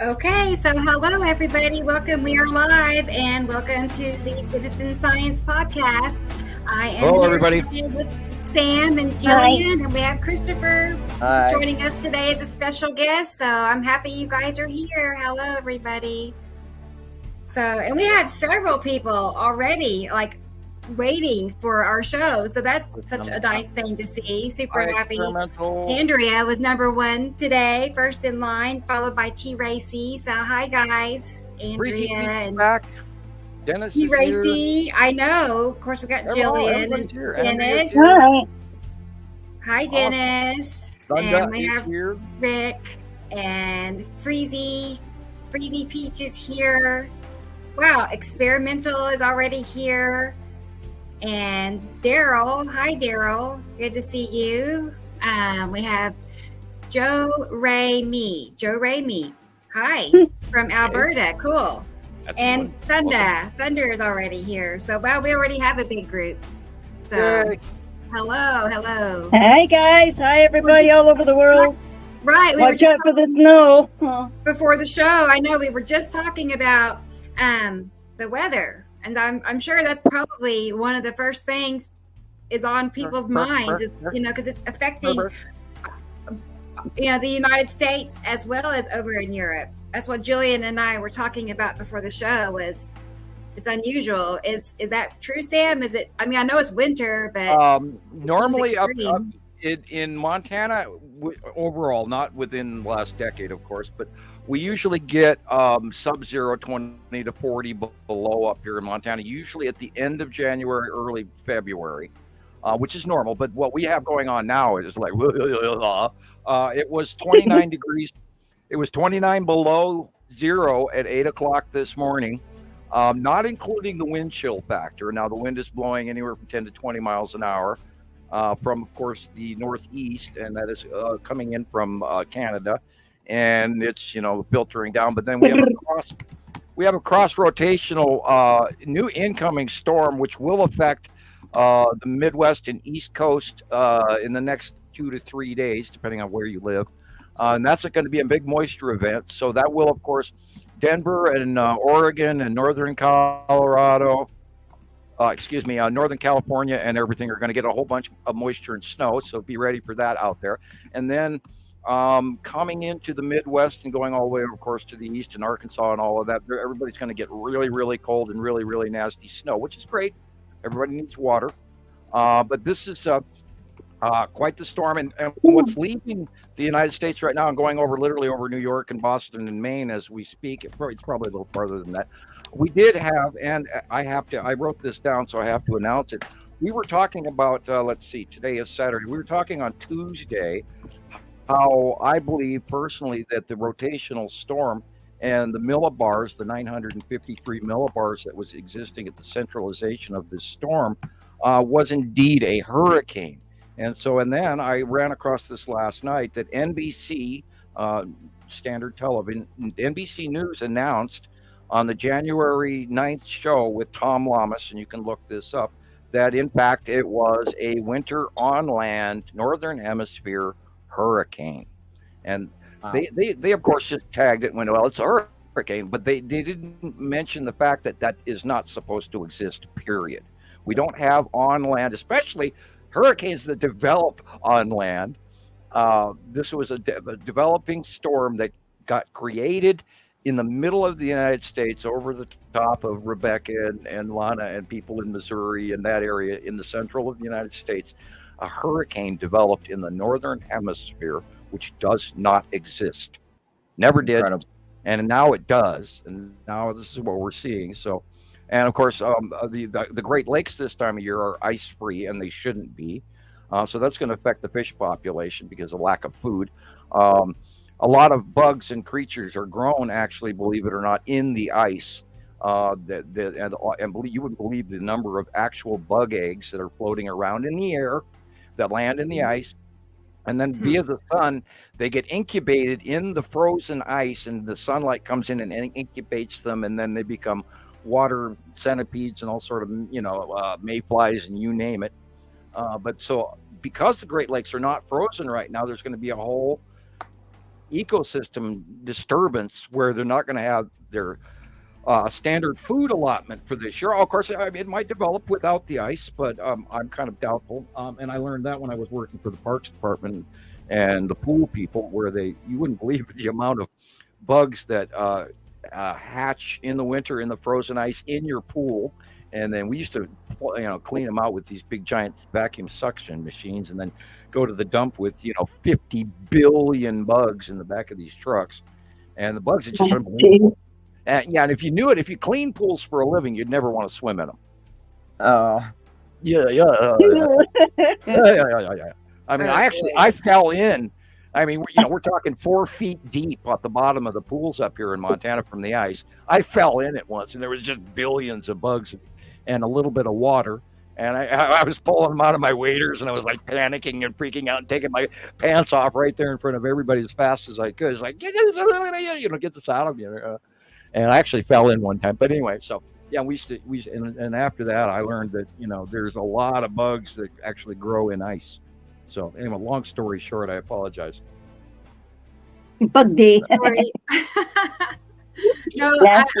Okay, so hello everybody. Welcome. We are live and welcome to the Citizen Science Podcast. I am Hello, here everybody. today with Sam and Hi. Gillian, and we have Christopher who's Hi. joining us today as a special guest. So I'm happy you guys are here. Hello, everybody. And we have several people already, waiting for our show. So that's such a nice thing to see. Super happy. Andrea was number one today, first in line, followed by T. Racy. So hi guys, Andrea and back. Dennis T. is Racy. here. I know. Of course, we got Gillian and here. Dennis. Hi. Hi, Dennis. Linda And we is have here. Rick and Freezy. Freezy Peach is here. Wow, Experimental is already here. And Daryl, hi Daryl, good to see you. We have Joe Ray Me, hi, from Alberta, cool. And Thunder is already here. So wow, we already have a big group. So Yay. hello. Hi guys. Hi everybody all over the world. Right, Watch out for the snow. Before the show, I know we were just talking about the weather. And I'm sure that's probably one of the first things is on people's minds, is, because it's affecting, the United States as well as over in Europe. That's what Gillian and I were talking about before the show. Was it's unusual? Is that true, Sam? Is it? I mean, I know it's winter, but normally up in Montana overall, not within the last decade, of course, but we usually get sub-zero 20 to 40 below up here in Montana, usually at the end of January, early February, which is normal. But what we have going on now is like, it was 29 degrees. It was 29 below zero at 8 o'clock this morning, not including the wind chill factor. Now, the wind is blowing anywhere from 10 to 20 miles an hour from, of course, the northeast, and that is coming in from Canada. And it's filtering down, but then we have a cross rotational new incoming storm which will affect the Midwest and East Coast in the next 2 to 3 days, depending on where you live, and that's going to be a big moisture event. So that will, of course, Denver and Oregon and northern Colorado, Northern California and everything are going to get a whole bunch of moisture and snow. So be ready for that out there, and then coming into the Midwest and going all the way, of course, to the east and Arkansas and all of that, everybody's going to get really, really cold and really, really nasty snow, which is great. Everybody needs water. But this is quite the storm. And what's leaving the United States right now and going literally over New York and Boston and Maine as we speak, it's probably a little farther than that. We did have, and I wrote this down, so I have to announce it. We were talking about, let's see, today is Saturday. We were talking on Tuesday how I believe personally that the rotational storm and the millibars, the 953 millibars that was existing at the centralization of this storm, was indeed a hurricane. And then I ran across this last night that NBC, standard television, NBC News announced on the January 9th show with Tom Lamas, and you can look this up, that in fact it was a winter on land, northern hemisphere hurricane. And they of course just tagged it and went, well, it's a hurricane, but they didn't mention the fact that is not supposed to exist, period. We don't have on land, especially hurricanes that develop on land. This was a developing storm that got created in the middle of the United States over the top of Rebecca and Lana and people in Missouri and that area in the central of the United States. A hurricane developed in the northern hemisphere, which does not exist. Never did. Incredible. And now it does. And now this is what we're seeing. So, and of course, the Great Lakes this time of year are ice free, and they shouldn't be. So that's going to affect the fish population because of lack of food. A lot of bugs and creatures are grown, actually, believe it or not, in the ice. And you wouldn't believe the number of actual bug eggs that are floating around in the air that land in the ice, and then via the sun, they get incubated in the frozen ice, and the sunlight comes in and incubates them, and then they become water centipedes and all sort of, mayflies and you name it. But so because the Great Lakes are not frozen right now, there's going to be a whole ecosystem disturbance where they're not going to have their standard food allotment for this year. Of course, it might develop without the ice, but I'm kind of doubtful. And I learned that when I was working for the Parks Department and the pool people, where you wouldn't believe the amount of bugs that hatch in the winter in the frozen ice in your pool. And then we used to, clean them out with these big giant vacuum suction machines, and then go to the dump with 50 billion bugs in the back of these trucks. And the bugs are just unbelievable. And if you knew it, if you clean pools for a living, you'd never want to swim in them. Yeah. I mean, I fell in. I mean, we're talking 4 feet deep at the bottom of the pools up here in Montana from the ice. I fell in it once, and there was just billions of bugs and a little bit of water. And I was pulling them out of my waders, and I was like panicking and freaking out and taking my pants off right there in front of everybody as fast as I could. It's like, get this out of you. And I actually fell in one time. But anyway, so yeah, and after that, I learned that, there's a lot of bugs that actually grow in ice. So anyway, long story short, I apologize. Bug day. No,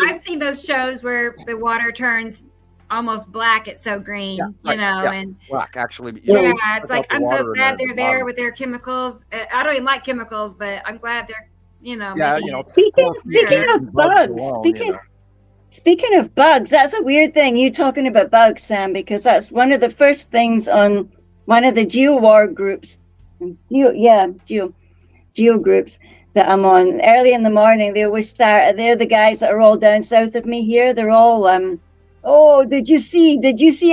I've seen those shows where the water turns almost black. It's so green, and black actually. It's like, I'm so glad they're there with their chemicals. I don't even like chemicals, but I'm glad they're, Speaking of bugs, speaking of bugs, that's a weird thing. You talking about bugs, Sam, because that's one of the first things on one of the GeoWar groups, Geo groups that I'm on. Early in the morning, they always start. They're the guys that are all down south of me here. They're all, did you see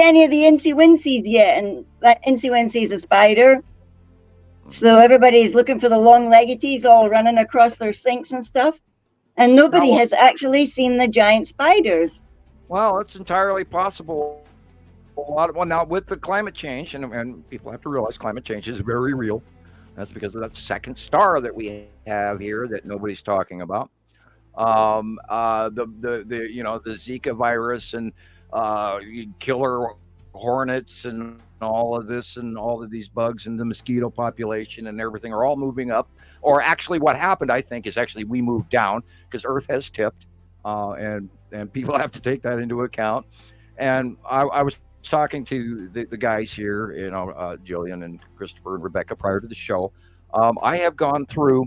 any of the Incy Wincies yet? And that Incy Wincy is a spider. So everybody's looking for the long leggities all running across their sinks and stuff. And nobody has actually seen the giant spiders. Well, it's entirely possible. Now with the climate change, and people have to realize climate change is very real. That's because of that second star that we have here that nobody's talking about. The Zika virus and killer hornets and all of this and all of these bugs and the mosquito population and everything are all moving up. Or actually what happened, I think, is actually we moved down because Earth has tipped, and people have to take that into account. And I was talking to the guys here, Gillian and Christopher and Rebecca prior to the show. I have gone through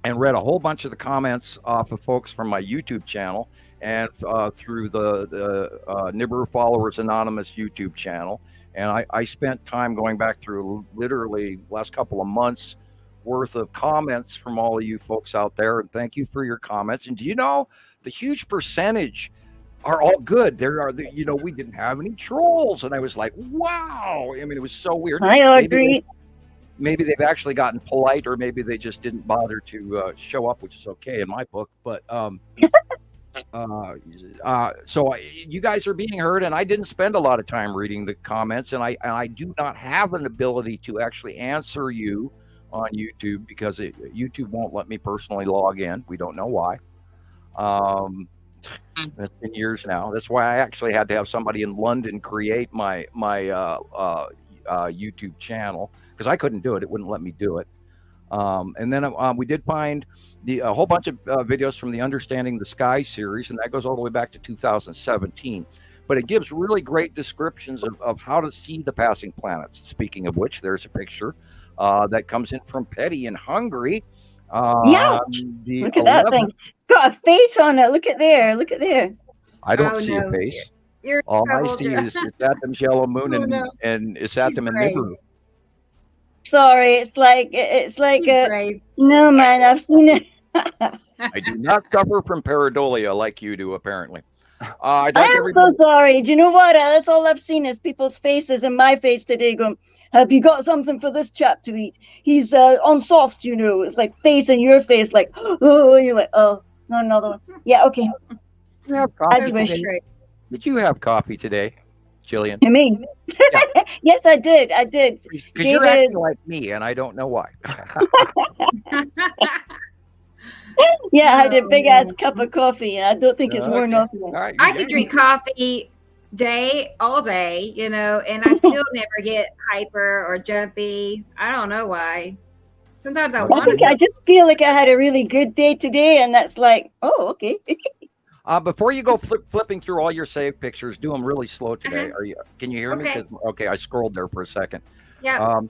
and read a whole bunch of the comments off of folks from my YouTube channel and through the Nibiru Followers Anonymous YouTube channel. And I spent time going back through literally last couple of months worth of comments from all of you folks out there. And thank you for your comments. And do you know, the huge percentage are all good. We didn't have any trolls. And I was like, wow. I mean, it was so weird. I agree. Maybe they've actually gotten polite, or maybe they just didn't bother to show up, which is okay in my book. But so you guys are being heard, and I didn't spend a lot of time reading the comments, and I do not have an ability to actually answer you on YouTube because YouTube won't let me personally log in. We don't know why. That's been years now. That's why I actually had to have somebody in London create my YouTube channel, because I couldn't do it. It wouldn't let me do it. And then we did find a whole bunch of videos from the Understanding the Sky series, and that goes all the way back to 2017. But it gives really great descriptions of how to see the passing planets. Speaking of which, there's a picture that comes in from Petty in Hungary. Look at that thing. It's got a face on it. Look at there. I don't see a face. All I see is Saturn's yellow moon and it's Saturn and Nibiru. Sorry, it's like no, man, I've seen it. I do not suffer from pareidolia like you do, apparently. I am so sorry. Do you know what? That's all I've seen is people's faces and my face today going, have you got something for this chap to eat? He's on softs, It's like face and your face, like, oh, you're like, oh, not another one. Yeah, okay. You have coffee Did you have coffee today, Gillian? You mean? Yeah. Yes, I did. Because you're acting like me, and I don't know why. Yeah, I had a big ass cup of coffee, and I don't think it's worn off yet. Right, I could drink coffee all day, and I still never get hyper or jumpy. I don't know why. Sometimes I I want think I to. just feel like I had a really good day today, and that's like, oh, okay. Before you go flipping through all your saved pictures, do them really slow today. Uh-huh. Can you hear me? Okay. Okay, I scrolled there for a second. Yep.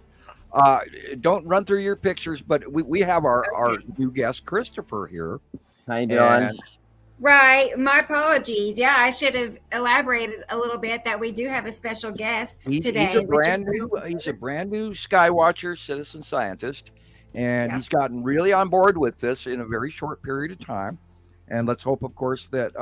Uh, don't run through your pictures, but we have our Okay. new guest Christopher here. How you doing? And Right. My apologies. Yeah, I should have elaborated a little bit that we do have a special guest today. he's a brand new Skywatcher citizen scientist, and Yeah. he's gotten really on board with this in a very short period of time. And let's hope, of course, that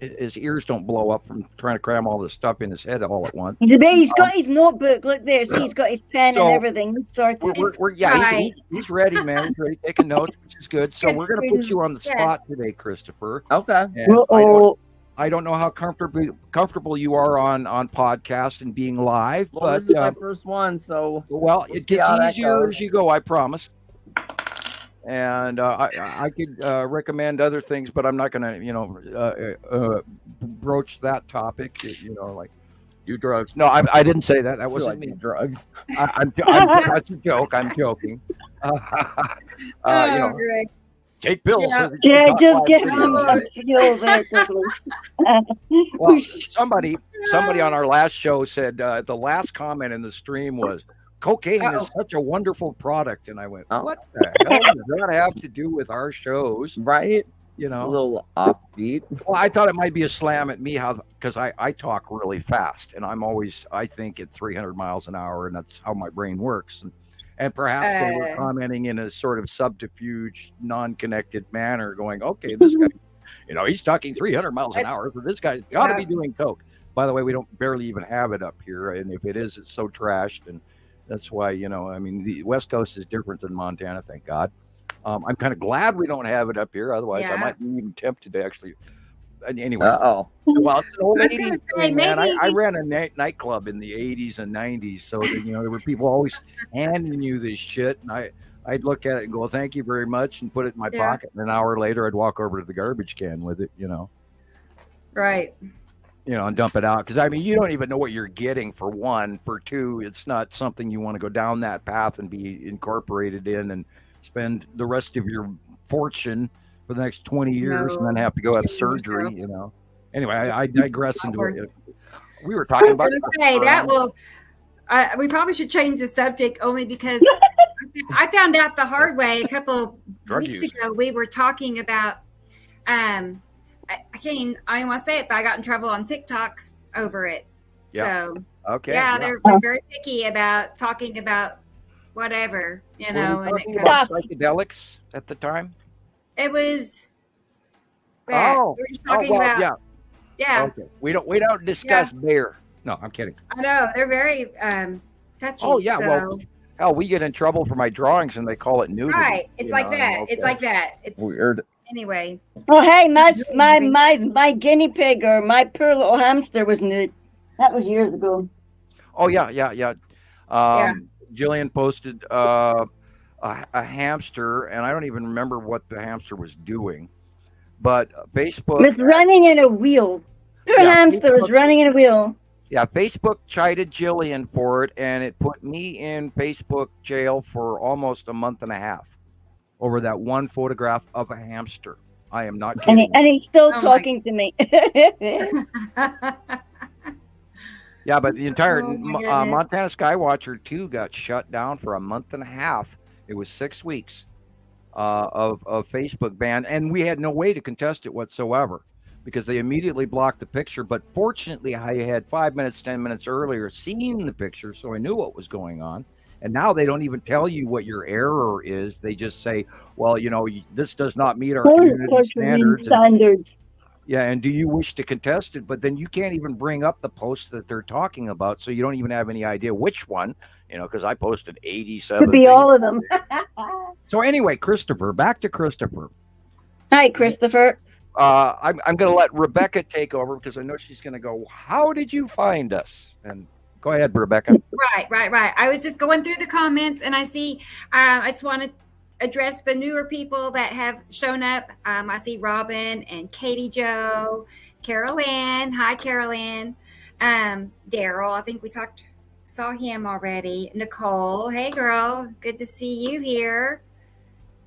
his ears don't blow up from trying to cram all this stuff in his head all at once. He's got his notebook. Look there. See, he's got his pen and everything. He's sorted. He's ready, man. He's ready taking notes, which is good. So we're going to put you on the spot today, Christopher. Okay. And I don't know how comfortable you are on podcast and being live, Well, but this is my first one, so it gets easier as you go. I promise. And I could recommend other things, but I'm not going to, broach that topic. Like do drugs. No, I didn't say that. That wasn't me. Drugs. That's a joke. I'm joking. Great. Take pills. Yeah. Yeah, just get him some skills there quickly. Well, somebody on our last show said the last comment in the stream was, cocaine is such a wonderful product. And I went, what the hell does that have to do with our shows? Right? You know, it's a little offbeat. Well, I thought it might be a slam at me because I talk really fast and I think at 300 miles an hour, and that's how my brain works. And perhaps they were commenting in a sort of subterfuge, non-connected manner, going, okay, this guy, he's talking 300 miles an hour. So this guy's got to be doing coke. By the way, we don't barely even have it up here. And if it is, it's so trashed. And that's why, the West Coast is different than Montana, thank God. I'm kind of glad we don't have it up here. Otherwise, I might be even tempted to actually. Anyway. Uh-oh. Well, it's an old 80s thing, man. maybe I ran a nightclub in the 80s and 90s. So, there were people always handing you this shit. And I'd look at it and go, thank you very much, and put it in my pocket. And an hour later, I'd walk over to the garbage can with it, Right. And dump it out. Because, you don't even know what you're getting, for one. For two, it's not something you want to go down that path and be incorporated in and spend the rest of your fortune for the next 20 years and then have to go have surgery, Anyway, I digress into it. We were talking about. We probably should change the subject only because I found out the hard way a couple of weeks ago. We were talking about, I don't want to say it, but I got in trouble on TikTok over it. Yeah. So, okay. Yeah, they're very picky about talking about whatever, and it comes psychedelics at the time. It was. That. Oh, we were just talking about. Yeah. Okay. We don't discuss beer. No, I'm kidding. I know they're very touchy. Oh yeah. So. Well, hell, we get in trouble for my drawings and they call it nudity. Right. It's like that. It's like that. It's weird. Anyway. Oh hey, my guinea pig or my poor little hamster was nude. That was years ago. Oh yeah. Gillian posted a hamster, and I don't even remember what the hamster was doing. But Facebook was running in a wheel. Her hamster was running in a wheel. Yeah, Facebook chided Gillian for it, and it put me in Facebook jail for almost a month and a half over that one photograph of a hamster. I am not kidding. And he's still talking to me. Yeah, but the entire Montana Skywatcher 2 got shut down for a month and a half. It was 6 weeks. Of Facebook ban, and we had no way to contest it whatsoever because they immediately blocked the picture. But fortunately, I had 5 minutes, 10 minutes earlier seen the picture, so I knew what was going on. And now they don't even tell you what your error is. They just say, well, this does not meet our community standards. And do you wish to contest it? But then you can't even bring up the post that they're talking about, so you don't even have any idea which one, because I posted 87. Could be all of them. So anyway, Christopher, back to Christopher. Hi, Christopher. I'm going to let Rebecca take over because I know she's going to go, how did you find us? And go ahead, Rebecca. Right. I was just going through the comments and I see, I just want to address the newer people that have shown up. I see Robin and Katie Jo, Carol Ann. Hi, Carol Ann. Daryl, I think we talked saw him already. Nicole, hey girl, good to see you here.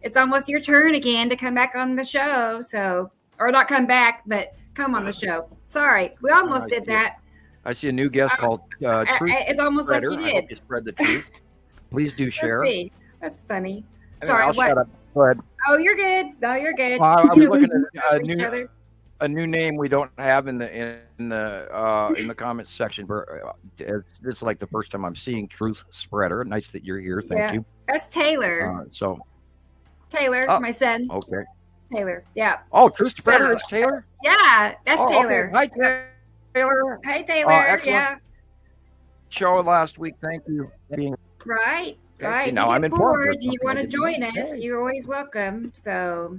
It's almost your turn again to come back on the show. So, or not come back, but come on the show. Sorry, we almost did that. I see a new guest called Truth It's almost Spreader. like you I did. hope you spread the truth. Please do share. Let's see. That's funny. Anyway, Sorry, I'll what? shut up. Go ahead. Oh, you're good. No, you're good. I was looking at Each other. a new name we don't have in the comments section. This is like the first time I'm seeing Truth Spreader. Nice that you're here. Thank you. That's Taylor. Taylor, Oh, my son. okay. Taylor. Yeah. Oh, Truth Spreader is Taylor? Yeah, that's Taylor. Okay. Hi, Taylor. Hey, Taylor. Yeah. Show last week. Thank you. Right. Okay, Right. see, now I'm informed. Bored, you want to Okay. join us? You're always welcome. So.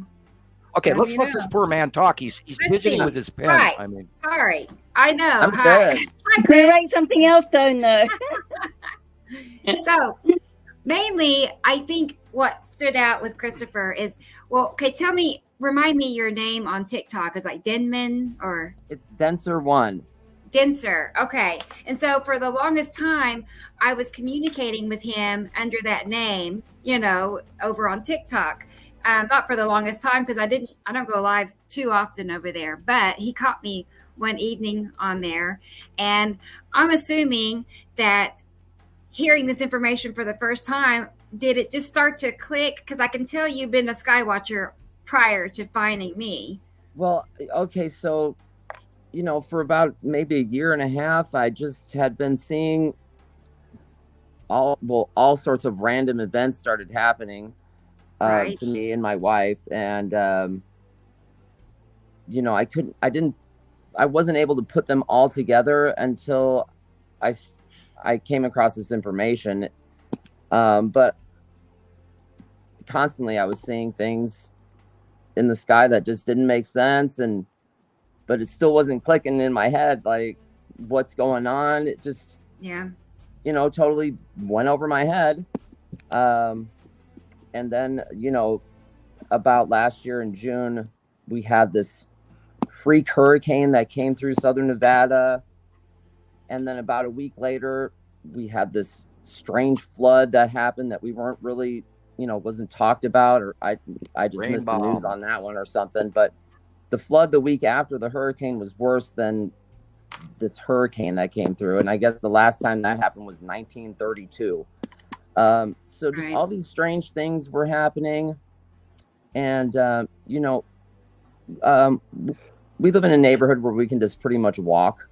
Okay, Let let's me let know. this poor man talk. He's Let's fidgeting see. with his pen. Right. I mean, Sorry. I know. I'm Hi. good. Hi, Can we Chris. write something else down there? So, mainly, I think what stood out with Christopher is, well, okay, remind me your name on TikTok. Is like Denman or It's Denser One. Denser. Okay. And so for the longest time, I was communicating with him under that name, over on TikTok. Not for the longest time because I don't go live too often over there, but he caught me one evening on there. And I'm assuming that hearing this information for the first time, did it just start to click? Because I can tell you've been a Skywatcher prior to finding me. Well, okay, so for about maybe a year and a half, I just had been seeing all sorts of random events started happening Right. to me and my wife, and I wasn't able to put them all together until I came across this information. But constantly I was seeing things in the sky that just didn't make sense, but it still wasn't clicking in my head, like what's going on. It just, totally went over my head. And then, about last year in June, we had this freak hurricane that came through southern Nevada. And then about a week later, we had this strange flood that happened that we weren't really, wasn't talked about, or I just missed the news on that one or something. But the flood the week after the hurricane was worse than this hurricane that came through. And I guess the last time that happened was 1932. So just all these strange things were happening. And, we live in a neighborhood where we can just pretty much walk,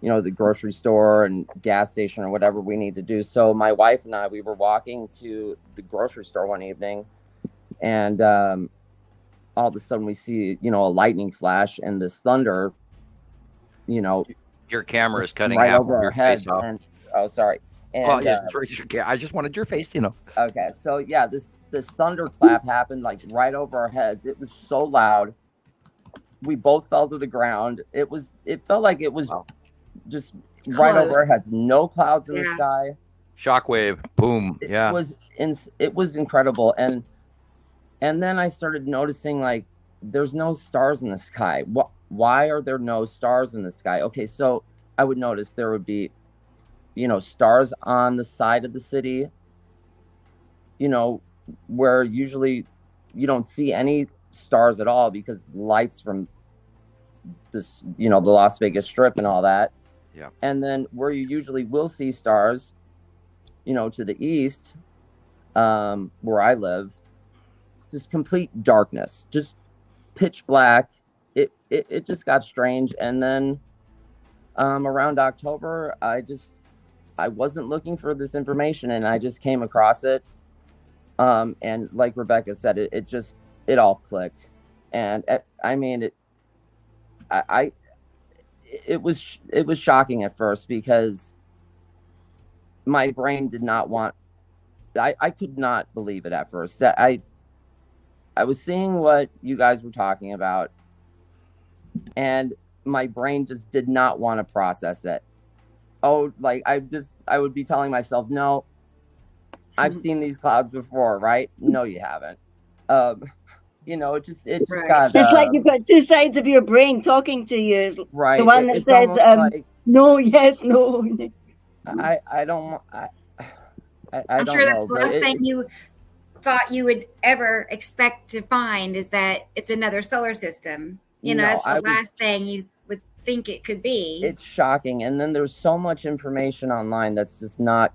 the grocery store and gas station or whatever we need to do. So my wife and I, we were walking to the grocery store one evening, and all of a sudden we see, a lightning flash and this thunder, your camera is cutting right half over of our your heads. face off. And, oh, sorry. And, I just wanted your face, Okay, so yeah, this thunderclap happened like right over our heads. It was so loud. We both fell to the ground. It felt like it was just right over our heads. No clouds in the sky. Shockwave, boom. It was incredible. And then I started noticing, like, there's no stars in the sky. Why are there no stars in the sky? Okay, so I would notice there would be, stars on the side of the city, where usually you don't see any stars at all because lights from this, the Las Vegas Strip and all that. Yeah. And then where you usually will see stars, to the east, where I live, just complete darkness, just pitch black. It just got strange. And then around October, I wasn't looking for this information, and I just came across it. And like Rebecca said, it all clicked. And it was shocking at first because my brain did not want, I could not believe it at first. I was seeing what you guys were talking about, and my brain just did not want to process it. Oh, like I would be telling myself, no, I've seen these clouds before, right? No, you haven't. It just got. It's like you've got two sides of your brain talking to you. Right. The one that says, no, yes, no. I don't I'm don't sure that's know, the last thing you thought you would ever expect to find, is that it's another solar system. That's the last thing you would think it could be. It's shocking. And then there's so much information online that's just not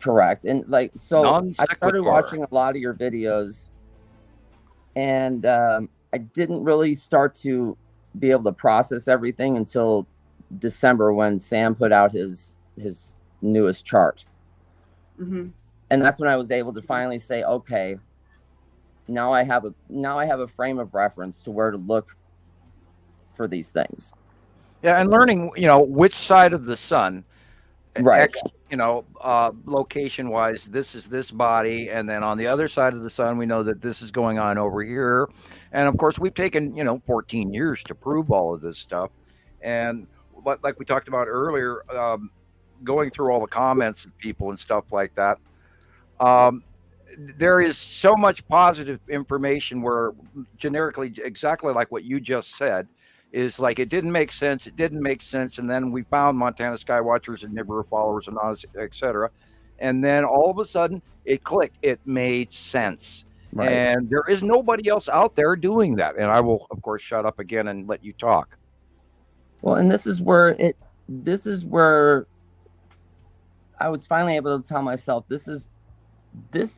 correct. And I started watching a lot of your videos, and I didn't really start to be able to process everything until December, when Sam put out his newest chart. Mm-hmm. And that's when I was able to finally say, okay, now I have a frame of reference to where to look for these things. Yeah, and learning, which side of the sun, right? Location wise, this is this body, and then on the other side of the sun, we know that this is going on over here. And of course, we've taken 14 years to prove all of this stuff. And like we talked about earlier, going through all the comments of people and stuff like that, there is so much positive information where generically, exactly like what you just said, is like, it didn't make sense. And then we found Montana Sky Watchers and Nibiru followers and etc. And then all of a sudden it clicked. It made sense. Right. And there is nobody else out there doing that. And I will, of course, shut up again and let you talk. Well, and this is where I was finally able to tell myself this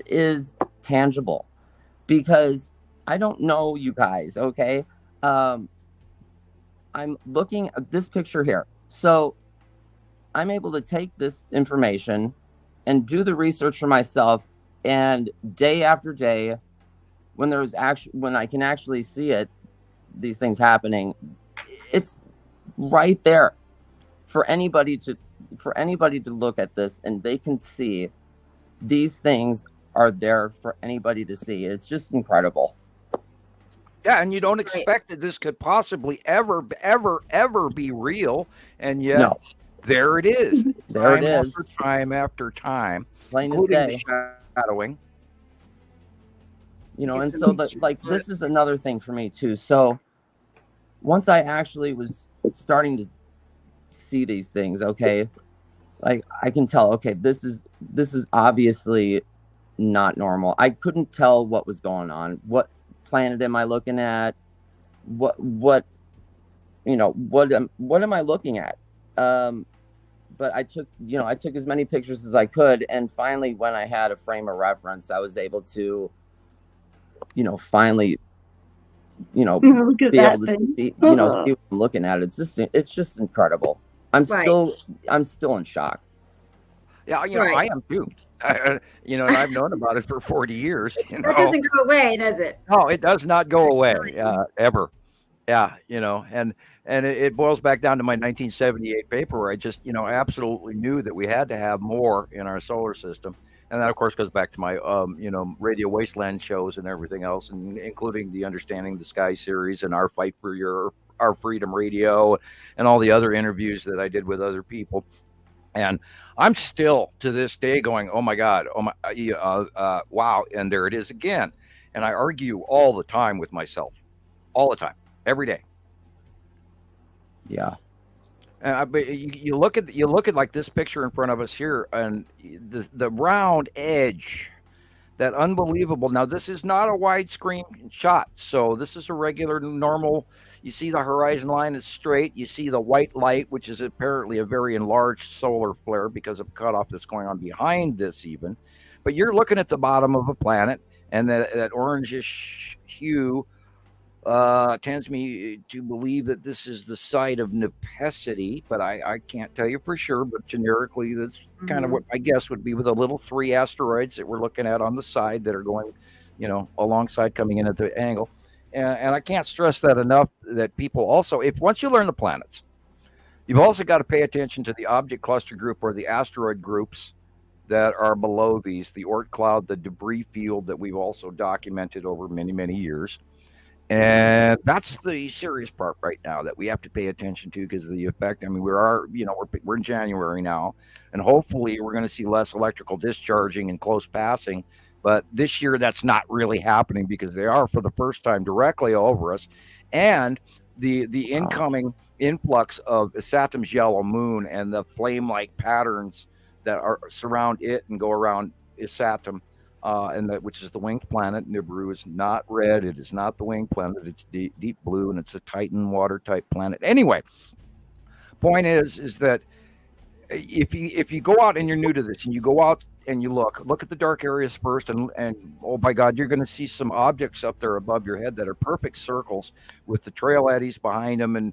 is tangible, because I don't know you guys. Okay. I'm looking at this picture here. So I'm able to take this information and do the research for myself. And day after day, when I can actually see it, these things happening, it's right there for anybody to look at this, and they can see these things are there for anybody to see. It's just incredible. Yeah, and you don't expect that this could possibly ever be real, and yet there it is. There it is. Time after time, plain as including day. The shadowing. And so this is another thing for me too. So once I actually was starting to see these things, okay, like I can tell, okay, this is obviously not normal. I couldn't tell what was going on. What planet am I looking at? What am I looking at? But I took as many pictures as I could, and finally, when I had a frame of reference, I was able to, finally, be able to see, see what I'm looking at. It's just incredible. I'm still in shock. Yeah, I am too. And I've known about it for 40 years. That doesn't go away, does it? No, it does not go away ever. Yeah, and it boils back down to my 1978 paper, where I just, absolutely knew that we had to have more in our solar system. And that, of course, goes back to my, Radio Wasteland shows and everything else, and including the Understanding the Sky series and Our Fight for Our Freedom Radio and all the other interviews that I did with other people. And I'm still to this day going, oh my God, wow. And there it is again. And I argue all the time with myself, all the time, every day. Yeah. But you look at like this picture in front of us here, and the round edge, that unbelievable. Now, this is not a widescreen shot, so this is a regular, normal. You see the horizon line is straight. You see the white light, which is apparently a very enlarged solar flare because of cutoff that's going on behind this even. But you're looking at the bottom of a planet, and that orangish hue tends me to believe that this is the site of Nepesity, but I can't tell you for sure. But generically, that's kind of what I guess would be with the little 3 asteroids that we're looking at on the side that are going, alongside, coming in at the angle. And I can't stress that enough, that people also, once you learn the planets, you've also got to pay attention to the object cluster group, or the asteroid groups that are below these, the Oort cloud, the debris field that we've also documented over many, many years. And that's the serious part right now that we have to pay attention to, because of the effect. I mean, we're in January now, and hopefully we're going to see less electrical discharging and close passing. But this year, that's not really happening, because they are, for the first time, directly over us. And the incoming influx of Saturn's yellow moon and the flame-like patterns that are surround it and go around Saturn, and that which is the winged planet. Nibiru is not red. It is not the winged planet. It's deep blue, and it's a Titan water type planet. Anyway, point is that if you go out and you're new to this and you go out and you look at the dark areas first, and oh my God, you're going to see some objects up there above your head that are perfect circles with the trail eddies behind them. And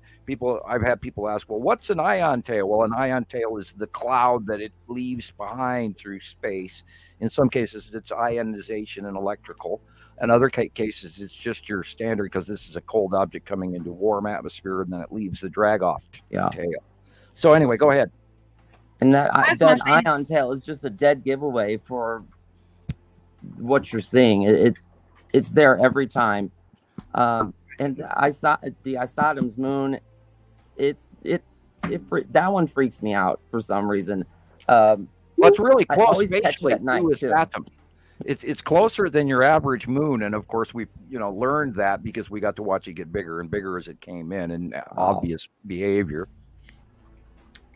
I've had people ask, well, what's an ion tail? Well, an ion tail is the cloud that it leaves behind through space. In some cases, it's ionization and electrical. In other cases, it's just your standard, because this is a cold object coming into warm atmosphere, and then it leaves the drag off tail. So anyway, go ahead. And that ion tail is just a dead giveaway for what you're seeing. It's there every time. And I saw the Isatom's moon. That one freaks me out for some reason. Well, it's really close. I always catch it at night too. It's closer than your average moon, and of course we learned that because we got to watch it get bigger and bigger as it came in, and obvious behavior.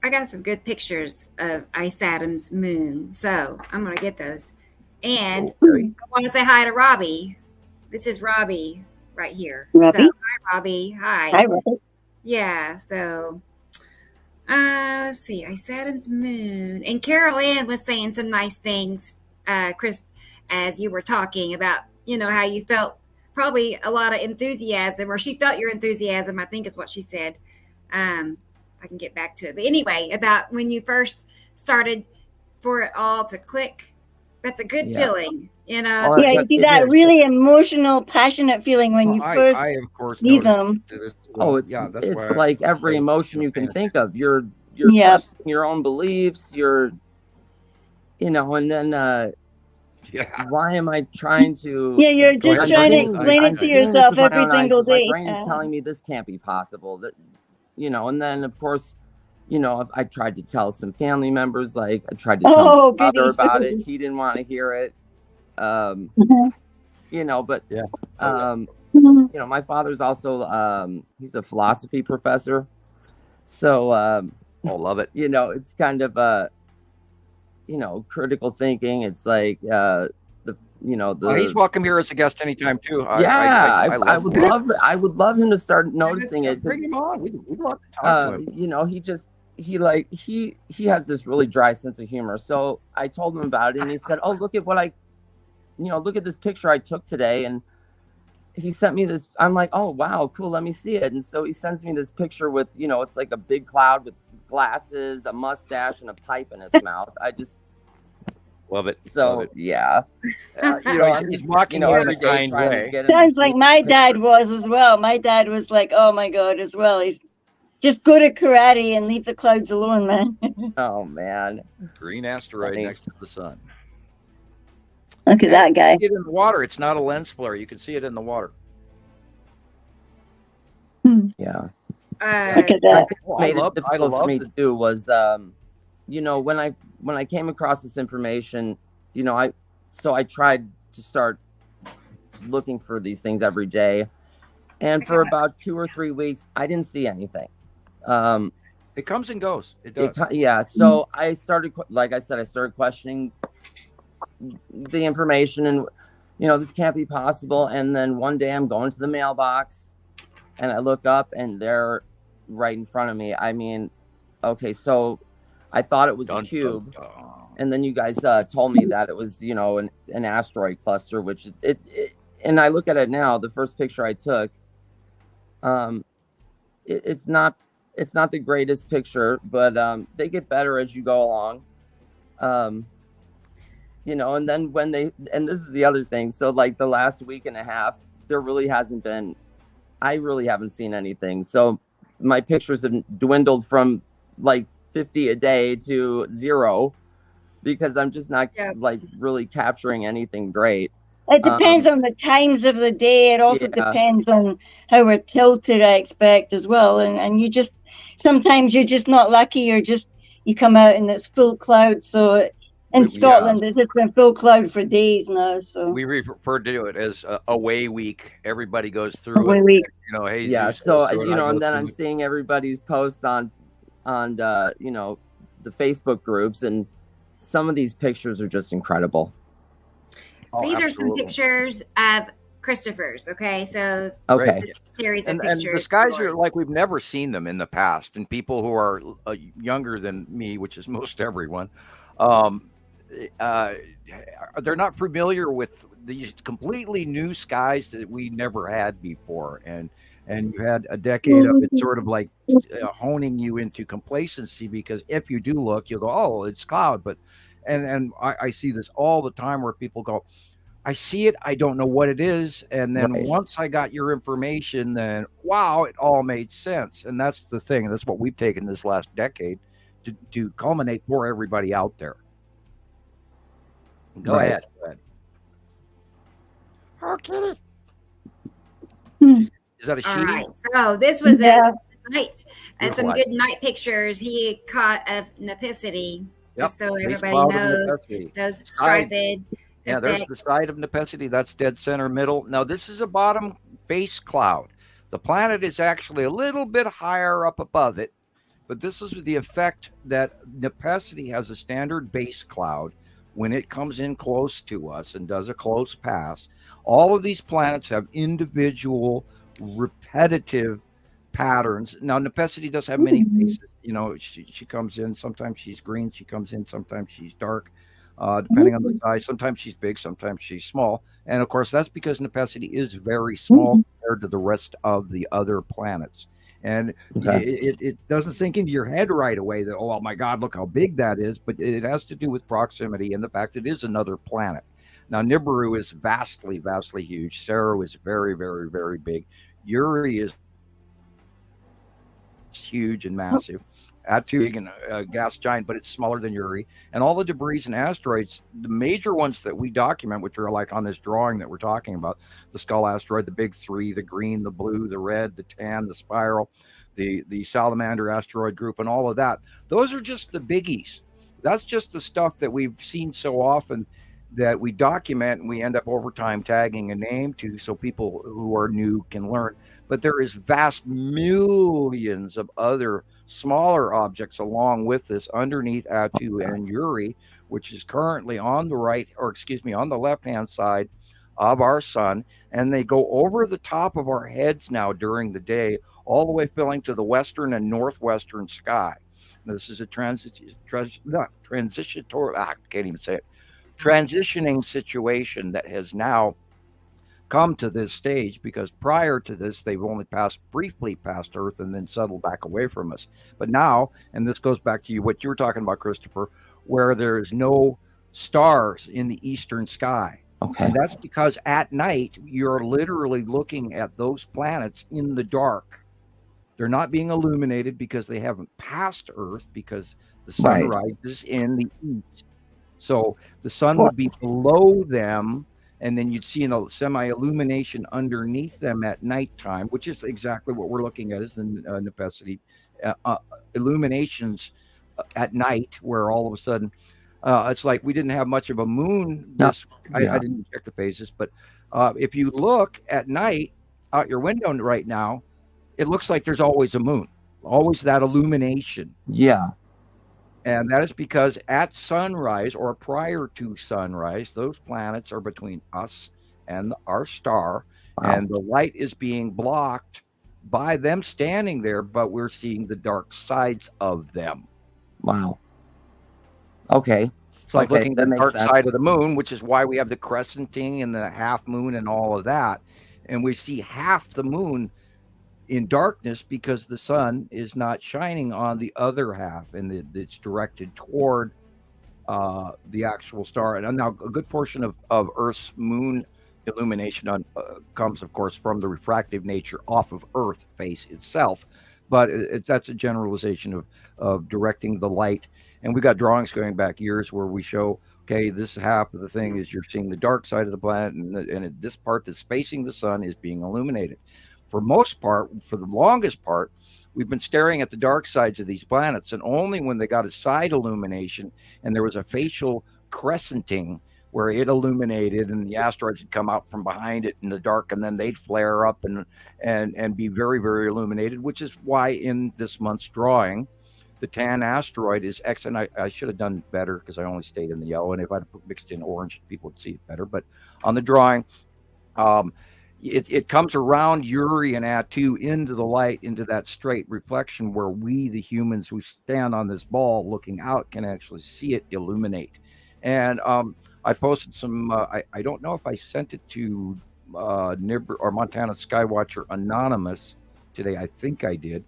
I got some good pictures of Isatom's moon, so I'm going to get those. And I want to say hi to Robbie. This is Robbie right here. Robbie? So, hi, Robbie. Hi. Hi, Robbie. Yeah, so let's see, Isatom's moon. And Carol Ann was saying some nice things, Chris, as you were talking about, how you felt probably a lot of enthusiasm, or she felt your enthusiasm, I think is what she said. I can get back to it. But anyway, about when you first started for it all to click, that's a good feeling, Yeah, you see that really emotional, passionate feeling when you first of course see them. It's like every emotion you can think of. You're trusting your own beliefs. And then why am I trying to? Yeah, you're just trying to explain it to yourself every single day. My brain is telling me this can't be possible. That. And then of course, I tried to tell some family members, like I tried to tell my brother about it. He didn't want to hear it. But my father's also, he's a philosophy professor. So, love it. It's kind of, critical thinking. It's like, he's welcome here as a guest anytime too. I would love him to start noticing it. Bring him on. We'd love to talk to him. He has this really dry sense of humor. So I told him about it, and he said, "Oh, look at look at this picture I took today." And he sent me this. I'm like, "Oh, wow, cool. Let me see it." And so he sends me this picture with, it's like a big cloud with glasses, a mustache, and a pipe in its mouth. I just love it. So love it. Yeah, he's mocking you in a kind way. Sounds like my dad was as well. My dad was like, "Oh my God," as well. He's just go to karate and leave the clouds alone, man. Oh man, green asteroid next to the sun. Look at that guy. You can see it in the water. It's not a lens flare. You can see it in the water. Yeah. Look at that. Made it difficult for me too was, when I came across this information, I tried to start looking for these things every day, and for about 2 or 3 weeks, I didn't see anything. It comes and goes. It does. So I started, like I said, questioning the information, and this can't be possible. And then one day I'm going to the mailbox, and I look up, and they're right in front of me. I mean, okay, so I thought it was a cube, and then you guys told me that it was, an asteroid cluster, which it. And I look at it now. The first picture I took, it's not the greatest picture, but they get better as you go along. And then and this is the other thing. So like the last week and a half, there really hasn't been. I really haven't seen anything. So my pictures have dwindled from like 50 a day to 0 because I'm just not like really capturing anything great. It depends on the times of the day. It also depends on how we're tilted, I expect, as well. And you sometimes you're just not lucky. You come out and it's full cloud. So In Scotland, it's just been full cloud for days now. So we refer to it as away week. Everybody goes through away it. Week. You know, hey, yeah. So and then I'm seeing everybody's posts on the Facebook groups, and some of these pictures are just incredible. These are some pictures of Christopher's. Okay, so this series of pictures. And the skies are like we've never seen them in the past, and people who are younger than me, which is most everyone, they're not familiar with these completely new skies that we never had before, and you had a decade of it sort of like honing you into complacency, because if you do look, you'll go, oh, it's cloud. But and I see this all the time where people go, I see it, I don't know what it is, and then once I got your information, then wow, it all made sense. And that's the thing. That's what we've taken this last decade to culminate for everybody out there. Go ahead. Okay. Is that a sheet? All right. So this was a night. Some good night pictures he caught of Nepicity. Just so everybody knows, those striped. Yeah, there's the side of Nepicity. That's dead center middle. Now, this is a bottom base cloud. The planet is actually a little bit higher up above it, but this is the effect that Nepicity has a standard base cloud. When it comes in close to us and does a close pass, all of these planets have individual repetitive patterns. Now, Nepicity does have many faces. You know, she comes in, sometimes she's green, she comes in, sometimes she's dark, depending on the size. Sometimes she's big, sometimes she's small. And of course, that's because Nepicity is very small compared to the rest of the other planets. And it doesn't sink into your head right away that, oh my God, look how big that is. But it has to do with proximity and the fact that it is another planet. Now, Nibiru is vastly, vastly huge. Saru is very, very, very big. Uri is huge and massive. Big and a gas giant, but it's smaller than Uri. And all the debris and asteroids, the major ones that we document, which are like on this drawing that we're talking about, the skull asteroid, the big three, the green, the blue, the red, the tan, the spiral, the salamander asteroid group, and all of that. Those are just the biggies. That's just the stuff that we've seen so often that we document, and we end up over time tagging a name to so people who are new can learn. But there is vast millions of other smaller objects along with this underneath Atu and Uri, which is currently on the left-hand side of our sun. And they go over the top of our heads now during the day, all the way filling to the western and northwestern sky. Now, this is a transitioning situation that has now come to this stage, because prior to this, they've only briefly passed Earth and then settled back away from us. But now, and this goes back to what you were talking about, Christopher, where there is no stars in the eastern sky. And that's because at night, you're literally looking at those planets in the dark. They're not being illuminated because they haven't passed Earth, because the sun rises in the east. So the sun would be below them, and then you'd see a semi-illumination underneath them at nighttime, which is exactly what we're looking at is in Nepicity. Illuminations at night, where all of a sudden, it's like we didn't have much of a moon. I didn't check the phases, but if you look at night out your window right now, it looks like there's always a moon, always that illumination. Yeah. And that is because at sunrise or prior to sunrise, those planets are between us and our star, and the light is being blocked by them standing there, but we're seeing the dark sides of them. Wow. Okay. It's like looking at the dark side of the moon, which is why we have the crescenting and the half moon and all of that. And we see half the moon in darkness because the sun is not shining on the other half, and it's directed toward the actual star. And now a good portion of Earth's moon illumination comes, of course, from the refractive nature off of Earth face itself, but that's a generalization of directing the light. And we got drawings going back years where we show, okay, this half of the thing is you're seeing the dark side of the planet, and this part that's facing the sun is being illuminated. For the longest part, we've been staring at the dark sides of these planets, and only when they got a side illumination and there was a facial crescenting, where it illuminated and the asteroids would come out from behind it in the dark, and then they'd flare up and be very, very illuminated, which is why in this month's drawing, the tan asteroid is X. And I should have done better because I only stayed in the yellow. And if I'd mixed in orange, people would see it better. But on the drawing, it comes around Uri and Atu into the light, into that straight reflection where we, the humans who stand on this ball looking out, can actually see it illuminate. And I posted some, I don't know if I sent it to Nibiru or Montana Skywatcher Anonymous today. I think I did.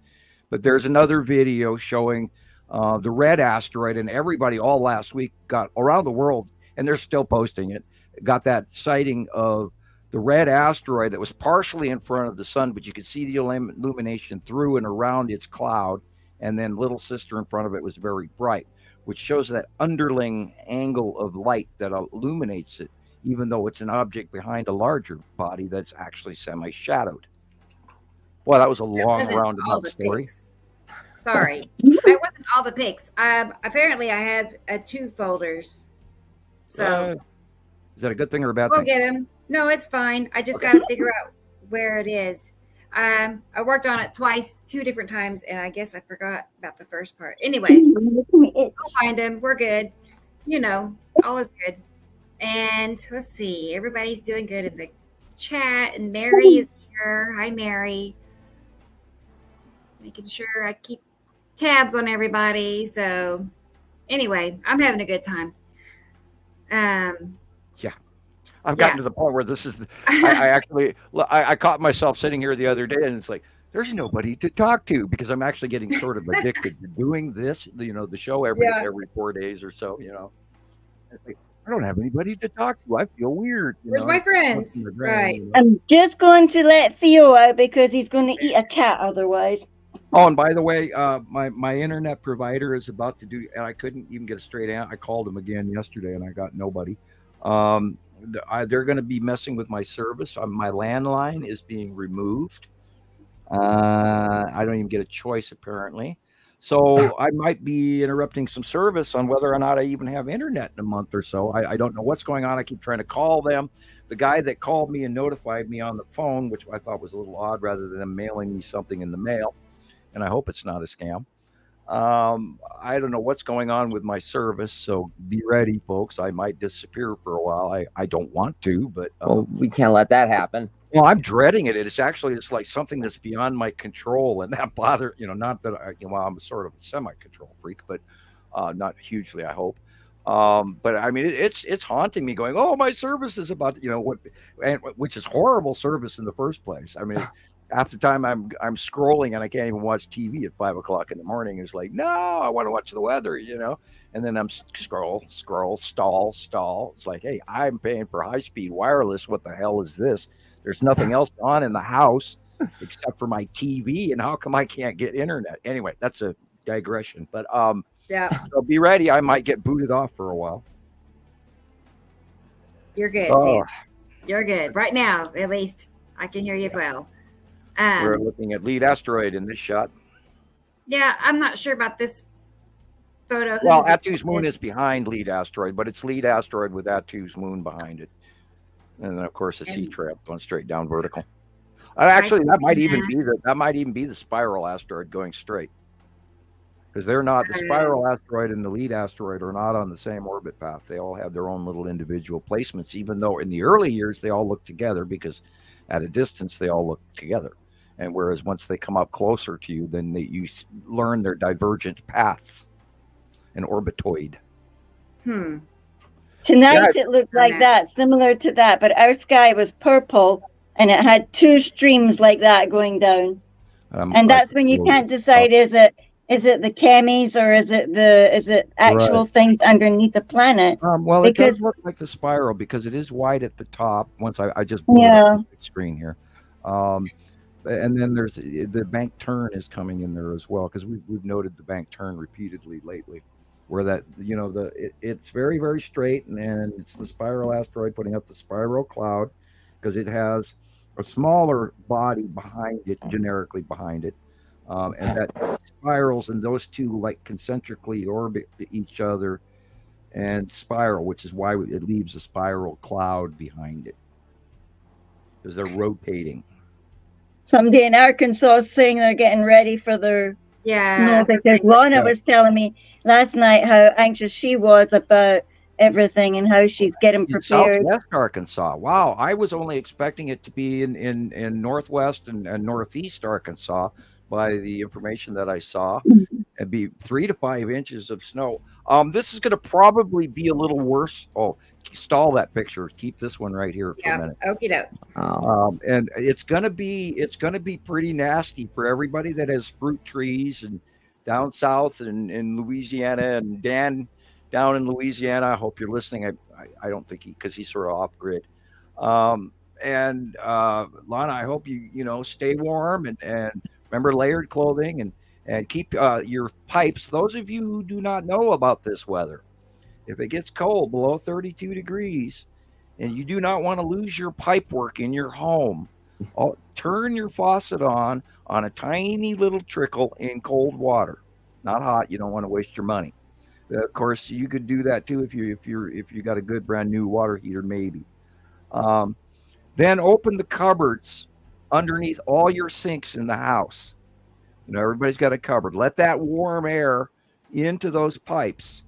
But there's another video showing the red asteroid, and everybody all last week got around the world, and they're still posting it, got that sighting of the red asteroid that was partially in front of the sun, but you could see the illumination through and around its cloud. And then little sister in front of it was very bright, which shows that underling angle of light that illuminates it, even though it's an object behind a larger body that's actually semi-shadowed. Well, that was a long roundabout story. Pics. Sorry, that wasn't all the pics. Apparently, I had 2 folders. So, is that a good thing or a bad we'll thing? Get them. No, it's fine. I just got to figure out where it is. I worked on it twice, 2 different times, and I guess I forgot about the first part. Anyway, I'll find them. We're good. You know, all is good. And let's see. Everybody's doing good in the chat, and Mary is here. Hi, Mary. Making sure I keep tabs on everybody. So anyway, I'm having a good time. I've gotten to the point where this is, I caught myself sitting here the other day, and it's like, there's nobody to talk to, because I'm actually getting sort of addicted to doing this, the show every 4 days or so, It's like, I don't have anybody to talk to. I feel weird. Where's my friends? Right. I'm just going to let Theo out because he's going to eat a cat otherwise. Oh, and by the way, my internet provider is about to do, and I couldn't even get a straight answer. I called him again yesterday, and I got nobody. They're going to be messing with my service. My landline is being removed. I don't even get a choice, apparently. So I might be interrupting some service on whether or not I even have internet in a month or so. I don't know what's going on. I keep trying to call them. The guy that called me and notified me on the phone, which I thought was a little odd, rather than them mailing me something in the mail, and I hope it's not a scam. I don't know what's going on with my service, so be ready, folks. I might disappear for a while. I don't want to, but well, we can't let that happen. Well, I'm dreading it. It's like something that's beyond my control, and that bother, not that I'm sort of a semi-control freak, but not hugely, I hope. But I mean, it's haunting me, going, oh, my service is about, which is horrible service in the first place. I mean, half the time I'm scrolling and I can't even watch TV at 5 o'clock in the morning. It's like, no, I want to watch the weather, and then I'm scroll, stall. It's like, hey, I'm paying for high-speed wireless. What the hell is this? There's nothing else on in the house except for my TV, and how come I can't get internet? Anyway, that's a digression. But so be ready. I might get booted off for a while. You're good. Sam. You're good right now. At least I can hear you well. We're looking at lead asteroid in this shot. Yeah, I'm not sure about this photo. Well, Atu's moon is behind lead asteroid, but it's lead asteroid with Atu's moon behind it. And then, of course, the sea trap going straight down vertical. Actually, that might even be the spiral asteroid going straight, because they're not, the spiral asteroid and the lead asteroid are not on the same orbit path. They all have their own little individual placements, even though in the early years they all look together, because at a distance they all look together. And whereas once they come up closer to you, then you learn their divergent paths, an orbitoid. Tonight it looked like that, similar to that, but our sky was purple and it had 2 streams like that going down. And that's when you can't decide, is it the chemies or is it actual things underneath the planet? Well, it does look like the spiral because it is white at the top. Once I just blew it up the screen here. And then there's the bank turn is coming in there as well, because we've noted the bank turn repeatedly lately, where that it's very, very straight, and it's the spiral asteroid putting up the spiral cloud, because it has a smaller body behind it, generically behind it, and that spirals, and those two like concentrically orbit each other and spiral, which is why it leaves a spiral cloud behind it because they're rotating. Somebody in Arkansas is saying they're getting ready for their snow, because Lana was telling me last night how anxious she was about everything and how she's getting prepared. Southwest Arkansas. Wow, I was only expecting it to be in northwest and northeast Arkansas by the information that I saw. It'd be 3 to 5 inches of snow. This is going to probably be a little worse. Oh, stall that picture. Keep this one right here for a minute. Okie doke. And it's gonna be pretty nasty for everybody that has fruit trees and down south and in Louisiana, and Dan down in Louisiana. I hope you're listening. I don't think because he's sort of off grid. And Lana, I hope you stay warm and remember layered clothing and keep your pipes. Those of you who do not know about this weather, if it gets cold below 32 degrees and you do not want to lose your pipe work in your home, turn your faucet on a tiny little trickle in cold water, not hot. You don't want to waste your money. Of course, you could do that too if you got a good brand new water heater, maybe. Then open the cupboards underneath all your sinks in the house. Everybody's got a cupboard. Let that warm air into those pipes.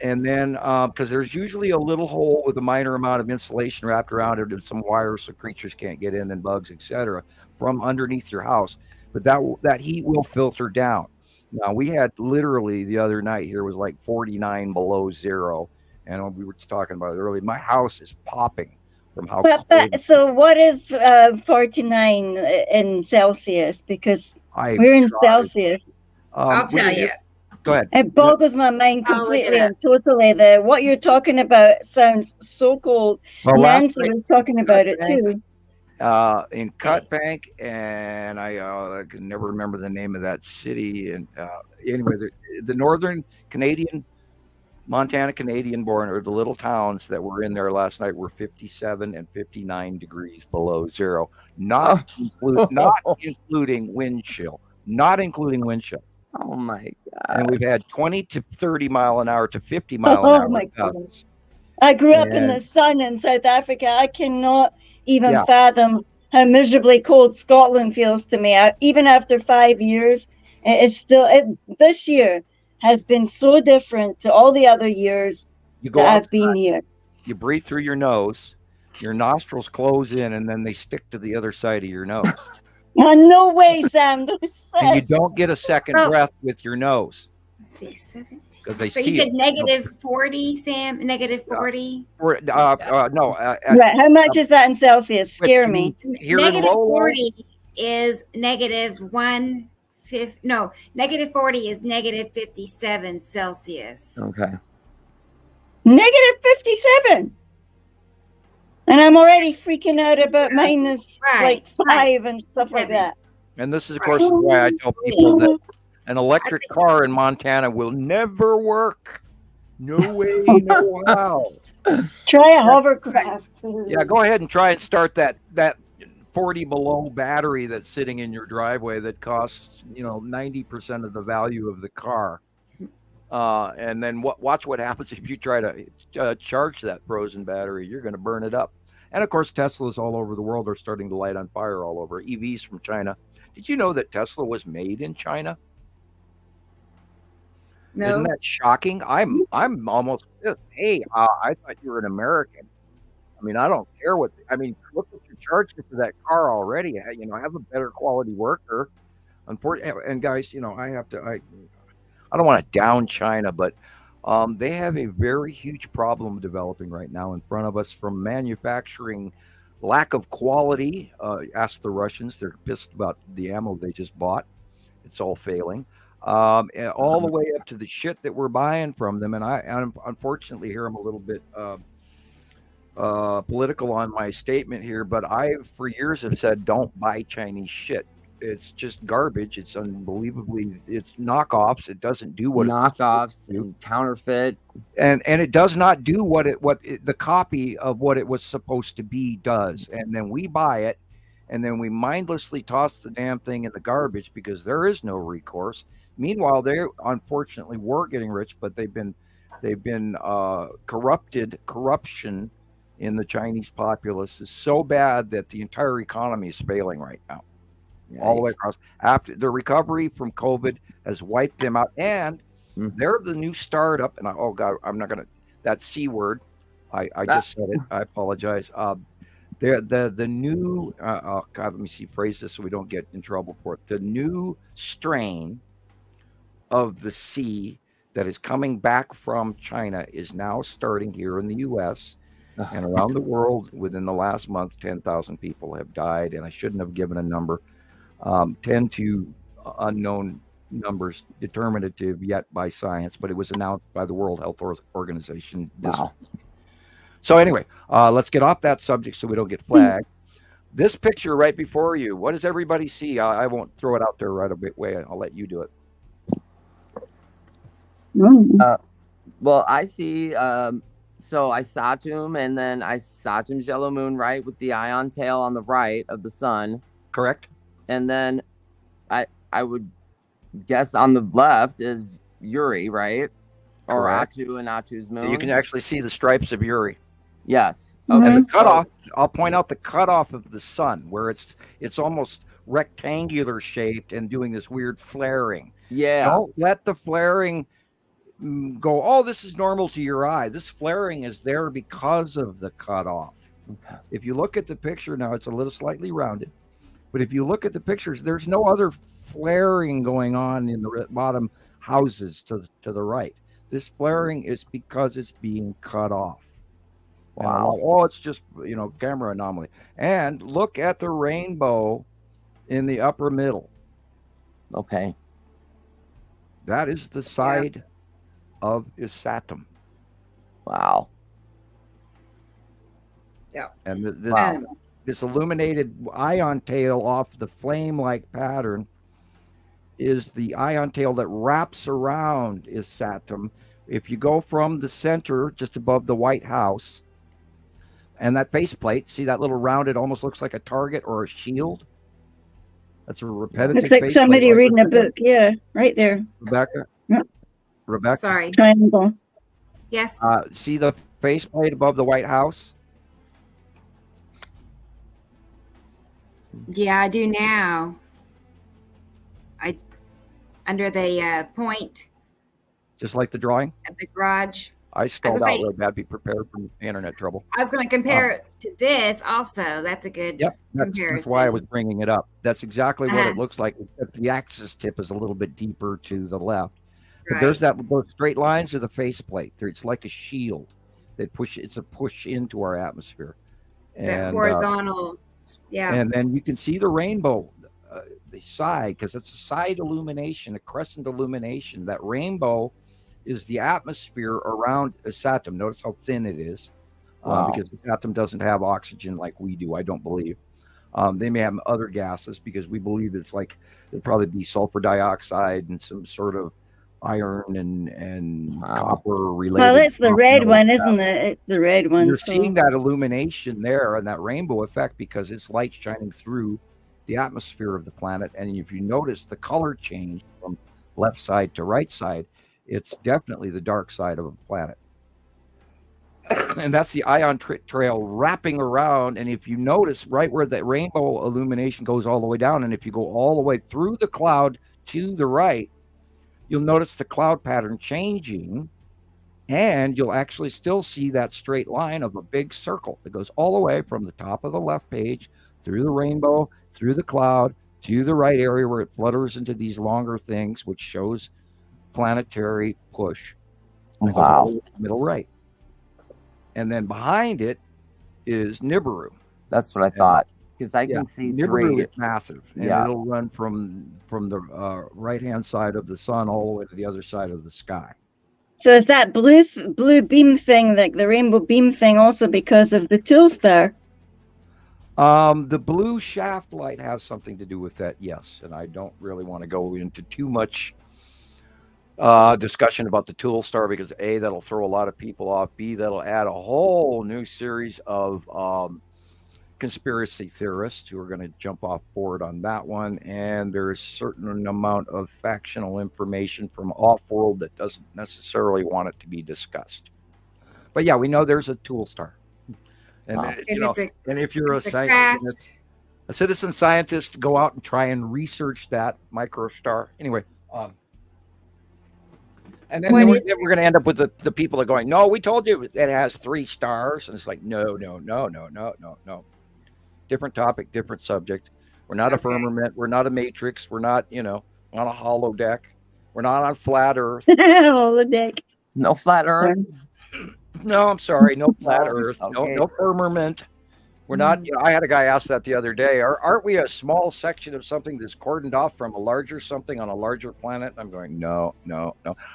And then, because there's usually a little hole with a minor amount of insulation wrapped around it and some wires so creatures can't get in and bugs, etc., from underneath your house. But that heat will filter down. Now, we had literally the other night here was like 49 below zero. And we were talking about it earlier. My house is popping from how cold. So what is 49 in Celsius? Because we're in Celsius. I'll tell you. Go ahead. It boggles my mind completely and totally. What you're talking about sounds so cold. Well, Nancy was talking about it too. In Cut Bank, and I can never remember the name of that city. And anyway, the northern Canadian, Montana Canadian born, or the little towns that were in there last night were 57 and 59 degrees below zero, not including wind chill. Not including wind chill. Oh my God. And we've had 20 to 30 mile an hour to 50 mile an hour. Oh my goodness. I grew up in the sun in South Africa. I cannot even fathom how miserably cold Scotland feels to me. Even after 5 years, it's still, this year has been so different to all the other years that I've been here. You breathe through your nose, your nostrils close in, and then they stick to the other side of your nose. No way, Sam. And you don't get a second breath with your nose. Let's see, 17. So you said negative 40, Sam? Negative 40? No. Right. How much is that in Celsius? Scare me. Negative 40 is negative negative 40 is negative 57 Celsius. Okay. Negative 57? And I'm already freaking out about minus like 5 and stuff like that. And this is, of course, why I tell people that an electric car in Montana will never work. No way, no how. Try a hovercraft. Yeah, go ahead and try and start that 40 below battery that's sitting in your driveway that costs 90% of the value of the car. And then watch what happens if you try to charge that frozen battery. You're going to burn it up. And of course, Teslas all over the world are starting to light on fire all over. EVs from China. Did you know that Tesla was made in China? No. Isn't that shocking? I'm almost pissed. Hey, I thought you were an American. I mean, I don't care look what you're charging for that car already. Have a better quality worker. Unfortunately, and guys, I don't want to down China, but they have a very huge problem developing right now in front of us from manufacturing, lack of quality. Ask the Russians. They're pissed about the ammo they just bought. It's all failing. And all the way up to the shit that we're buying from them. And I unfortunately here I'm a little bit political on my statement here, but I for years have said don't buy Chinese shit. It's just garbage. It's unbelievably. It's knockoffs. It doesn't do what knockoffs and counterfeit, and it does not do what the copy of what it was supposed to be does. And then we buy it, and then we mindlessly toss the damn thing in the garbage because there is no recourse. Meanwhile, they unfortunately were getting rich, but they've been They've been corruption in the Chinese populace is so bad that the entire economy is failing right now. Yikes. All the way across. After the recovery from COVID has wiped them out, and they're the new startup. And oh God, I'm not gonna that C word. I just said it. I apologize. They're the new. Oh God, let me see. Phrase this so we don't get in trouble for it. The new strain of the C that is coming back from China is now starting here in the U.S. and around the world. Within the last month, 10,000 people have died, and I shouldn't have given a number. 10 to unknown numbers, determinative yet by science, but it was announced by the World Health Organization this week. So anyway, let's get off that subject so we don't get flagged. This picture right before you, what does everybody see? I won't throw it out there right away. I'll let you do it. Well, I see, so Isatum, and then Isatum's yellow moon, right, with the ion tail on the right of the sun. Correct. And then I would guess on the left is Uri, right? Or Correct. Atu and Atu's moon. You can actually see the stripes of Uri. Yes. Okay. And the cutoff, I'll point out the cutoff of the sun, where it's almost rectangular shaped and doing this weird flaring. Yeah. Don't let the flaring go, oh, this is normal to your eye. This flaring is there because of the cutoff. Okay. If you look at the picture now, it's a little slightly rounded. But if you look at the pictures, there's no other flaring going on in the bottom houses to the right. This flaring is because it's being cut off. Wow. Oh, it's just, camera anomaly. And look at the rainbow in the upper middle. Okay. That is the side of Isatum. Wow. Yeah. And this illuminated ion tail off the flame-like pattern is the ion tail that wraps around Isatum. If you go from the center, just above the White House, and that faceplate, see that little rounded, almost looks like a target or a shield? That's a repetitive looks like somebody reading a book. Yeah, right there. Rebecca? Yep. Rebecca? Sorry. Triangle. Yes. See the faceplate above the White House? Yeah, I do now. Under the point. Just like the drawing? At the garage. I spelled out really bad. Be prepared for internet trouble. I was going to compare it to this also. That's a good comparison. That's why I was bringing it up. That's exactly what it looks like. The axis tip is a little bit deeper to the left. But there's those straight lines of the faceplate. It's like a shield that it's a push into our atmosphere. That horizontal, And then you can see the rainbow, the side, because it's a side illumination, a crescent illumination. That rainbow is the atmosphere around Isatum. Notice how thin it is, because Isatum doesn't have oxygen like we do, I don't believe. They may have other gases because we believe it's like it'd probably be sulfur dioxide and some sort of iron and copper related. Well, it's the red one, isn't it? It's the red one. You're seeing that illumination there and that rainbow effect because it's light shining through the atmosphere of the planet. And if you notice the color change from left side to right side, it's definitely the dark side of a planet. And that's the ion trail wrapping around. And if you notice right where that rainbow illumination goes all the way down, and if you go all the way through the cloud to the right, you'll notice the cloud pattern changing, and you'll actually still see that straight line of a big circle that goes all the way from the top of the left page through the rainbow, through the cloud, to the right area where it flutters into these longer things, which shows planetary push. Wow. Middle right. And then behind it is Nibiru. That's what I thought. Because I can see Nibiru 3. is massive. And it'll run from the right-hand side of the sun all the way to the other side of the sky. So is that blue beam thing, like the rainbow beam thing, also because of the tool star? The blue shaft light has something to do with that, yes. And I don't really want to go into too much discussion about the tool star because A, that'll throw a lot of people off. B, that'll add a whole new series of conspiracy theorists who are going to jump off board on that one, and there's a certain amount of factional information from off-world that doesn't necessarily want it to be discussed. But yeah, we know there's a tool star, and Wow. and if you're a citizen scientist, go out and try and research that microstar. Anyway, and then we're going to end up with the people that are going, no, we told you it has 3 stars. And it's like, no. Different topic, different subject. We're not a firmament. We're not a matrix. We're not, on a holodeck. We're not on flat Earth. Holodeck. No flat Earth. No, I'm sorry. No flat Earth. Okay. No firmament. We're not. I had a guy ask that the other day. Aren't we a small section of something that's cordoned off from a larger something on a larger planet? I'm going, no.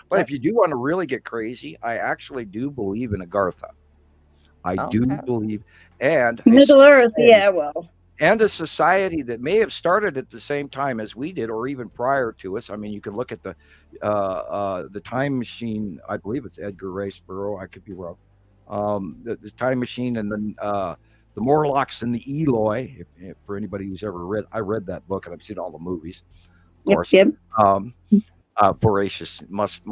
But if you do want to really get crazy, I actually do believe in Agartha. I do believe, and Middle Earth, and a society that may have started at the same time as we did, or even prior to us. I mean, you can look at the time machine. I believe it's Edgar Rice Burroughs. I could be wrong. The time machine and the Morlocks and the Eloi. If for anybody who's ever read, I read that book and I've seen all the movies. Of course. Voracious must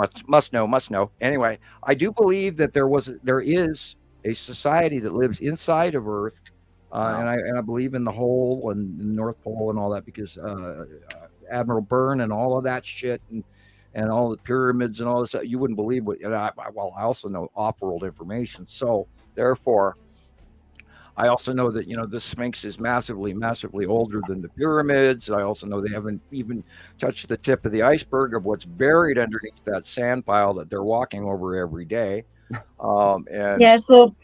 know. Anyway, I do believe that there is a society that lives inside of Earth, and I believe in the hole and the North Pole and all that, because Admiral Byrne and all of that shit and all the pyramids and all this, you wouldn't believe what. I also know off-world information, so therefore, I also know that the Sphinx is massively older than the pyramids. I also know they haven't even touched the tip of the iceberg of what's buried underneath that sand pile that they're walking over every day. So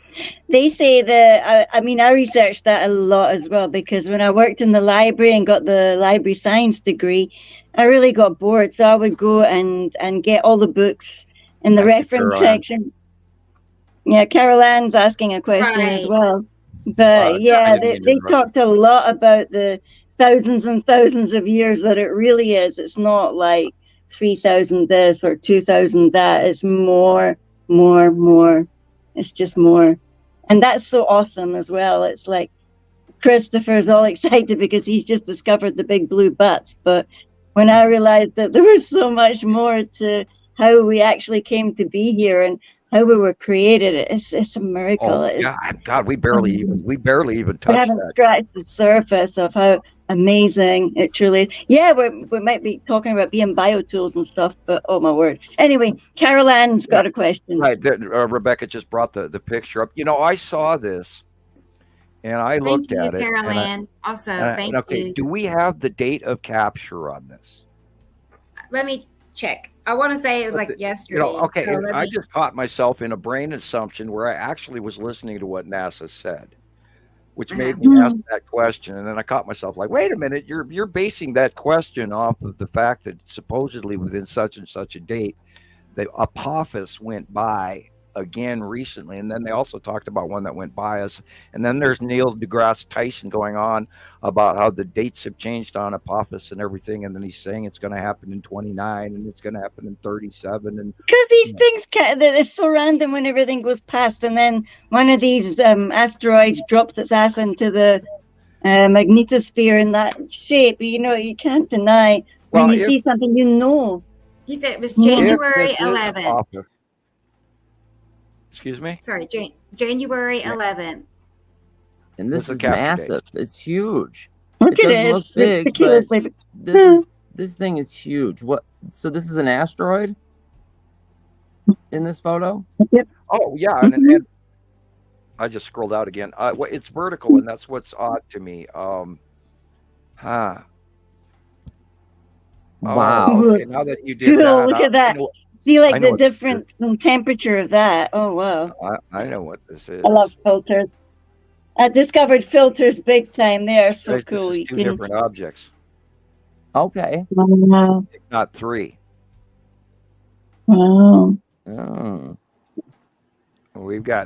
they say that, I researched that a lot as well, because when I worked in the library and got the library science degree, I really got bored. So I would go and get all the books in the reference section. Yeah, Carol Ann's asking a question as well. But they talked a lot about the thousands and thousands of years that it really is. It's not like 3,000 this or 2,000 that. It's more. It's just more. And that's so awesome as well. It's like Christopher's all excited because he's just discovered the big blue butts. But when I realized that there was so much more to how we actually came to be here and how we were created, it's a miracle. God, we barely even touched we haven't scratched the surface of how amazing it truly is. Yeah, we might be talking about being biotools and stuff, but oh my word. Anyway, Carol Ann's got a question. Right, Rebecca just brought the picture up. I saw this and I looked at it. Carol Ann. Thank you. Do we have the date of capture on this? Let me check. I want to say it was like yesterday. I just caught myself in a brain assumption where I actually was listening to what NASA said, which made me ask that question. And then I caught myself like, wait a minute, you're basing that question off of the fact that supposedly within such and such a date, the Apophis went by again recently. And then they also talked about one that went by us. And then there's Neil deGrasse Tyson going on about how the dates have changed on Apophis and everything. And then he's saying it's going to happen in 29 and it's going to happen in 37. And because these things it's so random when everything goes past. And then one of these asteroids drops its ass into the magnetosphere in that shape. You can't deny when you see something, He said it was January 11th. Excuse me? Sorry, January 11th. And this is massive. It's huge. Look it at doesn't look big, but this thing is huge. What? So this is an asteroid in this photo? Yep. Oh, yeah. And I just scrolled out again. It's vertical, and that's what's odd to me. Wow. Okay, now that you did that. Look at that. See the difference in temperature of that. Oh, wow. I know what this is. I love filters. I discovered filters big time. They are so cool. This is two different objects. Okay. Wow. Not 3. Wow. Oh.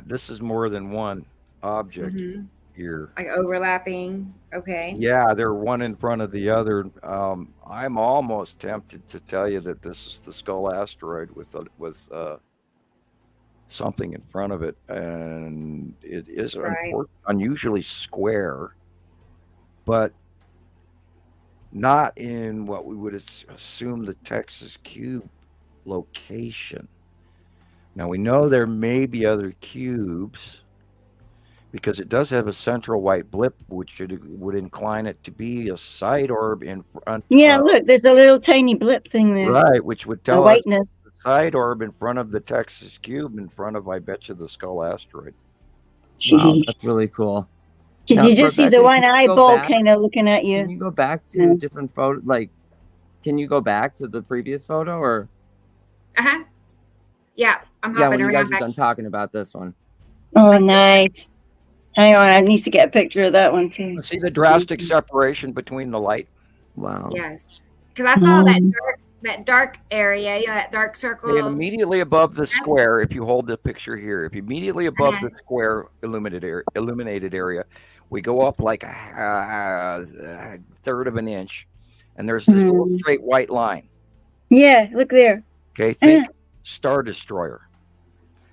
This is more than one object here. Like overlapping. Okay. Yeah, they're one in front of the other. I'm almost tempted to tell you that this is the Skull asteroid with something in front of it, and it is unusually square, but not in what we would assume the Texas cube location. Now we know there may be other cubes because it does have a central white blip, which would incline it to be a side orb in front. Yeah, look, there's a little tiny blip thing there. Right, which would tell us whiteness. the side orb in front of the Texas cube, in front of, I bet you, the Skull asteroid. Wow, that's really cool. Did you just see the one eyeball kind of looking at you? Can you go back to a different photo? Like, can you go back to the previous photo, or? Yeah, I'm hopping when you guys around are done talking about this one. Oh, nice. Hang on, I need to get a picture of that one too. See the drastic separation between the light? Wow. Yes, because I saw that dark area, that dark circle. And immediately above the square, if you hold the picture here, if immediately above the square illuminated area, we go up like a third of an inch, and there's this little straight white line. Yeah, look there. Okay, think Star Destroyer.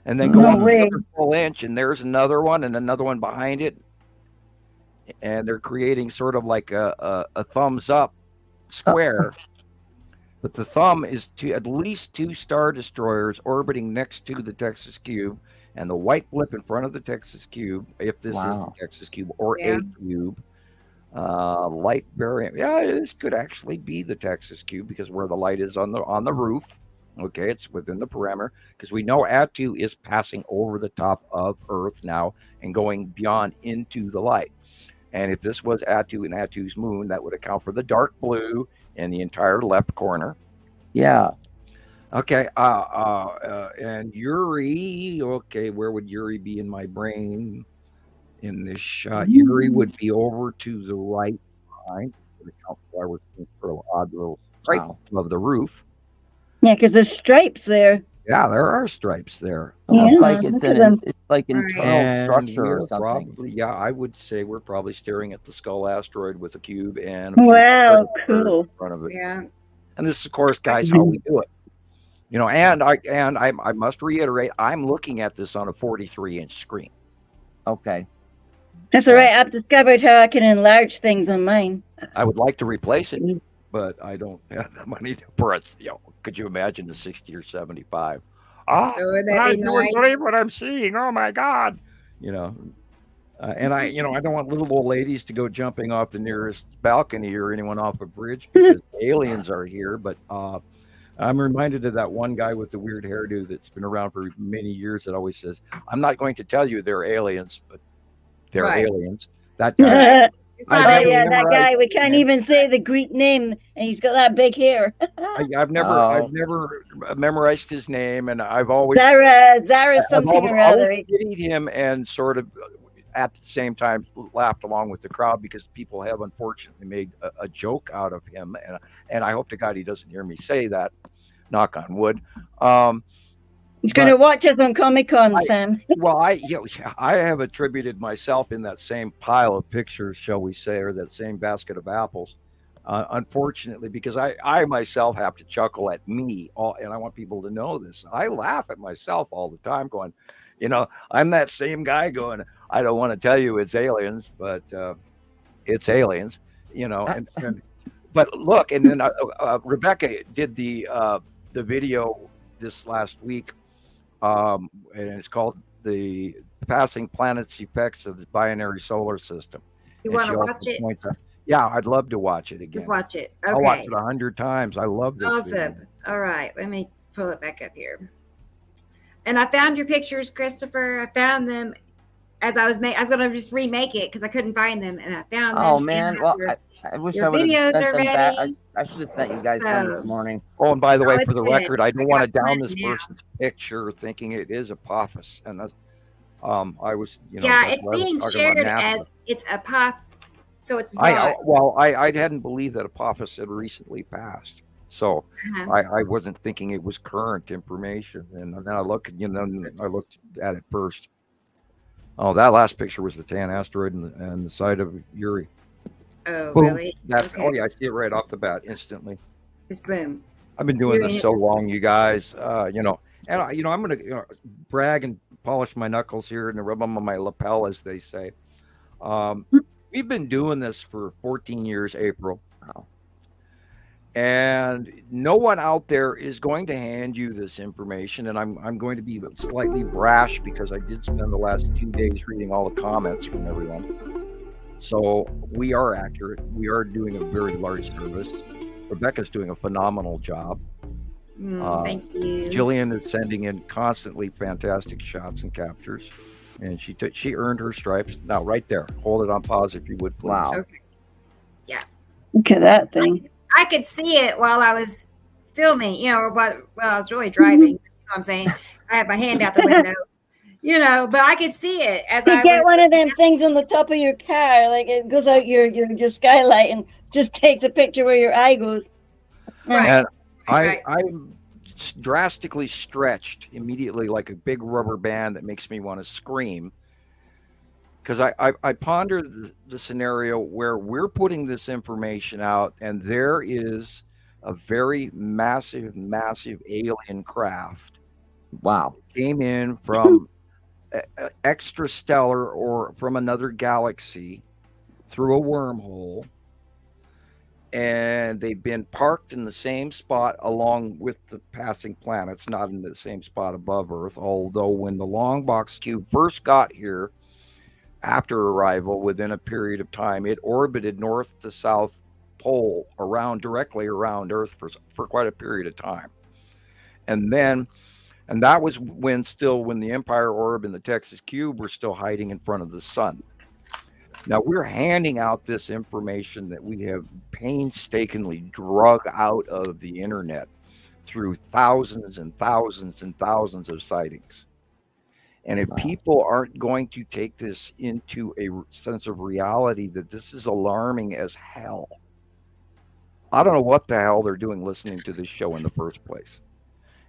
And then go up another full inch, and there's another one, and another one behind it. And they're creating sort of like a thumbs up square. But the thumb is at least 2 Star Destroyers orbiting next to the Texas cube, and the white blip in front of the Texas cube, if this is the Texas cube, or a cube. Light variant. Yeah, this could actually be the Texas cube, because where the light is on the roof. Okay, it's within the parameter, because we know Attu is passing over the top of Earth now and going beyond into the light. And if this was Attu and Attu's moon, that would account for the dark blue in the entire left corner. Yeah. Okay. And Uri. Okay, where would Uri be in my brain in this shot? Uri would be over to the right behind. Would account for our sort of odd little stripe above the roof. Yeah, because there's stripes there. Yeah, there are stripes there. Almost like it's like internal structure or something. Probably, I would say we're probably staring at the Skull asteroid with a cube and cool in front of it. Yeah, and this is, of course, guys, how we do it. You know, and I must reiterate, I'm looking at this on a 43-inch screen. Okay, that's all right. I've discovered how I can enlarge things on mine. I would like to replace it, but I don't have the money to press. Could you imagine the 60 or 75? I don't believe what I'm seeing. Oh my God! And I don't want little old ladies to go jumping off the nearest balcony or anyone off a bridge because aliens are here. But I'm reminded of that one guy with the weird hairdo that's been around for many years that always says, "I'm not going to tell you they're aliens, but they're aliens." That guy. That guy. We can't even say the Greek name, and he's got that big hair. I've never memorized his name, and I've always Zara something or other. I pitied him and sort of at the same time laughed along with the crowd because people have unfortunately made a joke out of him, and I hope to God he doesn't hear me say that. Knock on wood. He's going to watch us on Comic-Con, Sam. Well, I have attributed myself in that same pile of pictures, shall we say, or that same basket of apples, unfortunately, because I myself have to chuckle at me, and I want people to know this. I laugh at myself all the time going, I'm that same guy going, I don't want to tell you it's aliens, but it's aliens, but look, and then Rebecca did the video this last week. And it's called The Passing Planets Effects of the Binary Solar System. You want to watch it? Yeah, I'd love to watch it again. Let's watch it. Okay. I'll watch it 100 times. I love this. Awesome. Video. All right. Let me pull it back up here. And I found your pictures, Christopher. I found them as I was going to just remake it because I couldn't find them, and I found them. Oh man! Well, I wish I would have sent them back. I should have sent you guys some this morning. Oh, and by the way, for the record, I don't want to down this person's picture, thinking it is Apophis, and that's I was, it's being shared as it's Apophis, so it's not. I hadn't believed that Apophis had recently passed. So I wasn't thinking it was current information, and then I looked at it first. Oh, that last picture was the tan asteroid and the side of Uri. Oh, really? Okay. Oh, yeah, I see it right off the bat instantly. Just boom. I've been doing this so long, you guys. And I'm going to brag and polish my knuckles here and rub them on my lapel, as they say. We've been doing this for 14 years, April. Wow. And no one out there is going to hand you this information. And I'm going to be slightly brash because I did spend the last 2 days reading all the comments from everyone. So we are accurate. We are doing a very large service. Rebecca's doing a phenomenal job. Thank you. Gillian is sending in constantly fantastic shots and captures. And she earned her stripes. Now, right there. Hold it on pause if you would, please. Wow. Okay. Yeah. Look at that thing. I could see it while I was filming, while I was really driving. You know what I'm saying? I had my hand out the window, but I could see it as I get one of them things on the top of your car, like it goes out your skylight and just takes a picture where your eye goes. Right. And Right. I'm drastically stretched immediately like a big rubber band that makes me want to scream. Because I ponder the scenario where we're putting this information out and there is a very massive alien craft. Wow. Came in from extrastellar or from another galaxy through a wormhole. And they've been parked in the same spot along with the passing planets, not in the same spot above Earth. Although when the long box cube first got here, after arrival, within a period of time, it orbited north to south pole directly around Earth for quite a period of time. And that was when the Empire Orb and the Texas Cube were still hiding in front of the sun. Now we're handing out this information that we have painstakingly drug out of the internet through thousands and thousands and thousands of sightings. And if people aren't going to take this into a sense of reality that this is alarming as hell, I don't know what the hell they're doing listening to this show in the first place.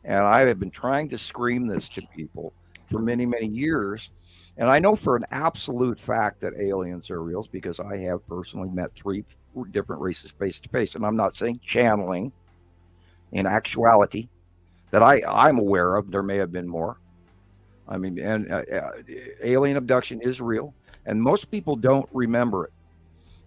And I have been trying to scream this to people for many, many years. And I know for an absolute fact that aliens are real because I have personally met 3 different races face to face. And I'm not saying channeling. In actuality, that I'm aware of, there may have been more. I mean, and alien abduction is real, and most people don't remember it.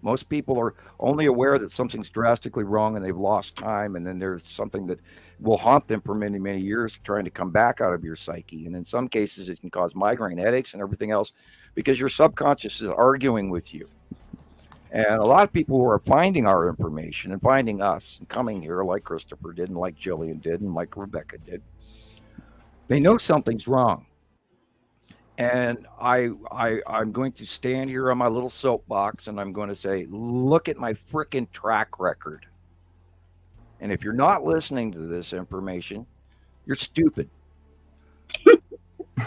Most people are only aware that something's drastically wrong and they've lost time, and then there's something that will haunt them for many, many years trying to come back out of your psyche. And in some cases, it can cause migraine headaches and everything else because your subconscious is arguing with you. And a lot of people who are finding our information and finding us and coming here like Christopher did and like Gillian did and like Rebecca did, they know something's wrong. And I'm going to stand here on my little soapbox and I'm going to say, look at my freaking track record. And if you're not listening to this information, you're stupid.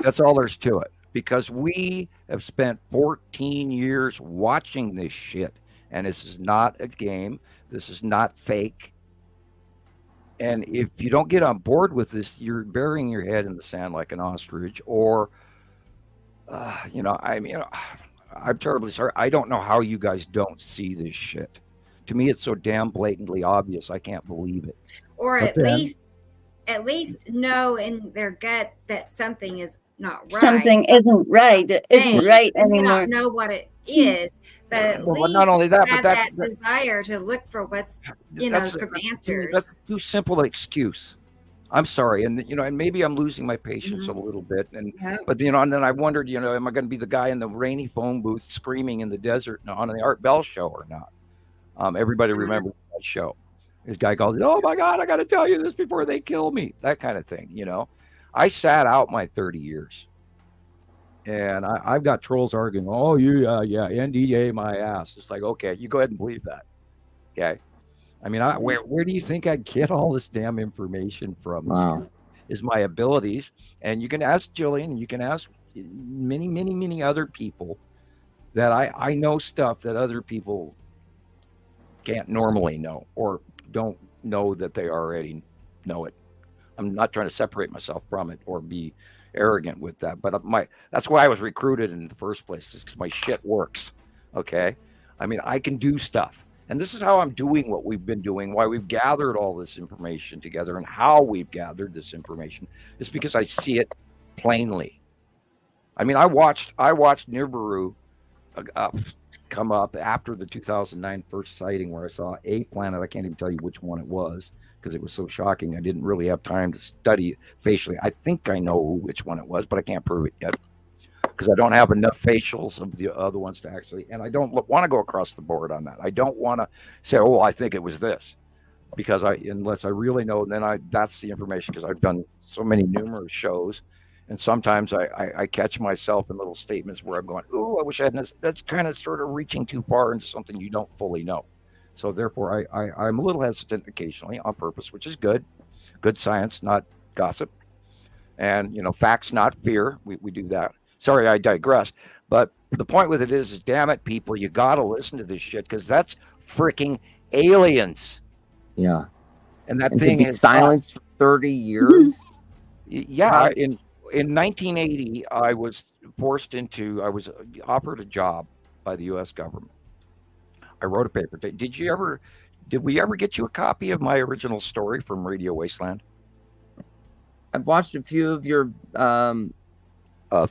That's all there's to it. Because we have spent 14 years watching this shit. And this is not a game. This is not fake. And if you don't get on board with this, you're burying your head in the sand like an ostrich or... I'm terribly sorry. I don't know how you guys don't see this shit. To me, it's so damn blatantly obvious. I can't believe it. Or at least know in their gut that something is not right. Something isn't right. It isn't right anymore. They don't know what it is, but at least not only that, have but that desire to look for what's for answers. That's too simple an excuse. I'm sorry, and and maybe I'm losing my patience a little bit, but and then I wondered, am I going to be the guy in the rainy phone booth screaming in the desert on the Art Bell show or not? Everybody remembers that show. This guy goes, "Oh my God, I got to tell you this before they kill me," that kind of thing. I sat out my 30 years, and I've got trolls arguing, "Oh, yeah, NDA my ass." It's like, okay, you go ahead and believe that, okay. I mean, where do you think I get all this damn information from? Wow. Is my abilities. And you can ask Gillian, and you can ask many, many, many other people that I know stuff that other people can't normally know or don't know that they already know it. I'm not trying to separate myself from it or be arrogant with that, but that's why I was recruited in the first place, is because my shit works, okay? I mean, I can do stuff. And this is how I'm doing what we've been doing, why we've gathered all this information together, and how we've gathered this information is because I see it plainly. I mean, I watched Nibiru come up after the 2009 first sighting, where I saw a planet. I can't even tell you which one it was because it was so shocking. I didn't really have time to study it facially. I think I know which one it was, but I can't prove it yet because I don't have enough facials of the other ones to actually, and I don't want to go across the board on that. I don't want to say, oh, I think it was this, because unless I really know, then that's the information, because I've done so many numerous shows. And sometimes I catch myself in little statements where I'm going, oh, I wish I hadn't. That's kind of sort of reaching too far into something you don't fully know. So therefore, I'm a little hesitant occasionally on purpose, which is good. Good science, not gossip. And, facts, not fear. We do that. Sorry, I digressed. But the point with it is damn it, people, you got to listen to this shit, because that's freaking aliens. Yeah. And that and thing to be is silenced for 30 years. Yeah. In 1980, I was offered a job by the U.S. government. I wrote a paper. Did we ever get you a copy of my original story from Radio Wasteland? I've watched a few of your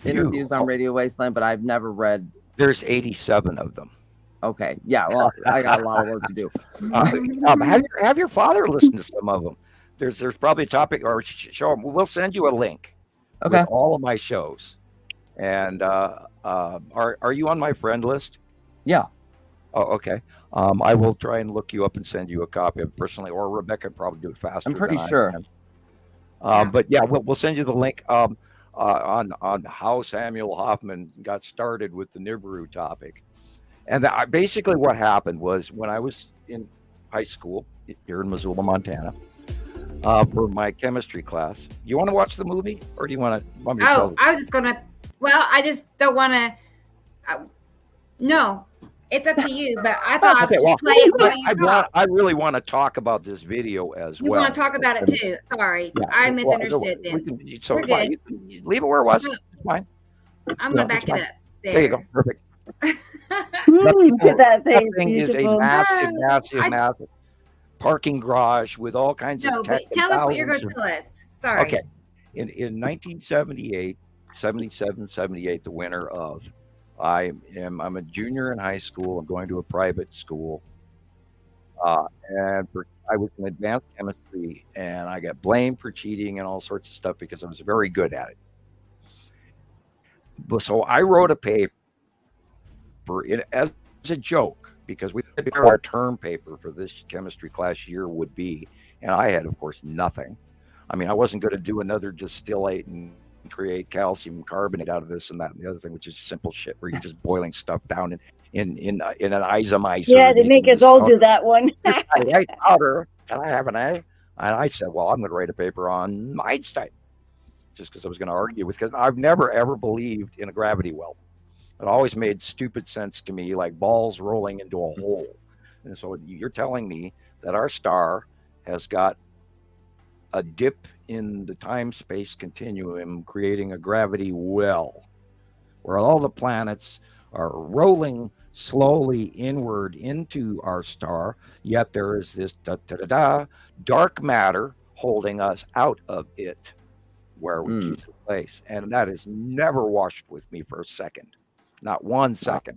interviews on Radio Wasteland, but I've never read. There's 87 of them. Okay. Yeah. Well, I got a lot of work to do. Have your father listen to some of them. There's probably a topic, or show them. We'll send you a link. Okay. With all of my shows. And are you on my friend list? Yeah. Oh, okay. I will try and look you up and send you a copy of it personally, or Rebecca would probably do it faster. I'm pretty sure. But yeah, we'll send you the link on how Samuel Hofman got started with the Nibiru topic. And basically what happened was, when I was in high school here in Missoula, Montana, for my chemistry class. You want to watch the movie, or do you want me to tell you? I was just gonna. Well, I just don't want to. No, it's up to you. But I thought okay, I'd play it while you talk. I really want to talk about this video as well. You want to talk about it too? Sorry, yeah, I misunderstood. We're good. Leave it where it was. It's fine. I'm gonna back it up. There you go. Perfect. That thing is a massive parking garage with all kinds of. No, but tell us what you're going to tell us. Sorry. Okay. In 1978, 77, 78, the winter of, I'm a junior in high school. I'm going to a private school. And I was in advanced chemistry, and I got blamed for cheating and all sorts of stuff because I was very good at it. So I wrote a paper as a joke, because we did our term paper for this chemistry class year would be, and I had, of course, nothing. I mean, I wasn't going to do another distillate and create calcium carbonate out of this and that and the other thing, which is simple shit where you're just boiling stuff down in an isomizer. Yeah, they make us all do that one. Right, powder. Can I have an A? And I said, well, I'm going to write a paper on Einstein, just because I was going to argue with, because I've never ever believed in a gravity well. It always made stupid sense to me, like balls rolling into a hole. And so you're telling me that our star has got a dip in the time-space continuum, creating a gravity well, where all the planets are rolling slowly inward into our star, yet there is this dark matter holding us out of it, where we keep the place. And that has never washed with me for a second. Not 1 second.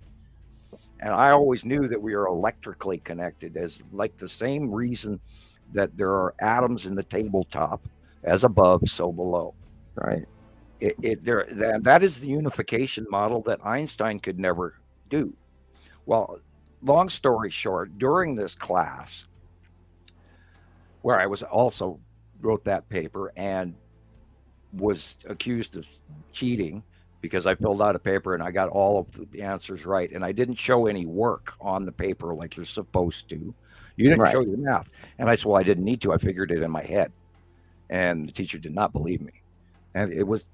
And I always knew that we are electrically connected, as like the same reason that there are atoms in the tabletop, as above, so below. Right. That is the unification model that Einstein could never do. Well, long story short, during this class, where I was also wrote that paper and was accused of cheating, because I filled out a paper and I got all of the answers right. And I didn't show any work on the paper like you're supposed to. You didn't show your math. And I said, well, I didn't need to. I figured it in my head. And the teacher did not believe me. And it was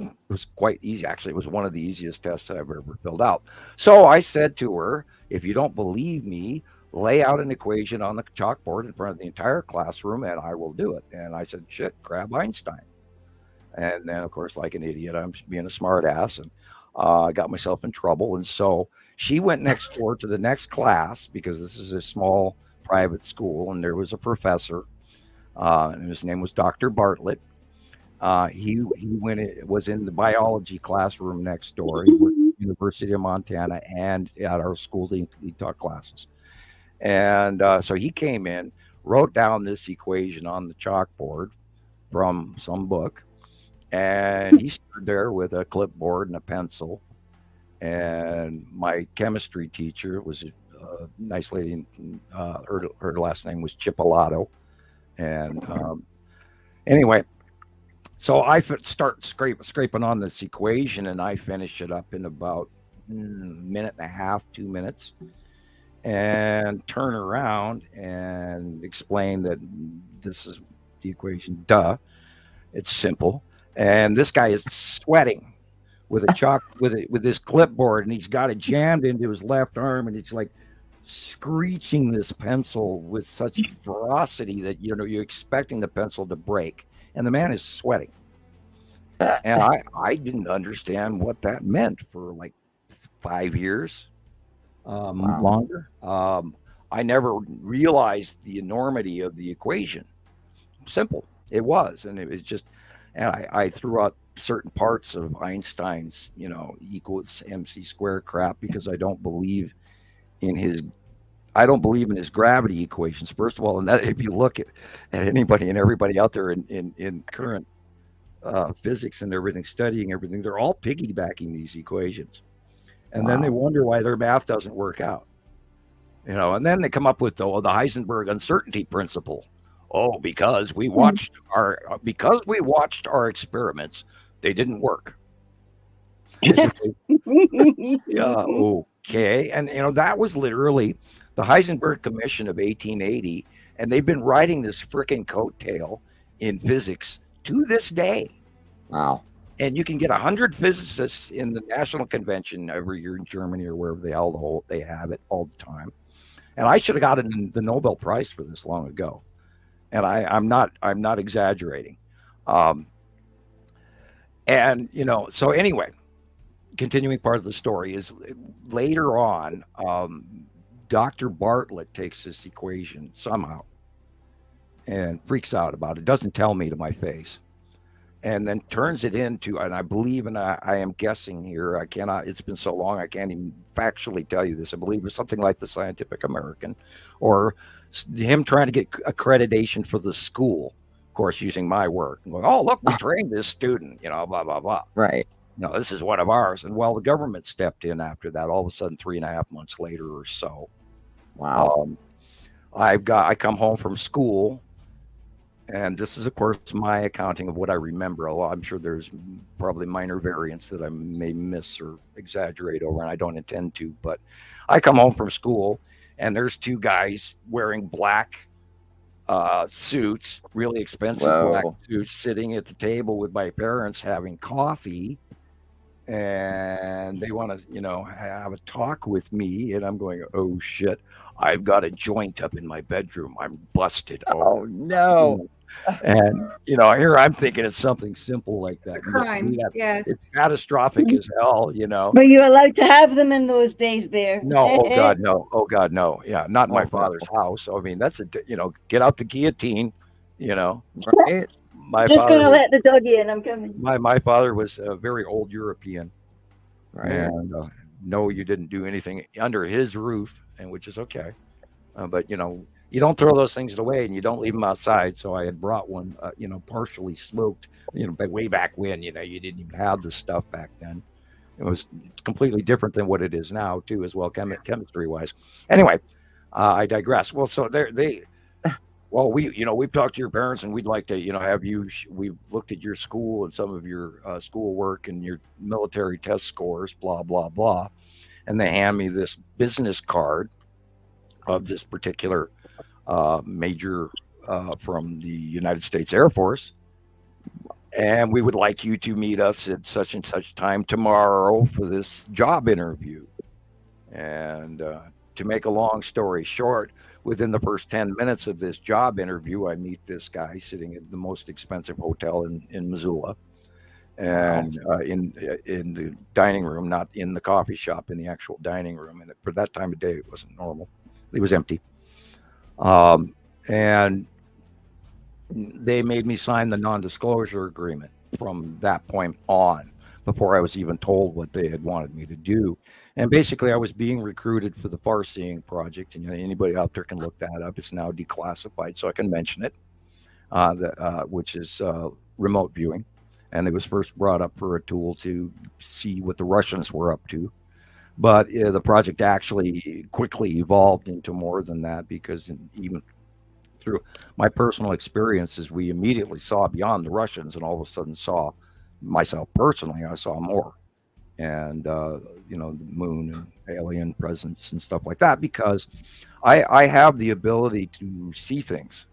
quite easy. Actually, it was one of the easiest tests I've ever filled out. So I said to her, if you don't believe me, lay out an equation on the chalkboard in front of the entire classroom and I will do it. And I said, shit, grab Einstein. And then, of course, like an idiot, I'm being a smart ass, and I got myself in trouble. And so she went next door to the next class, because this is a small private school, and there was a professor, and his name was Dr. Bartlett. He was in the biology classroom next door. He worked at the University of Montana and at our school. He taught classes, and so he came in, wrote down this equation on the chalkboard from some book, and he stood there with a clipboard and a pencil. And my chemistry teacher was a nice lady. Her last name was Chipolato, and anyway. So I start scraping on this equation, and I finish it up in about a minute and a half, 2 minutes, and turn around and explain that this is the equation. Duh, it's simple. And this guy is sweating with a chalk with this clipboard, and he's got it jammed into his left arm, and it's like screeching this pencil with such ferocity that you're expecting the pencil to break. And the man is sweating. And I didn't understand what that meant for like 5 years, longer. I never realized the enormity of the equation. Simple it was, and it was just. And I threw out certain parts of Einstein's, equals MC squared crap, because I don't believe in his gravity equations, first of all. And that, if you look at anybody and everybody out there in current physics and everything, studying everything, they're all piggybacking these equations. And then they wonder why their math doesn't work out. And then they come up with the Heisenberg uncertainty principle. Oh, because we watched our experiments, they didn't work. Yeah, okay. And that was literally the Heisenberg Commission of 1880, and they've been riding this freaking coattail in physics to this day. Wow. And you can get 100 physicists in the National Convention every year in Germany or wherever they have it all the time. And I should have gotten the Nobel Prize for this long ago. And I'm not exaggerating. And so anyway, continuing part of the story is later on, Dr. Bartlett takes this equation somehow and freaks out about it, doesn't tell me to my face, and then turns it into, and I believe, and I am guessing here, I cannot, it's been so long, I can't even factually tell you this. I believe it's something like the Scientific American, or him trying to get accreditation for the school, of course, using my work, and going, oh, look, we trained this student, blah, blah, blah. Right. This is one of ours. And the government stepped in after that, all of a sudden, 3.5 months later or so. Wow. I come home from school, and this is, of course, my accounting of what I remember. Although I'm sure there's probably minor variants that I may miss or exaggerate over, and I don't intend to. But I come home from school, and there's two guys wearing black suits, really expensive black suits, sitting at the table with my parents having coffee. And they want to, have a talk with me. And I'm going, oh, shit, I've got a joint up in my bedroom. I'm busted. Oh no. And, here I'm thinking it's something simple like that. It's a crime. Yes. It's catastrophic as hell, Were you allowed to have them in those days there? No. Oh, God, no. Oh, God, no. Yeah, not in my father's house. I mean, that's get out the guillotine, Right. Just going to let the doggy in. I'm coming. My father was a very old European. Right. And no, you didn't do anything under his roof, and which is okay. But, you don't throw those things away, and you don't leave them outside. So I had brought one, partially smoked, but way back when, you didn't even have this stuff back then. It was completely different than what it is now, too, as well, chemistry-wise. Anyway, I digress. Well, so we've talked to your parents, and we'd like to, have you. We've looked at your school and some of your school work and your military test scores, blah blah blah, and they hand me this business card of this particular major from the United States Air Force, and we would like you to meet us at such and such time tomorrow for this job interview. And to make a long story short, within the first 10 minutes of this job interview, I meet this guy sitting at the most expensive hotel in Missoula, and in the dining room, not in the coffee shop, in the actual dining room. And for that time of day, it wasn't normal. It was empty. And they made me sign the non-disclosure agreement from that point on, before I was even told what they had wanted me to do. And basically, I was being recruited for the far-seeing project, and anybody out there can look that up. It's now declassified, so I can mention it, which is remote viewing. And it was first brought up for a tool to see what the Russians were up to. But the project actually quickly evolved into more than that, because even through my personal experiences, we immediately saw beyond the Russians, and all of a sudden saw, myself personally, I saw more. And, the moon and alien presence and stuff like that, because I have the ability to see things.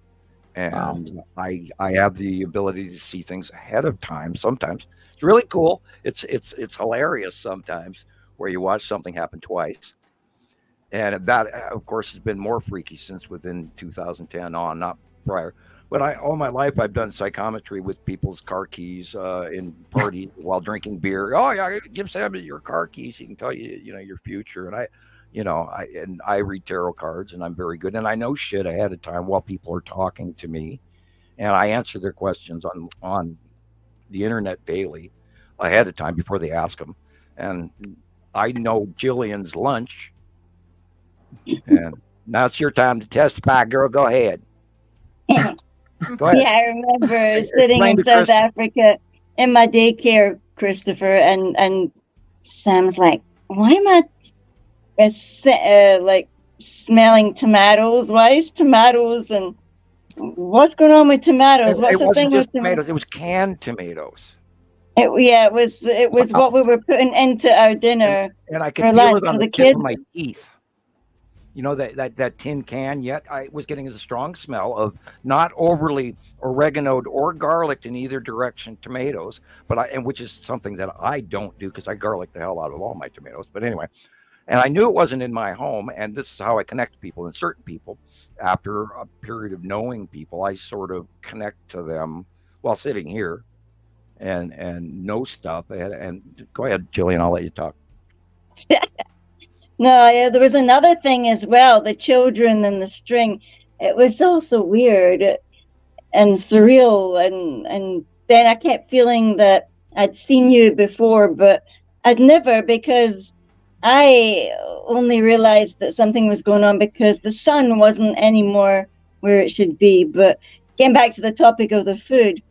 And wow. I have the ability to see things ahead of time. Sometimes it's really cool. It's hilarious sometimes, where you watch something happen twice. And that, of course, has been more freaky since within 2010 on, not prior. But all my life, I've done psychometry with people's car keys in parties while drinking beer. Oh yeah, give Sam your car keys. He can tell you, your future. And I read tarot cards, and I'm very good. And I know shit ahead of time while people are talking to me, and I answer their questions on the internet daily ahead of time before they ask them. And I know Gillian's lunch. And now it's your time to testify, girl. Go ahead. Go ahead. Yeah, I remember sitting in South Africa in my daycare, Christopher, and Sam's like, "Why am I like smelling tomatoes? Why is tomatoes, and what's going on with tomatoes? What's the thing with tomatoes? It was canned tomatoes." It was what we were putting into our dinner and I could feel it on the tip of my teeth. That tin can, yet I was getting a strong smell of not overly oreganoed or garlic in either direction tomatoes, and which is something that I don't do, because I garlic the hell out of all my tomatoes. But anyway, and I knew it wasn't in my home, and this is how I connect to people. And certain people, after a period of knowing people, I sort of connect to them while sitting here and know stuff. And go ahead, Gillian, I'll let you talk. No, yeah, there was another thing as well, the children and the string. It was also weird and surreal. And then I kept feeling that I'd seen you before, but I'd never, because I only realized that something was going on because the sun wasn't anymore where it should be. But getting back to the topic of the food,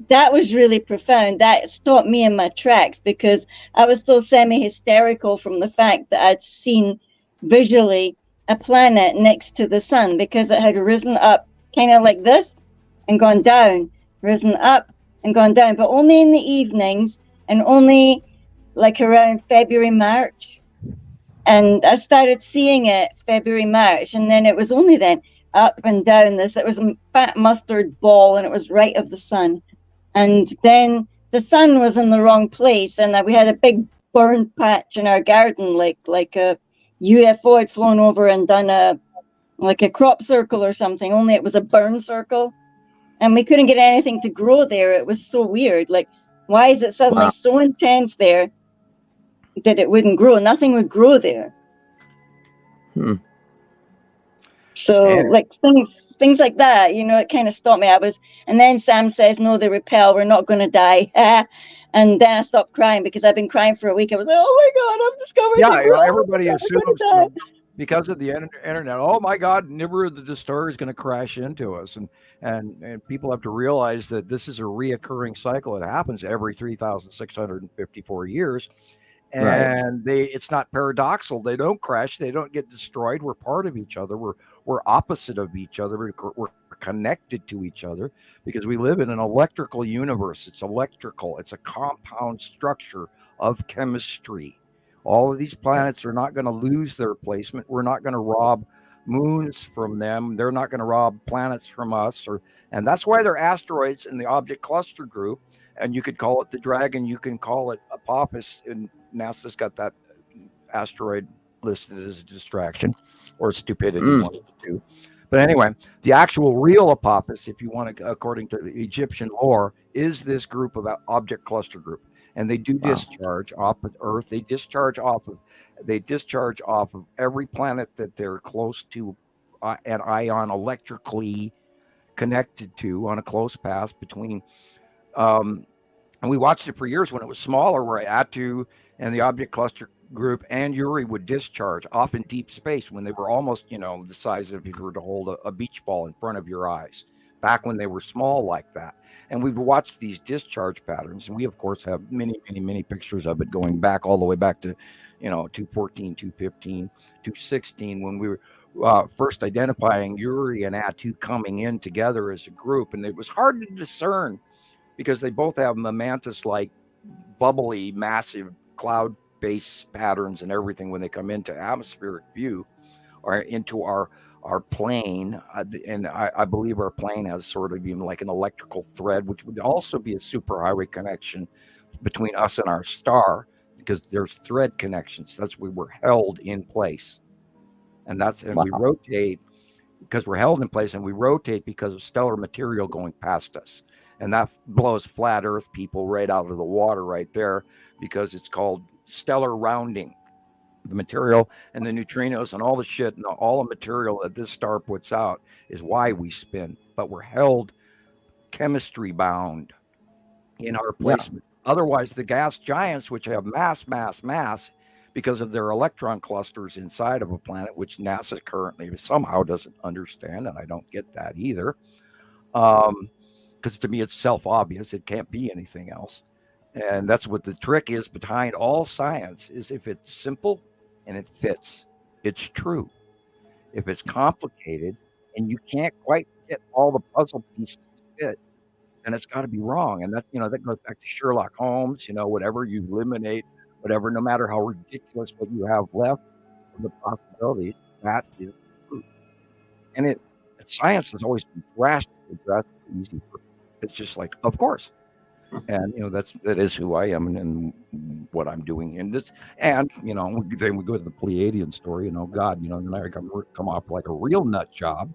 that was really profound. That stopped me in my tracks, because I was still semi-hysterical from the fact that I'd seen visually a planet next to the sun, because it had risen up kind of like this and gone down, risen up and gone down, but only in the evenings, and only like around February, March. And I started seeing it February, March, and then it was only then up and down it was a fat mustard ball, and it was right of the sun. And then the sun was in the wrong place, and we had a big burn patch in our garden, like a UFO had flown over and done a crop circle or something, only it was a burn circle. And we couldn't get anything to grow there. It was so weird. Like, why is it suddenly so intense there that it wouldn't grow? Nothing would grow there. So like things like that, it kind of stopped me. And then Sam says, no, they repel, we're not going to die. And then I stopped crying, because I've been crying for a week. I was like, oh my God, I've discovered. Yeah, everybody assumes because of the internet, oh my God, Nibiru the Destroyer is going to crash into us. And people have to realize that this is a reoccurring cycle. It happens every 3,654 years. And it's not paradoxical. They don't crash. They don't get destroyed. We're part of each other. We're opposite of each other. We're connected to each other, because we live in an electrical universe. It's electrical. It's a compound structure of chemistry. All of these planets are not going to lose their placement. We're not going to rob moons from them. They're not going to rob planets from us. And that's why they're asteroids in the object cluster group. And you could call it the Dragon. You can call it Apophis. And NASA's got that asteroid listed as a distraction or stupidity, one of the two. But anyway, the actual real Apophis, if you want to, according to the Egyptian lore, is this group of object cluster group. And they do discharge off of Earth. They discharge off of every planet that they're close to an ion electrically connected to on a close path between. And we watched it for years when it was smaller, where Atu and the object cluster group and Uri would discharge off in deep space when they were almost, the size of if you were to hold a beach ball in front of your eyes, back when they were small like that. And we would watch these discharge patterns. And we, of course, have many, many, many pictures of it going back all the way back to, 214, 215, 216, when we were first identifying Uri and Atu coming in together as a group. And it was hard to discern because they both have momentous-like, bubbly, massive cloud-based patterns and everything when they come into atmospheric view or into our plane. And I believe our plane has sort of even like an electrical thread, which would also be a superhighway connection between us and our star, because there's thread connections. That's where we're held in place. And we rotate because we're held in place, and we rotate because of stellar material going past us. And that blows flat Earth people right out of the water right there, because it's called stellar rounding. The material and the neutrinos and all the shit and all the material that this star puts out is why we spin. But we're held chemistry bound in our placement. Yeah. Otherwise, the gas giants, which have mass, because of their electron clusters inside of a planet, which NASA currently somehow doesn't understand, and I don't get that either. Because to me, it's self-obvious. It can't be anything else. And that's what the trick is behind all science, is if it's simple and it fits, it's true. If it's complicated and you can't quite get all the puzzle pieces to fit, then it's got to be wrong. And that goes back to Sherlock Holmes, whatever you eliminate, whatever, no matter how ridiculous what you have left of the possibilities, that is true. And science has always been drastically easy for. It's just like, of course. And that is who I am and what I'm doing in this. And then we go to the Pleiadian story, God, then I come off like a real nut job,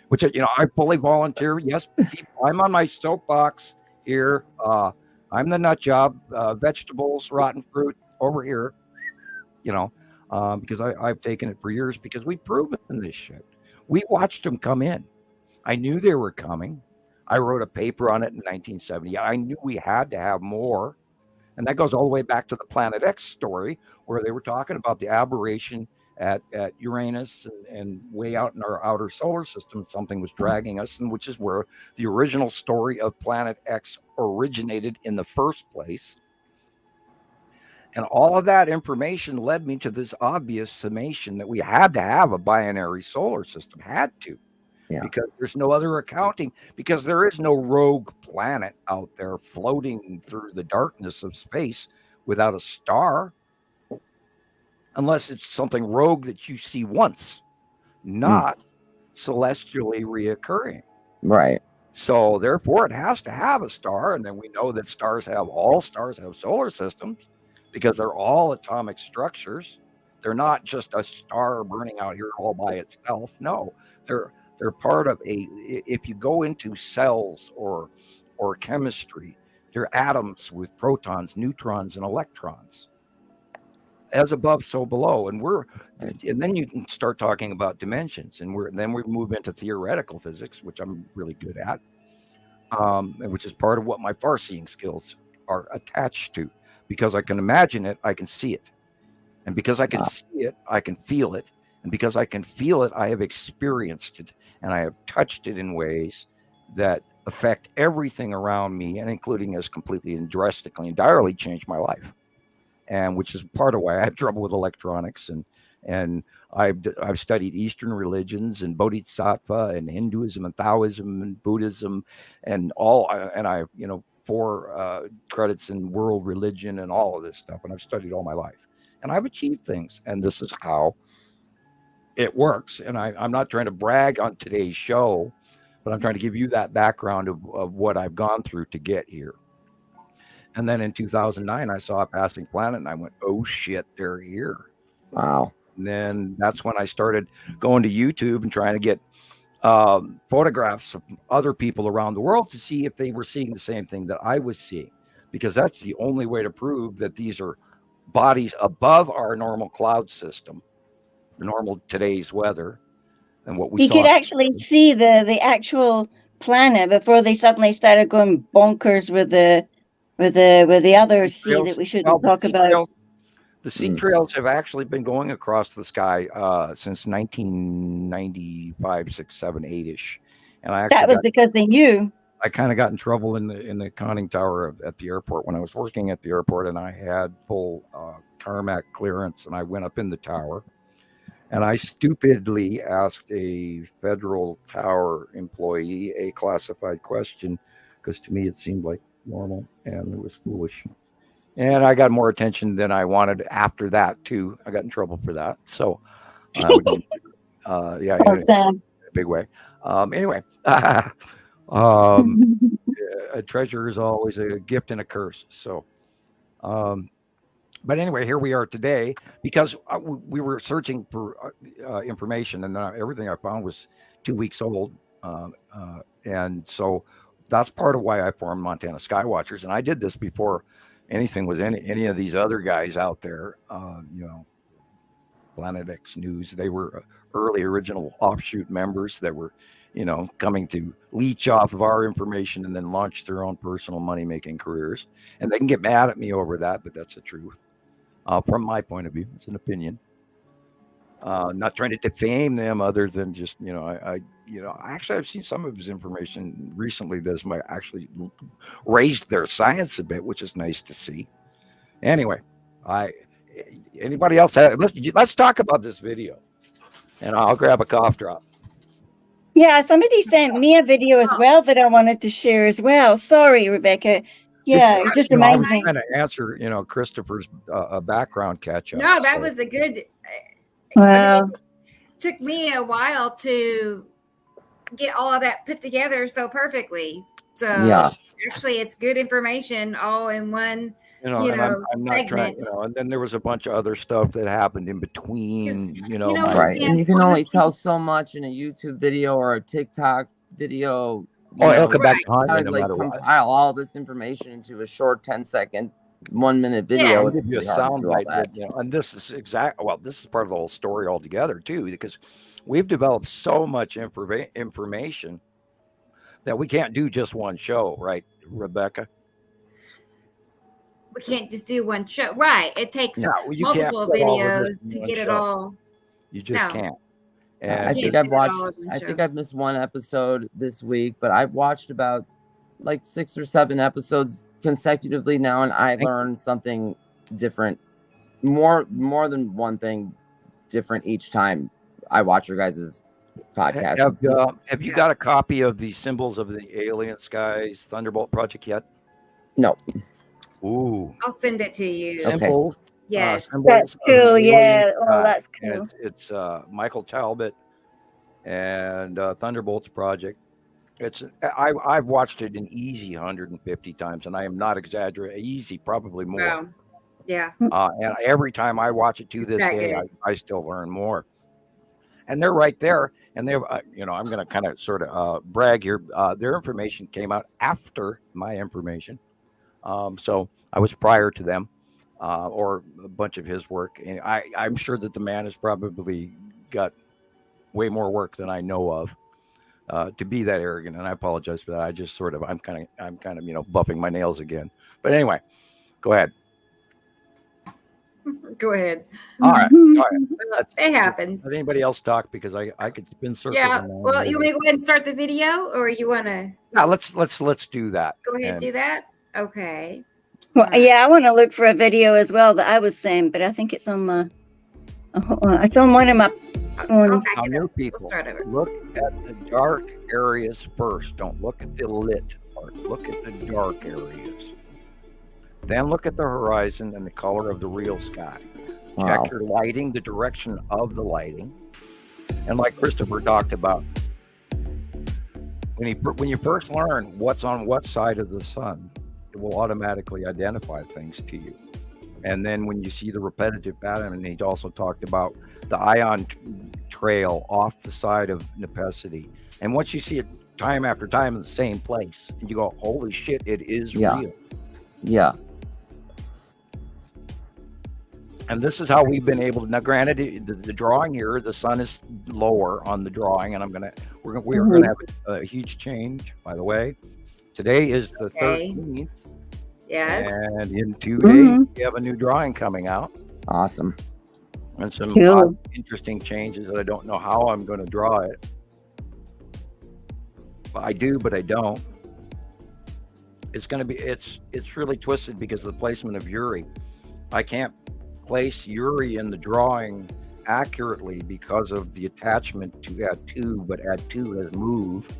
which I fully volunteer. Yes, I'm on my soapbox here. I'm the nut job. Vegetables, rotten fruit over here. Because I've taken it for years, because we've proven this shit. We watched them come in. I knew they were coming. I wrote a paper on it in 1970. I knew we had to have more. And that goes all the way back to the Planet X story, where they were talking about the aberration at Uranus and way out in our outer solar system. Something was dragging us, and which is where the original story of Planet X originated in the first place. And all of that information led me to this obvious summation that we had to have a binary solar system, had to. Yeah. Because there's no other accounting, because there is no rogue planet out there floating through the darkness of space without a star, unless it's something rogue that you see once, not celestially reoccurring. Right. So therefore it has to have a star. And then we know that all stars have solar systems, because they're all atomic structures. They're not just a star burning out here all by itself. No, they're part of if you go into cells or chemistry, they're atoms with protons, neutrons, and electrons. As above, so below. And then you can start talking about dimensions, and then we move into theoretical physics, which I'm really good at, which is part of what my far-seeing skills are attached to, because I can imagine it, I can see it. And because I can see it, I can feel it. And because I can feel it, I have experienced it, and I have touched it in ways that affect everything around me, and including has completely and drastically and entirely changed my life. And which is part of why I have trouble with electronics. And I've studied Eastern religions and Bodhisattva and Hinduism and Taoism and Buddhism and all. And I have 4 credits in world religion and all of this stuff. And I've studied all my life, and I've achieved things. And this is how it works. And I'm not trying to brag on today's show, but I'm trying to give you that background of what I've gone through to get here. And then in 2009, I saw a passing planet, and I went, oh shit, they're here. Wow. And then that's when I started going to YouTube and trying to get photographs of other people around the world to see if they were seeing the same thing that I was seeing, because that's the only way to prove that these are bodies above our normal cloud system, the normal today's weather, and what we You saw. could actually see the actual planet before they suddenly see the actual planet before they suddenly started going bonkers with the other sea that we shouldn't talk about. The sea trails have actually been going across the sky since 1995, 6, 7, 8-ish, and That was because they knew. I kind of got in trouble in the conning tower at the airport when I was working at the airport, and I had full tarmac clearance, and I went up in the tower, and I stupidly asked a federal tower employee a classified question because to me it seemed like normal, and it was foolish. And I got more attention than I wanted after that too. I got in trouble for that. So I would, yeah, in a big way. Anyway, a treasure is always a gift and a curse. So, but anyway, here we are today because we were searching for information, and everything I found was 2 weeks old, and so that's part of why I formed Montana Skywatchers. And I did this before anything was any of these other guys out there, Planet X News. They were early original offshoot members that were, coming to leech off of our information and then launch their own personal money-making careers. And they can get mad at me over that, but that's the truth. From my point of view, it's an opinion. Not trying to defame them, other than just actually I've seen some of his information recently that's actually raised their science a bit, which is nice to see. Anyway, anybody else let's talk about this video, and I'll grab a cough drop. Yeah, somebody sent me a video as well that I wanted to share as well. Sorry, Rebecca. Yeah, it just reminds me. I was trying to answer, Christopher's background catch up. No, that was a good. Wow. It took me a while to get all of that put together so perfectly. So yeah, actually, it's good information all in one. And I'm not trying, and then there was a bunch of other stuff that happened in between, right. And you can only tell so much in a YouTube video or a TikTok video. It'll come back no matter what. Compile all this information into a short 10-second, 1-minute video. I'll give you a sound bite, and this is this is part of the whole story altogether too, because we've developed so much information that we can't do just one show, right, Rebecca? We can't just do one show, right? It takes multiple videos to get it all. You just can't. And I think I've missed one episode this week, but I've watched about 6 or 7 episodes consecutively now, and I learned something different, more than one thing different each time I watch your guys' podcast. Have you got a copy of the Symbols of the Alien Skies Thunderbolt Project yet? No. Ooh. I'll send it to you. Simple. Okay. Yes. That's cool. Yeah. Oh, that's cool. It's Michael Talbot and Thunderbolts Project. I've watched it an easy 150 times, and I am not exaggerating. Easy, probably more. Wow. Yeah. And every time I watch it to this day, I still learn more. And they're right there. And they're, I'm going to kind of sort of brag here. Their information came out after my information. So I was prior to them, or a bunch of his work. And I'm sure that the man has probably got way more work than I know of, to be that arrogant. And I apologize for that. I just I'm kind of, buffing my nails again. But anyway, go ahead. Go ahead. All right. It happens. Let anybody else talk, because I could spin circles. Yeah. Well, you want me to go ahead and start the video, or you want to? Yeah, let's do that. Go ahead and do that. Okay. Well, yeah, I want to look for a video as well that I was saying, but I think it's on my. It's on one of my phones. Now, new people, look at the dark areas first. Don't look at the lit part. Look at the dark areas. Then look at the horizon and the color of the real sky. Wow. Check your lighting, the direction of the lighting. And like Christopher talked about, when you first learn what's on what side of the sun, it will automatically identify things to you. And then when you see the repetitive pattern, and he also talked about the ion trail off the side of Nepenthe. And once you see it time after time in the same place, and you go, holy shit, it is real. Yeah. And this is how we've been able to. Now, granted, the drawing here, the sun is lower on the drawing, and we are gonna have a huge change. By the way, today is the 13th. Yes. And in 2 days, we have a new drawing coming out. Awesome. And some interesting changes that I don't know how I'm going to draw it. I do, but I don't. It's going to be, it's really twisted because of the placement of Uri. I can't place Uri in the drawing accurately because of the attachment to Ad2, but Ad2 has moved.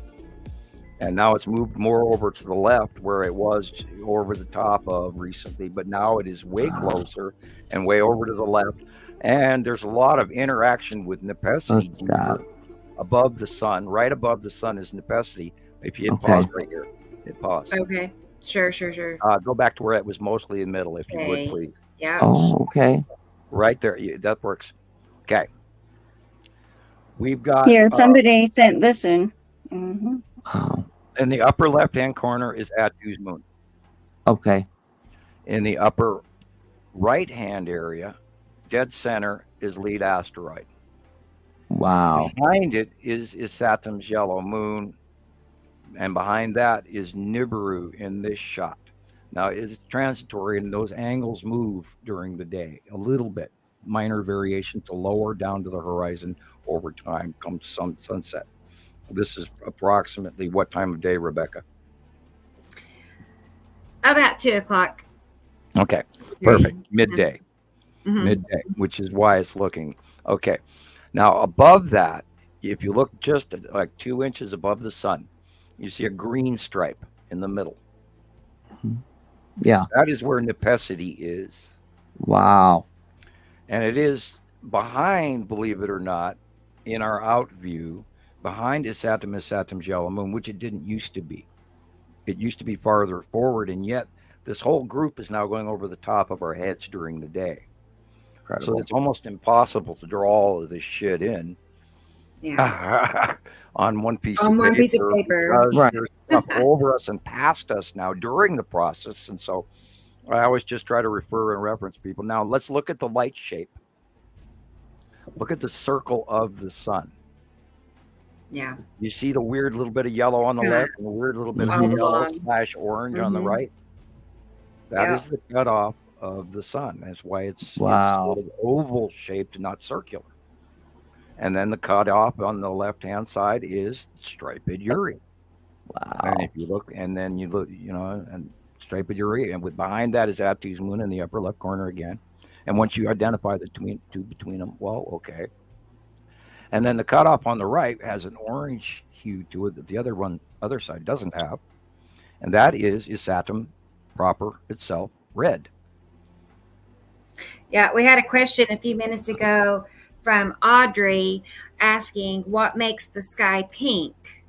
And now it's moved more over to the left where it was over the top of recently, but now it is way closer and way over to the left. And there's a lot of interaction with Nepenthe above the sun. Right above the sun is Nepenthe. If you hit pause right here, hit pause. Okay. Sure. Go back to where it was mostly in the middle, if you would, please. Yeah. Oh, okay. Right there. That works. Okay. We've got... Here, somebody sent this in. Wow. In the upper left-hand corner is Atu's moon. Okay. In the upper right-hand area, dead center, is lead asteroid. Wow. Behind it is Saturn's yellow moon, and behind that is Nibiru in this shot. Now, it's transitory, and those angles move during the day a little bit. Minor variation to lower down to the horizon over time comes sunset. This is approximately what time of day, Rebecca? About 2 o'clock. Okay, perfect. Midday. Midday, which is why it's looking. Okay. Now, above that, if you look just like 2 inches above the sun, you see a green stripe in the middle. Yeah. That is where Nepenthe is. Wow. And it is behind, believe it or not, in our out view, behind is Saturn's yellow moon, which it didn't used to be. It used to be farther forward, and yet this whole group is now going over the top of our heads during the day. Incredible. So it's almost impossible to draw all of this shit in on one piece of paper. Right. There's stuff over us and past us now during the process, and so I always just try to refer and reference people. Now let's look at the light shape. Look at the circle of the sun. Yeah. You see the weird little bit of yellow on the left and the weird little bit of yellow / orange on the right? That is the cutoff of the sun. That's why it's sort of oval shaped, not circular. And then the cutoff on the left-hand side is striped Uri. Wow. And if you look, and then you look, and striped Uri, and behind that is Atu's moon in the upper left corner again. And once you identify the two between them, well, okay. And then the cutoff on the right has an orange hue to it that the other side doesn't have. And that is Saturn proper itself red. Yeah, we had a question a few minutes ago from Audrey asking what makes the sky pink.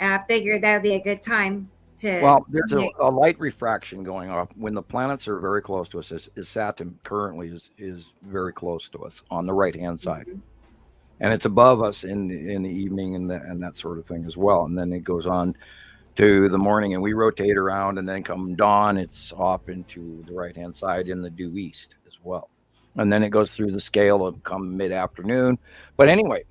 And I figured that would be a good time to... Well, there's a light refraction going off. When the planets are very close to us, is Saturn currently is very close to us on the right-hand side. And it's above us in the evening and that sort of thing as well. And then it goes on to the morning, and we rotate around, and then come dawn, it's off into the right-hand side in the due east as well. And then it goes through the scale of come mid-afternoon. But anyway,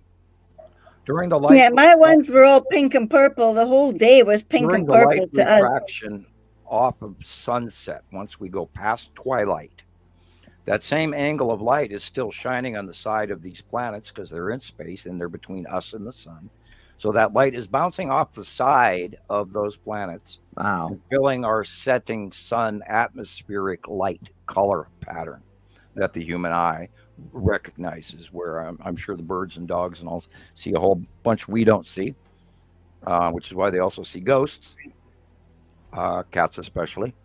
during the light... Yeah, my ones were all pink and purple. The whole day was pink and purple to us. During the light refraction off of sunset, once we go past twilight, that same angle of light is still shining on the side of these planets because they're in space and they're between us and the sun. So that light is bouncing off the side of those planets, filling our setting sun atmospheric light color pattern that the human eye recognizes, where I'm sure the birds and dogs and all see a whole bunch we don't see, which is why they also see ghosts, cats especially.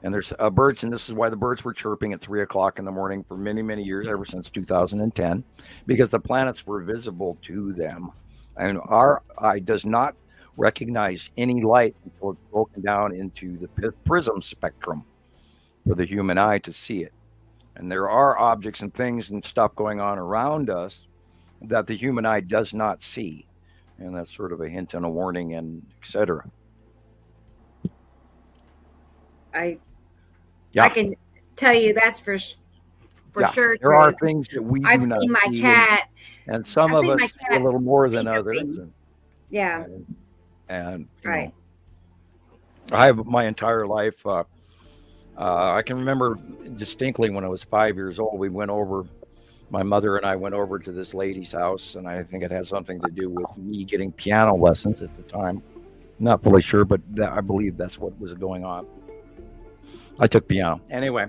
And there's birds, and this is why the birds were chirping at 3 o'clock in the morning for many, many years, ever since 2010, because the planets were visible to them. And our eye does not recognize any light until it's broken down into the prism spectrum for the human eye to see it. And there are objects and things and stuff going on around us that the human eye does not see. And that's sort of a hint and a warning, and etc. I can tell you that's for sure. There are things that we I've do not seen my see, cat, and some of us see a little more than others. And right. I have my entire life. I can remember distinctly when I was 5 years old. My mother and I went over to this lady's house, and I think it had something to do with me getting piano lessons at the time. Not fully sure, but I believe that's what was going on. I took piano anyway.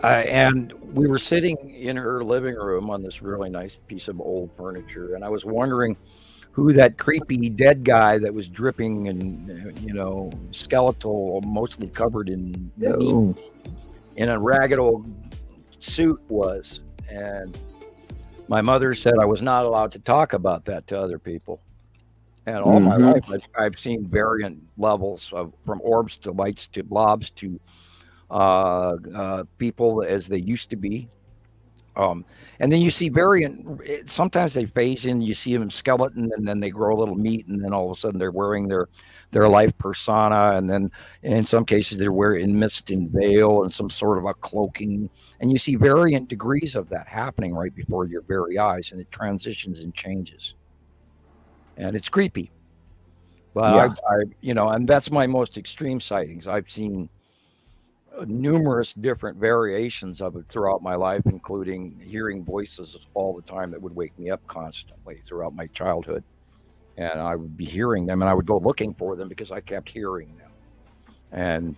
And we were sitting in her living room on this really nice piece of old furniture, and I was wondering who that creepy dead guy that was dripping and skeletal, mostly covered in meat, in a ragged old suit was. And my mother said I was not allowed to talk about that to other people. And all my life, I've seen variant levels from orbs to lights to blobs to people as they used to be. And then you see variant, sometimes they phase in, you see them skeleton, and then they grow a little meat, and then all of a sudden they're wearing their life persona, and then in some cases they're wearing mist and veil and some sort of a cloaking, and you see variant degrees of that happening right before your very eyes, and it transitions and changes. And it's creepy. But and that's my most extreme sightings. I've seen numerous different variations of it throughout my life, including hearing voices all the time that would wake me up constantly throughout my childhood. And I would be hearing them, and I would go looking for them because I kept hearing them. And,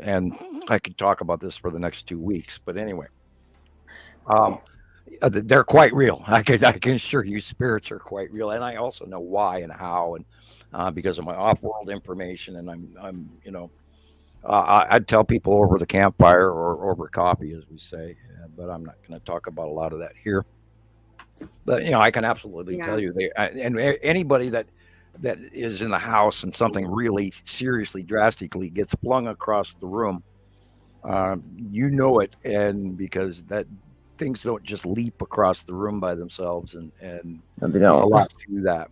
and I could talk about this for the next 2 weeks. But anyway, they're quite real. I can assure you spirits are quite real. And I also know why and how, and because of my off-world information. And I'm I'd tell people over the campfire or over coffee, as we say, but I'm not going to talk about a lot of that here. But I can absolutely tell you, and anybody that is in the house and something really seriously, drastically gets flung across the room, it, and because that things don't just leap across the room by themselves, and they don't. A lot to that.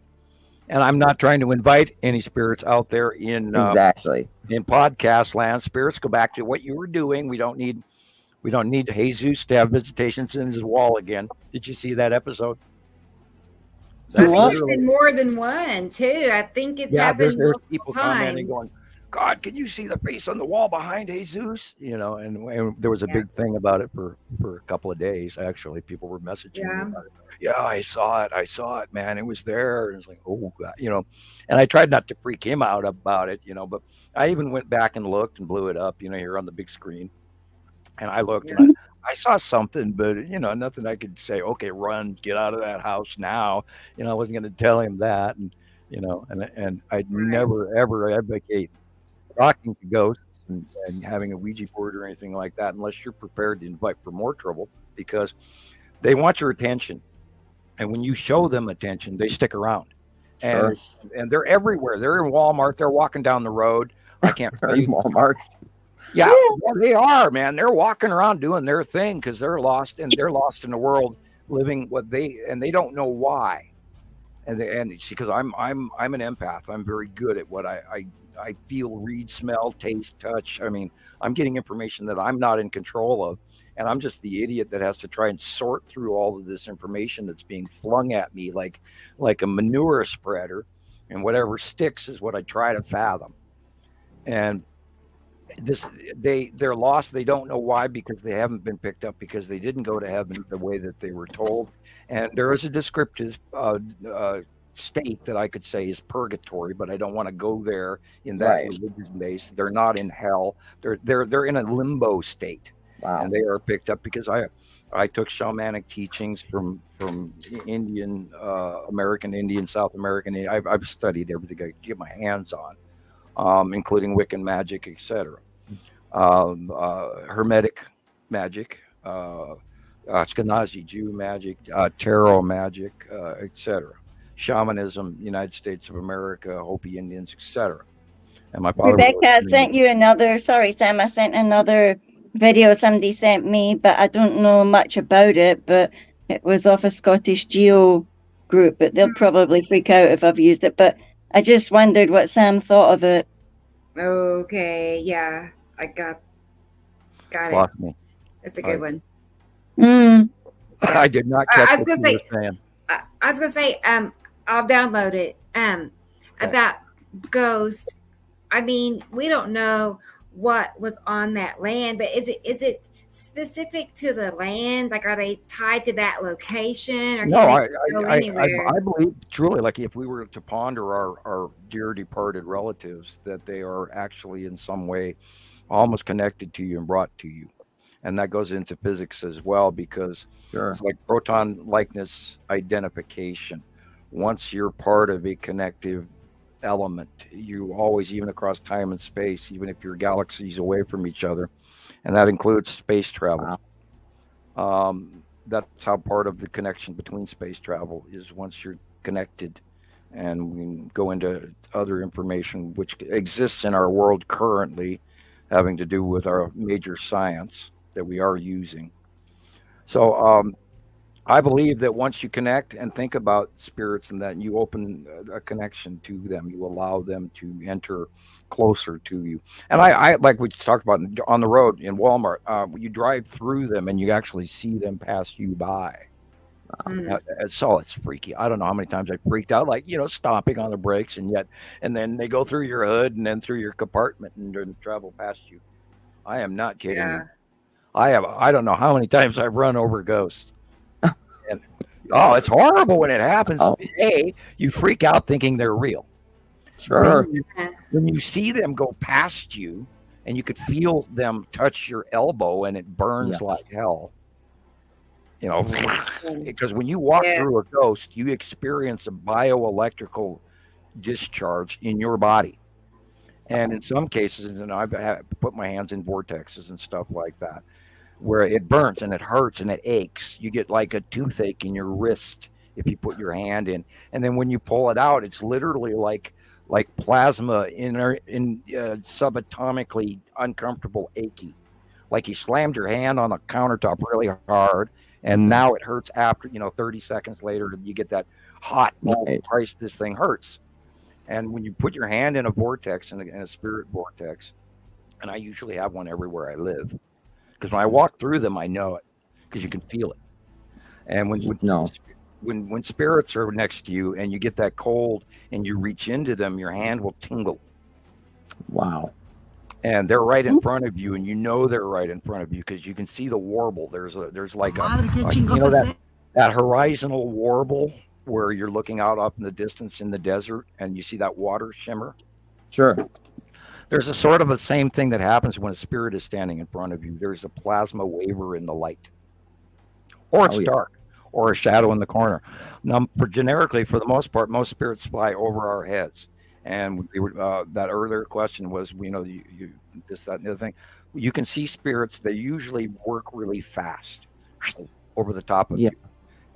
And I'm not trying to invite any spirits out there in podcast land. Spirits, go back to what you were doing. We don't need Jesus to have visitations in his wall again. Did you see that episode? I think there's been more than one too. I think it's happened there's multiple people times. Commenting going, God, can you see the face on the wall behind Jesus? And there was a big thing about it for a couple of days. Actually, people were messaging me about it. Yeah, I saw it, man. It was there. And it's like, oh God, and I tried not to freak him out about it, but I even went back and looked and blew it up, here on the big screen. And I looked and I saw something, but nothing I could say, okay, run, get out of that house now. I wasn't going to tell him that. And, and I'd never, ever advocate talking to ghosts and having a Ouija board or anything like that, unless you're prepared to invite for more trouble, because they want your attention. And when you show them attention, they stick around. Sure. And they're everywhere. They're in Walmart. They're walking down the road. I can't tell you. Walmart. Yeah, they are, man. They're walking around doing their thing because they're lost, and they're lost in the world, living they don't know why. And because I'm an empath. I'm very good at what I feel, read, smell, taste, touch. I mean, I'm getting information that I'm not in control of. And I'm just the idiot that has to try and sort through all of this information that's being flung at me like a manure spreader, and whatever sticks is what I try to fathom. And they're lost. They don't know why, because they haven't been picked up, because they didn't go to heaven the way that they were told. And there is a descriptive state that I could say is purgatory, but I don't want to go there in that religious base. They're not in hell. They're in a limbo state. Wow. And they are picked up because I took shamanic teachings from Indian, American Indian, South American Indian. I've studied everything I could get my hands on, including Wiccan magic, etc. Hermetic magic, Ashkenazi Jew magic, tarot magic, etc. Shamanism, United States of America, Hopi Indians, etc. And my father. Rebecca sent you another. Sorry, Sam. I sent another video somebody sent me, but I don't know much about it. But it was off a Scottish Geo group, but they'll probably freak out if I've used it. But I just wondered what Sam thought of it. Okay, yeah, I got Got it. Lost me. That's a good one. I did not catch what you were saying. I was gonna say, I'll download it. About ghosts. I mean, we don't know what was on that land, but is it specific to the land? Like, are they tied to that location, or No, can they go anywhere? I believe truly, like if we were to ponder our dear departed relatives, that they are actually in some way almost connected to you and brought to you. And that goes into physics as well, because it's like proton likeness identification. Once you're part of a connective element, you always, even across time and space, even if you're galaxies away from each other, and that includes space travel. Wow. That's how part of the connection between space travel is, once you're connected. And we can go into other information which exists in our world currently, having to do with our major science that we are using. So I believe that once you connect and think about spirits, and that you open a connection to them, you allow them to enter closer to you. And I like we talked about on the road in Walmart, you drive through them and you actually see them pass you by. So it's freaky. I don't know how many times I freaked out, like, stomping on the brakes, and then they go through your hood and then through your compartment and travel past you. I am not kidding you. I don't know how many times I've run over ghosts. And it's horrible when it happens. A, you freak out thinking they're real. Sure. When you see them go past you and you could feel them touch your elbow and it burns like hell. Because when you walk through a ghost, you experience a bioelectrical discharge in your body. And in some cases, and I've put my hands in vortexes and stuff like that, where it burns and it hurts and it aches. You get like a toothache in your wrist if you put your hand in. And then when you pull it out, it's literally like plasma in subatomically uncomfortable, achy. Like you slammed your hand on the countertop really hard, and now it hurts after, 30 seconds later, you get that hot, Christ, this thing hurts. And when you put your hand in a vortex, in a spirit vortex, and I usually have one everywhere I live, because when I walk through them, I know it, because you can feel it. And when spirits are next to you and you get that cold and you reach into them, your hand will tingle. Wow. And they're right in front of you, and they're right in front of you because you can see the warble. There's like that horizontal warble where you're looking out up in the distance in the desert and you see that water shimmer. Sure. There's a sort of a same thing that happens when a spirit is standing in front of you. There's a plasma waver in the light, or it's dark, or a shadow in the corner. Now, generically, for the most part, most spirits fly over our heads. And that earlier question was, this, that, and the other thing. You can see spirits. They usually work really fast over the top of you.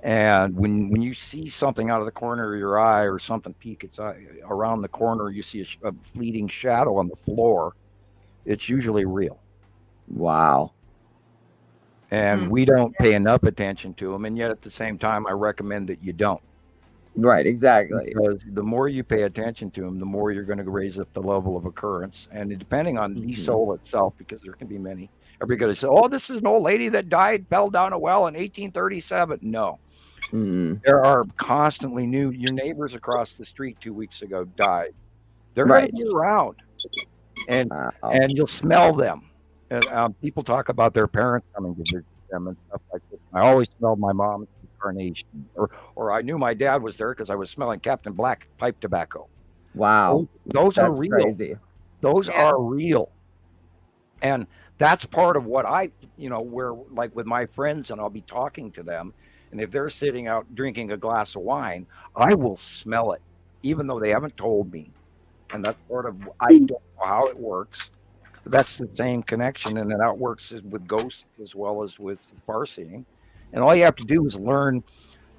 And when you see something out of the corner of your eye, or something peek its eye around the corner, you see a fleeting shadow on the floor, it's usually real. Wow. And we don't pay enough attention to them. And yet at the same time, I recommend that you don't. Right, exactly. Because the more you pay attention to them, the more you're going to raise up the level of occurrence. And depending on the soul itself, because there can be many, everybody says, this is an old lady that fell down a well in 1837. No. There are constantly new. Your neighbors across the street 2 weeks ago died. They're going to be around, and you'll smell them. And, people talk about their parents coming to visit them and stuff like this. I always smelled my mom's incarnation, or I knew my dad was there because I was smelling Captain Black pipe tobacco. Wow, those are real. Crazy. Those are real, and that's part of what I, where like with my friends, and I'll be talking to them. And if they're sitting out drinking a glass of wine, I will smell it, even though they haven't told me. And that's part of, I don't know how it works. But that's the same connection. And that works with ghosts as well as with far-seeing. And all you have to do is learn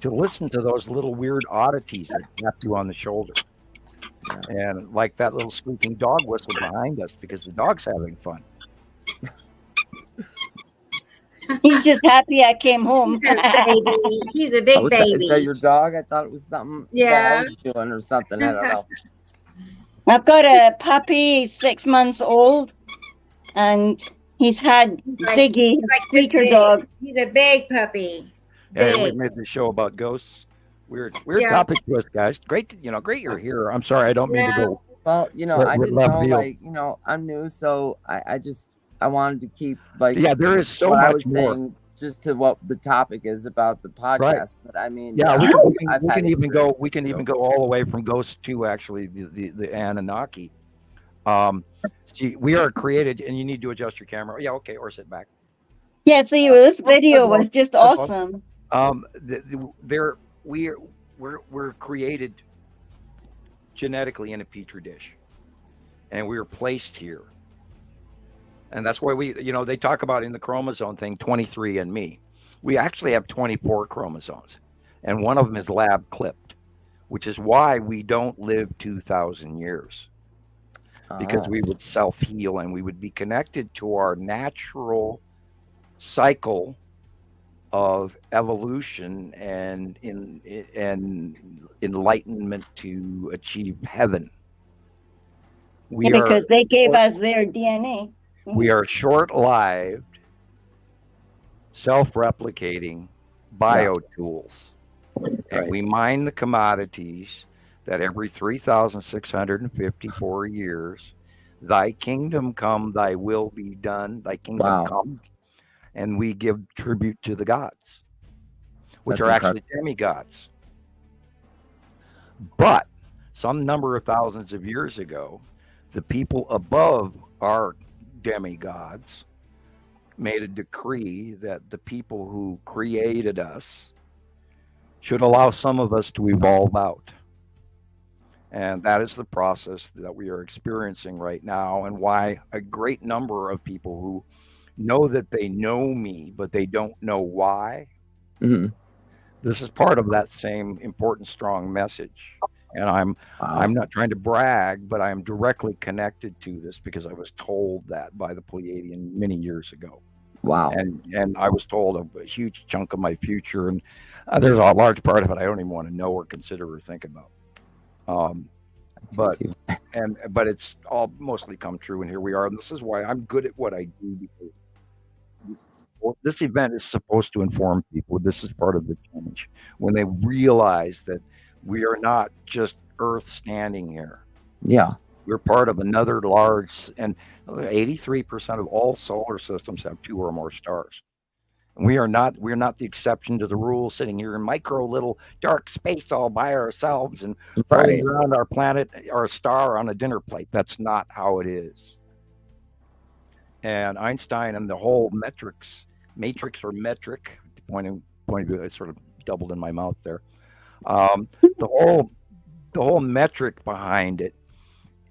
to listen to those little weird oddities that tap you on the shoulder. And like that little squeaking dog whistle behind us, because the dog's having fun. He's just happy I came home. He's a big baby. Is that your dog? I thought it was something I was doing or something. I don't know. I've got a puppy, 6 months old, and He's had Ziggy, like squeaker big. dog. He's a big puppy. Yeah, Big. we made this show about ghosts. Weird Yeah. topic to us, guys. Great, great you're here. I'm sorry, I don't mean to go. Well, I didn't left know, field. like, I'm new, so I wanted to keep, like, Yeah, there is so what much I was more. saying, just to what the topic is about the podcast. Right. But I mean, yeah, we can even go. We experiences can even too. go all the way from ghosts to actually the Anunnaki. See, we are created, and you need to adjust your camera. Yeah, okay, or sit back. Yeah, see, this video was just awesome. We're created genetically in a petri dish, and we were placed here, and that's why they talk about in the chromosome thing 23andMe. We actually have 24 chromosomes, and one of them is lab clipped, which is why we don't live 2,000 years, because we would self-heal and we would be connected to our natural cycle of evolution and enlightenment to achieve heaven. Because they gave us their DNA. We are short-lived, self-replicating biotools. And we mine the commodities that every 3,654 years, thy kingdom come, thy will be done, thy kingdom come. And we give tribute to the gods, which are actually demigods. But some number of thousands of years ago, the people above our demigods made a decree that the people who created us should allow some of us to evolve out. And that is the process that we are experiencing right now, and why a great number of people who know that they know me, but they don't know why. Mm-hmm. This is part of that same important, strong message. And I'm not trying to brag, but I am directly connected to this because I was told that by the Pleiadian many years ago. Wow. And I was told a huge chunk of my future, and there's a large part of it I don't even want to know or consider or think about. But it's all mostly come true, and here we are. And this is why I'm good at what I do, because this event is supposed to inform people. This is part of the change, when they realize that we are not just Earth standing here. Yeah. We're part of another large, and 83% of all solar systems have 2 or more stars. And we're not the exception to the rule, sitting here in micro little dark space all by ourselves and floating around our planet, our star on a dinner plate. That's not how it is. And Einstein and the whole matrix or metric, point of view, I sort of doubled in my mouth there. The whole metric behind it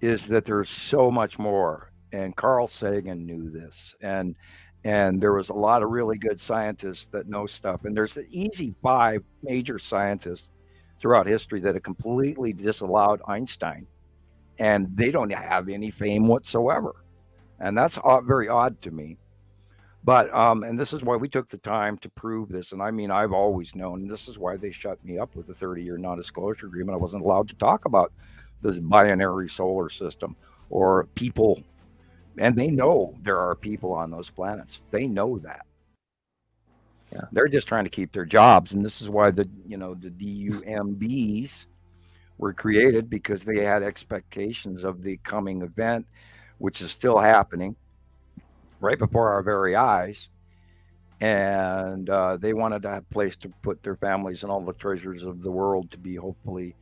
is that there's so much more. And Carl Sagan knew this, and there was a lot of really good scientists that know stuff. And there's an easy 5 major scientists throughout history that have completely disallowed Einstein, and they don't have any fame whatsoever. And that's very odd to me. But and this is why we took the time to prove this. And I mean, I've always known, this is why they shut me up with a 30-year non-disclosure agreement. I wasn't allowed to talk about this binary solar system or people. And they know there are people on those planets. They know that. Yeah. They're just trying to keep their jobs. And this is why the DUMBs were created, because they had expectations of the coming event, which is still happening right before our very eyes. And they wanted to have a place to put their families and all the treasures of the world to be hopefully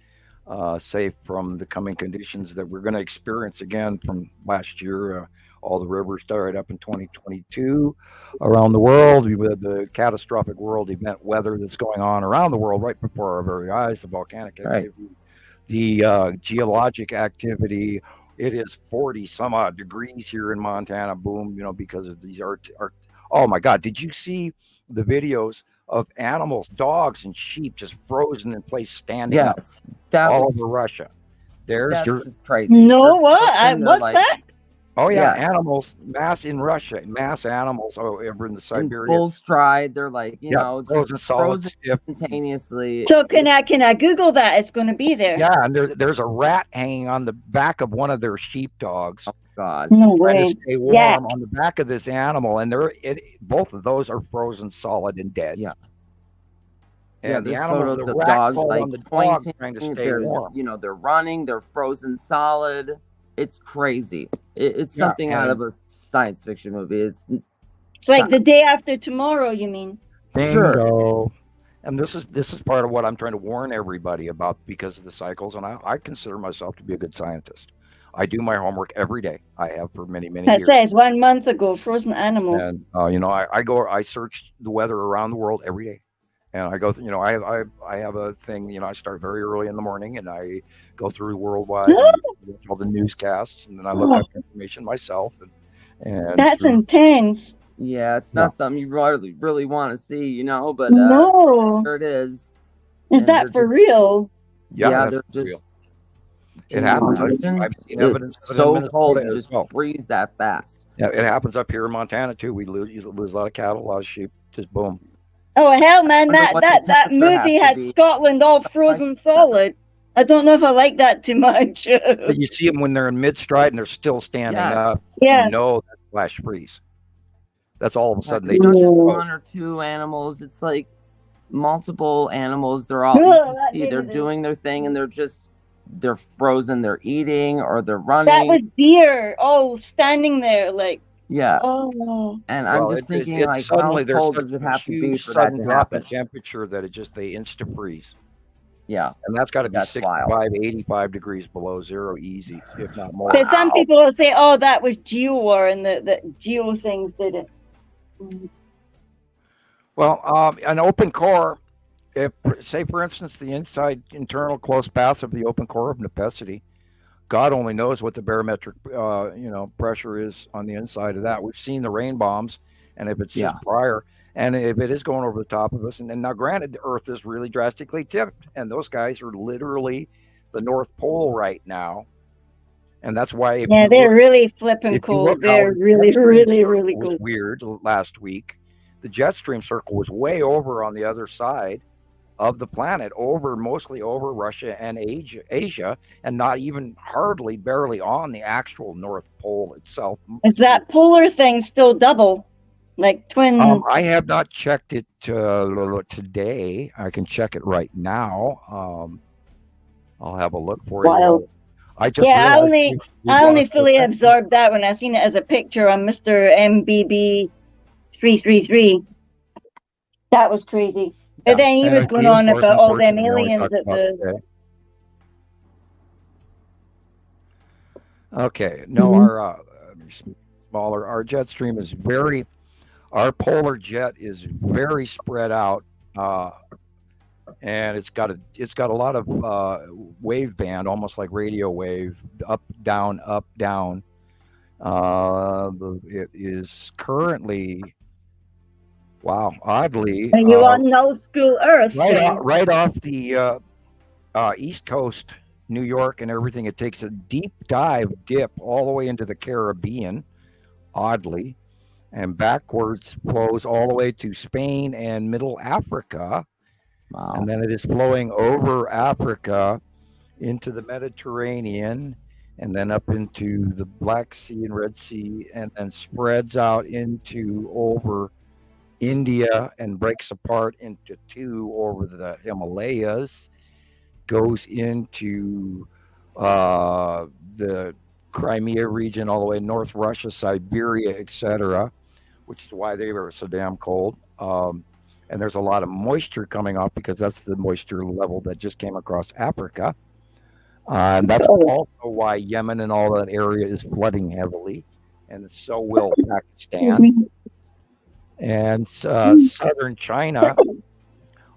safe from the coming conditions that we're going to experience again from last year. All the rivers started up in 2022 around the world. We had the catastrophic world event weather that's going on around the world right before our very eyes, the volcanic activity, the geologic activity. It is 40 some odd degrees here in Montana, boom, because of these oh my God, did you see the videos of animals, dogs and sheep just frozen in place, standing up all over Russia? That's just crazy. No, what? What's that? Oh yeah, Yes. animals, mass in Russia, mass animals over in the In Siberia. full stride, they're like, you know, frozen solid, frozen stiff. instantaneously. So can I Google that? It's going to be there. Yeah, and there's a rat hanging on the back of one of their sheepdogs. Oh God. No Trying to way. stay warm on the back of this animal, and both of those are frozen solid and dead. Yeah. And the there's animals, photos the of rat dogs crawled like on the dog pointing. trying to stay There's, warm. you know, they're running, they're frozen solid. It's crazy. It's something out of a science fiction movie. It's like the day after tomorrow, you mean? Bingo. Sure. And this is part of what I'm trying to warn everybody about because of the cycles. And I consider myself to be a good scientist. I do my homework every day. I have for many years. That says 1 month ago, frozen animals. And you know, I search the weather around the world every day. And I go, you know, I have a thing, you know, I start very early in the morning and I go through worldwide and all the newscasts, and then I look up information myself. And that's intense. Yeah, it's not something you really want to see, you know, but no, there it is. Is that for real? Yeah, they're just. Real. It happens. I've seen evidence. It's so cold, you just freeze that fast. Yeah, it happens up here in Montana too. We lose a lot of cattle, a lot of sheep. Just boom. Oh hell, man! That movie had Scotland all frozen solid. I don't know if I like that too much. But you see them when they're in mid-stride and they're still standing up. Yeah. You know that's flash freeze. That's all of a sudden they just one or two animals. It's like multiple animals. They're all they're doing their thing and they're frozen. They're eating or they're running. That was deer all standing there like. Yeah. Oh. And I'm just thinking, like, how cold does it have to be for that to happen? Temperature that they insta freeze. Yeah. And that's got to be 65, 85 degrees below zero, easy, if not more. So some people will say, "Oh, that was geo-war, and the geo things did it." Well, an open core, if say for instance the internal close pass of the open core of Nepenthe, God only knows what the barometric, pressure is on the inside of that. We've seen the rain bombs, and if it's just prior, and if it is going over the top of us, and now granted, the Earth is really drastically tipped, and those guys are literally the North Pole right now, and that's why. They're really flipping cold. They're really cold. Weird last week. The jet stream circle was way over on the other side of the planet, mostly over Russia and Asia, and not even barely on the actual North Pole itself. Is that polar thing still double, like twin? I have not checked it today. I can check it right now. I'll have a look for you. I only fully absorbed that when I seen it as a picture on Mr. MBB 333. That was crazy. But then he was going on about all them aliens at the. Okay, no, our smaller. Our jet stream is our polar jet is very spread out, and it's got a lot of wave band, almost like radio wave, up, down, up, down. It is currently. Wow, oddly. Are you on no school Earth? Right off the East Coast, New York and everything. It takes a deep dip all the way into the Caribbean, oddly, and backwards flows all the way to Spain and Middle Africa. Wow. And then it is flowing over Africa into the Mediterranean and then up into the Black Sea and Red Sea and then spreads out over India and breaks apart into two over the Himalayas, goes into the Crimea region all the way North Russia, Siberia, etc., which is why they were so damn cold. And there's a lot of moisture coming off because that's the moisture level that just came across Africa. And that's also why Yemen and all that area is flooding heavily, and so will Pakistan. And southern China,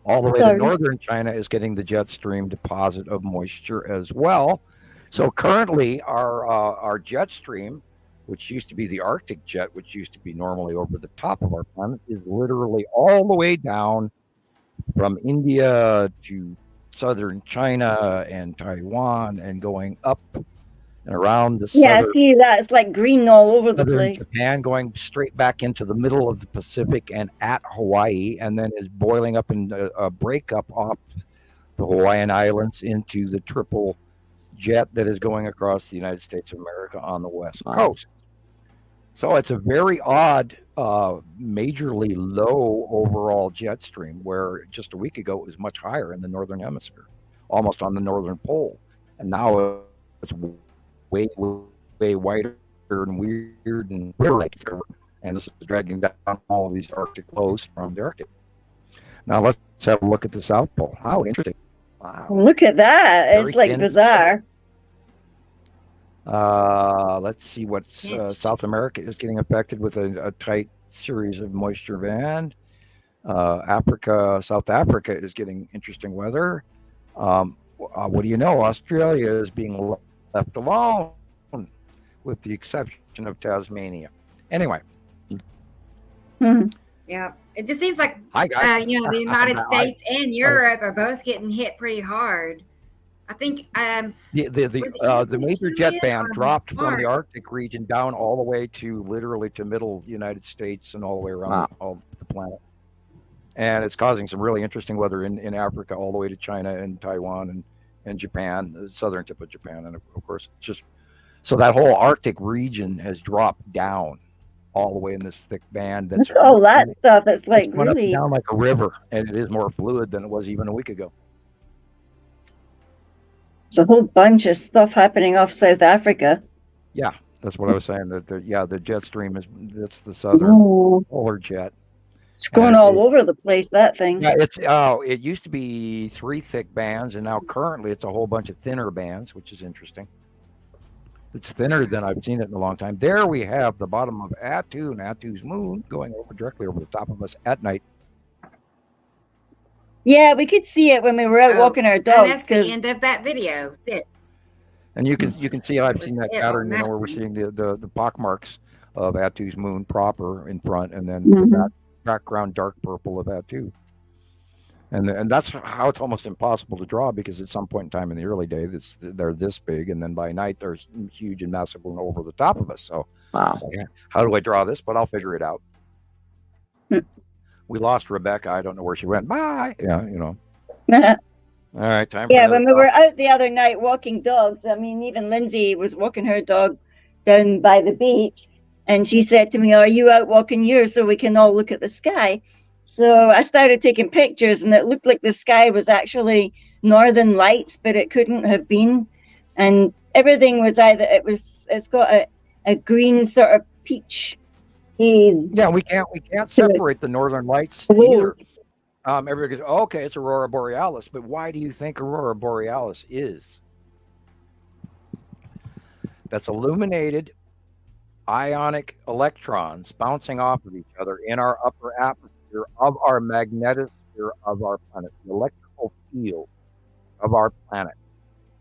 all the way to northern China, is getting the jet stream deposit of moisture as well. So currently, our jet stream, which used to be the Arctic jet, which used to be normally over the top of our planet, is literally all the way down from India to southern China and Taiwan and going up and around the Yeah, I southern, see that. It's like green all over the southern place. Japan, going straight back into the middle of the Pacific and at Hawaii, and then is boiling up in a breakup off the Hawaiian Islands into the triple jet that is going across the United States of America on the west coast. So it's a very odd, majorly low overall jet stream, where just a week ago it was much higher in the northern hemisphere, almost on the northern pole, and now it's way, way wider and weird and weird, and this is dragging down all of these Arctic lows from the Arctic. Now let's have a look at the South Pole. How interesting! Wow. Look at that. Very it's like thin. bizarre. Let's see what South America is getting affected with a tight series of moisture band. South Africa is getting interesting weather. What do you know? Australia is being left alone, with the exception of Tasmania. Anyway. Yeah, it just seems like Hi, guys. the United States and Europe are both getting hit pretty hard. I think the major jet band dropped from the Arctic region down all the way to literally to middle United States and all the way around all the planet, and it's causing some really interesting weather in Africa, all the way to China and Taiwan and Japan, the southern tip of Japan, and of course just so that whole Arctic region has dropped down all the way in this thick band. That's all that stuff. It's like really down like a river, and it is more fluid than it was even a week ago. It's a whole bunch of stuff happening off South Africa. Yeah, that's what I was saying. The jet stream that's the southern polar jet. It's going all over the place, that thing. Yeah, it used to be 3 thick bands, and now currently it's a whole bunch of thinner bands, which is interesting. It's thinner than I've seen it in a long time. There we have the bottom of Attu and Attu's moon going directly over the top of us at night. Yeah, we could see it when we were out walking our dogs. And that's the end of that video. That's it. And you can see I've seen that pattern, where we're seeing the pock marks of Attu's moon proper in front, and then the background dark purple of Attu. And that's how it's almost impossible to draw, because at some point in time in the early days, they're this big, and then by night they're huge and massive and over the top of us. So, how do I draw this? But I'll figure it out. We lost Rebecca. I don't know where she went. Bye. Yeah, All right, time. Yeah, when we were out the other night walking dogs, I mean, even Lindsay was walking her dog down by the beach, and she said to me, "Are you out walking yours so we can all look at the sky?" So I started taking pictures, and it looked like the sky was actually northern lights, but it couldn't have been. And everything was it's got a green sort of peach haze. Yeah, we can't separate the northern lights either. Everybody goes, okay, it's Aurora Borealis, but why do you think Aurora Borealis is? That's illuminated ionic electrons bouncing off of each other in our upper atmosphere of our magnetosphere of our planet, the electrical field of our planet,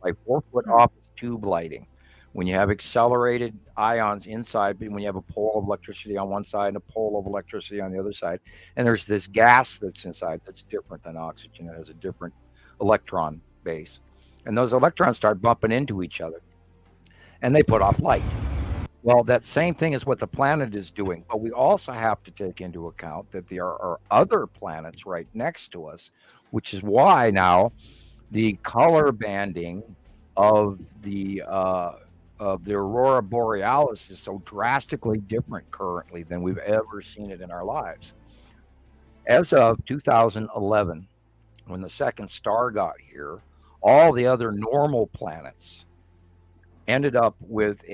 like 4-foot office tube lighting. When you have accelerated ions inside, when you have a pole of electricity on one side and a pole of electricity on the other side, and there's this gas that's inside that's different than oxygen. It has a different electron base, and those electrons start bumping into each other, and they put off light. Well, that same thing is what the planet is doing, but we also have to take into account that there are other planets right next to us, which is why now the color banding of the Aurora Borealis is so drastically different currently than we've ever seen it in our lives. As of 2011, when the second star got here, all the other normal planets ended up with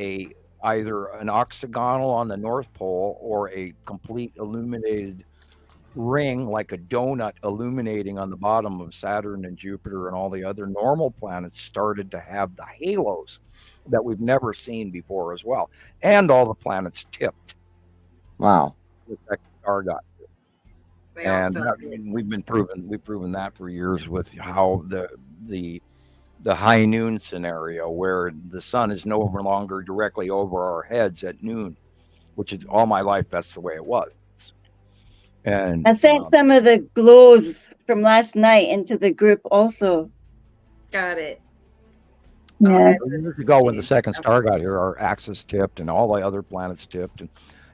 either an octagonal on the North Pole or a complete illuminated ring, like a donut illuminating on the bottom of Saturn and Jupiter, and all the other normal planets started to have the halos that we've never seen before as well. And all the planets tipped. Wow. The second star got here. And we've proven that for years with how the high noon scenario, where the sun is no longer directly over our heads at noon, which is all my life, that's the way it was. And I sent some of the glows from last night into the group also. Got it. Yeah. Years ago, when the second star got here, our axis tipped and all the other planets tipped,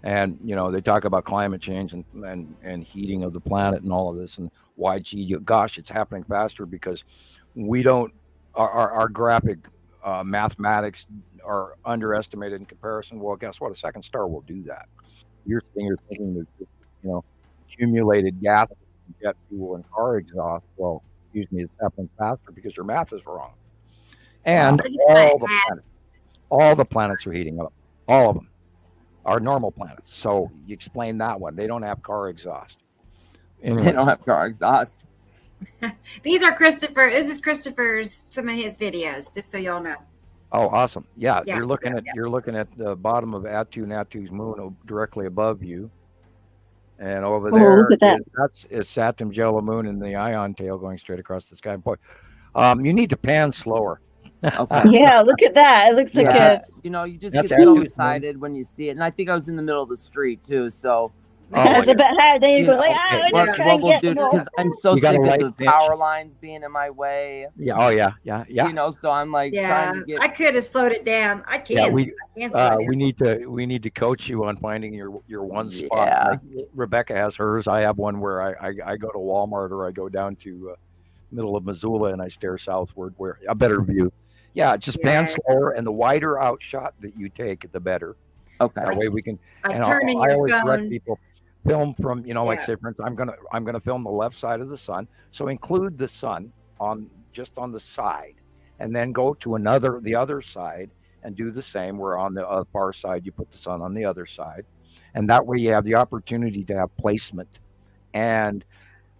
and you know, they talk about climate change and heating of the planet and all of this, and why, gosh, it's happening faster because we don't our graphic mathematics are underestimated in comparison. Well, guess what? A second star will do that. You're thinking that, you know, accumulated gas, jet fuel, and car exhaust. Well, excuse me, it's happening faster because your math is wrong. And all the planets are heating up. All of them are normal planets. So you explain that one. They don't have car exhaust. Anyways. They don't have car exhaust. These are Christopher. This is Christopher's, some of his videos, just so y'all know. Oh, awesome! Yeah, you're looking at the bottom of Natu's moon directly above you, and over there is Saturn's yellow moon and the ion tail going straight across the sky. Boy, you need to pan slower. Okay. Yeah, look at that. It looks like a. You know, you just get so excited when you see it, and I think I was in the middle of the street too, so. That's a bit hard. Then you go like, what we'll do, because I'm so sick of the power lines being in my way. Yeah. Oh yeah. You know, so I'm like trying to get. I could have slowed it down. I can't. Yeah, we need to coach you on finding your one spot. Yeah. Like Rebecca has hers. I have one where I go to Walmart or I go down to middle of Missoula and I stare southward where a better view. Yeah, just pan slower, and the wider out shot that you take, the better. Okay. That way we can. And I always direct people. Film from, you know, like say for instance, I'm gonna film the left side of the sun, so include the sun on the side, and then go to the other side and do the same. Where on the far side you put the sun on the other side, and that way you have the opportunity to have placement and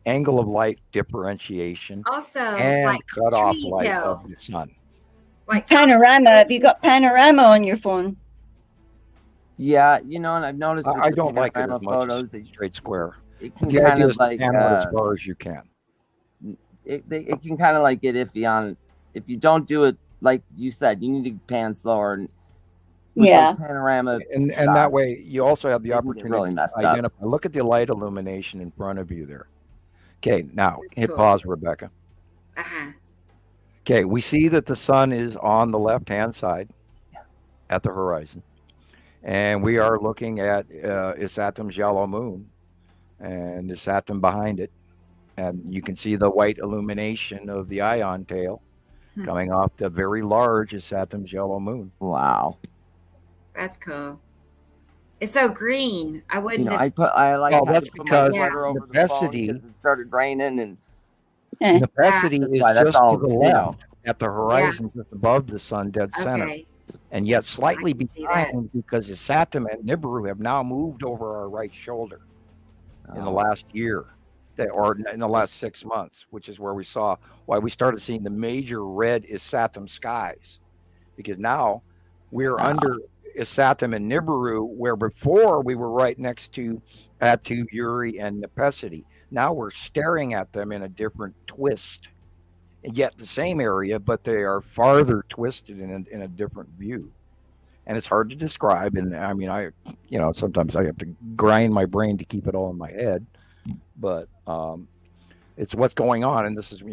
angle of light differentiation, also and like cut off light of the sun. Like panorama. Have you got panorama on your phone? Yeah, you know, and I've noticed. I don't like it as much as straight square. It can kind of like as far as you can. It can kind of like get iffy on if you don't do it like you said. You need to pan slower. And panorama, and that way you also have the opportunity really to identify. Look at the light illumination in front of you there. Okay, now hit pause, Rebecca. Okay, we see that the sun is on the left-hand side at the horizon. And we are looking at Saturn's yellow moon, and Saturn behind it, and you can see the white illumination of the ion tail coming off the very large Saturn's yellow moon. Wow, that's cool. It's so green. I wouldn't. You know, that's because Nepacity. It started raining, and Nepacity is just to the left at the horizon, just above the sun, dead center. And yet slightly behind because the Saturn and Nibiru have now moved over our right shoulder in the last year, or in the last 6 months, which is where we started seeing the major red Saturn skies, because now we're under Saturn and Nibiru, where before we were right next to Atu, Uri, and Nepacity. Now we're staring at them in a different twist. Yet the same area, but they are farther twisted in a different view, and it's hard to describe. And I mean, sometimes I have to grind my brain to keep it all in my head, but it's what's going on. And this is,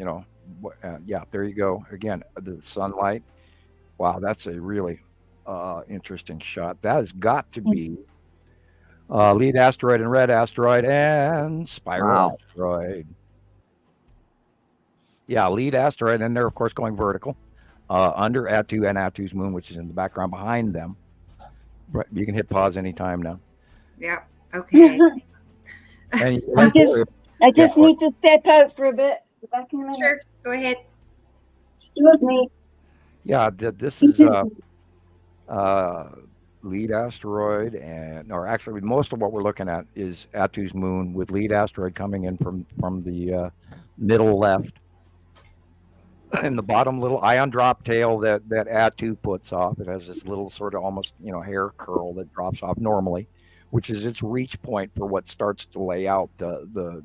there you go again. The sunlight. Wow, that's a really interesting shot. That has got to be lead asteroid and red asteroid and spiral asteroid. Yeah, lead asteroid, and they're of course going vertical under Atu and Atu's moon, which is in the background behind them. You can hit pause anytime now. Yeah. Okay. And I just need to step out for a bit. Back in a minute. Sure. Go ahead. Excuse me. Yeah, this is lead asteroid, or actually most of what we're looking at is Atu's moon with lead asteroid coming in from the middle left. And the bottom little ion drop tail that Atu puts off, it has this little sort of almost hair curl that drops off normally, which is its reach point for what starts to lay out the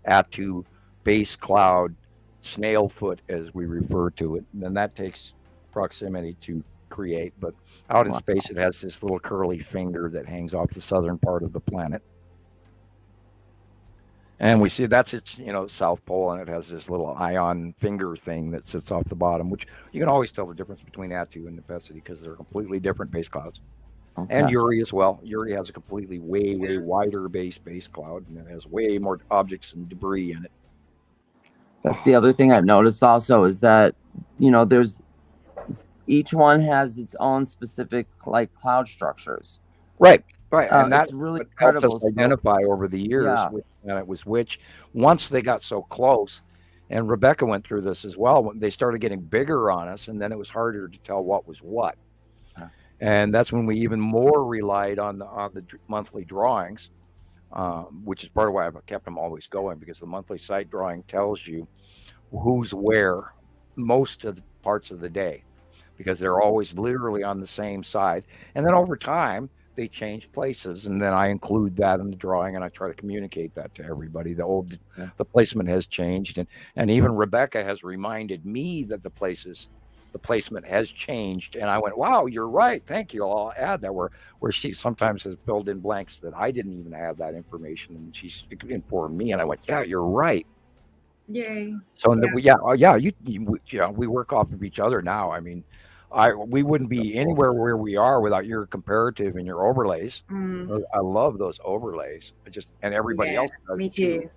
Atu base cloud snail foot, as we refer to it. And then that takes proximity to create, but out in space it has this little curly finger that hangs off the southern part of the planet. And we see that's its, South Pole, and it has this little ion finger thing that sits off the bottom, which you can always tell the difference between Attu and Nepenthe because they're completely different base clouds. Okay. And Uri as well. Uri has a completely way wider base cloud, and it has way more objects and debris in it. That's the other thing I've noticed also is that, there's each one has its own specific like cloud structures. Right. And that's really helped us identify over the years which planet was which. Once they got so close, and Rebecca went through this as well, when they started getting bigger on us, and then it was harder to tell what was what. And that's when we even more relied on the monthly drawings, which is part of why I've kept them always going, because the monthly site drawing tells you who's where most of the parts of the day, because they're always literally on the same side. And then over time, they change places, and then I include that in the drawing, and I try to communicate that to everybody. The placement has changed, and even Rebecca has reminded me that the placement has changed, and I went, wow, you're right, thank you, I'll add that, where she sometimes has filled in blanks that I didn't even have that information, and she's informed me, and I went, yeah, you're right. Yay. So we work off of each other now. I mean, we wouldn't be anywhere where we are without your comparative and your overlays. I love those overlays. And everybody else does. Me too.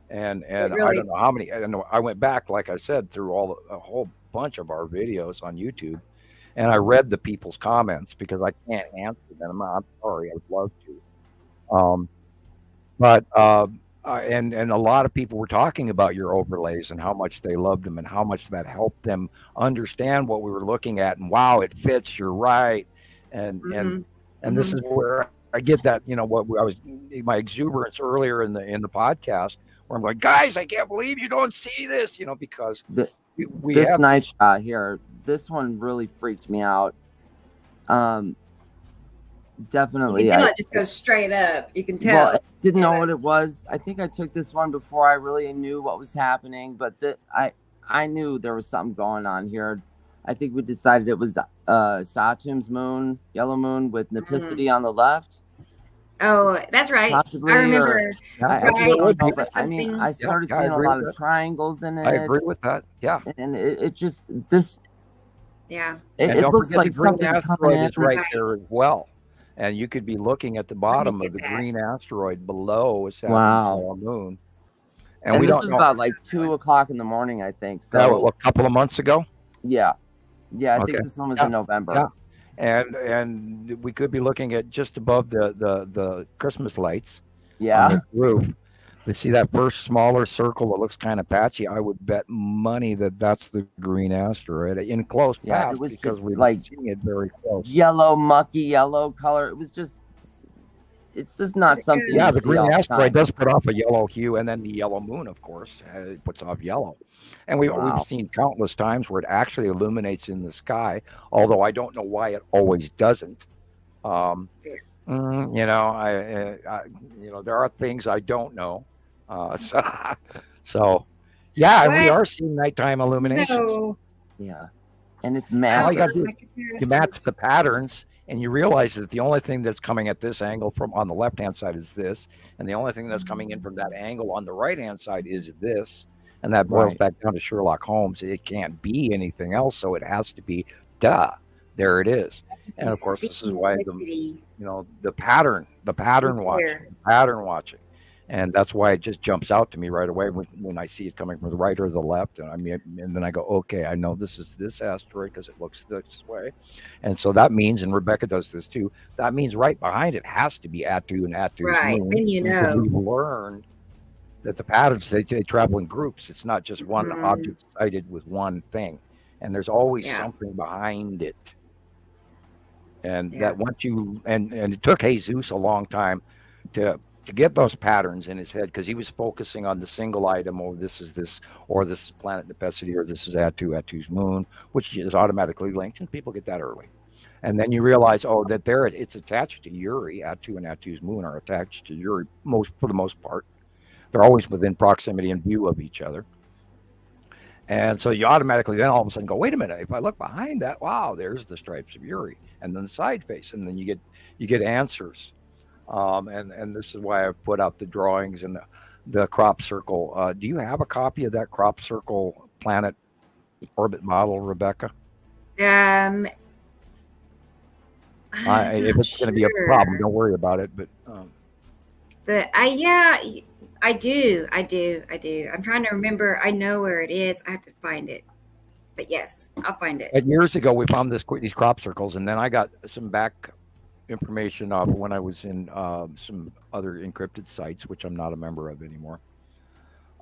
And really, I don't know how many. I don't know. I went back, like I said, through a whole bunch of our videos on YouTube, and I read the people's comments because I can't answer them. I'm sorry. I would love to. And a lot of people were talking about your overlays and how much they loved them and how much that helped them understand what we were looking at, and wow, it fits, you're right. And this is where I get that, what I was, my exuberance earlier in the podcast, where I'm going, guys, I can't believe you don't see this, because we this have night shot here, this one really freaked me out. Definitely. You can tell it just goes straight up. You can tell. Well, I didn't know what it was. I think I took this one before I really knew what was happening, but I knew there was something going on here. I think we decided it was Saturn's moon, yellow moon with Nepenthe on the left. Oh, that's right. Possibly, I remember. I started seeing a lot of triangles in it. I agree with that. Yeah. And it just, this. Yeah. It looks like something coming in. Is right there as well. And you could be looking at the bottom of the green asteroid below a Saturn's moon. And we don't know. About like 2:00 in the morning, I think. So a couple of months ago. Yeah. I think this one was in November. Yeah. And we could be looking at just above the Christmas lights. Yeah. On the roof. We see that first smaller circle that looks kind of patchy. I would bet money that's the green asteroid in close pass, it was because just we're like seeing it very close. Yellow, mucky yellow color. It was just, it's just not something. Yeah, the green asteroid does put off a yellow hue, and then the yellow moon, of course, it puts off yellow. And we've seen countless times where it actually illuminates in the sky, although I don't know why it always doesn't. There are things I don't know. We are seeing nighttime illuminations. No. Yeah, and it's massive. You match the patterns, and you realize that the only thing that's coming at this angle from on the left-hand side is this, and the only thing that's coming in from that angle on the right-hand side is this, and that boils back down to Sherlock Holmes. It can't be anything else, so it has to be. There it is. And of course, this is why the pattern watching. And that's why it just jumps out to me right away when I see it coming from the right or the left. And then I go, okay, I know this is this asteroid because it looks this way. And so that means, and Rebecca does this too, that means right behind it has to be Attu and Attu's moon. Then we've learned that the patterns, they travel in groups. It's not just one object sighted with one thing. And there's always something behind it. And that once and it took Jesus a long time to get those patterns in his head, because he was focusing on the single item, or this is planet Nepenthe, or this is Attu's moon, which is automatically linked, and people get that early. And then you realize, that it's attached to Uri. Attu and Attu's moon are attached to Uri for the most part. They're always within proximity and view of each other. And so you automatically then all of a sudden go, wait a minute, if I look behind that, wow, there's the stripes of Uri, and then the side face, and then you get answers. And this is why I put out the drawings, and the crop circle. Do you have a copy of that crop circle planet orbit model, Rebecca? I'm If not it's going to be a problem, sure. don't worry about it. But Yeah, I do. I'm trying to remember. I know where it is. I have to find it. But yes, I'll find it. years ago, we found these crop circles, and then I got some back information off when I was in some other encrypted sites, which I'm not a member of anymore.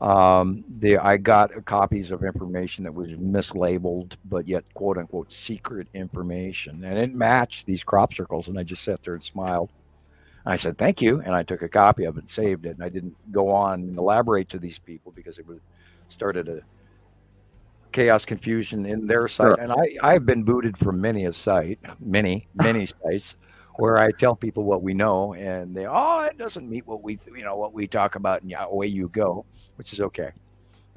I got copies of information that was mislabeled, but yet quote unquote secret information, and it matched these crop circles. And I just sat there and smiled. I said, "Thank you," and I took a copy of it, and saved it, and I didn't go on and elaborate to these people because it would started a chaos, confusion in their site. Sure. And I've been booted from many a site, many sites, where I tell people what we know, and they, it doesn't meet what what we talk about, and away you go, which is okay.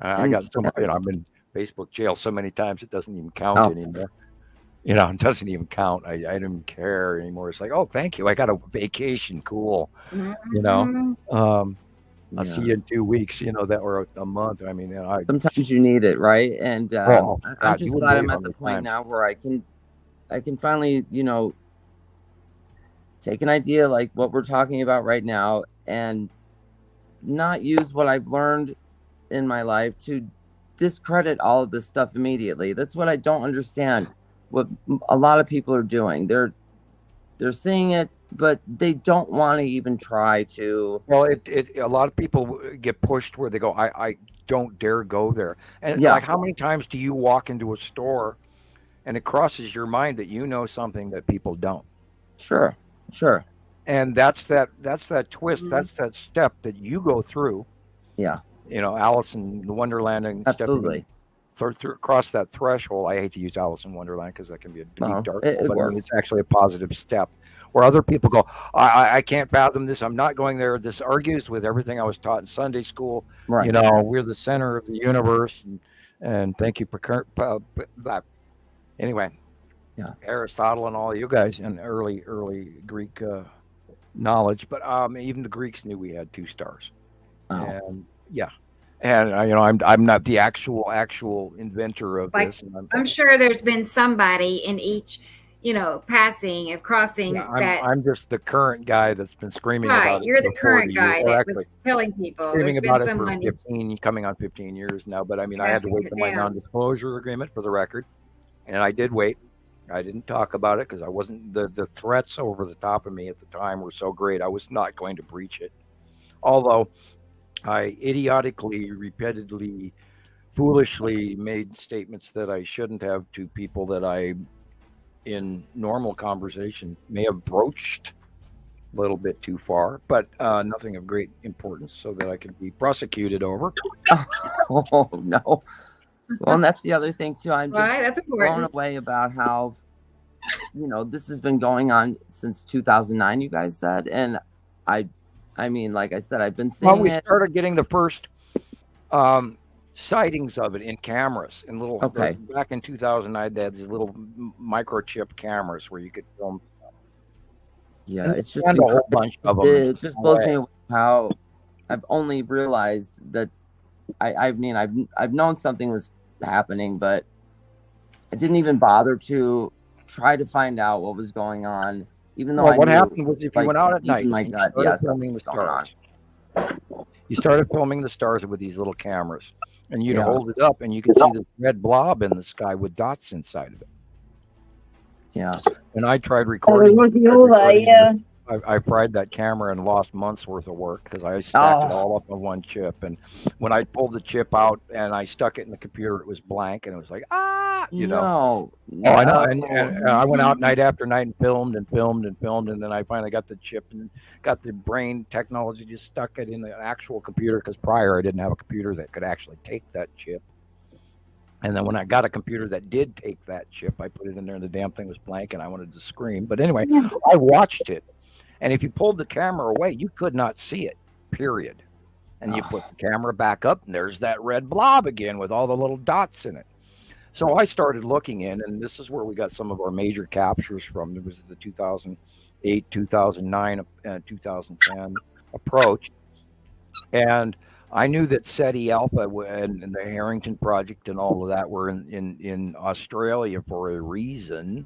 I got so much, I'm in Facebook jail so many times it doesn't even count anymore. It doesn't even count. I don't even care anymore. It's like, oh, thank you. I got a vacation. Cool. I'll see you in 2 weeks, that or a month. I mean, sometimes you need it, right? And God, I'm just glad I'm at the point now where I can finally, take an idea like what we're talking about right now and not use what I've learned in my life to discredit all of this stuff immediately. That's what I don't understand. What a lot of people are doing. They're seeing it, but they don't want to even try to. Well, a lot of people get pushed where they go, I don't dare go there. And like, how many times do you walk into a store and it crosses your mind that you know something that people don't? Sure. And that's that twist. That's that step that you go through. Yeah. Alice in Wonderland, and absolutely across that threshold. I hate to use Alice in Wonderland because that can be a deep dark, but it's actually a positive step where other people go, I can't fathom this. I'm not going there. This argues with everything I was taught in Sunday school. Right. We're the center of the universe, and thank you for that. Anyway, Aristotle and all you guys and early Greek knowledge, but even the Greeks knew we had 2 stars. And I'm not the actual inventor of this. And I'm sure there's been somebody in each, passing of crossing that. I'm just the current guy that's been screaming about it. You're the current guy that was telling people. Screaming about it for 15, coming on 15 years now. But I mean, I had to wait for my non-disclosure agreement for the record, and I did wait. I didn't talk about it because I wasn't. The threats over the top of me at the time were so great. I was not going to breach it, although I idiotically, repeatedly, foolishly made statements that I shouldn't have to people that I, in normal conversation, may have broached a little bit too far, but nothing of great importance so that I could be prosecuted over. Oh, no. Well, and that's the other thing, too. I'm just blown away about how, this has been going on since 2009, you guys said. And I mean, like I said, I've been seeing we started getting the first sightings of it in cameras in little. Back in 2009, they had these little microchip cameras where you could film. Yeah, it's just a whole bunch of them. It just blows me away how I've only realized that. I mean, I've known something was happening, but I didn't even bother to try to find out what was going on. Even though what happened was if you went out at night, you started filming the stars with these little cameras, and you'd hold it up, and you could see this red blob in the sky with dots inside of it. Yeah, and I tried recording. I fried that camera and lost months worth of work because I stacked it all up on one chip. And when I pulled the chip out and I stuck it in the computer, it was blank, and it was like, No. Oh, I know. And I went out night after night and filmed, and then I finally got the chip and got the brain technology, just stuck it in the actual computer because prior I didn't have a computer that could actually take that chip. And then when I got a computer that did take that chip, I put it in there and the damn thing was blank and I wanted to scream. But anyway, I watched it. And if you pulled the camera away, you could not see it, period. And you put the camera back up and there's that red blob again with all the little dots in it. So I started looking in, and this is where we got some of our major captures from. There was the 2008, 2009, and 2010 approach. And I knew that SETI Alpha and the Harrington Project and all of that were in Australia for a reason.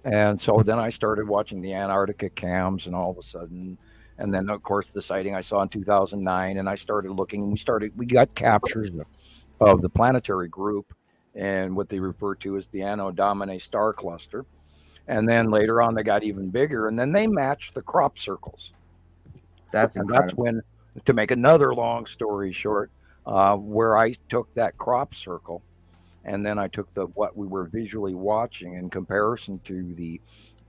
And so then I started watching the Antarctica cams, and all of a sudden, and then of course the sighting I saw in 2009, and I started looking. We got captures of the planetary group and what they refer to as the Anno Domini star cluster. And then later on, they got even bigger, and then they matched the crop circles. That's incredible. That's when, to make another long story short, where I took that crop circle, and then I took what we were visually watching in comparison to the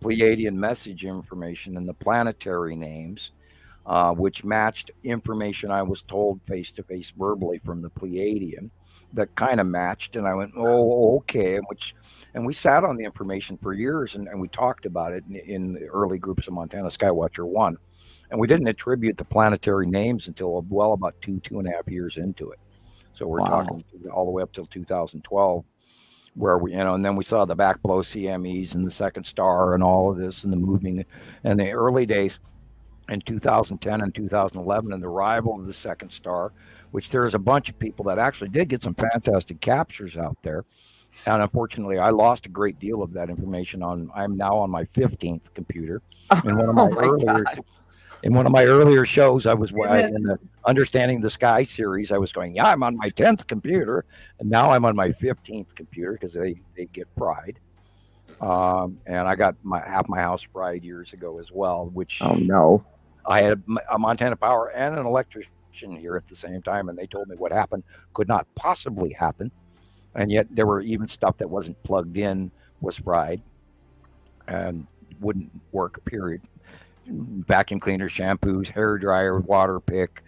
Pleiadian message information and the planetary names, which matched information I was told face to face verbally from the Pleiadian. That kind of matched, and I went, oh, okay. And we sat on the information for years, and we talked about it in the early groups of Montana Skywatcher 1. And we didn't attribute the planetary names until well about 2.5 years into it. So we're talking all the way up till 2012, where we, and then we saw the back blow CMEs and the second star and all of this and the moving and the early days in 2010 and 2011 and the arrival of the second star, which there's a bunch of people that actually did get some fantastic captures out there. And unfortunately, I lost a great deal of that information I'm now on my 15th computer. In one of my earlier shows, I was in the Understanding the Sky series. I was going, yeah, I'm on my 10th computer, and now I'm on my 15th computer because they get fried. And I got half my house fried years ago as well. Which I had a Montana Power and an electrician here at the same time, and they told me what happened could not possibly happen, and yet there were even stuff that wasn't plugged in was fried and wouldn't work. Period. Vacuum cleaner, shampoos, hair dryer, water pick,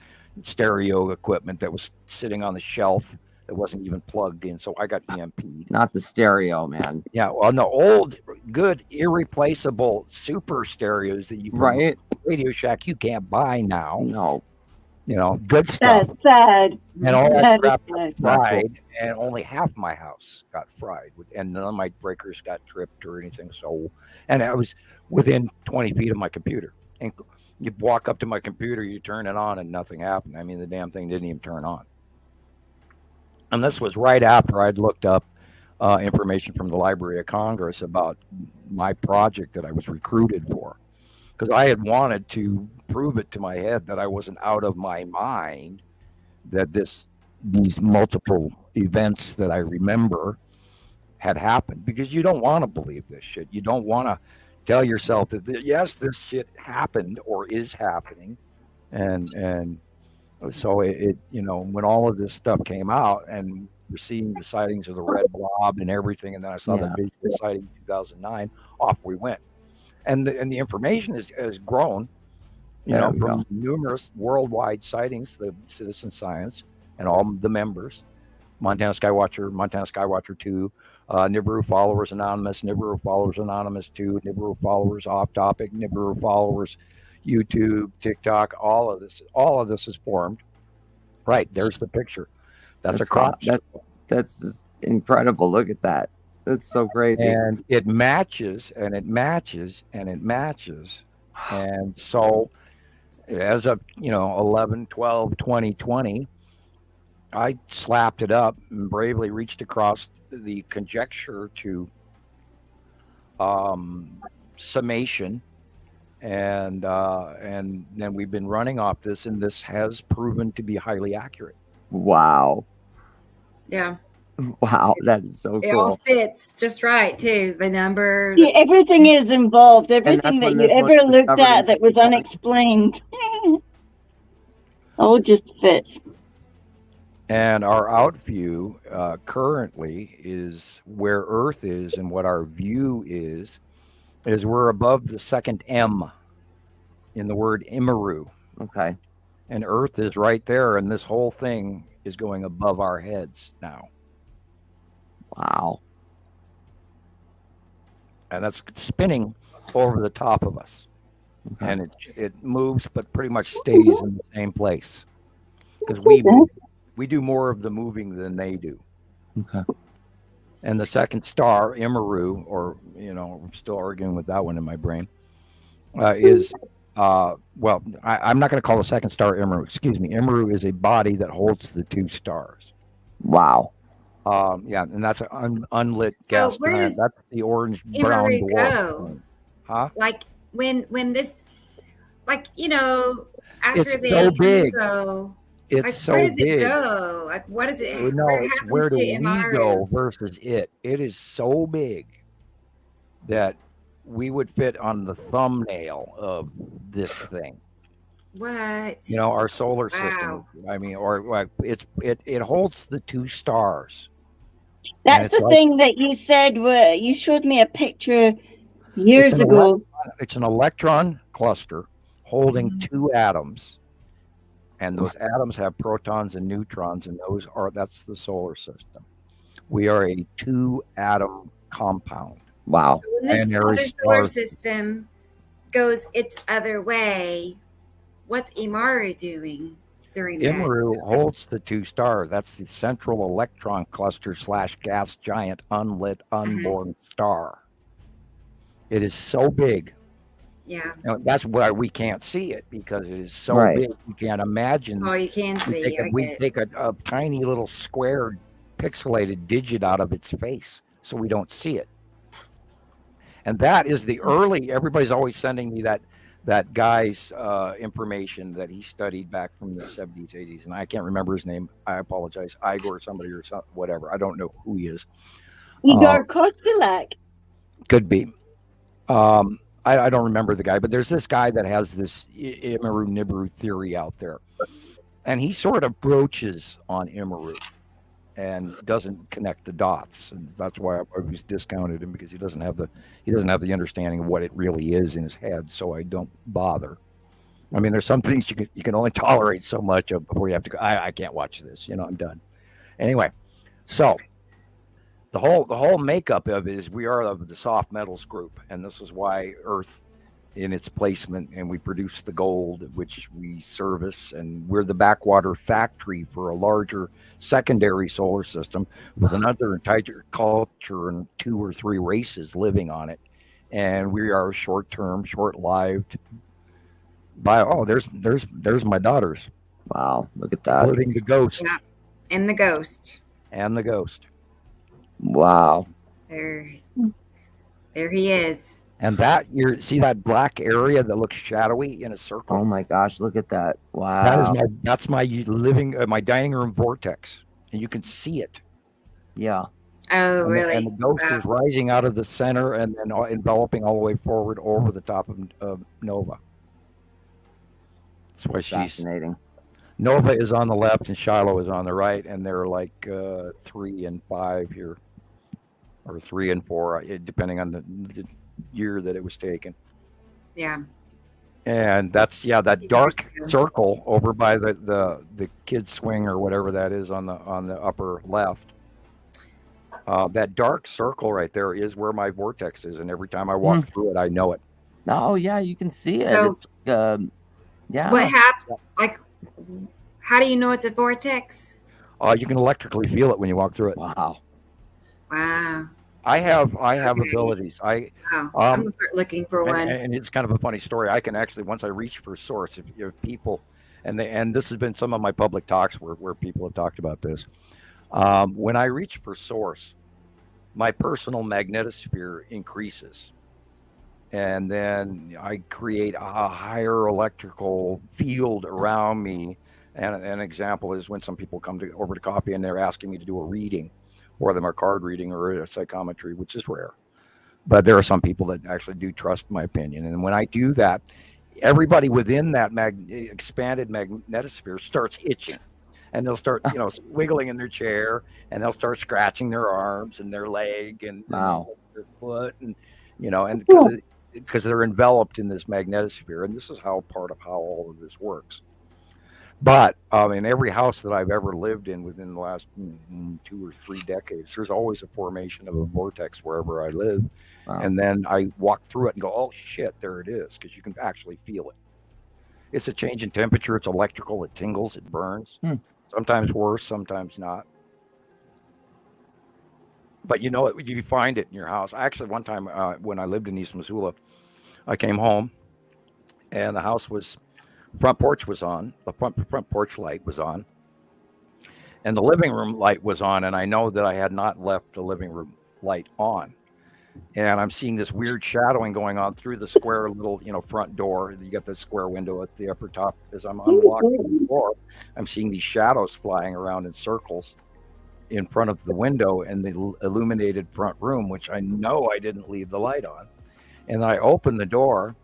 stereo equipment that was sitting on the shelf that wasn't even plugged in. So I got EMP'd. Not the stereo, man. Yeah, well, no, old, good, irreplaceable super stereos that you right Radio Shack you can't buy now. No, you know, good stuff. That's sad. And all that crap got fried, and only half my house got fried, and none of my breakers got tripped or anything. So, and I was within 20 feet of my computer. And you walk up to my computer, you turn it on, and nothing happened. I mean, the damn thing didn't even turn on. And this was right after I'd looked up information from the Library of Congress about my project that I was recruited for. Because I had wanted to prove it to my head that I wasn't out of my mind, that these multiple events that I remember had happened. Because you don't want to believe this shit. You don't want to tell yourself that, yes, this shit happened or is happening. And so it you know, when all of this stuff came out and we're seeing the sightings of the red blob and everything, and then I saw the visual sighting in 2009, off we went. And the information has grown, you know, from numerous worldwide sightings, the citizen science and all the members, Montana Skywatcher 2, Nibiru Followers Anonymous, Nibiru Followers Anonymous 2, Nibiru Followers Off Topic, Nibiru Followers YouTube, TikTok, all of this is formed. Right, there's the picture. That's a crop. That's just incredible. Look at that. That's so crazy. And it matches and it matches and it matches. And so as of, 11/12/2020, I slapped it up and bravely reached across the conjecture to summation. And then we've been running off this, and this has proven to be highly accurate. Wow. Yeah. Wow, that is so cool. It all fits just right, too. The number. Yeah, everything is involved. Everything that you ever looked at that was unexplained. All just fits. And our out view currently is where Earth is, and what our view is we're above the second M in the word Nibiru. Okay. And Earth is right there, and this whole thing is going above our heads now. Wow. And that's spinning over the top of us. Okay. And it moves, but pretty much stays in the same place. Because we do more of the moving than they do. Okay. And the second star, Nibiru, or, I'm still arguing with that one in my brain, is Well, I'm not going to call the second star Imru. Excuse me. Imru is a body that holds the two stars. Wow. Yeah, and that's an unlit So gas where giant. does That's the orange brown Imaru dwarf. go? Huh? Like when this, like, you know, after It's they so come and big. go, It's like where so does it big. go? Like what is it? No, What it's happens where to do we Imaru? go versus it. It is so big that we would fit on the thumbnail of this thing. What? You know, our solar system. Wow. I mean, or like it holds the two stars, and That's it's the like thing that you said. You showed me a picture it's years ago. it's an electron cluster holding Mhm. two atoms, and those atoms have protons and neutrons, and that's the solar system. We are a two atom compound. Wow. So when this Binary other solar star. system goes its other way, what's Imaru doing during that? Imru holds the two stars. That's the central electron cluster / gas giant unlit unborn star. It is so big. Yeah. Now, that's why we can't see it, because it is so Right. big. You can't imagine. Oh, you can see. I We get it. take a tiny little square pixelated digit out of its face so we don't see it. And that is the early, everybody's always sending me that guy's information that he studied back from the 70s, 80s, and I can't remember his name. I apologize. Igor or somebody or something, whatever. I don't know who he is. Igor Kostelak. Could be. I don't remember the guy, but there's this guy that has this Imaru Nibiru theory out there, and he sort of broaches on Imaru and doesn't connect the dots, and that's why I always discounted him, because he doesn't have the understanding of what it really is in his head. So I don't bother. I mean, there's some things you can only tolerate so much of before you have to go. I can't watch this. You know, I'm done. Anyway, so the whole makeup of it is we are of the soft metals group, and this is why Earth in its placement, and we produce the gold which we service, and we're the backwater factory for a larger secondary solar system with another entire culture and 2 or 3 races living on it, and we are short-term, short-lived. There's my daughters. Wow, look at that. Including the ghost. Yeah. And the ghost. Wow. There he is. And see that black area that looks shadowy in a circle? Oh my gosh, look at that. Wow. That's my living, my dining room vortex, and you can see it. Yeah. Oh, really? And the ghost is rising out of the center and then enveloping all the way forward over the top of Nova. That's why fascinating. Nova is on the left and Shiloh is on the right, and they're like 3 and 5 here, or 3 and 4, depending on the year that it was taken. Yeah. And that's that dark circle over by the kids swing or whatever that is on the upper left. That dark circle right there is where my vortex is, and every time I walk through it, I know it. Oh yeah, you can see it. So, it's yeah. What happened? Like, how do you know it's a vortex? You can electrically feel it when you walk through it. Wow. I have abilities. I'm gonna start looking for one. And it's kind of a funny story. I can actually, once I reach for source, if people, and this has been some of my public talks where people have talked about this. When I reach for source, my personal magnetosphere increases, and then I create a higher electrical field around me. And an example is when some people come over to coffee and they're asking me to do a reading, or them a card reading or a psychometry, which is rare. But there are some people that actually do trust my opinion. And when I do that, everybody within that expanded magnetosphere starts itching. And they'll start, wiggling in their chair, and they'll start scratching their arms and their leg and their foot, and and because they're enveloped in this magnetosphere. And this is part of how all of this works. But in every house that I've ever lived in within the last 2 or 3 decades, there's always a formation of a vortex wherever I live. Wow. And then I walk through it and go, oh, shit, there it is, because you can actually feel it. It's a change in temperature. It's electrical. It tingles. It burns. Sometimes worse, sometimes not. But you find it in your house. Actually, one time when I lived in East Missoula, I came home and the house was, front porch was on, the front porch light was on, and the living room light was on, and I know that I had not left the living room light on. And I'm seeing this weird shadowing going on through the square little, front door. You got the square window at the upper top. As I'm unlocking the door, I'm seeing these shadows flying around in circles in front of the window in the illuminated front room, which I know I didn't leave the light on. And I open the door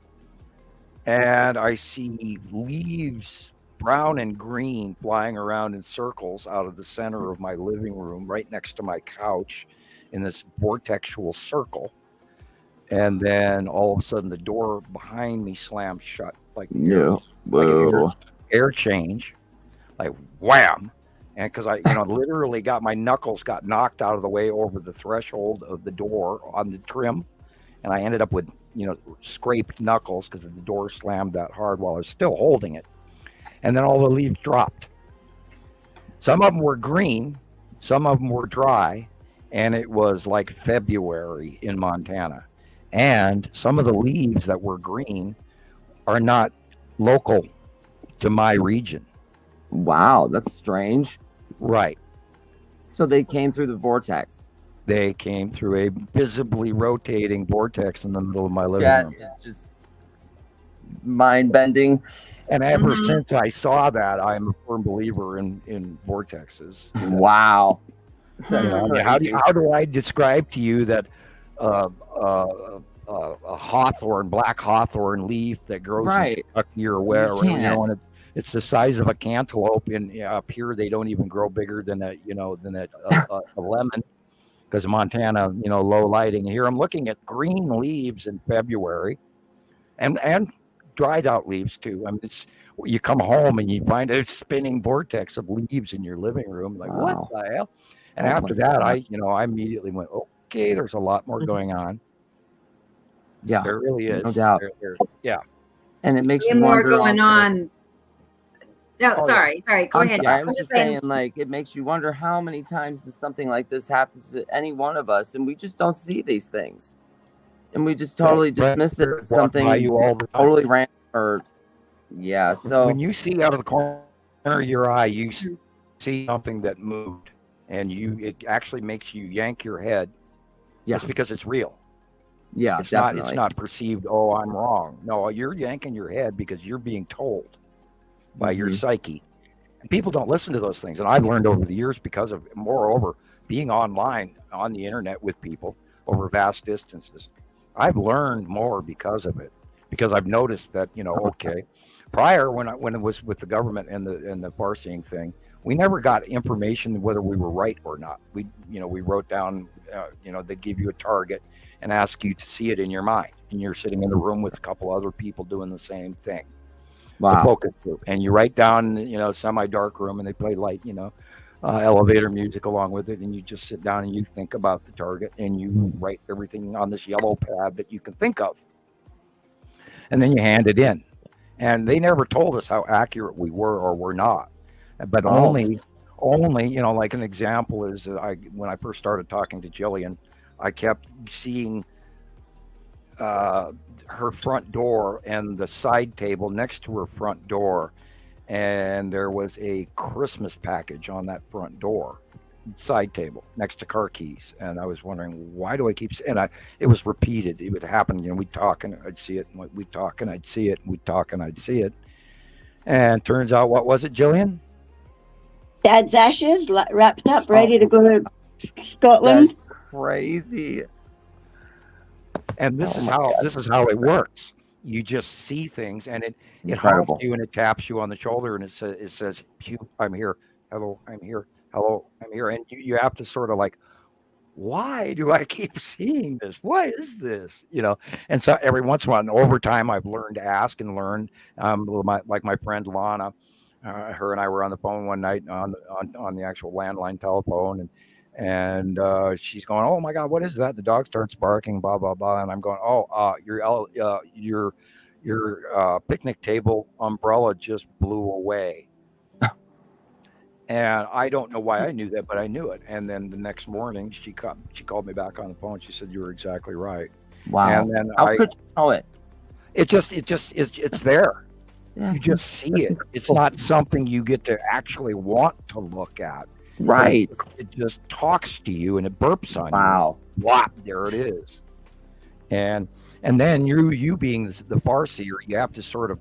and I see leaves, brown and green, flying around in circles out of the center of my living room, right next to my couch, in this vortexual circle. And then all of a sudden the door behind me slams shut, like an air change, like wham. And because I literally got my knuckles got knocked out of the way over the threshold of the door on the trim, and I ended up with scraped knuckles because the door slammed that hard while I was still holding it. And then all the leaves dropped. Some of them were green, some of them were dry, and it was like February in Montana. And some of the leaves that were green are not local to my region. Wow, that's strange. Right. So they came through the vortex. They came through a visibly rotating vortex in the middle of my living room. That is just mind-bending. And ever since I saw that, I'm a firm believer in vortexes. Wow. How do I describe to you that a hawthorn, black hawthorn leaf that grows in Kentucky or wherever, and it's the size of a cantaloupe, and up here they don't even grow bigger than a lemon, because of Montana, low lighting. Here I'm looking at green leaves in February, and dried out leaves too. I mean, you come home and you find a spinning vortex of leaves in your living room. Like, what the hell? And after that, I immediately went, okay, there's a lot more going on. Yeah, there really is, no doubt. Yeah, and it makes you more wonder going also, on. No, sorry. Go ahead. I was just saying, like, it makes you wonder how many times does something like this happens to any one of us, and we just don't see these things, and we just totally dismiss it as something totally random. Or so when you see out of the corner of your eye, you see something that moved, and it actually makes you yank your head. It's because it's real. Yeah, it's definitely. It's not perceived. Oh, I'm wrong. No, you're yanking your head because you're being told by your psyche. And people don't listen to those things. And I've learned over the years, because of, moreover, being online on the internet with people over vast distances, I've learned more because of it. Because I've noticed that, prior when it was with the government and the far-seeing thing, we never got information whether we were right or not. We wrote down, they'd give you a target and ask you to see it in your mind, and you're sitting in the room with a couple other people doing the same thing. Wow. It's a focus group, and you write down, semi-dark room, and they play light, elevator music along with it, and you just sit down and you think about the target, and you write everything on this yellow pad that you can think of, and then you hand it in. And they never told us how accurate we were or were not, but only, like an example is when I first started talking to Gillian, I kept seeing her front door and the side table next to her front door, and there was a Christmas package on that front door side table next to car keys, and I was wondering, why do I keep seeing it? It was repeated. It would happen, we'd talk and I'd see it, and we'd talk and I'd see it, and we'd talk and I'd see it, and turns out, what was it, Gillian? Dad's ashes wrapped up, ready to go to Scotland. That's crazy. And this is how it works. You just see things, and it helps you, and it taps you on the shoulder, and it says, I'm here. Hello, I'm here. Hello, I'm here. And you have to sort of like, why do I keep seeing this? What is this? And so every once in a while, and over time, I've learned to ask and learn. Like my friend Lana, her and I were on the phone one night on the actual landline telephone, and she's going, oh my God, what is that? The dog starts barking, blah blah blah, and I'm going, your picnic table umbrella just blew away. And I don't know why I knew that, but I knew it. And then the next morning, she called me back on the phone. She said, you were exactly right. Wow. And then how could you know it? it's there. Yeah, You just see it. It's not something you get to actually want to look at. Right. It just talks to you and it burps on Wow. you. Wow, there it is. And then you being the farseer, you have to sort of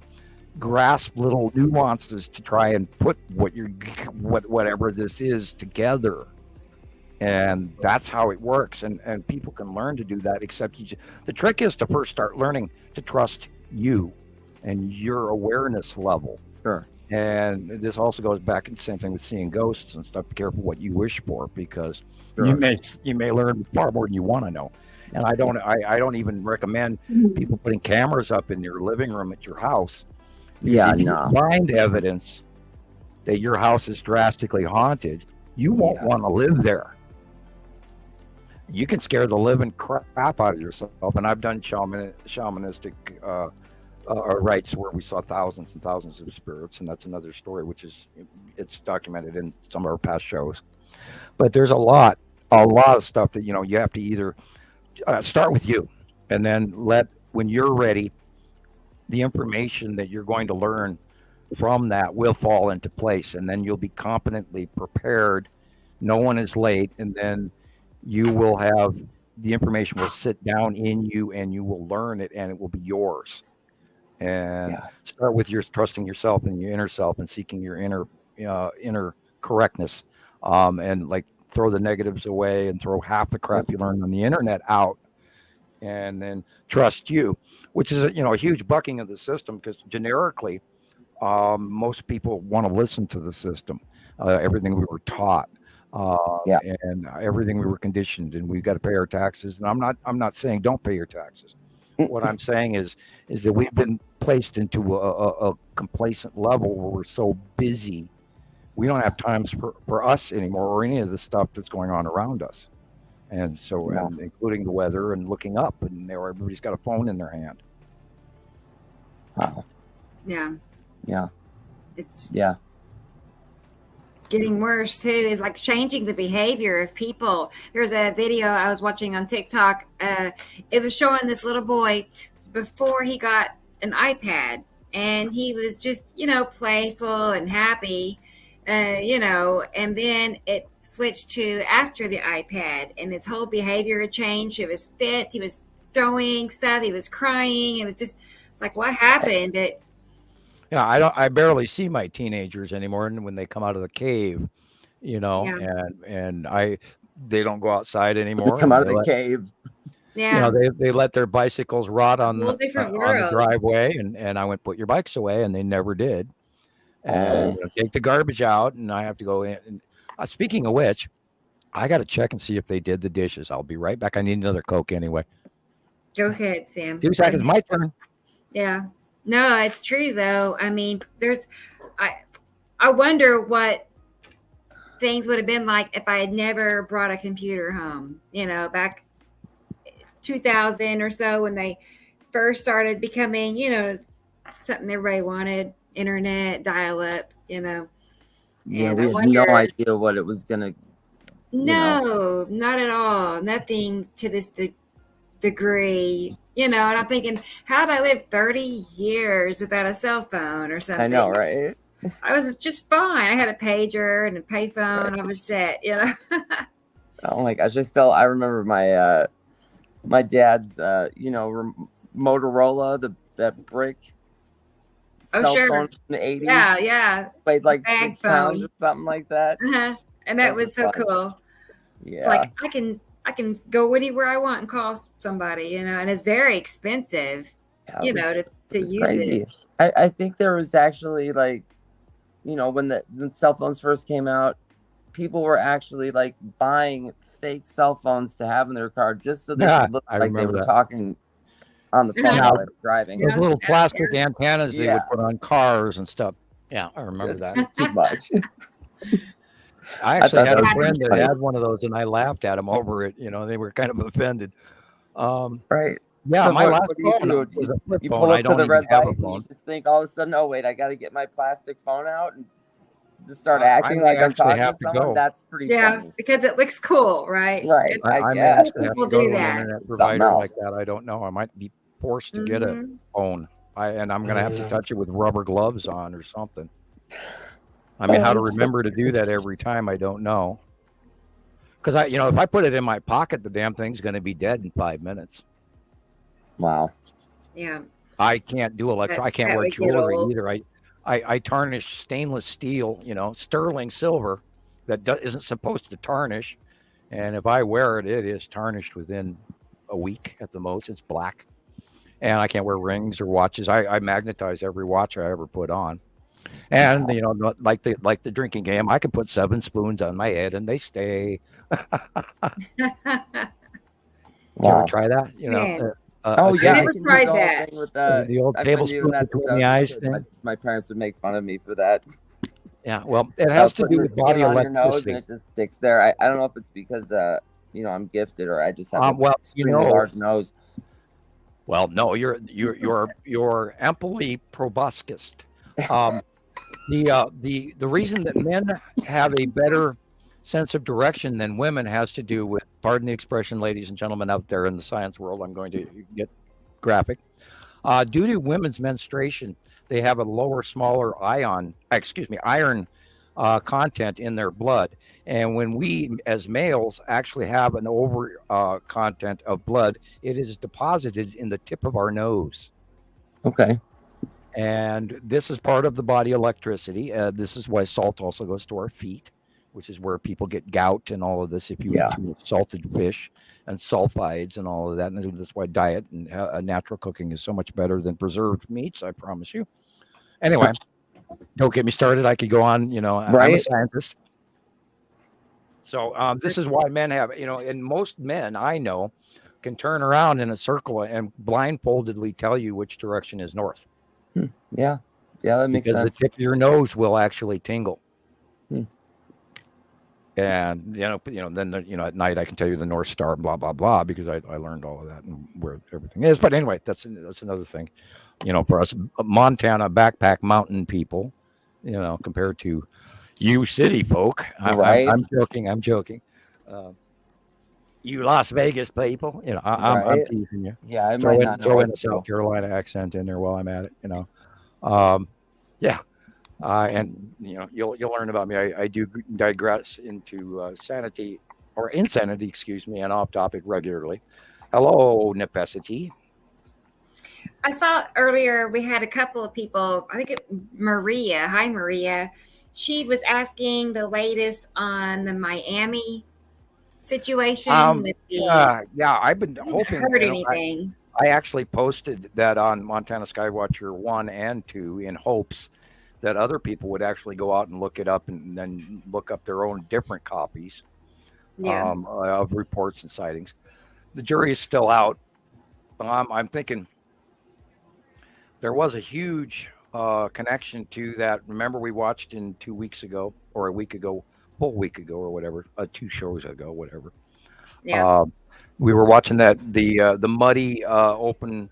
grasp little nuances to try and put whatever this is together. And that's how it works. And people can learn to do that, except the trick is to first start learning to trust you and your awareness level. Sure. And this also goes back and same thing with seeing ghosts and stuff. Be careful what you wish for, because Sure. you may learn far more than you want to know. And I don't even recommend people putting cameras up in your living room at your house. Yeah, if you no. find evidence that your house is drastically haunted, you won't want to live there. You can scare the living crap out of yourself. And I've done shamanistic rites where we saw thousands and thousands of spirits, and that's another story, it's documented in some of our past shows. But there's a lot of stuff that you have to either start with you, and then when you're ready, the information that you're going to learn from that will fall into place, and then you'll be competently prepared. No one is late, and then you will have the information will sit down in you, and you will learn it, and it will be yours. And start with your trusting yourself and your inner self, and seeking your inner correctness, and like throw the negatives away and throw half the crap you learned on the internet out, and then trust you, which is a huge bucking of the system, because generically most people want to listen to the system, everything we were taught, and everything we were conditioned, and we've got to pay our taxes. And I'm not saying don't pay your taxes. What I'm saying is that we've been placed into a complacent level where we're so busy, we don't have time for us anymore, or any of the stuff that's going on around us. And so, and including the weather and looking up, and everybody's got a phone in their hand. Wow. Yeah. It's getting worse too. Is like changing the behavior of people. There's a video I was watching on TikTok. It was showing this little boy before he got an iPad, and he was just playful and happy, and then it switched to after the iPad, and his whole behavior had changed. It was fit. He was throwing stuff. He was crying. It was just, it's like, what happened? I barely see my teenagers anymore, and when they come out of the cave, and they don't go outside anymore. They come out of the cave. Yeah. They let their bicycles rot on the driveway, and I went, put your bikes away, and they never did. And take the garbage out, and I have to go in. And, speaking of which, I got to check and see if they did the dishes. I'll be right back. I need another Coke anyway. Go ahead, Sam. 2 seconds, my turn. Yeah. No, it's true though. I mean, I wonder what things would have been like if I had never brought a computer home, back 2000 or so, when they first started becoming, something everybody wanted, internet, dial up, Yeah, we had no idea what it was going to. No, not at all. Nothing to this degree. And I'm thinking, how did I live 30 years without a cell phone or something? I know, right? I was just fine. I had a pager and a payphone. Right. I was set, Oh my gosh. I remember my my dad's Motorola, that brick cell phone in the 80s. Yeah. Weighed like 6 pounds or something like that. And that was so cool. Yeah. It's like I can go anywhere I want and call somebody, and it's very expensive, to use crazy. It. I think there was actually when cell phones first came out, people were actually buying fake cell phones to have in their car just so they could look like they were talking on the phone while they were driving. Those little plastic antennas they would put on cars and stuff. Yeah, I remember that. Too much. I actually had a friend that had one of those, and I laughed at him over it. They were kind of offended. Right. Yeah, so my last phone was a flip phone. Pull up to the red light, and you just think all of a sudden, oh wait, I got to get my plastic phone out and just start acting like I'm talking to someone. That's pretty funny. Because it looks cool, right? Right. I guess people do that. Provider like that, I don't know. I might be forced to get a phone. And I'm going to have to touch it with rubber gloves on or something. I mean, how to remember to do that every time, I don't know. Because if I put it in my pocket, the damn thing's going to be dead in 5 minutes. Wow. Yeah. I can't do I can't wear jewelry either. I tarnish stainless steel, sterling silver that isn't supposed to tarnish. And if I wear it, it is tarnished within a week at the most. It's black. And I can't wear rings or watches. I magnetize every watch I ever put on. And like the drinking game, I can put 7 spoons on my head and they stay. You ever try that? I never tried that. With the old tablespoon between the eyes thing. My parents would make fun of me for that. Yeah, well, it has to do with body electricity. Your nose and it just sticks there. I don't know if it's because I'm gifted or I just have a extremely large nose. Well, no, you're amply proboscis. The reason that men have a better sense of direction than women has to do with, pardon the expression, ladies and gentlemen out there in the science world, I'm going to get graphic. Due to women's menstruation, they have a lower, smaller iron content in their blood. And when we, as males, actually have an over content of blood, it is deposited in the tip of our nose. Okay. And this is part of the body electricity. This is why salt also goes to our feet, which is where people get gout and all of this if you eat too much salted fish and sulfides and all of that. And that's why diet and natural cooking is so much better than preserved meats, I promise you. Anyway, don't get me started. I could go on, I'm a scientist. So this is why men have, and most men I know can turn around in a circle and blindfoldedly tell you which direction is north. Yeah, that makes sense. Because the tip of your nose will actually tingle. And then at night I can tell you the North Star, blah blah blah, because I learned all of that and where everything is. But anyway, that's another thing. For us Montana backpack mountain people, compared to you city folk. I'm joking. You Las Vegas people, I'm teasing you. Yeah, I might not throw in a South Carolina accent in there while I'm at it. And you'll learn about me. I do digress into insanity, and off topic regularly. Hello, Necessity. I saw earlier we had a couple of people. I think Maria. Hi, Maria. She was asking the latest on the Miami situation. I've been hoping. Heard anything? I actually posted that on Montana Skywatcher 1 and 2 in hopes that other people would actually go out and look it up and then look up their own different copies of reports and sightings. The jury is still out. I'm thinking there was a huge connection to that. Remember, we watched in 2 weeks ago or a week ago, full week ago or whatever, 2 shows ago, whatever. Yeah. We were watching that the muddy open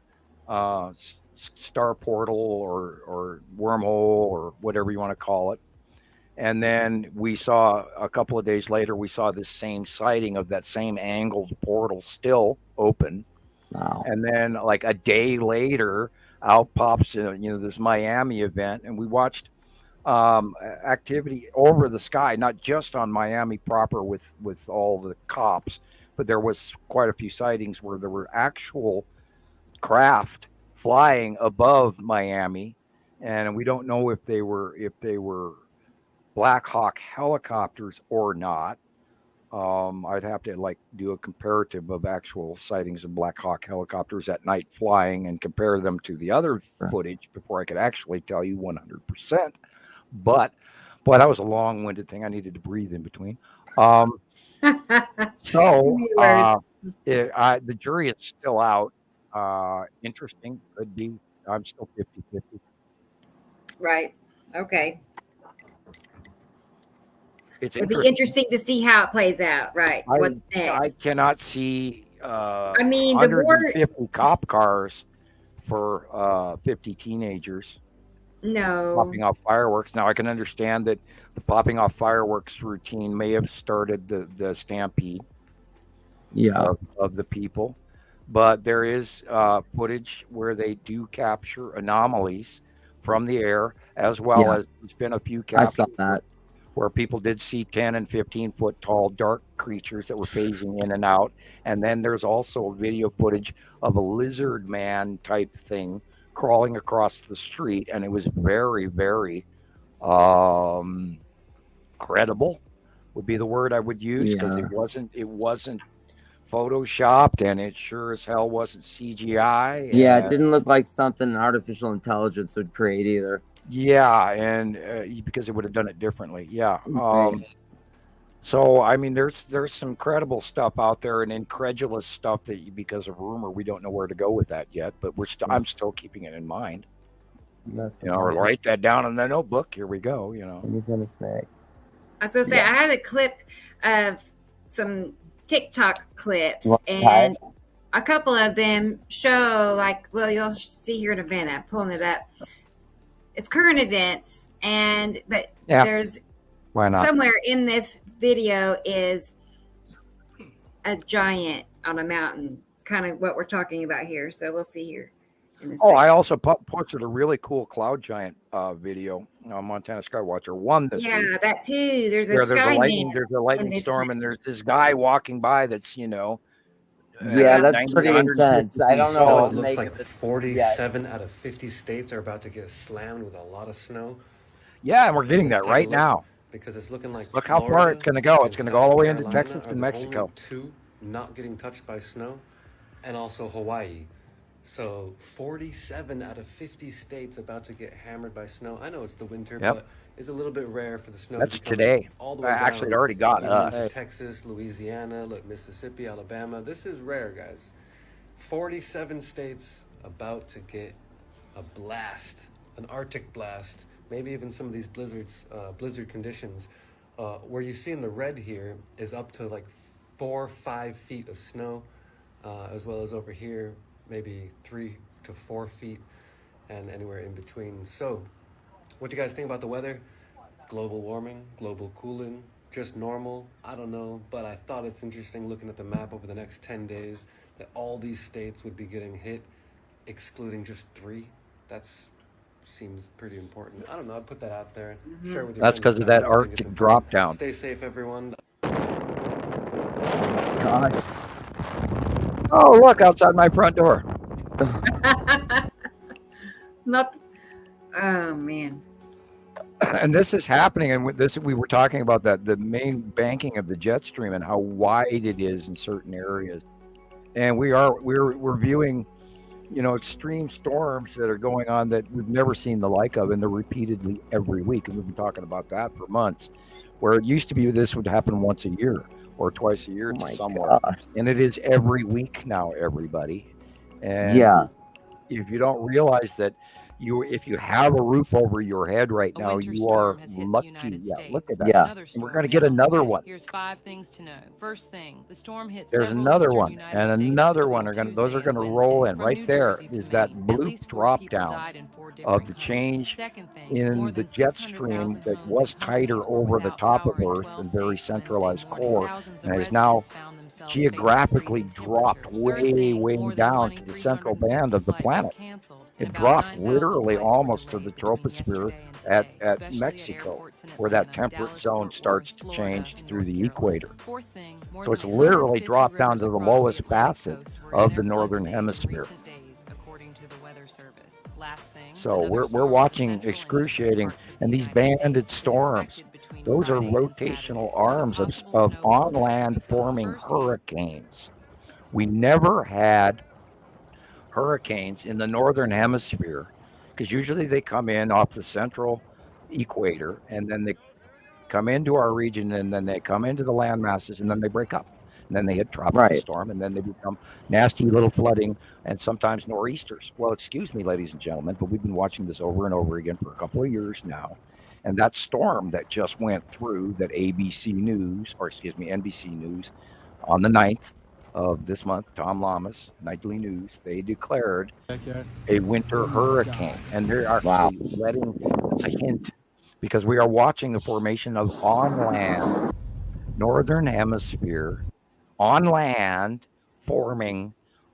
star portal or wormhole or whatever you want to call it. And then we saw a couple of days later, we saw this same sighting of that same angled portal still open. Wow. And then like a day later, out pops this Miami event, and we watched activity over the sky, not just on Miami proper with all the cops, but there was quite a few sightings where there were actual craft flying above Miami, and we don't know if they were Black Hawk helicopters or not. I'd have to do a comparative of actual sightings of Black Hawk helicopters at night flying and compare them to the other footage before I could actually tell you 100%. But boy, that was a long-winded thing. I needed to breathe in between. The jury is still out. Interesting. Could be. I'm still 50-50. Right. Okay. It'll be interesting to see how it plays out. Right. What's next? I cannot see. The 150 cop cars for 50 teenagers. No. Popping off fireworks. Now I can understand that the popping off fireworks routine may have started the stampede. Yeah. Of the people. but there is footage where they do capture anomalies from the air, as well Yeah, as there's been a few I saw captures that. where people did see 10 and 15-foot tall dark creatures that were phasing in and out. And then there's also video footage of a lizard man type thing crawling across the street, and it was very, very um, credible would be the word I would use, because Yeah. it wasn't photoshopped, and it sure as hell wasn't CGI. Yeah, it And didn't look like something an artificial intelligence would create either. yeah, and because it would have done it differently. Yeah. Right. So I mean, there's some credible stuff out there and incredulous stuff that because of rumor we don't know where to go with that yet. But I'm still keeping it in mind. That's Or write that down in the notebook. Here we go. Anything a snake. I was gonna say I had a clip of some TikTok clips, What and type? a couple of them show well, you'll see here in a minute. I'm pulling it up. It's current events, but there's Why not? somewhere in this video is a giant on a mountain, kind of what we're talking about here. So we'll see here in this. I also posted a really cool cloud giant video on Montana Skywatcher 1 this week. Yeah, that too. There's a There's sky a lightning storm, and there's this guy walking by that's Yeah, that's pretty intense. I don't know what It to looks make like of it. 47 out of 50 states are about to get slammed with a lot of snow. Yeah, and we're getting Let's that take a right look, now. because it's looking like Look how far Florida it's going to go. It's and going to go all the way into South Texas Carolina and are the Mexico. only two not getting touched by snow, and also Hawaii. So 47 out of 50 states about to get hammered by snow. I know it's the winter, but it's a little bit rare for the snow That's to be coming today. all the way Actually, it down already got even us. into Texas, Louisiana, look, Mississippi, Alabama. This is rare, guys. 47 states about to get a blast, an Arctic blast, maybe even some of these blizzards, blizzard conditions. Where you see in the red here is up to like 4 or 5 feet of snow, as well as over here, maybe 3 to 4 feet, and anywhere in between. So, what do you guys think about the weather? Global warming, global cooling, just normal? I don't know, but I thought it's interesting looking at the map over the next 10 days that all these states would be getting hit, excluding just 3. That's seems pretty important. I don't know. I'd put that out there. Share with your That's friends because of and that family. I think it's Arctic important. drop down. Stay safe, everyone. Gosh. Oh, look outside my front door. Not. Oh man. And this is happening, and we were talking about that the main banking of the jet stream and how wide it is in certain areas, and we're viewing, extreme storms that are going on that we've never seen the like of, and they're repeatedly every week, and we've been talking about that for months, where it used to be this would happen once a year or twice a year to somewhere, and it is every week now, everybody. And if you don't realize that, if you have a roof over your head right now, you are lucky. Yeah, look at that. Yeah. And we're going to get another one. Here's 5 things to know. First thing, the storm hit There's several another eastern one, United and States another one. between Those are Tuesday going to and roll Wednesday. in From right New there. Jersey to Is that Maine, at blue least 4 drop people down died in 4 of different the countries. change Second thing, more in the than jet 600,000 stream that homes was and tighter companies were over the without top power of in Earth 12 and very states centralized Wednesday morning. core, Thousands of and is now residents found themselves geographically facing freezing dropped temperatures. Third way, thing, way more than down one to in the central 350 band of the flights were planet. canceled, It and dropped about 9,000 literally flights were almost to delayed the between troposphere yesterday and today, at especially Mexico, airports in where that Atlanta, temperate Dallas, zone Fort Worth, starts to Florida, change and through North the Carolina. equator. Fourth thing, more So it's than literally 150 dropped down rivers to the across the lowest Atlantic facet coast were in of their the flood northern stage in hemisphere. recent days, according to the Weather Service. Last thing, So another we're storm hit watching central and eastern excruciating, parts of the and these United banded States is storms, expected between those are Friday and rotational Saturday, with a arms possible of snow on belt that could land become the forming first east hurricanes. We never had hurricanes in the northern hemisphere, because usually they come in off the central equator, and then they come into our region, and then they come into the land masses, and then they break up, and then they hit tropical storm, and then they become nasty little flooding and sometimes nor'easters. Well, excuse me, ladies and gentlemen, but we've been watching this over and over again for a couple of years now. And that storm that just went through that NBC News on the 9th of this month, Tom Lamas, Nightly News, they declared a winter hurricane. And they're actually letting, it's a hint, because we are watching the formation of on land, northern hemisphere, on land forming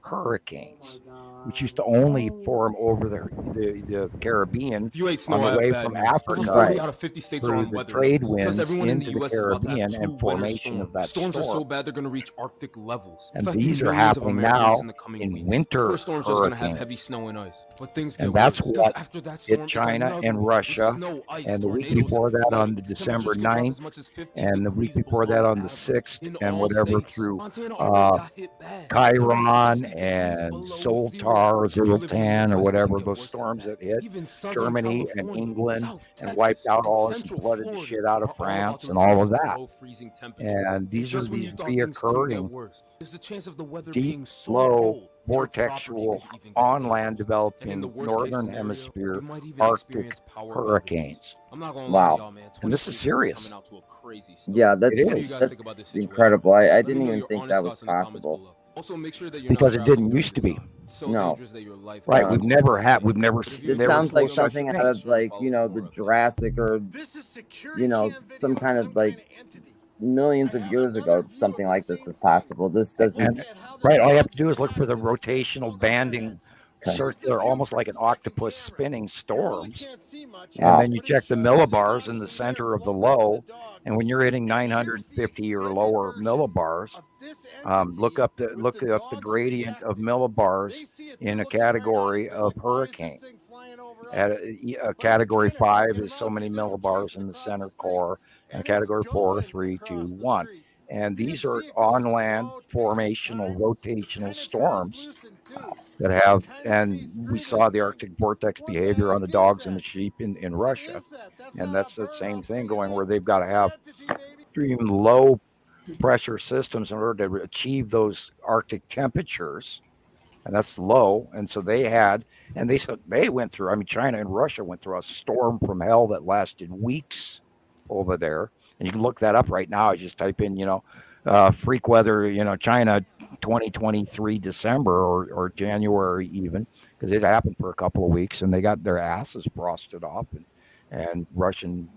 hurricanes, which used to only form over the Caribbean If you ate snow, on the I have way bad from news. Over Africa 40 out of 50 states are through on the weather trade levels because winds everyone in the into the U.S. is about to have Caribbean 2 and winter formation of storms. that Storms are so storm. bad they're going to reach Arctic levels, And affecting these are millions of happening Americans now in the coming in weeks. winter The first storm's just going to have hurricanes. heavy snow and ice, but things get And that's worse because what after that hit storm is China another and one with Russia. snow, ice, And the week tornadoes, before and that on flooding. the Temperatures December could drop as 9th, much as 50 and the week degrees before that below on the average 6th, in and all whatever states. through Montana already got hit bad. Today, Chiron 60 degrees and below Soltar, zero. If you live in the Zoltan, or Midwest, it can whatever get those worse than storms that. that hit Even Southern Germany and California, England South and wiped Texas, out and all this and Central flooded the Florida shit out of are all about France to and all of experience that. below freezing temperatures. And these are Just when you these thought things couldn't get reoccurring worse, there's a chance of the weather deep, being so low, cold, your property vortexual, could even get on land damaged. And in the developing worst case northern scenario, hemisphere you might even Arctic experience power outages. hurricanes. I'm not gonna lie to Wow. y'all, man. And this is 2023 is serious. coming out to a crazy start. Yeah, It What do you is. guys think about this that's situation? incredible. I Let me didn't know even your think honest that was thoughts in the comments possible. below. Also, make sure that you're Because not it traveling didn't during used to this be. time. It's so No. dangerous that your life Right. could We've be never in had, danger. we've never, But if This you're never sounds like seen such something out things. of like, you know, the Jurassic or, you know, some kind of like millions of years ago, something like this was possible. This doesn't. And right, all you have to do is look for the rotational banding, Okay. circular, almost like an octopus spinning storms. Wow. And then you check the millibars in the center of the low. And when you're hitting 950 or lower millibars, look up the gradient of millibars in a category of hurricane. At a category 5 is so many millibars in the center core, and category 4, 3, 2, 1. And these are on land formational rotational storms that have, and we saw the Arctic vortex behavior on the dogs and the sheep in Russia. And that's the same thing going, where they've got to have extreme low pressure systems in order to achieve those Arctic temperatures. And that's low. And so they went through, I mean, China and Russia went through a storm from hell that lasted weeks over there. And you can look that up right now. I just type in, freak weather, China 2023 December or January even, because it happened for a couple of weeks and they got their asses frosted off and Russian,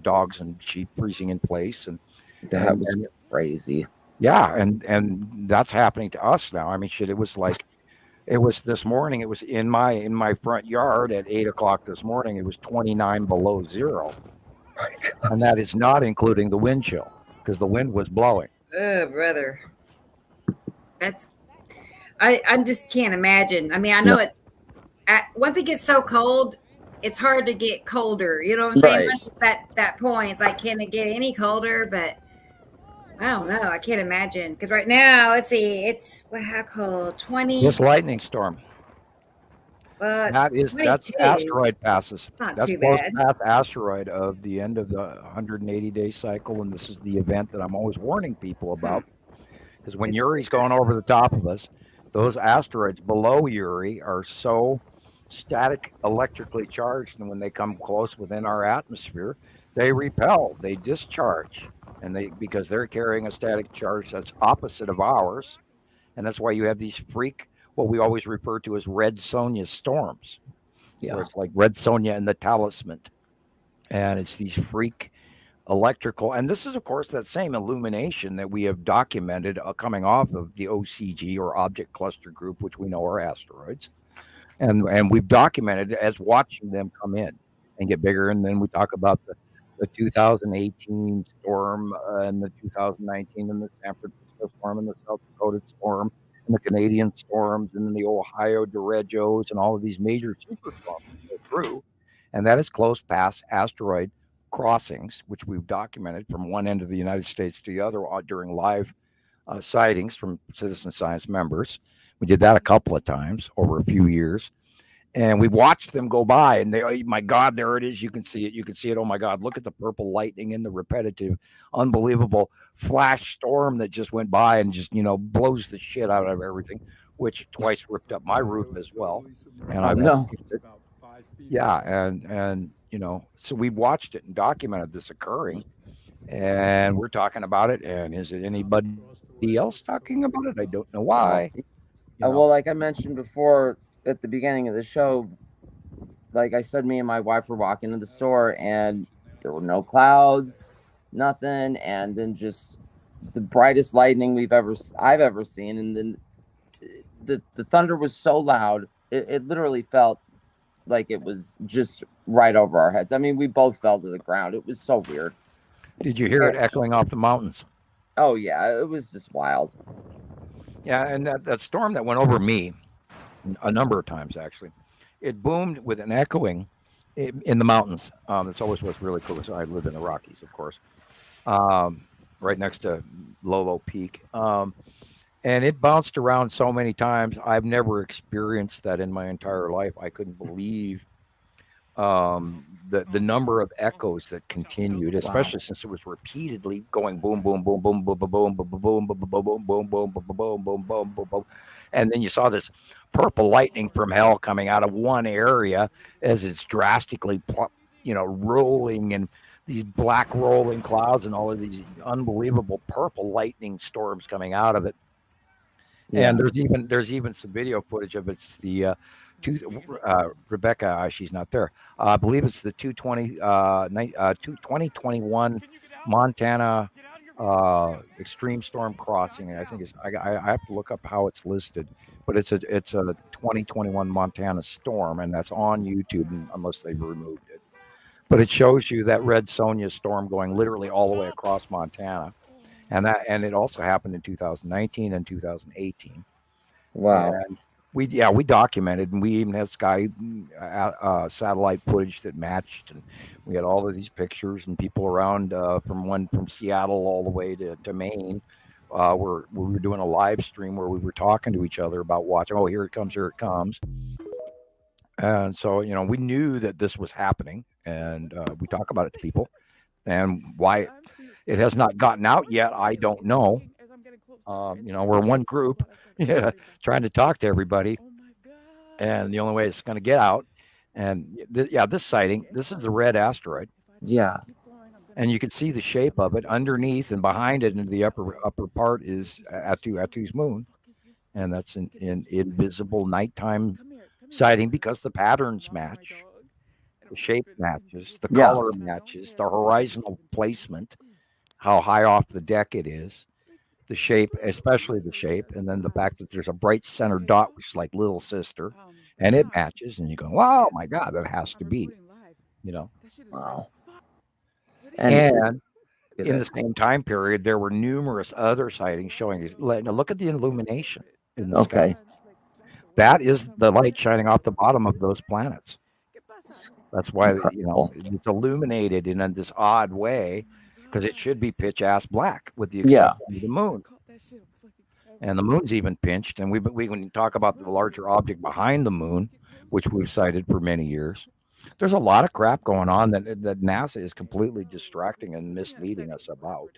dogs and sheep freezing in place. And that was crazy. Yeah. And that's happening to us now. I mean, shit, it was this morning. It was in my front yard at 8:00 this morning. It was 29 below zero. And that is not including the wind chill because the wind was blowing. Oh, brother. I just can't imagine. I mean, I know once it gets so cold, it's hard to get colder. You know what I'm saying? Right. Once it's at that point, it's like, can it get any colder? But I don't know. I can't imagine. Because right now, let's see, it's how cold? 20. This lightning storm. That's 22. asteroid passes. It's not That's too close bad. path asteroid of the end of the 180-day cycle, and this is the event that I'm always warning people about. Because when Uri's going over the top of us, those asteroids below Uri are so static electrically charged, and when they come close within our atmosphere, they repel, they discharge, and because they're carrying a static charge that's opposite of ours, and that's why you have these what we always refer to as Red Sonja storms, where it's like Red Sonja and the Talisman, and it's these freak electrical, and this is of course that same illumination that we have documented coming off of the OCG or object cluster group, which we know are asteroids, and we've documented as watching them come in and get bigger. And then we talk about the 2018 storm and the 2019 and the San Francisco storm and the South Dakota storm and the Canadian storms and then the Ohio derechos and all of these major superstorms go through, and that is close past asteroid crossings, which we've documented from one end of the United States to the other during live sightings from citizen science members. We did that a couple of times over a few years, and we watched them go by. And they, oh my God, there it is! You can see it. You can see it. Oh my God, look at the purple lightning and the repetitive, unbelievable flash storm that just went by and just blows the shit out of everything, which twice ripped up my roof as well. And I've and so we watched it and documented this occurring, and we're talking about it. And is it anybody else talking about it? I don't know why. Well, like I mentioned before at the beginning of the show, like I said, me and my wife were walking to the store and there were no clouds, nothing, and then just the brightest lightning I've ever seen, and then the thunder was so loud, it literally felt like it was just right over our heads. I mean, we both fell to the ground. It was so weird. Did you hear it echoing off the mountains? Oh yeah, it was just wild. Yeah, and that storm that went over me a number of times, actually, it boomed with an echoing in the mountains. That's always what's really cool. So I live in the Rockies, of course, right next to Lolo Peak. And it bounced around so many times. I've never experienced that in my entire life. I couldn't believe the number of echoes that continued, especially since it was repeatedly going boom, boom, boom, boom, boom, boom, boom, boom, boom, boom, boom, boom, boom, boom, boom, boom, boom, boom, boom, and then you saw this purple lightning from hell coming out of one area as it's drastically, rolling, and these black rolling clouds and all of these unbelievable purple lightning storms coming out of it. Yeah. And there's even some video footage of it. It's the Rebecca, she's not there. I believe it's the 2021 Montana extreme storm crossing. I think I have to look up how it's listed, but it's a 2021 Montana storm, and that's on YouTube unless they've removed it. But it shows you that Red Sonja storm going literally all the way across Montana. And it also happened in 2019 and 2018. Wow. And we documented, and we even had sky satellite footage that matched, and we had all of these pictures and people around from Seattle all the way to Maine. We were doing a live stream where we were talking to each other about watching. Oh, here it comes! And so we knew that this was happening, and we talk about it to people, and why it has not gotten out yet, I don't know. We're one group, trying to talk to everybody, and the only way it's going to get out. And this sighting, this is a red asteroid. Yeah, and you can see the shape of it underneath and behind it. Into the upper part is Atu's moon, and that's an invisible nighttime sighting because the patterns match, the shape matches, the color matches, the horizontal placement, how high off the deck it is, the shape, especially the shape, and then the fact that there's a bright center dot, which is like little sister, and it matches, and you go, wow, my God, that has to be, Wow. And in the same time period, there were numerous other sightings showing these. Now look at the illumination in the sky. That is the light shining off the bottom of those planets. That's why it's illuminated in this odd way, because it should be pitch ass black with the exception of the moon. And the moon's even pinched, and we can talk about the larger object behind the moon, which we've cited for many years. There's a lot of crap going on that NASA is completely distracting and misleading us about.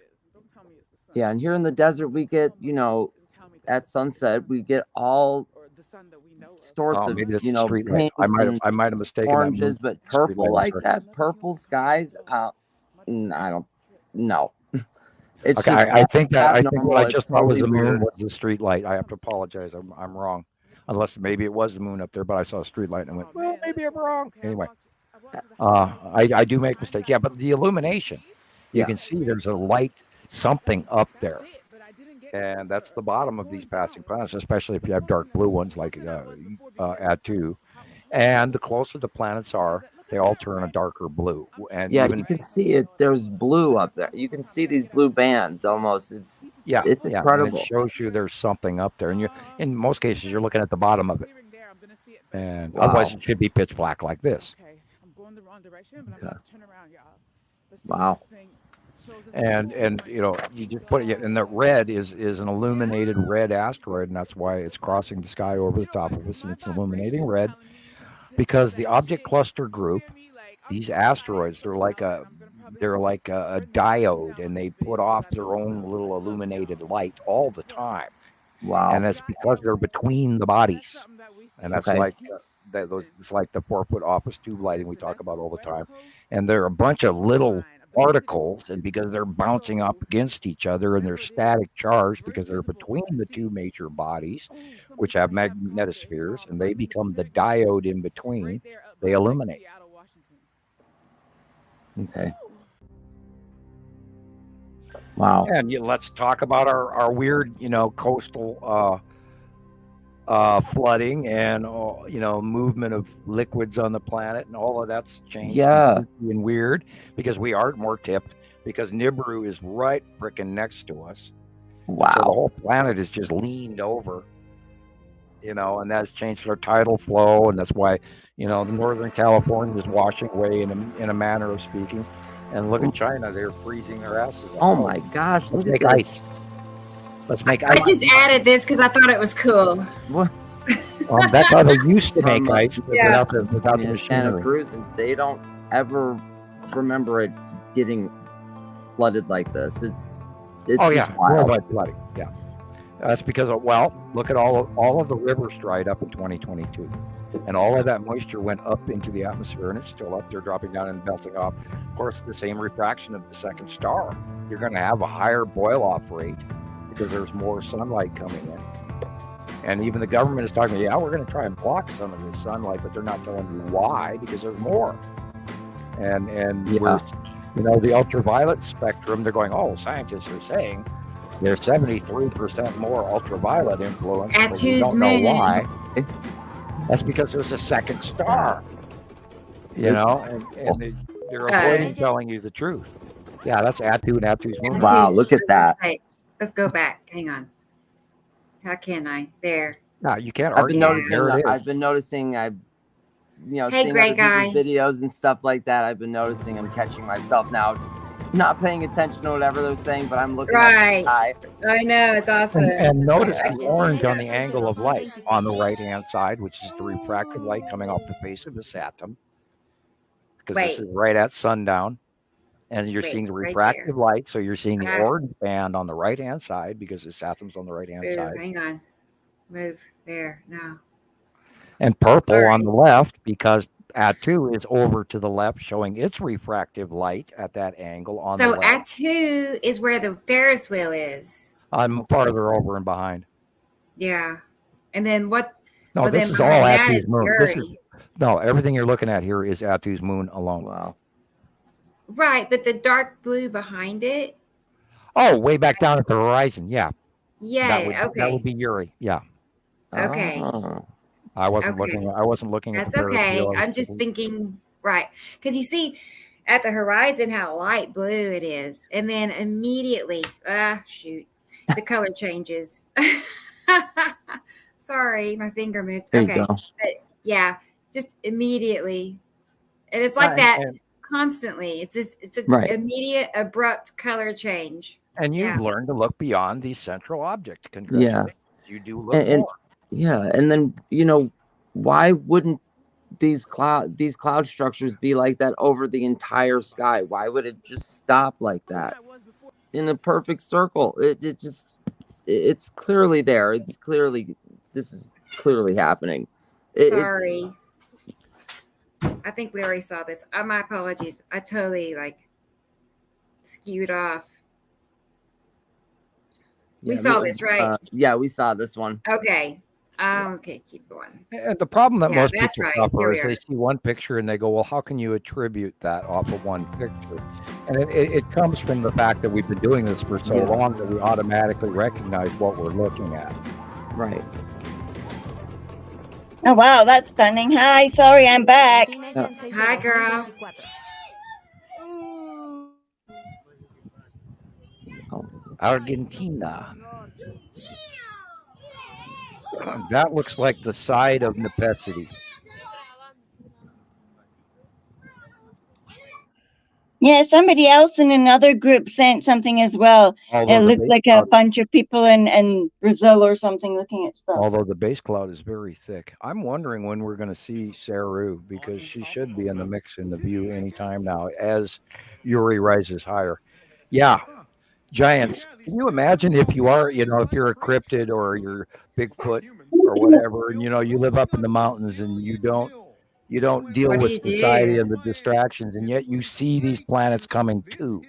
Yeah, and here in the desert, we get, at sunset, we get all sorts of, paints I might have mistaken oranges, but purple like that, purple skies. I don't know. It's okay, just I think what I just thought was the moon weird. was the street light. I have to apologize. I'm wrong. Unless maybe it was the moon up there, but I saw a street light and I went, well, maybe I'm wrong. Anyway, I do make mistakes. Yeah, but the illumination, you can see there's a light, something up there. And that's the bottom of these passing planets, especially if you have dark blue ones like Atu. And the closer the planets are, they all turn a darker blue. And you can see it. There's blue up there. You can see these blue bands almost. It's incredible. And it shows you there's something up there. And in most cases, you're looking at the bottom of it. And otherwise, it should be pitch black like this. Okay. Wow. And you just put it, and the red is an illuminated red asteroid, and that's why it's crossing the sky over the top of us, and it's illuminating red because the object cluster group, these asteroids, they're like a diode, and they put off their own little illuminated light all the time. Wow. And that's because they're between the bodies, and that's it's like the 4-foot office tube lighting we talk about all the time, and they're a bunch of little particles, and because they're bouncing up against each other and they're static charge because they're between the two major bodies, which have magnetospheres, and they become the diode in between, they illuminate. Okay. Wow. And let's talk about our weird, coastal flooding and movement of liquids on the planet, and all of that's changed Yeah. and weird because we are more tipped because Nibiru is right freaking next to us. Wow. So the whole planet is just leaned over, and that's changed our tidal flow, and that's why Northern California is washing away in a manner of speaking. And look at China; they're freezing their asses off. Oh my gosh! Let's Look make at ice. this. Let's make I ice. just added this because I thought it was cool. What? That's how they used to make ice Yeah. without the Santa machinery. Cruz, and they don't ever remember it getting flooded like this. It's Oh just yeah, wild. worldwide flooding. Yeah, that's because of look at all of the rivers dried up in 2022, and all of that moisture went up into the atmosphere, and it's still up there, dropping down and melting off. Of course, the same refraction of the second star. You're going to have a higher boil-off rate because there's more sunlight coming in, and even the government is talking. Yeah, we're going to try and block some of this sunlight, but they're not telling you why because there's more. And we're the ultraviolet spectrum. They're going. Oh, scientists are saying there's 73% more ultraviolet influence. At but we whose don't know moon? why. That's because there's a second star. They're avoiding telling you the truth. Yeah, that's Atu and Atu's moon. Wow, look at that. Let's go back. Hang on. How can I? There. No, you can't I've been argue. noticing. There it is. I've been noticing. I've Hey, seeing gray other guy. people's videos and stuff like that. I've been noticing. I'm catching myself now, not paying attention to whatever they're saying, but I'm looking Right. at the sky. I know, it's awesome. And notice the orange on the angle of light on the right-hand side, which is the refracted light coming off the face of this atom. Because this is right at sundown. And you're seeing the refractive light, so you're seeing the orange band on the right-hand side because this atom's on the right-hand side. Hang on. Move there now. And purple on the left because Atu is over to the left, showing its refractive light at that angle on the left. So Atu is where the Ferris wheel is. I'm farther over and behind. Yeah. And then what? No, this is all Atu's moon. Everything you're looking at here is Atu's moon alone. Wow. Right, but the dark blue behind it. Oh, way back down at the horizon. Yeah. Yeah. That would be Uri. Yeah. Okay. Oh. I wasn't looking. I wasn't looking at That's the okay. I'm just thinking, right? Because you see at the horizon how light blue it is, and then immediately, the color changes. Sorry, my finger moved. There okay, you go. but yeah, just immediately, and it's like that constantly. It's an immediate, abrupt color change. And you've learned to look beyond the central object. Congratulations. You do look more. Yeah, and then why wouldn't these cloud structures be like that over the entire sky? Why would it just stop like that in a perfect circle? It's clearly there. This is clearly happening. Sorry, I think we already saw this. My apologies. I totally skewed off. We saw this, right? Yeah, we saw this one. Okay. Okay, keep going. And the problem that most people suffer is Here they see one picture and they go, well, how can you attribute that off of one picture? And it comes from the fact that we've been doing this for so long that we automatically recognize what we're looking at. Right. Oh, wow, that's stunning. Hi, sorry, I'm back. Hi, girl. Argentina. That looks like the side of necessity. Yeah, somebody else in another group sent something as well. It looked like a bunch of people in Brazil or something looking at stuff. Although the base cloud is very thick. I'm wondering when we're going to see Saru because she should be in the mix in the view anytime now as Uri rises higher. Yeah. Giants. Can you imagine if you are, if you're a cryptid or you're Bigfoot or whatever, and you live up in the mountains and you don't deal with society and the distractions, and yet you see these planets coming too.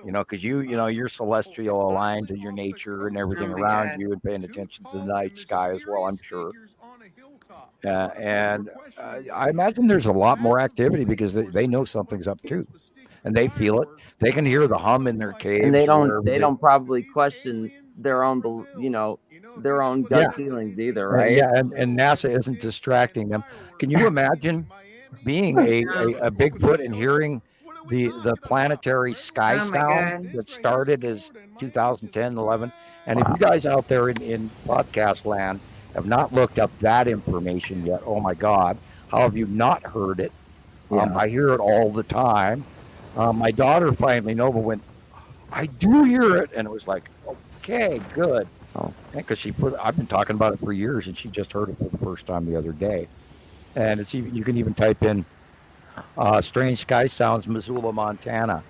you know, because you're celestial aligned to your nature and everything around you, and paying attention to the night sky as well, I'm sure. And I imagine there's a lot more activity because they know something's up too, and they feel it. They can hear the hum in their caves, and they or wherever don't probably question their own, their own gut feelings either, right? Yeah, and NASA isn't distracting them. Can you imagine being a Bigfoot and hearing the planetary sky sound that started as 2010, 11? And if you guys out there in podcast land have not looked up that information yet, oh my God, how have you not heard it? I hear it all the time. My daughter finally, Nova, went, I do hear it. And it was like, okay, good. Because I've been talking about it for years, and she just heard it for the first time the other day. And it's even, you can even type in strange sky sounds, Missoula, Montana,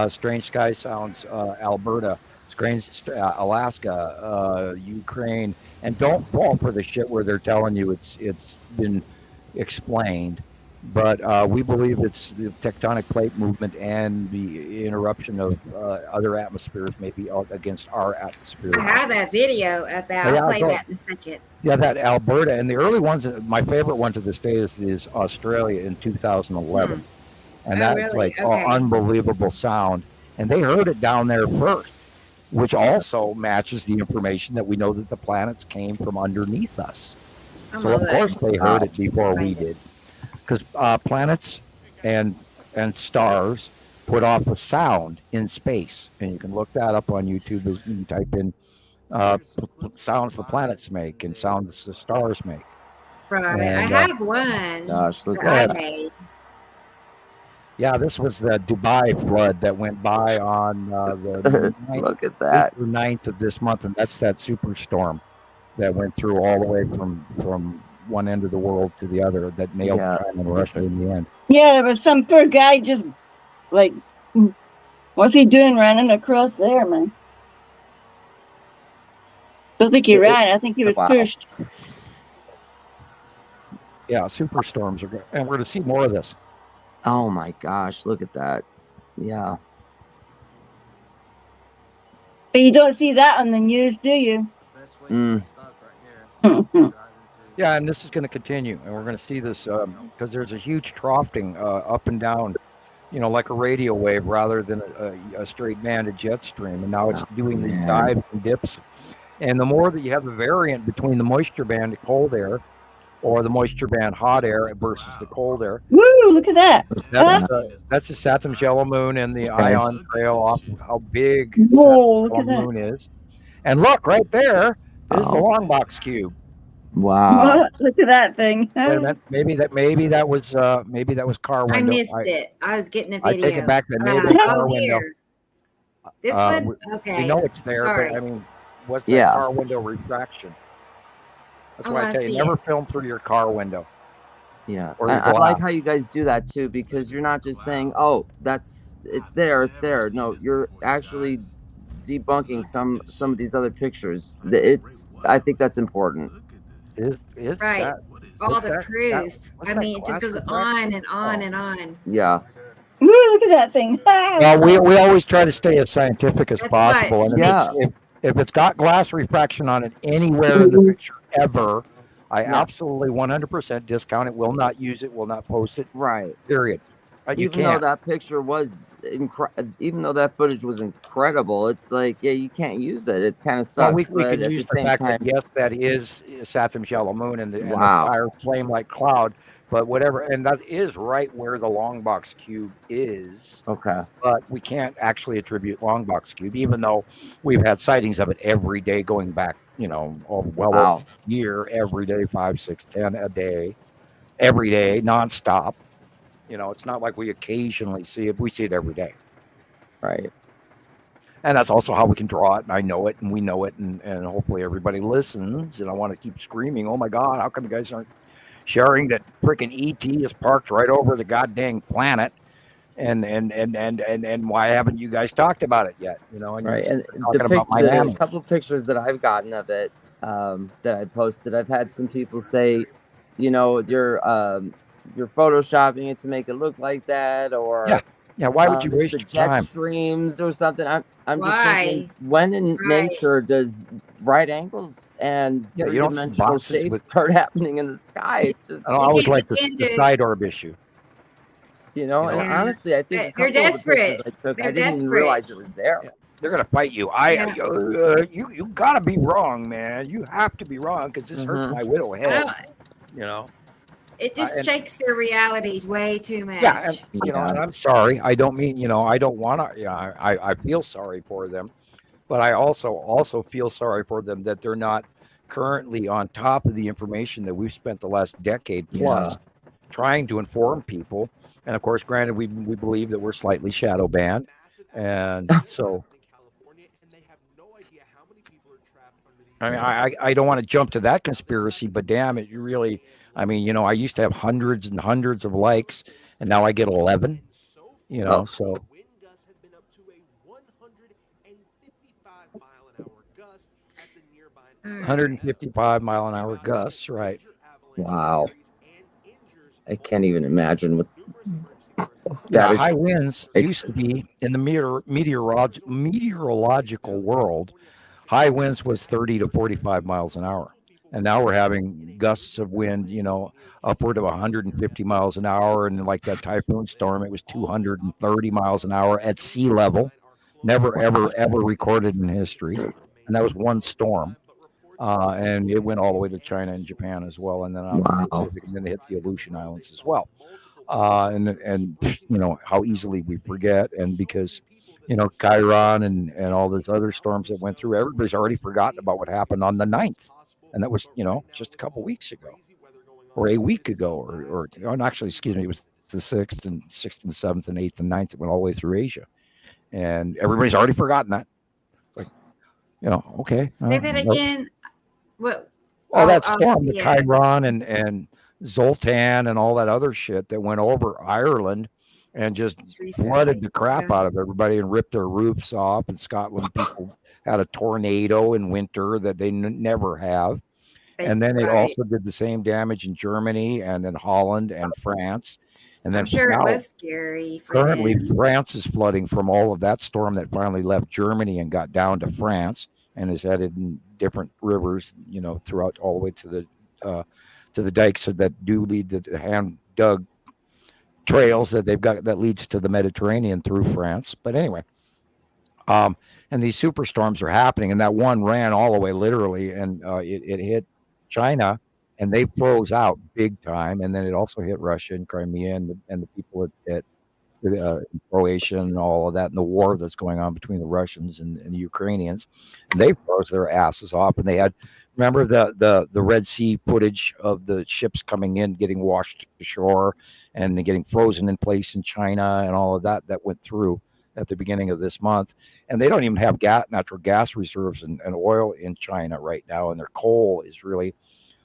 strange sky sounds, Alberta, strange Alaska, Ukraine, and don't fall for the shit where they're telling you it's been explained. But we believe it's the tectonic plate movement and the interruption of other atmospheres, maybe against our atmosphere. I have that video of that. I'll play that in a second. Yeah, that Alberta. And the early ones, my favorite one to this day is Australia in 2011. And that's really? Unbelievable sound. And they heard it down there first, which also matches the information that we know that the planets came from underneath us. So, of course, they heard it before we did. Because planets and stars put off a sound in space, and you can look that up on YouTube. You can type in sounds the planets make and sounds the stars make. Right, and, I have one. Gosh, look at that. Yeah, this was the Dubai flood that went by on the 9th, look at that 9th of this month, and that's that superstorm that went through all the way from one end of the world to the other that nailed China and Russia in the end. Yeah, there was some poor guy just like, what's he doing running across there, man? Don't think he ran. I think he was pushed. Yeah, superstorms are good, and we're going to see more of this. Oh my gosh, look at that. Yeah. But you don't see that on the news, do you? Yeah, and this is going to continue, and we're going to see this because there's a huge troughing up and down, like a radio wave rather than a straight banded jet stream. And now it's doing these dives and dips. And the more that you have a variant between the moisture band cold air or the moisture band hot air versus the cold air. Woo, look at that. That's the Saturn's yellow moon and the ion trail off how big Saturn's yellow moon is. And look, right there is the long box cube. Wow! Look at that thing. Maybe that was car window. I missed it. I was getting a video. I take it back. That maybe car window. This one, okay. We know it's there, Sorry. but I mean, what's that car window refraction? That's why I tell you, never film through your car window. Yeah, I like how you guys do that too, because you're not just saying, "Oh, it's there." No, you're actually debunking some of these other pictures. I think that's important. Is right. That, all the proof. I mean, it just goes on and on and on. Yeah. Ooh, look at that thing. Well, we always try to stay as scientific as possible. And if it's got glass refraction on it anywhere in the picture ever, I absolutely 100% discount it. Will not use it. Will not post it. Right. Period. Even though that picture was even though that footage was incredible, it's like, you can't use it. It kind of sucks. Well, we can use the fact that, yes, that is Saturn's yellow moon and the entire flame-like cloud, but whatever. And that is right where the long box cube is. Okay. But we can't actually attribute long box cube, even though we've had sightings of it every day going back, a year, every day, 5, 6, 10 a day, every day, nonstop. It's not like we occasionally see it. We see it every day. Right. And that's also how we can draw it. And I know it and we know it. And hopefully everybody listens. And I want to keep screaming, oh my God, how come you guys aren't sharing that freaking ET is parked right over the goddamn planet? And why haven't you guys talked about it yet? And right. And the couple of pictures that I've gotten of it that I posted, I've had some people say, you're photoshopping it to make it look like that, or Yeah, why would you It's waste the your jet time? streams or something. I'm just thinking, Why? when in Right. nature does right angles and Yeah, you don't see three-dimensional boxes shapes with. start happening in the sky? It just, I don't You always can't like begin the to. side orb issue. you know, You know, and Yeah. honestly, I think a They're couple of the pictures desperate. I took, They're I didn't even desperate. realize it was there. yeah, they're gonna fight you. Yeah. You gotta be wrong, man. You have to be wrong because this hurts my widow head. You know. It just And shakes their realities way too much. yeah, and Yeah. and I'm sorry. I don't mean, I don't want to. Yeah, I feel sorry for them, but I also feel sorry for them that they're not currently on top of the information that we've spent the last decade plus trying to inform people. And of course, granted, we believe that we're slightly shadow banned, and so. I mean, I don't want to jump to that conspiracy, but damn it, you really. I mean, I used to have hundreds and hundreds of likes, and now I get 11. So. 155-mile-an-hour gusts, right? Wow. I can't even imagine what that high winds used to be in the meteorological world. High winds was 30 to 45 miles an hour. And now we're having gusts of wind, upward of 150 miles an hour. And like that typhoon storm, it was 230 miles an hour at sea level. Never, ever, ever recorded in history. And that was one storm. And it went all the way to China and Japan as well. And then out the Pacific, and then it hit the Aleutian Islands as well. And how easily we forget. And because, Chiron and all those other storms that went through, everybody's already forgotten about what happened on the 9th. And that was, just a couple weeks ago or a week ago, or actually, excuse me, it was the 6th and 7th and 8th and 9th that went all the way through Asia. And everybody's already forgotten that. It's like, okay. Say that again. What? That storm, the Chiron and Zoltan and all that other shit that went over Ireland and just flooded the crap out of everybody and ripped their roofs off. And Scotland people had a tornado in winter that they never have. And then it also did the same damage in Germany and then Holland and France. And then I'm sure it was scary. Currently, France is flooding from all of that storm that finally left Germany and got down to France and is headed in different rivers, throughout all the way to the dikes that do lead to the hand dug trails that they've got that leads to the Mediterranean through France. But anyway, and these superstorms are happening, and that one ran all the way literally, and it hit China, and they froze out big time. And then it also hit Russia and Crimea and the people at Croatia and all of that, and the war that's going on between the Russians and the Ukrainians. And they froze their asses off, and they had, remember the Red Sea footage of the ships coming in, getting washed ashore, and getting frozen in place in China, and all of that went through at the beginning of this month. And they don't even have natural gas reserves and oil in China right now, and their coal is really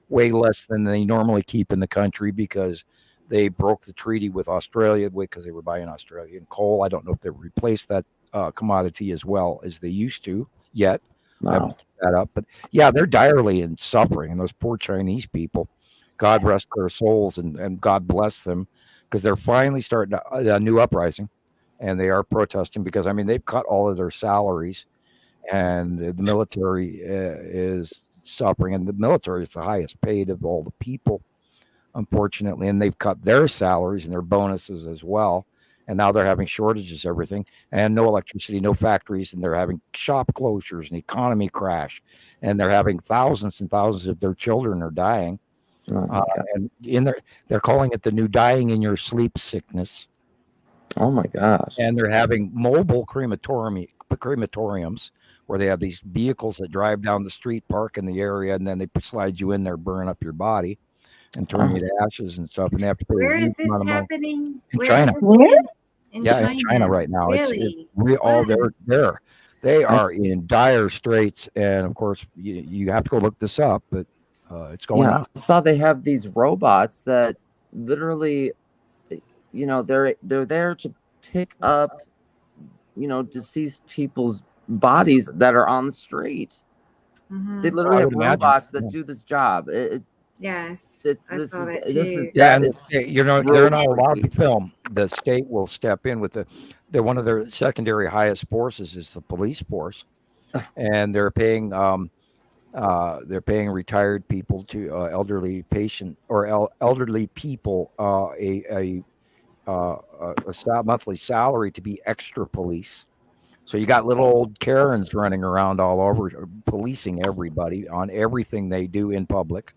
way less than they normally keep in the country because they broke the treaty with Australia because they were buying Australian coal. I don't know if they've replaced that commodity as well as they used to yet. I haven't looked that up, but yeah, they're direly in suffering. And those poor Chinese people, God rest their souls and God bless them, because they're finally starting a new uprising, and they are protesting because they've cut all of their salaries, and the military is suffering, and the military is the highest paid of all the people, unfortunately, and they've cut their salaries and their bonuses as well. And now they're having shortages, everything, and no electricity, no factories, and they're having shop closures and economy crash, and they're having thousands and thousands of their children are dying. And they're calling it the new dying in your sleep sickness. Oh my gosh. And they're having mobile crematoriums where they have these vehicles that drive down the street, park in the area, and then they slide you in there, burn up your body and turn you to ashes and stuff. And they have to pay Where is this happening? In China. In China right now. Really? They are in dire straits. And of course, you have to go look this up, but it's going on. I saw they have these robots that literally, they're there to pick up, deceased people's bodies that are on the street. Mm-hmm. They literally have robots that do this job. Yes, It's I this saw is that this is too. Yeah, that and is they're really not allowed to freaky. film. The state will step in with they're one of their secondary highest forces is the police force, and they're paying retired people to elderly patient or elderly people a monthly salary to be extra police. So you got little old Karens running around all over, policing everybody on everything they do in public,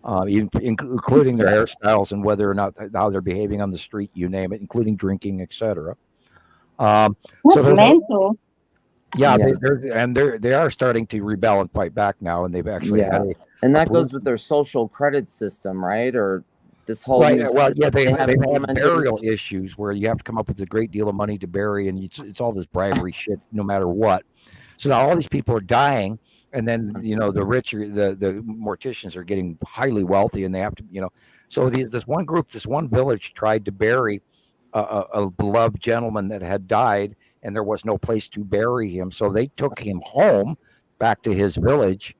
including their hairstyles and whether or not how they're behaving on the street, you name it, including drinking, etc. So That's there's mental. yeah, Yeah, they are starting to rebel and fight back now, and they've actually had yeah, and a that police goes with their social credit system, right? Or this whole right. new Well, yeah, they have they've had implemented. burial issues where you have to come up with a great deal of money to bury, and it's all this bribery shit, no matter what. So now all these people are dying, and then the richer, the morticians are getting highly wealthy, and they have to, So this one group, this one village tried to bury a beloved gentleman that had died, and there was no place to bury him, so they took him home back to his village,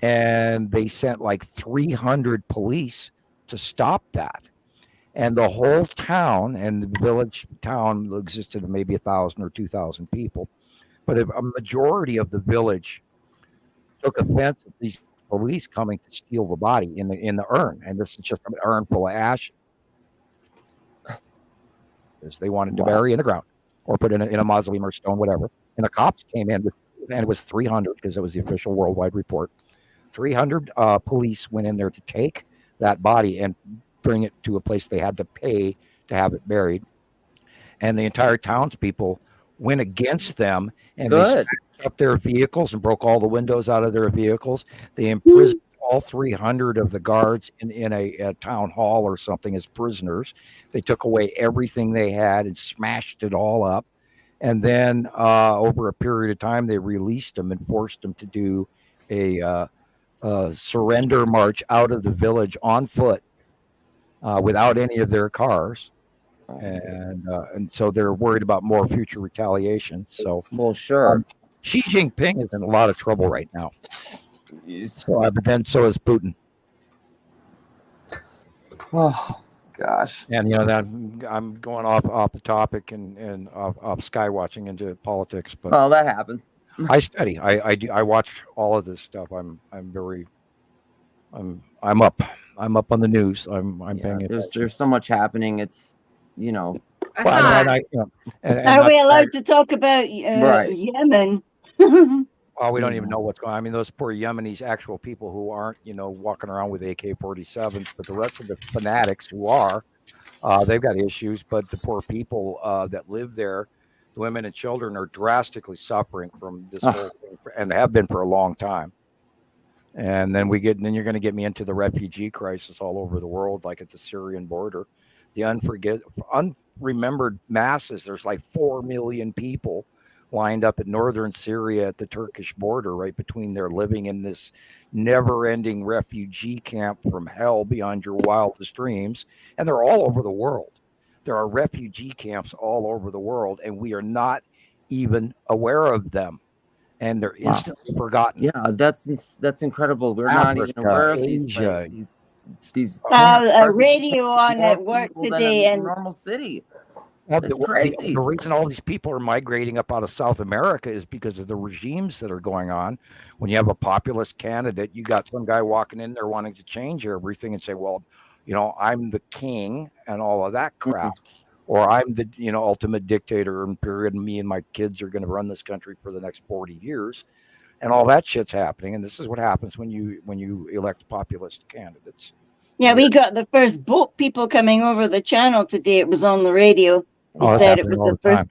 and they sent like 300 police to stop that. And the whole town and the village town existed of maybe 1,000 or 2,000 people, but a majority of the village took offense at these police coming to steal the body in the urn, and this is just an urn full of ash. They wanted to bury in the ground or put in a mausoleum or stone, whatever. And the cops came in and it was 300 because it was the official worldwide report. 300 police went in there to take that body and bring it to a place they had to pay to have it buried. And the entire townspeople went against them, and they smashed up their vehicles and broke all the windows out of their vehicles. They imprisoned all 300 of the guards in a town hall or something as prisoners. They took away everything they had and smashed it all up. And then over a period of time, they released them and forced them to do a surrender march out of the village on foot without any of their cars. And so they're worried about more future retaliation. So, sure. Xi Jinping is in a lot of trouble right now. So, but then so is Putin. Oh gosh! And that I'm going off the topic and off sky watching into politics. But that happens. I study. I watch all of this stuff. I'm up. I'm up on the news. I'm paying attention. There's so much happening. It's Are we allowed to talk about Yemen? Well, we don't even know what's going on. I mean, those poor Yemenis, actual people who aren't, walking around with AK-47s, but the rest of the fanatics who are, they've got issues. But the poor people that live there, the women and children, are drastically suffering from this whole thing, and have been for a long time. And then you're going to get me into the refugee crisis all over the world, like at the Syrian border. The unremembered masses. There's like 4 million people lined up in northern Syria at the Turkish border, right between there, living in this never-ending refugee camp from hell beyond your wildest dreams. And they're all over the world. There are refugee camps all over the world, and we are not even aware of them. And they're instantly forgotten. Yeah, that's incredible. We're not even aware of Asia, these radio on at work today in a normal city. Well, It's crazy. The reason all these people are migrating up out of South America is because of the regimes that are going on. When you have a populist candidate, you got some guy walking in there wanting to change everything and say, well, I'm the king and all of that crap. Or I'm the ultimate dictator and period, and me and my kids are going to run this country for the next 40 years. And all that shit's happening. And this is what happens when you elect populist candidates. Yeah, we got the first boat people coming over the channel today. It was on the radio. They said it was the first. Time.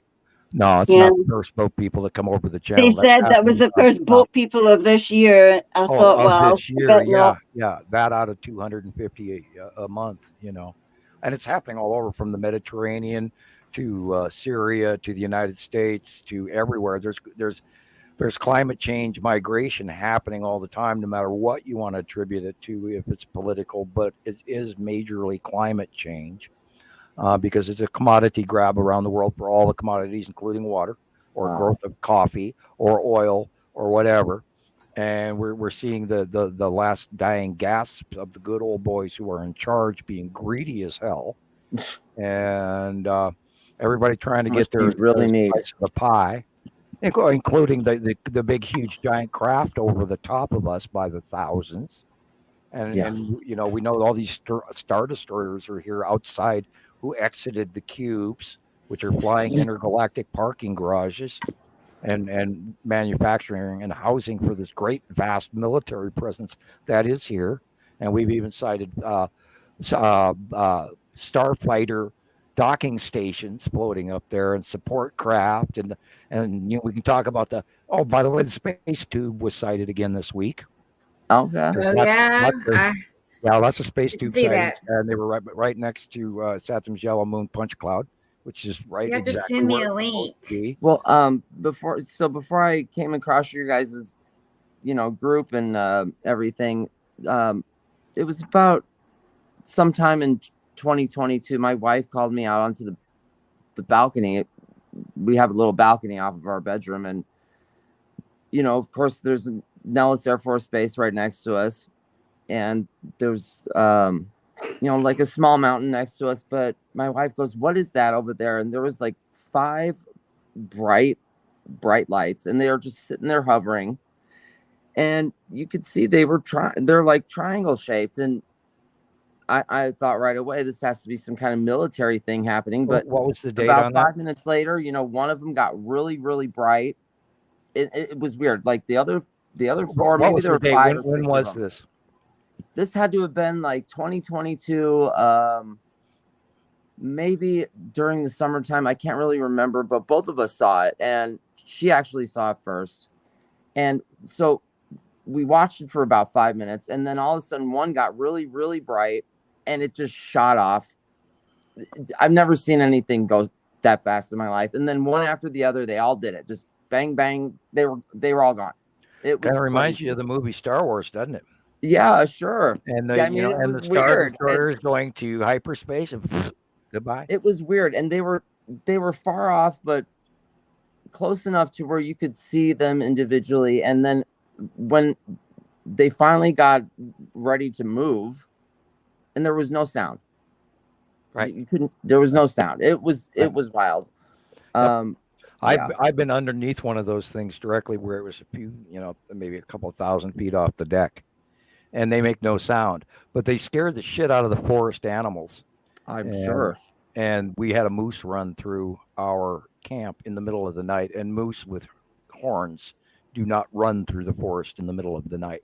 No, it's not the first boat people that come over the channel. They said that was the first boat people of this year. I thought, wow. This year, yeah, that out of 250 a month, and it's happening all over from the Mediterranean to Syria to the United States to everywhere. There's climate change migration happening all the time, no matter what you want to attribute it to, if it's political, but it is majorly climate change. Because it's a commodity grab around the world for all the commodities, including water or growth of coffee or oil or whatever. and we're seeing the last dying gasps of the good old boys who are in charge being greedy as hell, and everybody trying to get Must be their really neat. slice of the pie, including the big huge giant craft over the top of us by the thousands. And you know, we know all these star destroyers are here outside who exited the cubes, which are flying intergalactic parking garages and manufacturing and housing for this great vast military presence that is here. And we've even cited starfighter docking stations floating up there and support craft, and you know, we can talk about the, oh, by the way, the space tube was sighted again this week. Okay. Oh yeah, Yeah, lots of space didn't tube see sightings, that. and they were right next to Saturn's yellow moon punch cloud, which is right You have to exactly send me where a it's supposed link. to be. Well, before I came across your guys', you know, group and everything, it was about sometime in 2022. My wife called me out onto the balcony. We have a little balcony off of our bedroom, and you know, of course, there's Nellis Air Force Base right next to us, and there's you know, like a small mountain next to us. But my wife goes, "What is that over there?" And there was like 5 bright lights, and they were just sitting there hovering, and you could see they're like triangle shaped, and I thought right away this has to be some kind of military thing happening. But What was the date about on 5 that? minutes later, you know, one of them got really bright. It was weird. Like the other 4, What maybe was there the were date? 5 or When 6 was of them. this? This had to have been like 2022, maybe during the summertime. I can't really remember, but both of us saw it, and she actually saw it first. And so we watched it for about 5 minutes, and then all of a sudden one got really bright, and it just shot off. I've never seen anything go that fast in my life. And then one after the other, they all did it. Just bang, bang. They were all gone. It was Kind of reminds crazy. you of the movie Star Wars, doesn't it? Yeah, sure. And I mean, it was the Star weird. Destroyer is going to hyperspace and goodbye. It was weird, and they were far off, but close enough to where you could see them individually. And then when they finally got ready to move, and there was no sound. Right. You couldn't. There was no sound. It was wild. Yep. Yeah. I've been underneath one of those things directly where it was a few, you know, maybe a couple of 1,000 feet off the deck, and they make no sound, but they scared the shit out of the forest animals. I'm sure. And we had a moose run through our camp in the middle of the night, and moose with horns do not run through the forest in the middle of the night.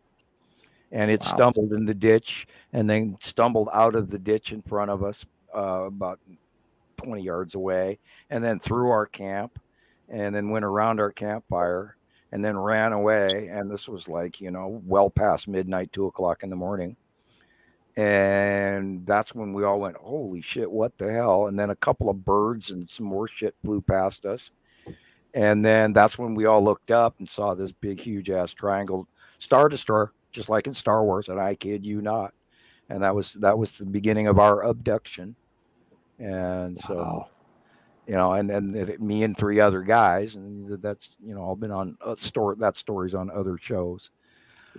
And it stumbled in the ditch and then stumbled out of the ditch in front of us, about 20 yards away, and then through our camp, and then went around our campfire and then ran away. And this was like, you know, well past midnight, 2:00 in the morning. And that's when we all went, holy shit, what the hell? And then a couple of birds and some more shit flew past us. And then that's when we all looked up and saw this big, huge ass triangle Star Destroyer, just like in Star Wars. And I kid you not. And that was the beginning of our abduction. And so, you know, and me and 3 other guys, and that's, you know, I've been on stories on other shows.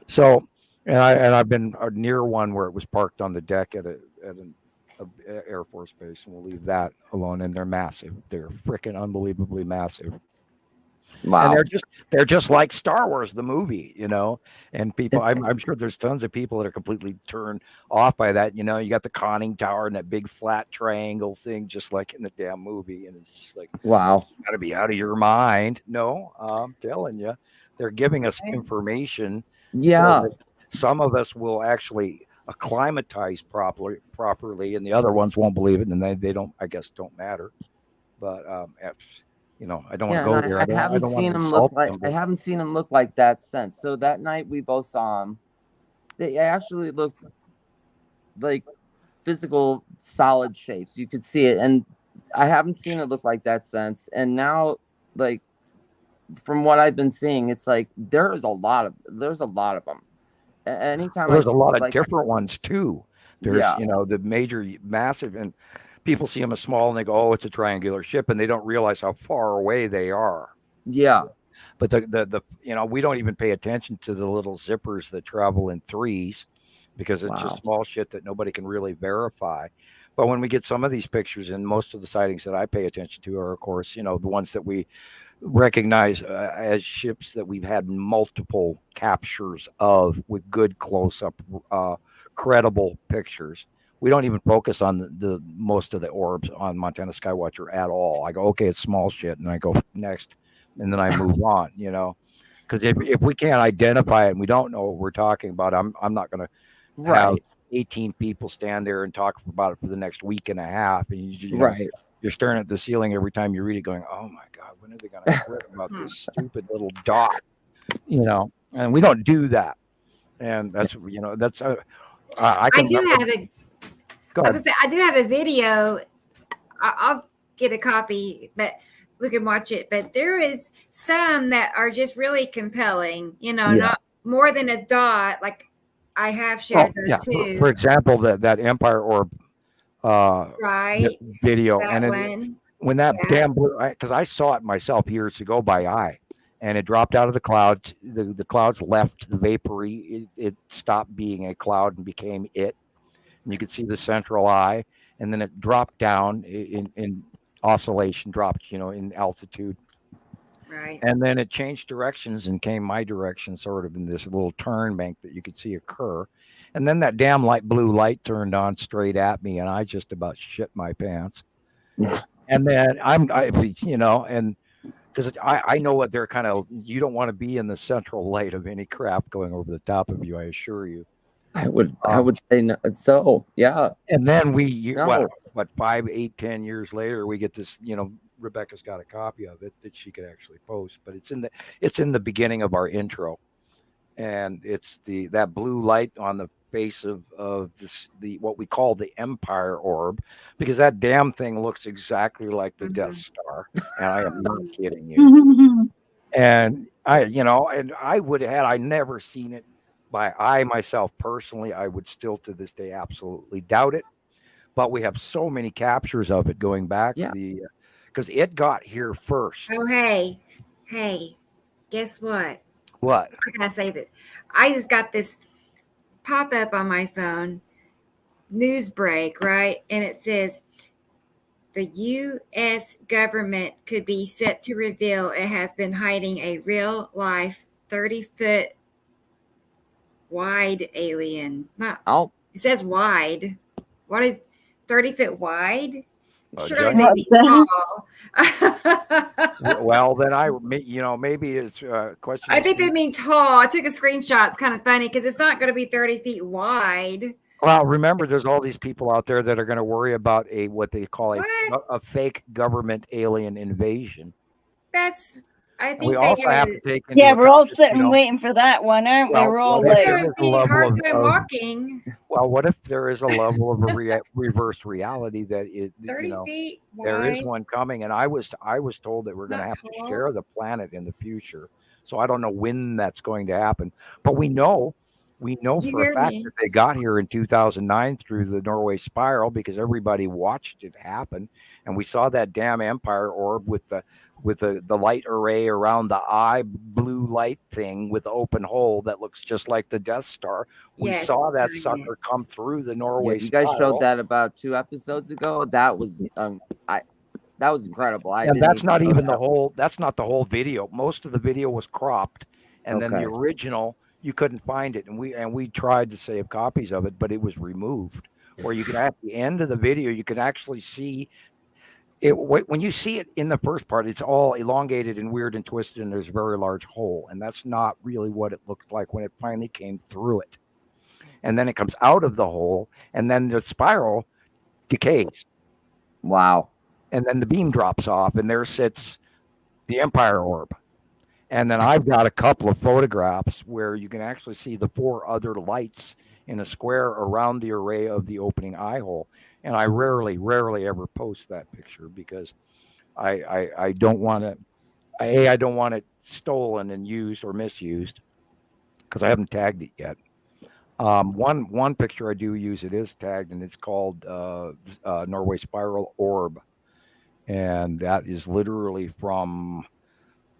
So, and I've been near one where it was parked on the deck at an Air Force base, and we'll leave that alone. And they're massive. They're freaking unbelievably massive. Wow. And they're just like Star Wars, the movie, you know. And people, I'm sure there's tons of people that are completely turned off by that. You know, you got the conning tower and that big flat triangle thing, just like in the damn movie, and it's just like, wow, you got to be out of your mind. No, I'm telling you, they're giving us information. Yeah. So some of us will actually acclimatize properly, and the other ones won't believe it, and they don't, I guess, don't matter. But you know, I don't want to go there. I haven't seen him look like I haven't seen him look like that since. So that night we both saw him. They actually looked like physical, solid shapes. You could see it, and I haven't seen it look like that since. And now, like, from what I've been seeing, it's like there's a lot of them. Anytime there's a lot of different ones too. There's you know, the major, massive, and people see them as small and they go, oh, it's a triangular ship, and they don't realize how far away they are. Yeah. But the we don't even pay attention to the little zippers that travel in threes because it's just small shit that nobody can really verify. But when we get some of these pictures, and most of the sightings that I pay attention to are, of course, the ones that we recognize as ships that we've had multiple captures of with good close-up, credible pictures. We don't even focus on the most of the orbs on Montana Skywatcher at all. I go, okay, it's small shit, and I go next, and then I move on. Because if we can't identify it and we don't know what we're talking about, I'm not going to have 18 people stand there and talk about it for the next week and a half, and you're staring at the ceiling every time you read it, going, "Oh my God, when are they going to quit about this stupid little dot?" And we don't do that, and that's I can. I do have a video. I'll get a copy, but we can watch it. But there is some that are just really compelling. Not more than a dot. Like I have shared those too. For example, that Empire Orb video, and when that damn blue, because I saw it myself years ago by eye, and it dropped out of the clouds. The clouds left the vapory. It stopped being a cloud and became it. And you could see the central eye, and then it dropped down in oscillation, dropped in altitude. Right. And then it changed directions and came my direction, sort of in this little turn bank that you could see occur. And then that damn blue light turned on straight at me, and I just about shit my pants. And then and because I know what they're kind of, you don't want to be in the central light of any craft going over the top of you, I assure you. I would say no, so, yeah. And then what 5, 8, 10 years later, we get this, Rebecca's got a copy of it that she could actually post, but it's in the beginning of our intro, and it's that blue light on the face of the what we call the Empire Orb, because that damn thing looks exactly like the Death Star, and I am not kidding you. And I would have, had I never seen it by eye myself personally, I would still to this day absolutely doubt it. But we have so many captures of it going back because it got here first. Oh, hey, guess what? What? I gotta say that I just got this pop up on my phone, news break, right? And it says the U.S. government could be set to reveal it has been hiding a real life 30-foot wide alien. It says wide. What is 30-foot wide? Surely they be tall. Well, then maybe it's a question. I think they mean tall. I took a screenshot. It's kind of funny because it's not going to be 30 feet wide. Well, remember, there's all these people out there that are going to worry about what they call a fake government alien invasion. I think we also have to take into we're all sitting waiting for that one, aren't we? We're all it's going to be hard time walking. Well, what if there is a level of reverse reality that is 30 feet wide? There is one coming, and I was told that we're going to have to share the planet in the future. So I don't know when that's going to happen, but we know for a fact that they got here in 2009 through the Norway Spiral because everybody watched it happen, and we saw that damn Empire Orb with the light array around the eye, blue light thing with the open hole that looks just like the Death Star. We saw that sucker come through the Norway Spiral. You guys showed that about 2 episodes ago. That was that was incredible. That's not even the whole. That's not the whole video. Most of the video was cropped, and then the original you couldn't find it, and we tried to save copies of it, but it was removed. Or you could at the end of the video, you could actually see it. When you see it in the first part, it's all elongated and weird and twisted, and there's a very large hole, and that's not really what it looked like when it finally came through it. And then it comes out of the hole, and then the spiral decays. Wow. And then the beam drops off, and there sits the Empire Orb. And then I've got a couple of photographs where you can actually see the 4 other lights in a square around the array of the opening eye hole. And I rarely ever post that picture because I don't want to. I don't want it stolen and used or misused because I haven't tagged it yet. One picture I do use, it is tagged, and it's called Norway Spiral Orb, and that is literally from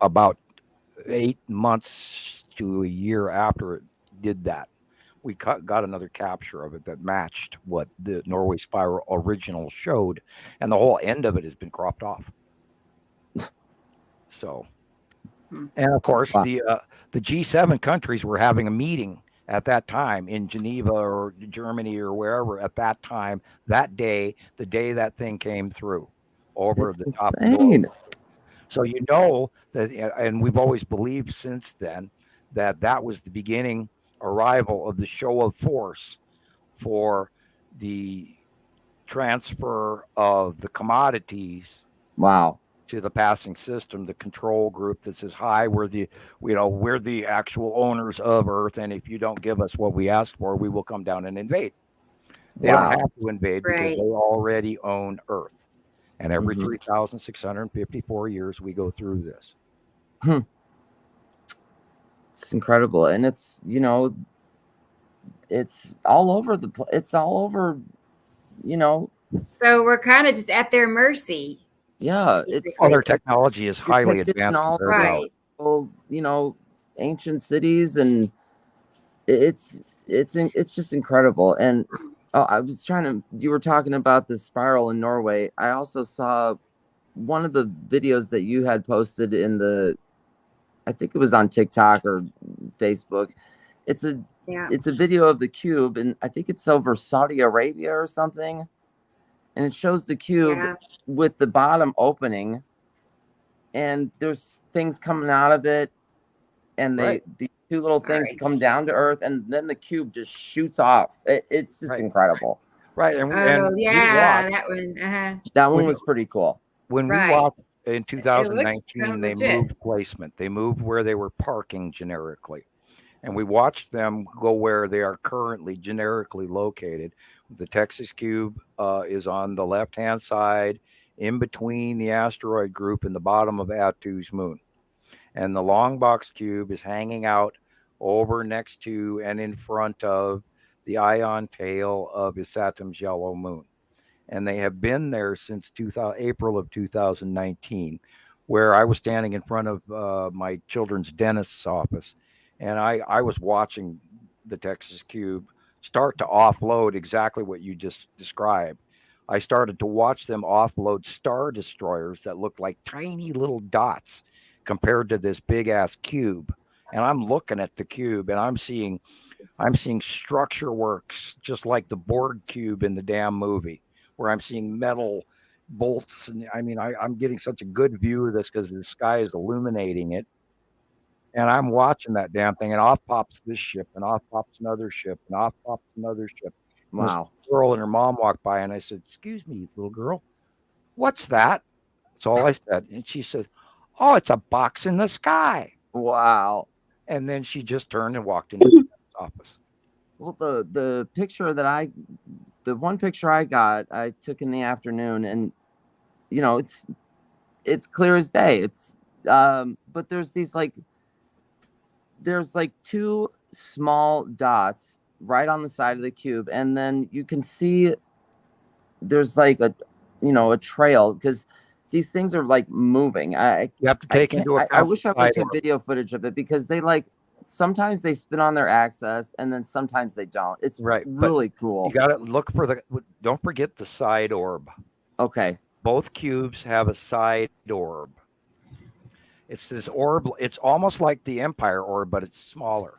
about 8 months to a year after it did that, we got another capture of it that matched what the Norway spiral original showed, and the whole end of it has been cropped off. So, and of course, Wow. the G7 countries were having a meeting at that time in Geneva or Germany or wherever at that time, that day, the day that thing came through over It's the top of insane. Norway. So you know that, and we've always believed since then that that was the beginning arrival of the show of force for the transfer of the commodities Wow. to the passing system, the control group that says, "Hi, we're the actual owners of Earth, and if you don't give us what we asked for, we will come down and invade." They don't Wow. have to invade because they already own Earth. And every 3,654 years, we go through this. It's incredible. And it's, it's all over it's all over, So we're kind of just at their mercy. Yeah. It's all their technology is highly advanced. Right. Ancient cities, and it's just incredible. And you were talking about the spiral in Norway. I also saw one of the videos that you had posted I think it was on TikTok or Facebook. It's a video of the cube, and I think it's over Saudi Arabia or something. And it shows the cube with the bottom opening, and there's things coming out of it, and the two little things come down to Earth, and then the cube just shoots off. It's just incredible. Right. That one was pretty cool. When we walked in 2019, they moved placement. They moved where they were parking generically. And we watched them go where they are currently generically located. The Texas cube is on the left-hand side, in between the asteroid group and the bottom of Attu's moon. And the long box cube is hanging out over next to and in front of the ion tail of Isatim's yellow moon. And they have been there since April of 2019, where I was standing in front of my children's dentist's office. And I was watching the Texas cube start to offload exactly what you just described. I started to watch them offload star destroyers that looked like tiny little dots compared to this big ass cube. And I'm looking at the cube, and I'm seeing structure works just like the Borg cube in the damn movie, where I'm seeing metal bolts. And I'm getting such a good view of this because the sky is illuminating it. And I'm watching that damn thing, and off pops this ship, and off pops another ship, and off pops another ship. Wow. This girl and her mom walked by, and I said, "Excuse me, little girl, what's that?" That's all I said. And she said, "Oh, it's a box in the sky." Wow. And then she just turned and walked into the office. Well, the picture the one picture I got, I took in the afternoon, and it's clear as day. It's but there's two small dots right on the side of the cube, and then you can see there's a trail, because these things are moving. You have to take into account. I wish I would take video footage of it, because they sometimes they spin on their axis, and then sometimes they don't. It's really cool. You got to look for don't forget the side orb. Okay. Both cubes have a side orb. It's this orb. It's almost like the Empire orb, but it's smaller,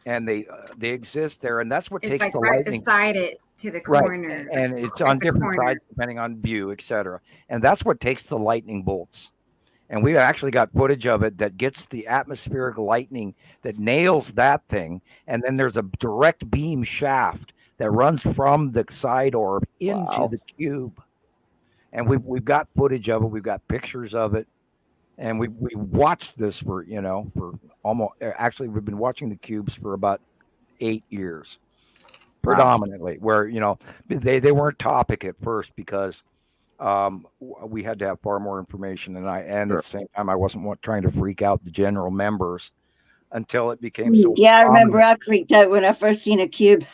and they exist there, and that's what takes the right lightning beside it to the corner, and it's on different sides depending on view, etc. And that's what takes the lightning bolts. And we actually got footage of it that gets the atmospheric lightning that nails that thing, and then there's a direct beam shaft that runs from the side orb into the cube. And we've got footage of it. We've got pictures of it. And we watched this for almost, actually, we've been watching the cubes for about 8 years, predominantly, where, they weren't topic at first because we had to have far more information. And at the same time, I wasn't trying to freak out the general members until it became so. Yeah, I remember I freaked out when I first seen a cube.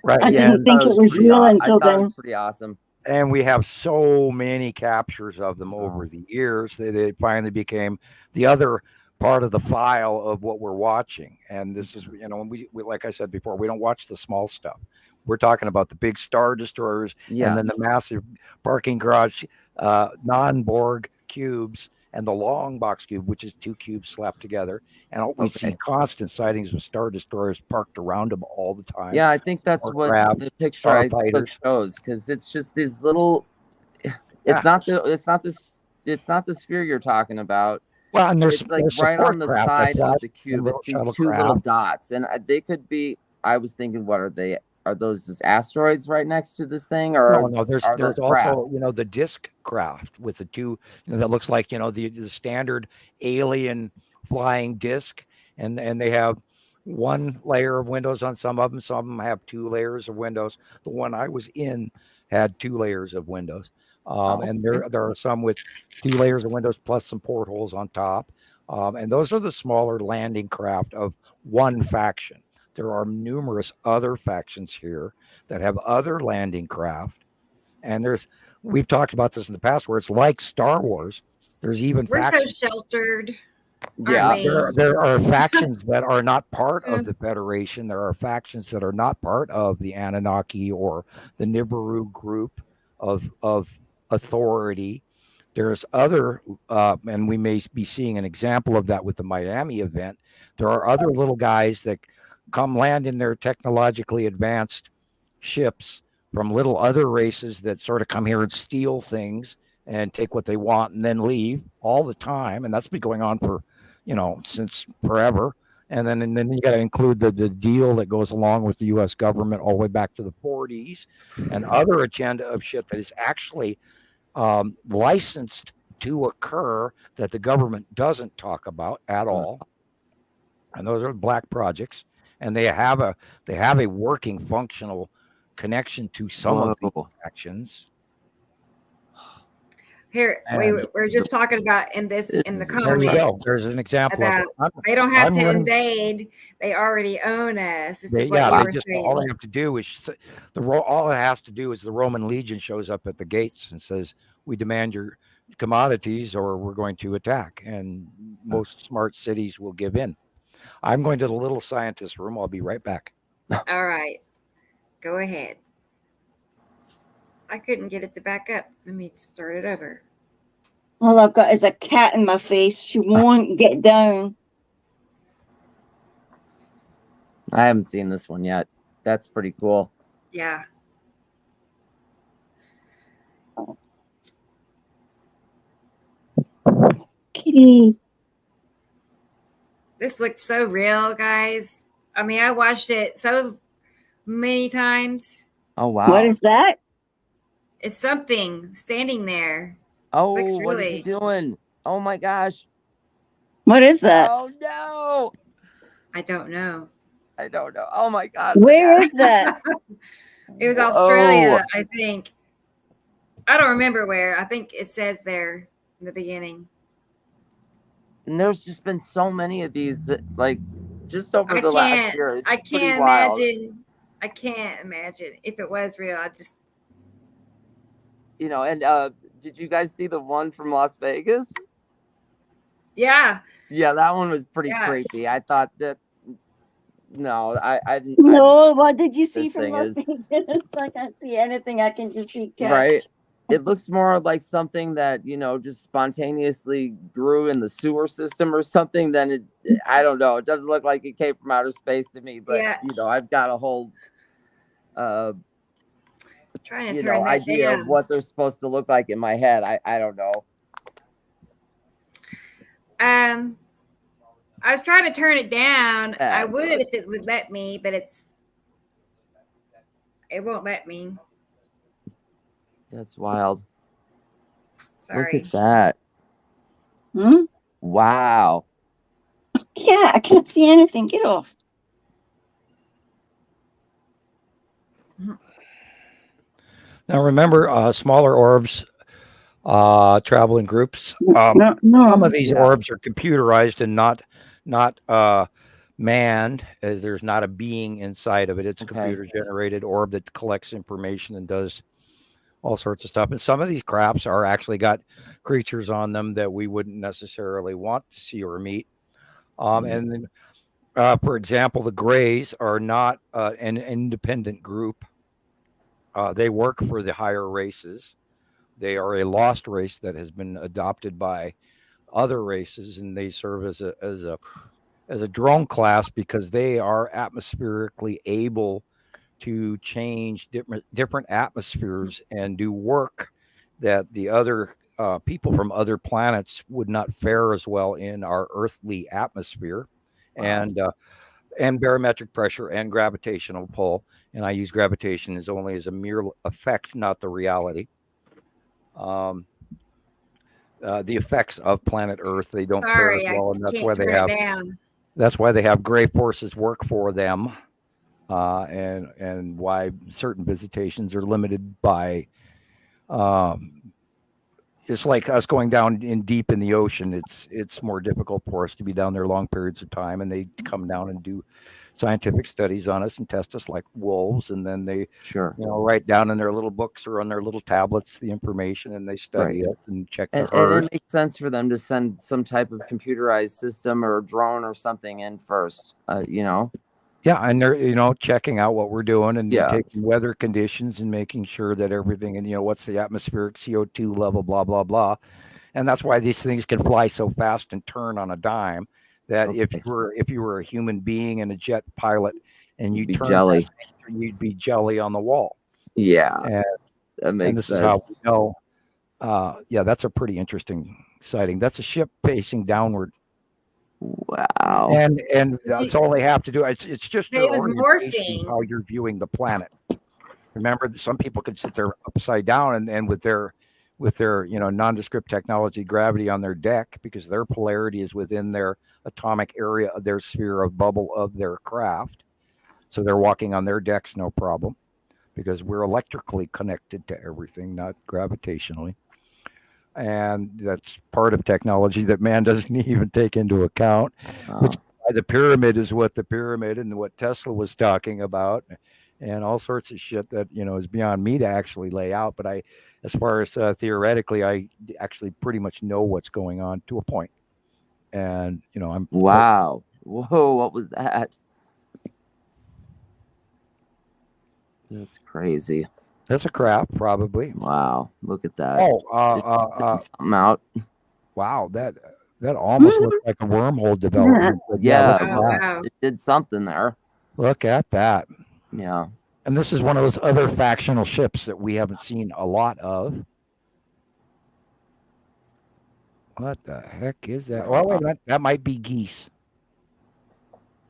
Right. I didn't think it was real until then. It was pretty awesome. And we have so many captures of them over the years that it finally became the other part of the file of what we're watching. And this is, when we like I said before, we don't watch the small stuff. We're talking about the big star destroyers and then the massive parking garage non-Borg cubes and the long box cube, which is 2 cubes slapped together. And we see constant sightings of star destroyers parked around them all the time. Yeah, I think that's what the picture I took shows, because it's just these little. It's not the sphere you're talking about. Well, and it's like right on the side of the cube. It's these 2 little dots, and they could be. I was thinking, what are they? Are those just asteroids right next to this thing, or no? There's also the disc craft with the 2 that looks like the standard alien flying disc, and they have 1 layer of windows on some of them. Some of them have 2 layers of windows. The one I was in had 2 layers of windows, and there are some with 2 layers of windows plus some portholes on top, and those are the smaller landing craft of one faction. There are numerous other factions here that have other landing craft, and we've talked about this in the past where it's like Star Wars. There's even factions. So sheltered. Yeah, there are factions that are not part of the Federation. There are factions that are not part of the Anunnaki or the Nibiru group of authority. There's other, and we may be seeing an example of that with the Miami event. There are other little guys that come land in their technologically advanced ships from little other races that sort of come here and steal things and take what they want and then leave all the time. And that's been going on for, since forever. And then you got to include the deal that goes along with the U.S. government all the way back to the 40s and other agenda of shit that is actually licensed to occur that the government doesn't talk about at all. And those are black projects. And they have a working, functional connection to some of the actions. Here, we're just talking about in the comments. There you go. There's an example about of it. They don't have to invade; they already own us. This is what you were saying. All they have to do is all it has to do is the Roman legion shows up at the gates and says, "We demand your commodities, or we're going to attack." And most smart cities will give in. I'm going to the little scientist room. I'll be right back. All right. Go ahead. I couldn't get it to back up. Let me start it over. All I've got is a cat in my face. She won't get down. I haven't seen this one yet. That's pretty cool. Yeah. Kitty. This looked so real, guys. I mean, I watched it so many times. Oh, wow. What is that? It's something standing there. Oh, what is he doing? Oh, my gosh. What is that? Oh, no. I don't know. Oh, my God. Where is that? It was Australia, I think. I don't remember where. I think it says there in the beginning. And there's just been so many of these that, like, just over the last year. I can't imagine. I can't imagine if it was real. I just, and did you guys see the one from Las Vegas? Yeah. Yeah, that one was pretty creepy. I thought that. No, I didn't. No, what did you see from Las Vegas? I can't see anything. I can just see cats. Right. It looks more like something that, just spontaneously grew in the sewer system or something than I don't know. It doesn't look like it came from outer space to me, but, I've got a whole, trying to turn that idea down. of what they're supposed to look like in my head. I don't know. I was trying to turn it down. I would if it would let me, but it won't let me. That's wild. Sorry. Look at that. Wow. Yeah, I can't see anything. Get off. Now remember, smaller orbs travel in groups. No. Some of these orbs are computerized and not manned, as there's not a being inside of it. It's a computer generated orb that collects information and does all sorts of stuff. And some of these crafts are actually got creatures on them that we wouldn't necessarily want to see or meet. And then, for example, the Greys are not an independent group. They work for the higher races. They are a lost race that has been adopted by other races, and they serve as a drone class because they are atmospherically able to change different atmospheres and do work that the other people from other planets would not fare as well in our earthly atmosphere. Wow. And barometric pressure and gravitational pull. And I use gravitation as only as a mere effect, not the reality. The effects of planet Earth, they don't fare as Sorry, I well, and that's can't why they turn have it down. that's why they have gray forces work for them, and why certain visitations are limited by. It's like us going down in deep in the ocean. It's more difficult for us to be down there long periods of time, and they come down and do scientific studies on us and test us like wolves, and then they Sure. write down in their little books or on their little tablets the information, and they study it and check the And herd. it makes sense for them to send some type of computerized system or drone or something in first. Yeah, and they're checking out what we're doing and Yeah. taking weather conditions and making sure that everything, and what's the atmospheric CO2 level, blah blah blah. And that's why these things can fly so fast and turn on a dime. That if you were a human being and a jet pilot and you You'd be turned jelly. you'd be jelly on the wall. Yeah, And, that makes this sense. is how we know. Yeah, that's a pretty interesting sighting. That's a ship facing downward. Wow. And that's all they have to do. It's just It was orientation morphing. how you're viewing the planet. Remember, some people could sit there upside down and with their nondescript technology, gravity on their deck, because their polarity is within their atomic area of their sphere of bubble of their craft. So they're walking on their decks, no problem, because we're electrically connected to everything, not gravitationally. And that's part of technology that man doesn't even take into account, which the pyramid is what the pyramid and what Tesla was talking about, and all sorts of shit that is beyond me to actually lay out. But as far as theoretically, I actually pretty much know what's going on to a point. And I'm wow. Whoa, what was that? That's crazy. That's a craft, probably. Wow, look at that. Something out. Wow, that almost looked like a wormhole development. Yeah, wow. It did something there. Look at that. Yeah. And this is one of those other factional ships that we haven't seen a lot of. What the heck is that? Oh, wait a minute. That might be geese.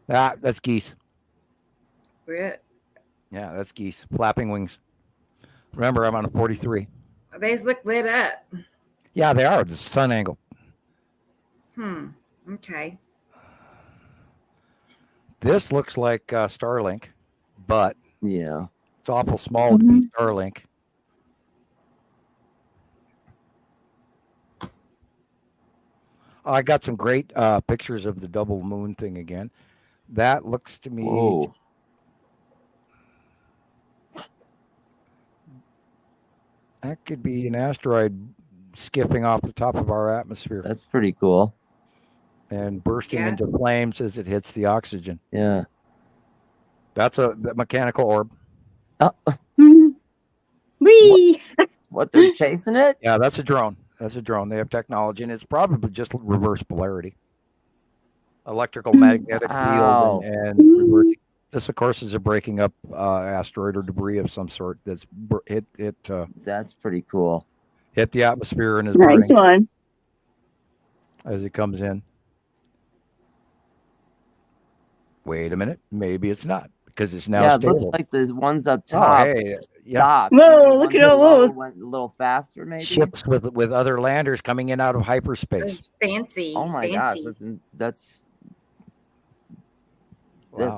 That's geese. Yeah, that's geese. Flapping wings. Remember, I'm on a 43. They look lit up. Yeah, they are. The sun angle. Okay. This looks like Starlink, but yeah, it's awful small to be Starlink. I got some great pictures of the double moon thing again. That looks to me. Whoa. That could be an asteroid skipping off the top of our atmosphere. That's pretty cool. And bursting into flames as it hits the oxygen. Yeah. That's a mechanical orb. Whee! What, they're chasing it? Yeah, that's a drone. That's a drone. They have technology, and it's probably just reverse polarity. Electrical magnetic field and reversing. This, of course, is a breaking up asteroid or debris of some sort that's hit. That's pretty cool. Hit the atmosphere and is nice burning one as it comes in. Wait a minute, maybe it's not because it's now stable. Yeah, it looks like the ones up top. Oh, hey, stopped. Whoa, look at all those. Went a little faster, maybe. Ships with other landers coming in out of hyperspace. It's fancy. Oh my gosh, that's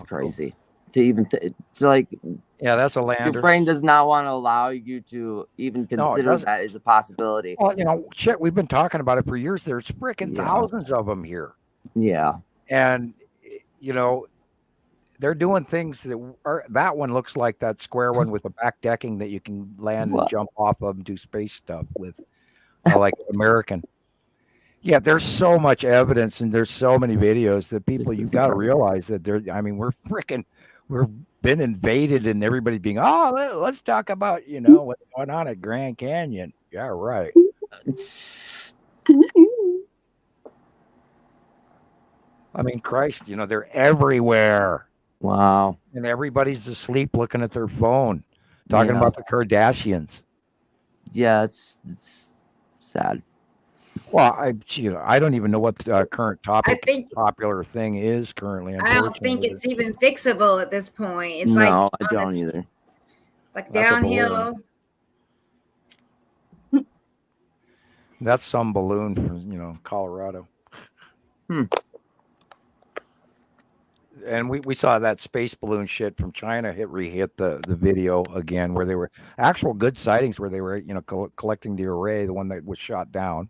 crazy. To even that's a lander. Your brain does not want to allow you to even consider that as a possibility. Well, shit, we've been talking about it for years. There's freaking thousands of them here. Yeah. And they're doing things that one looks like that square one with the back decking that you can land and jump off of and do space stuff with, like American. Yeah, there's so much evidence and there's so many videos that people This you is got to incredible. realize that I mean, we're been invaded and everybody being, oh, let's talk about, what's going on at Grand Canyon. Yeah, right. It's I mean, Christ, they're everywhere wow. and everybody's asleep looking at their phone, talking Yeah. about the Kardashians. Yeah, it's sad. Well, I don't even know what the current popular thing is currently. I don't think Unfortunately, it's even fixable at this point. It's No, like I don't either. like That's a downhill. that's some balloon from Colorado. Hmm. And we saw that space balloon shit from China re-hit the video again, where they were actual good sightings where they were collecting the array, the one that was shot down.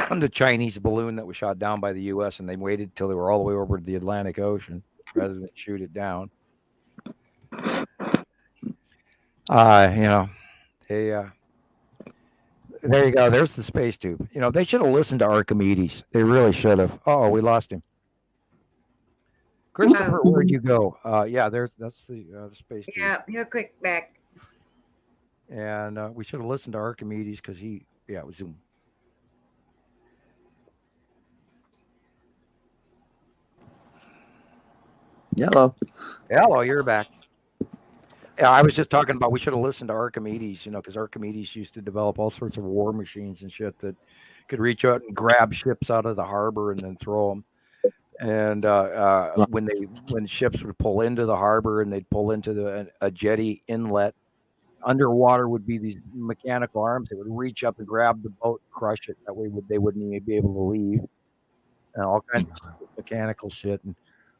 The Chinese balloon that was shot down by the U.S. and they waited till they were all the way over to the Atlantic Ocean rather than shoot it down. Hey, there you go. There's the space tube. They should have listened to Archimedes. They really should have. Oh, we lost him. Christopher, where'd you go? Yeah, that's the space tube. Yeah, he'll click back. And we should have listened to Archimedes because it was Zoom. Hello, you're back. Yeah, I was just talking about we should have listened to Archimedes, because Archimedes used to develop all sorts of war machines and shit that could reach out and grab ships out of the harbor and then throw them. And when ships would pull into the harbor and they'd pull into a jetty inlet, underwater would be these mechanical arms that would reach up and grab the boat, crush it. That way they wouldn't even be able to leave. And all kinds of mechanical shit. And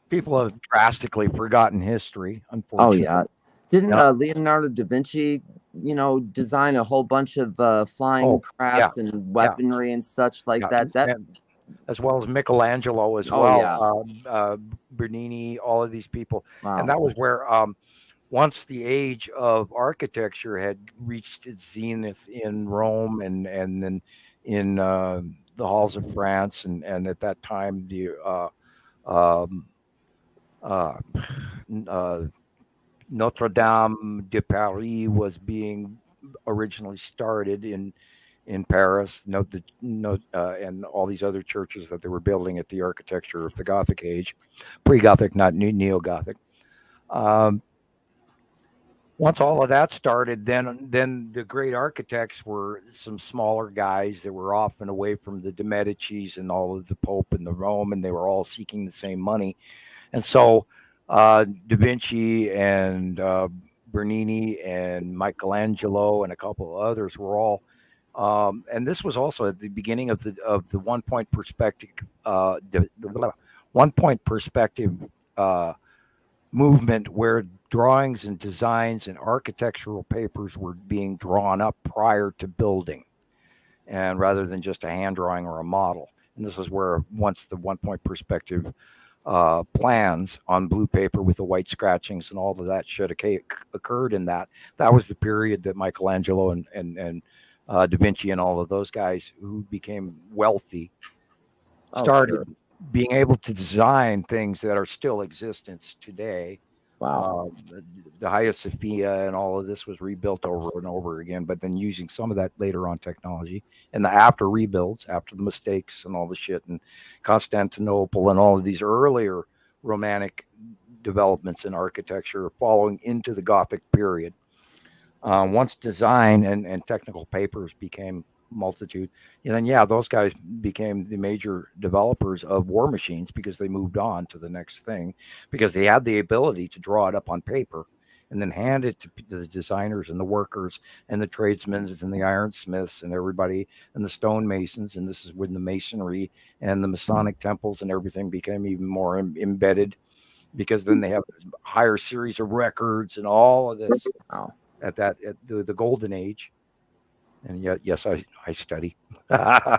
people have drastically forgotten history, unfortunately. Oh yeah. Didn't Leonardo da Vinci, design a whole bunch of flying crafts and weaponry and such like that? As well as Michelangelo as well. Bernini, all of these people. Wow. And that was where once the age of architecture had reached its zenith in Rome and then in the halls of France, and at that time the Notre Dame de Paris was being originally started in Paris. And all these other churches that they were building at the architecture of the Gothic age, pre-Gothic, not neo-Gothic. Once all of that started, then the great architects were some smaller guys that were off and away from the de Medicis and all of the Pope and the Rome, and they were all seeking the same money. And so Da Vinci and Bernini and Michelangelo and a couple of others were all, and this was also at the beginning of the 1 point perspective, 1 point perspective movement, where drawings and designs and architectural papers were being drawn up prior to building, and rather than just a hand drawing or a model. And this is where once the 1 point perspective plans on blue paper with the white scratchings and all of that shit occurred in that was the period that Michelangelo and Da Vinci and all of those guys who became wealthy started being able to design things that are still existence today. Wow. The Hagia Sophia and all of this was rebuilt over and over again, but then using some of that later on technology and the after rebuilds, after the mistakes and all the shit, and Constantinople and all of these earlier Romantic developments in architecture following into the Gothic period. Once design and technical papers became multitude, and then those guys became the major developers of war machines because they moved on to the next thing, because they had the ability to draw it up on paper and then hand it to the designers and the workers and the tradesmen and the ironsmiths and everybody and the stonemasons. And this is when the masonry and the Masonic temples and everything became even more embedded, because then they have a higher series of records and all of this at the golden age. And yes, I study. Yeah,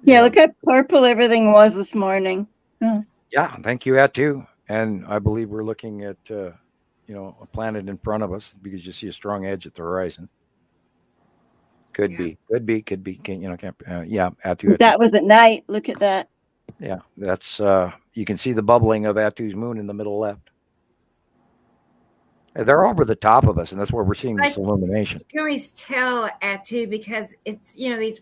look how purple everything was this morning. Oh. Yeah, thank you, too. And I believe we're looking at a planet in front of us, because you see a strong edge at the horizon. Could be. Atu. That was at night. Look at that. Yeah, that's you can see the bubbling of Atu's moon in the middle left. They're over the top of us, and that's where we're seeing this illumination. You can always tell Atu because it's these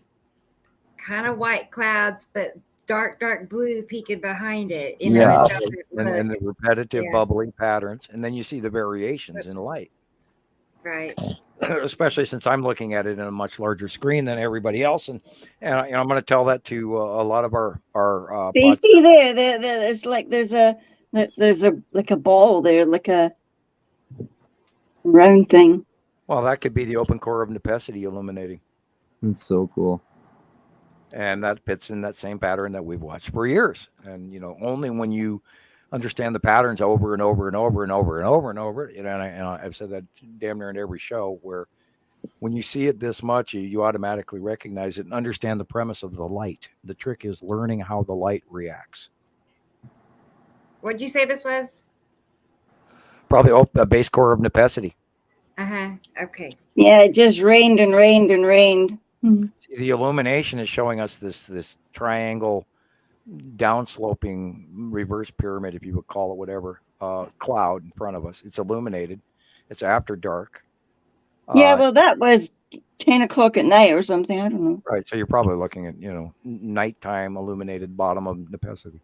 kind of white clouds, but dark blue peeking behind it. And the repetitive bubbling patterns, and then you see the variations in light. Right. Especially since I'm looking at it in a much larger screen than everybody else, and I'm going to tell that to a lot of our. You see there, it's like there's a like a ball there, like a round thing. Well, that could be the open core of Nepesity illuminating. That's so cool. And that fits in that same pattern that we've watched for years. And only when you understand the patterns over and over and over and over and over and over, and I've said that damn near in every show, where when you see it this much, you automatically recognize it and understand the premise of the light. The trick is learning how the light reacts. What did you say this was? Probably a base core of Nepesity. Okay. Yeah, it just rained and rained and rained. See, the illumination is showing us this triangle, downsloping reverse pyramid, if you would call it, whatever, cloud in front of us. It's illuminated. It's after dark. Yeah, well, that was 10 o'clock at night or something. I don't know. Right. So you're probably looking at, nighttime illuminated bottom of Nepesity.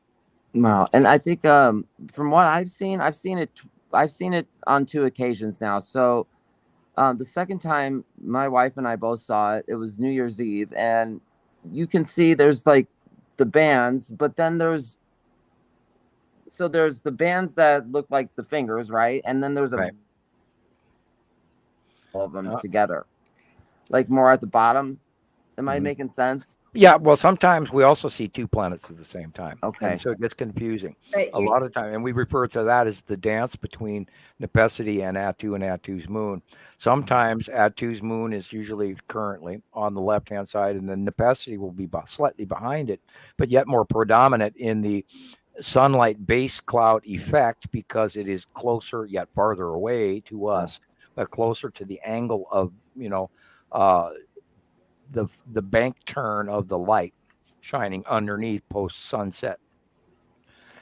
Wow. And I think from what I've seen it on 2 occasions now. So the second time my wife and I both saw it, it was New Year's Eve, and you can see there's like the bands, but then there's the bands that look like the fingers, right? And then there's all of them together, like more at the bottom. Am I making sense? Yeah. Well, sometimes we also see 2 planets at the same time. Okay. And so it gets confusing a lot of time. And we refer to that as the dance between Nepesity and Atu's moon. Sometimes Atu's moon is usually currently on the left-hand side, and then Nepesity will be slightly behind it, but yet more predominant in the sunlight base cloud effect because it is closer yet farther away to us, but closer to the angle of, the bank turn of the light shining underneath post sunset.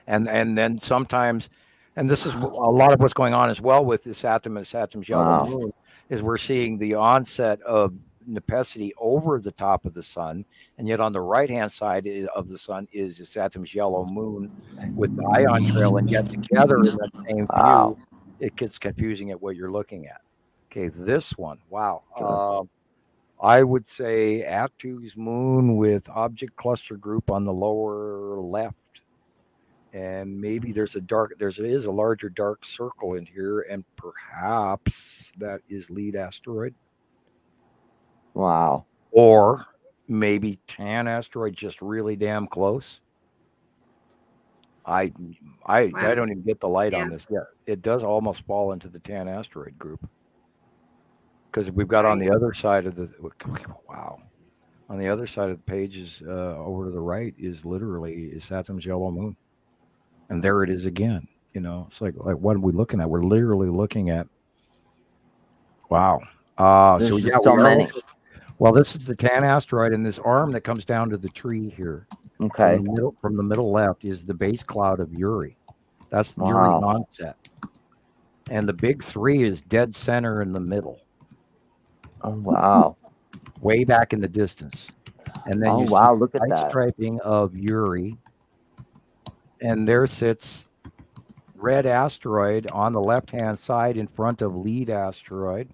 And then sometimes, and this is a lot of what's going on as well with this Saturn's yellow moon, is we're seeing the onset of Nepesity over the top of the sun, and yet on the right hand side of the sun is the Saturn's yellow moon with the ion trail, and yet together in that same view, it gets confusing at what you're looking at. Okay, this one, wow. I would say Atu's moon with object cluster group on the lower left. And maybe there is a larger dark circle in here, and perhaps that is lead asteroid. Wow. Or maybe tan asteroid, just really damn close. I don't even get the light on this yet. It does almost fall into the tan asteroid group. Because we've got on the other side of the on the other side of the page is over to the right is literally Saturn's yellow moon, and there it is again. It's like what are we looking at? We're literally looking at so many. Well, this is the tan asteroid, and this arm that comes down to the tree here. Okay. From the middle left is the base cloud of Uri. That's the Uri onset, and the big 3 is dead center in the middle. Oh, wow. Way back in the distance. And then look at that striping of Uri. And there sits red asteroid on the left-hand side in front of lead asteroid.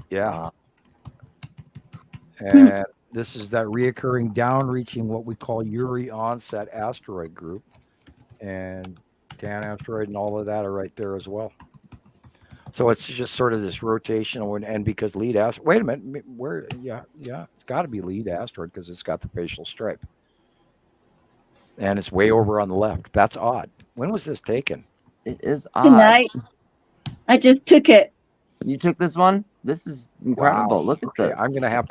Yeah. And this is that reoccurring down-reaching what we call Uri onset asteroid group. And tan asteroid and all of that are right there as well. So it's just sort of this rotational, and because lead asteroid, wait a minute, where? Yeah, it's got to be lead asteroid because it's got the facial stripe, and it's way over on the left. That's odd. When was this taken? It is odd. Good night. I just took it. You took this one? This is incredible. Wow. Look at this. I am going to have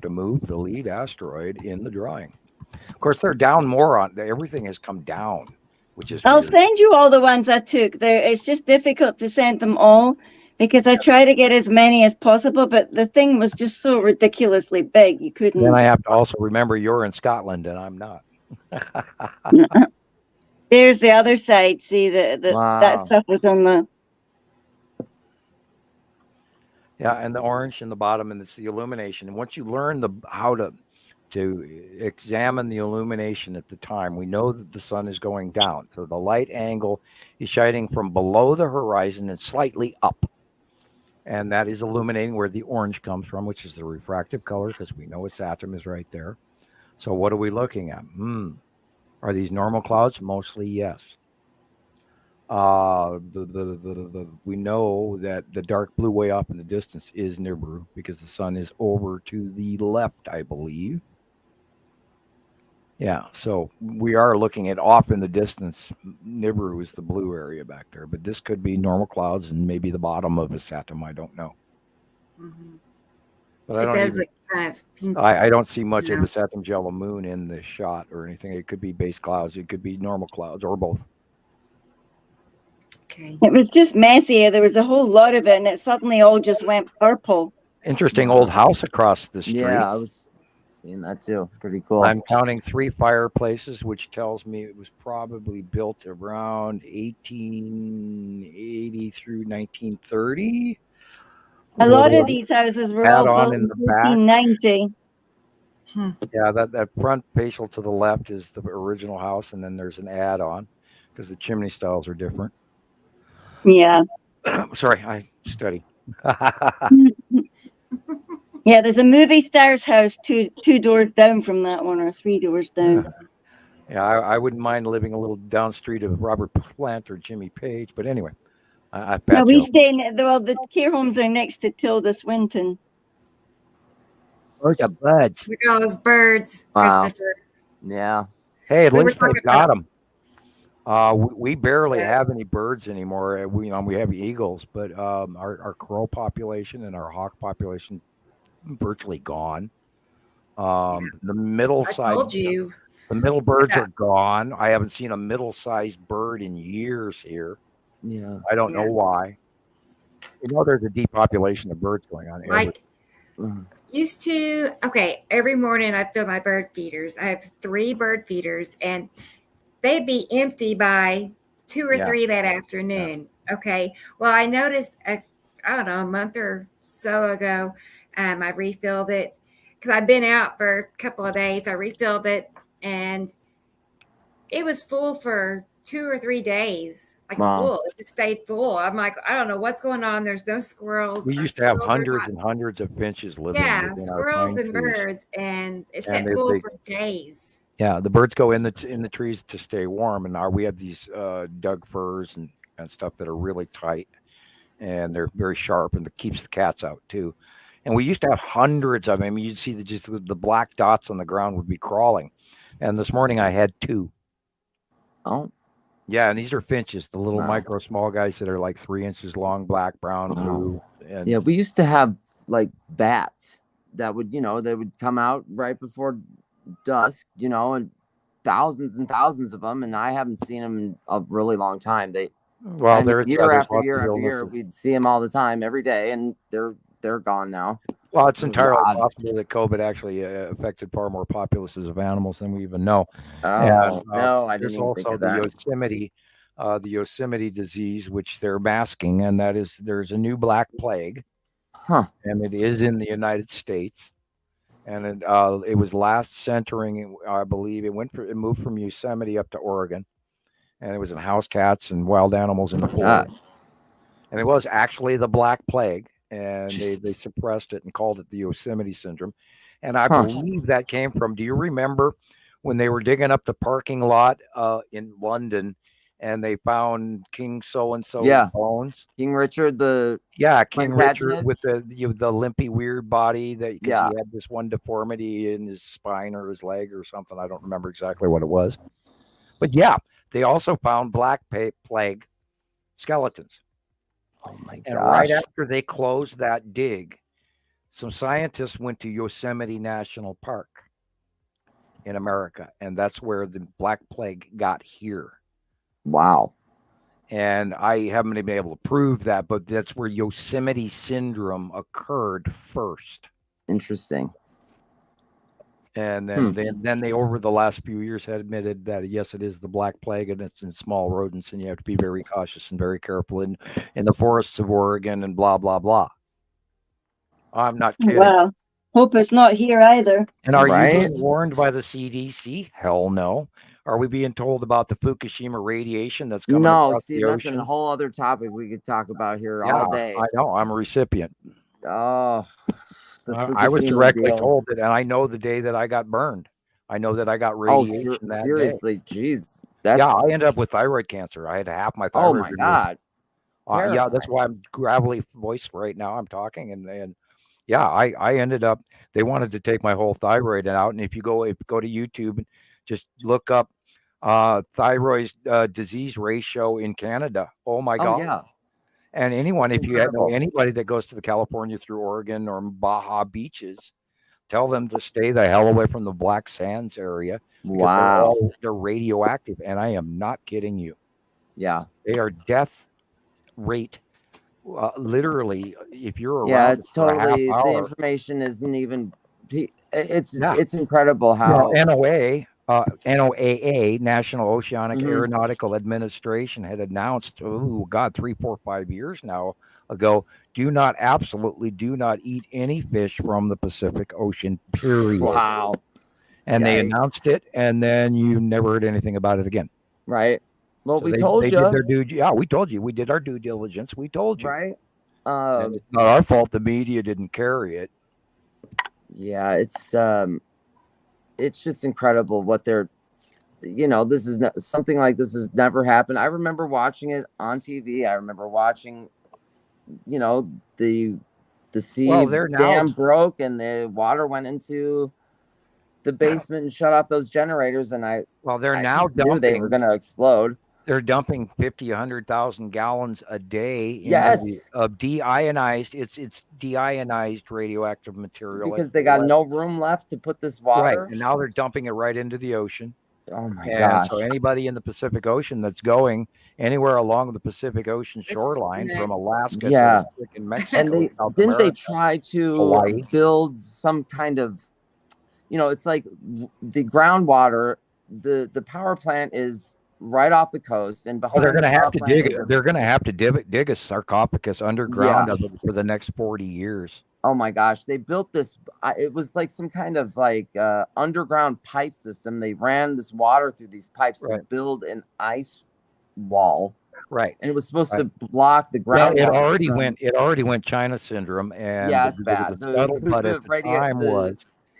to move the lead asteroid in the drawing. Of course, they're down more on. Everything has come down. Which is I'll weird. send you all the ones I took. It's just difficult to send them all Because I try to get as many as possible, but the thing was just so ridiculously big, you couldn't. Then I have to also remember you're in Scotland and I'm not. There's the other side. See, Wow. that stuff was on the. Yeah, and the orange in the bottom, and it's the illumination. And once you learn how to examine the illumination at the time, we know that the sun is going down. So the light angle is shining from below the horizon and slightly up. And that is illuminating where the orange comes from, which is the refractive color, because we know a Saturn is right there. So what are we looking at? Are these normal clouds? Mostly, yes. We know that the dark blue way off in the distance is Nibiru because the sun is over to the left, I believe. Yeah, so we are looking at off in the distance. Nibiru is the blue area back there, but this could be normal clouds and maybe the bottom of a Saturn. I don't know. Mm-hmm. But I don't see much of a Saturn's yellow moon in this shot or anything. It could be base clouds. It could be normal clouds or both. Okay. It was just messy. There was a whole lot of it, and it suddenly all just went purple. Interesting old house across the street. Yeah, I was seeing that too. Pretty cool. I'm counting 3 fireplaces, which tells me it was probably built around 1880 through 1930. A lot of these houses were all built in 1890. Yeah, that front facial to the left is the original house, and then there's an add-on because the chimney styles are different. Yeah. Sorry, I study. Yeah, there's a movie star's house two doors down from that one, or 3 doors down. Yeah, I wouldn't mind living a little down street of Robert Plant or Jimmy Page, but anyway, No, we stay in the care homes are next to Tilda Swinton. Those are birds. Look at all those birds, Wow. Christopher. Yeah. Hey, at least they got them. We barely have any birds anymore. We have eagles, but our crow population and our hawk population virtually gone. The middle size. I told you. The middle birds are gone. I haven't seen a middle-sized bird in years here. Yeah. I don't know why. There's a depopulation of birds going on. Used to, every morning I fill my bird feeders. I have 3 bird feeders, and they'd be empty by 2 or 3 that afternoon. Yeah. Okay. Well, I noticed, a month or so ago, I refilled it because I've been out for a couple of days. I refilled it, and it was full for 2 or 3 days. Full. It just stayed full. I'm like, I don't know what's going on. There's no squirrels. We used to have hundreds and hundreds of finches living. Yeah, squirrels and birds, and it sat full for days. Yeah, the birds go in the trees to stay warm, and we have these Doug firs and stuff that are really tight, and they're very sharp, and it keeps the cats out too. And we used to have hundreds of them. I mean, you'd see the black dots on the ground would be crawling. And this morning I had 2. Oh. Yeah, and these are finches, the little micro small guys that are like 3 inches long, black, brown, blue. And yeah, we used to have like bats that would, they would come out right before dusk, and thousands of them, and I haven't seen them in a really long time. Year after year after year, we'd see them all the time, every day, and they're gone now. Well, it's entirely possible that COVID actually affected far more populaces of animals than we even know. No, I didn't even think of that. The Yosemite disease, which they're masking, and that is there's a new black plague, and it is in the United States, and it was last centering, I believe. It moved from Yosemite up to Oregon, and it was in house cats and wild animals in the forest, and it was actually the black plague. And they suppressed it and called it the Yosemite syndrome. And I believe that came from, do you remember when they were digging up the parking lot in London and they found King so-and-so bones? King Richard, King Richard with the limpy, weird body because he had this one deformity in his spine or his leg or something. I don't remember exactly what it was. But they also found black plague skeletons. Oh my gosh. And right after they closed that dig, some scientists went to Yosemite National Park in America, and that's where the Black Plague got here. Wow. And I haven't been able to prove that, but that's where Yosemite syndrome occurred first. Interesting. And then they over the last few years had admitted that yes, it is the Black Plague, and it's in small rodents, and you have to be very cautious and very careful in the forests of Oregon and blah blah blah. I'm not kidding. Wow. Hope it's not here either. And are you being warned by the CDC? Hell no. Are we being told about the Fukushima radiation that's coming across the ocean? That's a whole other topic we could talk about here all day. I know. I'm a recipient. Oh, I was directly told it, and I know the day that I got burned. I know that I got radiation that seriously, day. Jeez. Yeah, I ended up with thyroid cancer. I had half my thyroid. Oh my God. Yeah, that's why I'm gravelly voice right now. I'm talking, and yeah, I ended up. They wanted to take my whole thyroid out, and if you go to YouTube and just look up thyroid disease ratio in Canada. Oh my God. Yeah. And anyone, if you know anybody that goes to the California through Oregon or Baja beaches, tell them to stay the hell away from the Black Sands area. Wow. They're radioactive, and I am not kidding you. Yeah. They are death rate. Literally, if you're around, yeah, it's for totally a half hour, the information isn't even. It's incredible how NOAA, National Oceanic Aeronautical Administration, had announced, 3, 4, 5 years now ago, absolutely do not eat any fish from the Pacific Ocean, period. Wow. And they announced it, and then you never heard anything about it again. Right. Well, so we told you. We told you. We did our due diligence. We told you. Right. And it's not our fault the media didn't carry it. Yeah, it's just incredible what they're, this is something like this has never happened. I remember watching it on TV. I remember watching, the sea dam broke and the water went into the basement and shut off those generators. And they're now knew they were going to explode. They're dumping 100,000 gallons a day of deionized. It's deionized radioactive material because they got no room left to put this water. Right, and now they're dumping it right into the ocean. Oh my gosh! So anybody in the Pacific Ocean that's going anywhere along the Pacific Ocean shoreline from Alaska to freaking Mexico, and they try to Hawaii, build some kind of, it's like the groundwater. The power plant is right off the coast, and behind they're going to have to dig. They're going to have to dig a sarcophagus underground of it for the next 40 years. Oh my gosh! They built this. It was like some kind of underground pipe system. They ran this water through these pipes to build an ice wall. Right, and it was supposed to block the ground. Well, it already went China syndrome, and it's bad.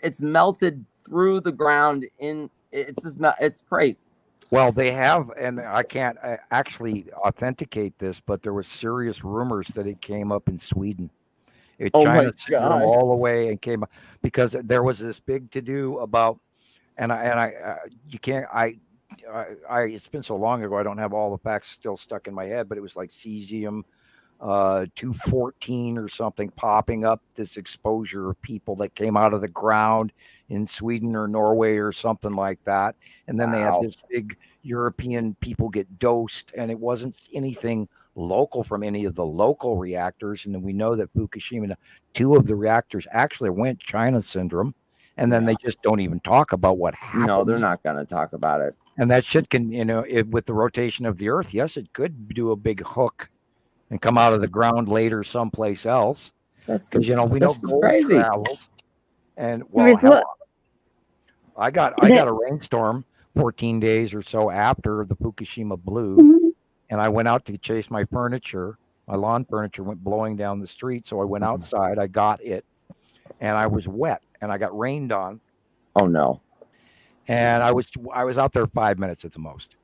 It's melted through the ground. It's crazy. Well, they have, and I can't actually authenticate this, but there was serious rumors that it came up in Sweden. China syndrome all the way and came up because there was this big to do about, it's been so long ago I don't have all the facts still stuck in my head, but it was like cesium 214 or something popping up, this exposure of people that came out of the ground in Sweden or Norway or something like that. And then they had this big European people get dosed, and it wasn't anything local from any of the local reactors. And then we know that Fukushima, 2 of the reactors actually went China syndrome, and then they just don't even talk about what happened. No, they're not going to talk about it. And that shit can, with the rotation of the Earth, yes, it could do a big hook and come out of the ground later someplace else. Because we know gold crazy. Travels. And hell, I got a rainstorm 14 days or so after the Fukushima blew, and I went out to chase my furniture. My lawn furniture went blowing down the street, so I went outside. I got it, and I was wet, and I got rained on. Oh no! And I was out there 5 minutes at the most,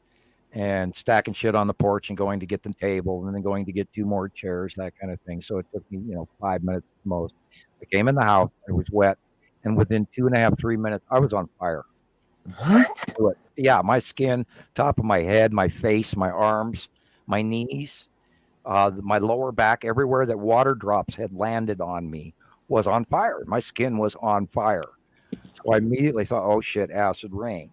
and stacking shit on the porch and going to get the table and then going to get 2 more chairs, that kind of thing. So it took me, 5 minutes at the most. I came in the house, I was wet, and within 2.5, 3 minutes, I was on fire. What? Yeah, my skin, top of my head, my face, my arms, my knees, my lower back, everywhere that water drops had landed on me was on fire. My skin was on fire. So I immediately thought, oh shit, acid rain.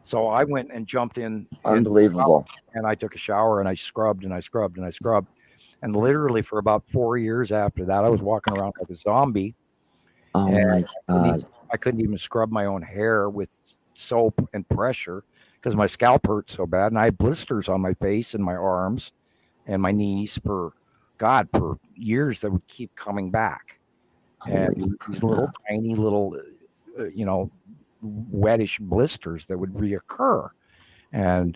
So I went and jumped in. Unbelievable. And I took a shower and I scrubbed and I scrubbed and I scrubbed. And literally for about 4 years after that, I was walking around like a zombie. Oh my God. I couldn't even scrub my own hair with soap and pressure because my scalp hurt so bad. And I had blisters on my face and my arms and my knees for years that would keep coming back. And these little tiny little, wettish blisters that would reoccur. And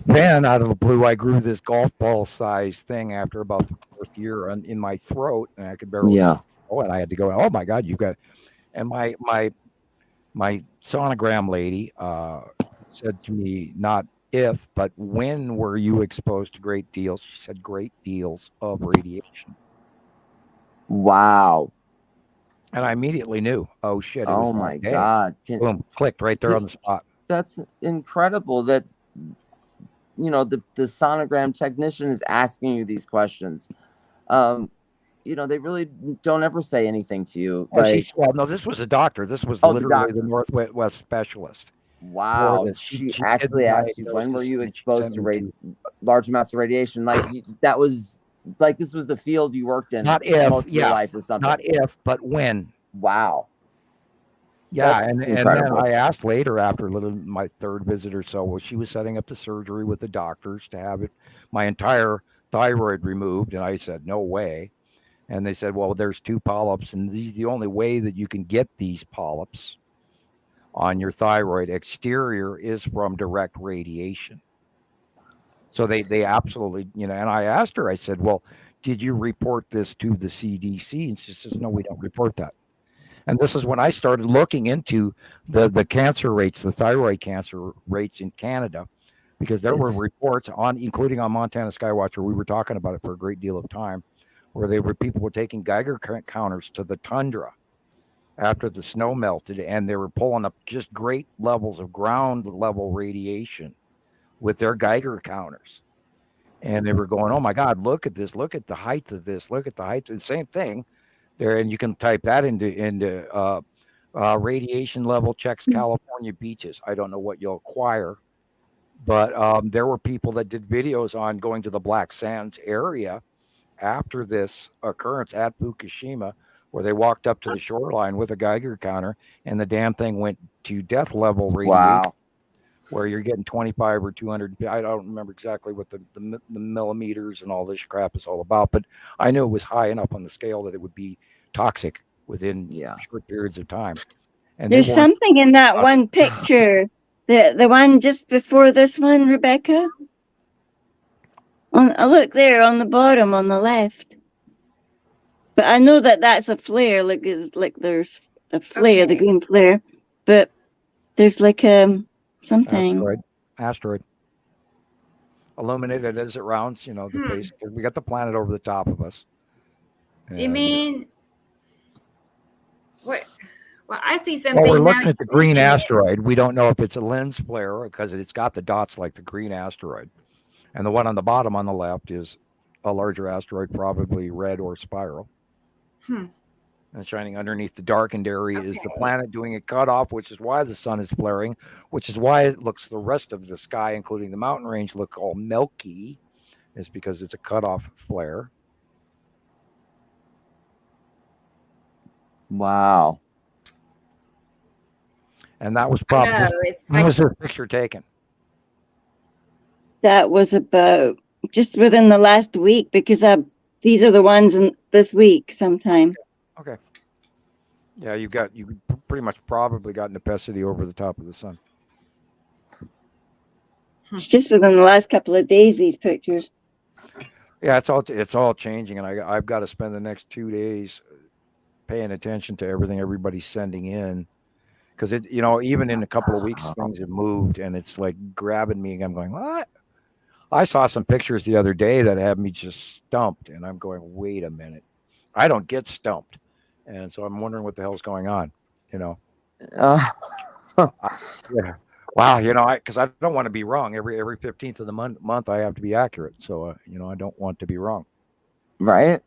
then out of the blue, I grew this golf ball size thing after about the 4th year in my throat, and I could barely. Yeah. And I had to go. Oh my God, you've got. And my sonogram lady said to me, not if, but when were you exposed to great deals? She said great deals of radiation. Wow. And I immediately knew. Oh shit! Oh my God! Boom! Clicked right there on the spot. That's incredible. That the sonogram technician is asking you these questions. They really don't ever say anything to you. No, this was a doctor. This was literally the Northwest specialist. Wow. She actually asked you, when were you exposed to large amounts of radiation? Like that was like, this was the field you worked in. Not if, most of your life or something. Not if, but when. Wow. Yeah, and then I asked later after my 3rd visit or so, well, she was setting up the surgery with the doctors to have my entire thyroid removed. And I said, no way. And they said, well, there's 2 polyps, and the only way that you can get these polyps on your thyroid exterior is from direct radiation. So they absolutely, and I asked her, I said, well, did you report this to the CDC? And she says, no, we don't report that. And this is when I started looking into the cancer rates, the thyroid cancer rates in Canada, because there were reports including on Montana Skywatcher. We were talking about it for a great deal of time, where people were taking Geiger counters to the tundra after the snow melted, and they were pulling up just great levels of ground level radiation with their Geiger counters. And they were going, oh my God, look at this, look at the height of this, look at the height of the same thing there. And you can type that into radiation level checks California beaches. I don't know what you'll acquire, but there were people that did videos on going to the Black Sands area after this occurrence at Fukushima, where they walked up to the shoreline with a Geiger counter, and the damn thing went to death level radiation, where you're getting 25 or 200. I don't remember exactly what the millimeters and all this crap is all about, but I knew it was high enough on the scale that it would be toxic within short periods of time. And there's something in that one picture, the one just before this one, Rebecca. Look there on the bottom on the left. But I know that's a flare. Like there's a flare, the green flare. But there's like something. Asteroid. Illuminated as it rounds, the base. We got the planet over the top of us. You mean what? Well, I see something. Well, we're looking at the green asteroid. We don't know if it's a lens flare because it's got the dots like the green asteroid. And the one on the bottom on the left is a larger asteroid, probably red or spiral. And shining underneath the darkened area is the planet doing a cutoff, which is why the sun is flaring, which is why it looks the rest of the sky, including the mountain range, look all milky. Is because it's a cutoff flare. Wow. And that was probably when was this picture taken? That was about just within the last week, because these are the ones in this week sometime. Okay. Yeah, you pretty much probably got Nepesity over the top of the sun. It's just within the last couple of days, these pictures. Yeah, it's all changing, and I've got to spend the next 2 days paying attention to everything everybody's sending in, because even in a couple of weeks things have moved, and it's like grabbing me, and I'm going, what? I saw some pictures the other day that had me just stumped, and I'm going, wait a minute, I don't get stumped, and so I'm wondering what the hell's going on, Yeah. Wow, because I don't want to be wrong. Every 15th of the month, I have to be accurate. So, I don't want to be wrong. Right.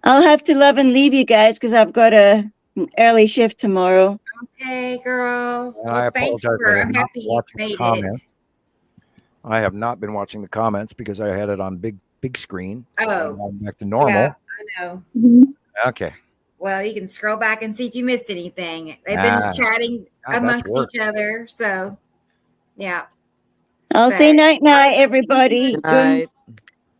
I'll have to love and leave you guys because I've got an early shift tomorrow. Okay. Okay, girl. And I thanks apologize. for. I have I'm not happy been you watching the made comments. it. I have not been watching the comments because I had it on big screen. So Oh, I'm back to normal. yeah, I know. Okay. Well, you can scroll back and see if you missed anything. They've been chatting amongst each other, so yeah. I'll say night night, everybody. Good night.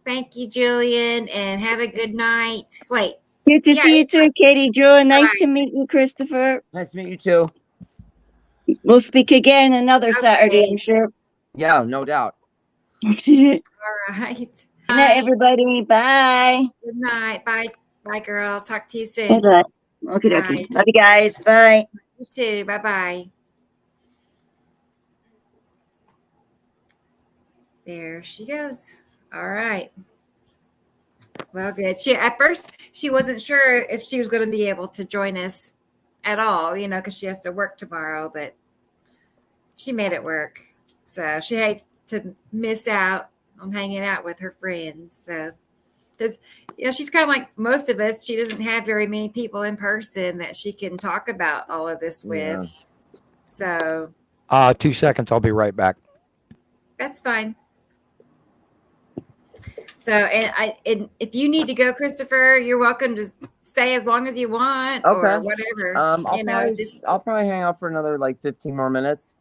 Thank you, Julian, and have a good night. Wait. Good to see you too, Katie Jo. Nice to meet you, Christopher. Nice to meet you too. We'll speak again another Saturday, I'm sure. Yeah, no doubt. All right. Good night, everybody. Bye. Good night. Bye. Bye, girl. Talk to you soon. Bye. Okay. Love you guys. Bye. You too. Bye-bye. There she goes. All right. Well, good. At first she wasn't sure if she was going to be able to join us at all, because she has to work tomorrow, but she made it work. So she hates to miss out on hanging out with her friends. So because she's kind of like most of us. She doesn't have very many people in person that she can talk about all of this with. Yeah. So 2 seconds. I'll be right back. that's fine. So, and if you need to go, Christopher, you're welcome to stay as long as you want or whatever. I'll probably hang out for another like 15 more minutes.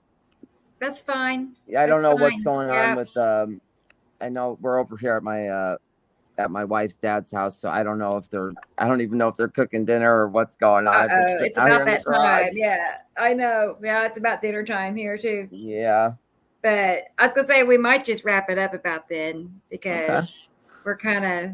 That's fine. I don't know what's going on with I know we're over here at my wife's dad's house, so I don't even know if they're cooking dinner or what's going on. It's about that time. Yeah, I know. Yeah, it's about dinner time here too. Yeah. But I was gonna say we might just wrap it up about then because we're kind of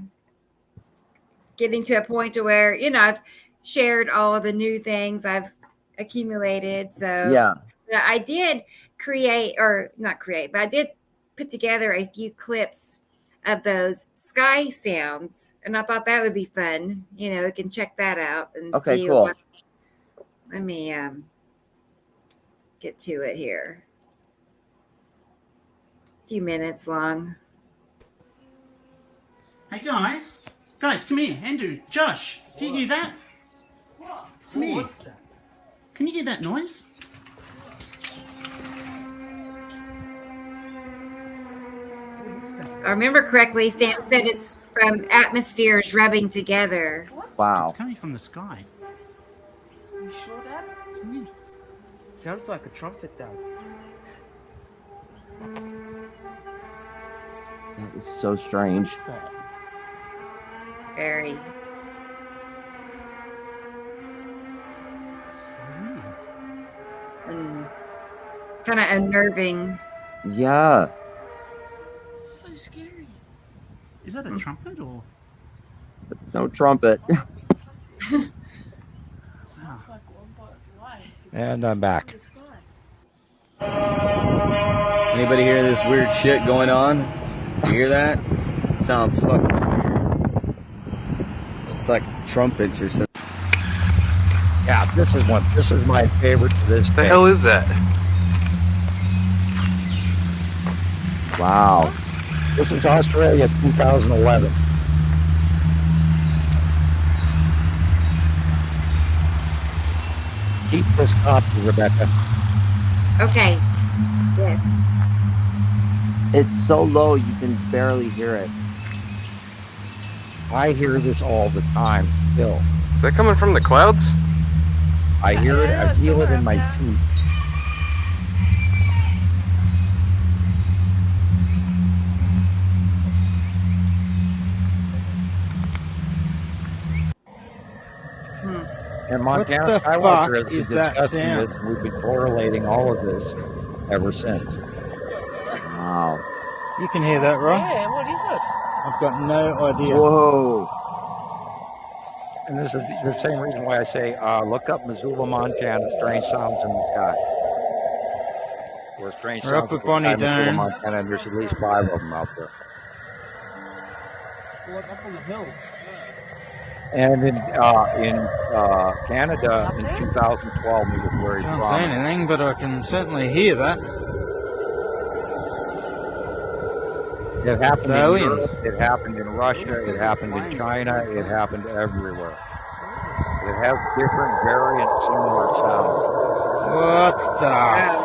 getting to a point to where I've shared all of the new things I've accumulated. So yeah, I did I did put together a few clips of those sky sounds, and I thought that would be fun. We can check that out and see. Cool. Let me get to it here. Few minutes long. Hey guys, come here. Andrew, Josh, do you hear that? What? Come here. What's that? Can you hear that noise? What is that? I remember correctly, Sam said it's from atmospheres rubbing together. Wow. It's coming from the sky. Are you sure, Dad? Come here. Sounds like a trumpet, Dad. That is so strange. What's that? Very. Kind of unnerving. Yeah. So scary. Is that a trumpet or? It's no trumpet. Sounds like one, but why? And I'm back. Anybody hear this weird shit going on? You hear that? It sounds fucking weird. It's like trumpets or something. Yeah, this is my favorite to this day. The hell is that? Wow. This is Australia 2011. Keep this copy, Rebecca. Okay. Yes. It's so low you can barely hear it. I hear this all the time still. Is that coming from the clouds? I hear it, I feel it in my feet. And Montana Skywatcher has been discussing this, and we've been correlating all of this ever since. Wow. You can hear that, right? Yeah, what is that? I've got no idea. Whoa. And this is the same reason why I say, look up Missoula, Montana, strange sounds in the sky. Or strange We're sounds up with in the Bonnie sky, Missoula, Down. Montana, and there's at least 5 of them out there. What, up on the hill? And in Canada in 2012, it was very Can't say prominent. anything, but I can certainly hear that. It happened It's in aliens. Europe, it happened in Russia, it happened in China, it happened everywhere. It has different variant similar sounds. What the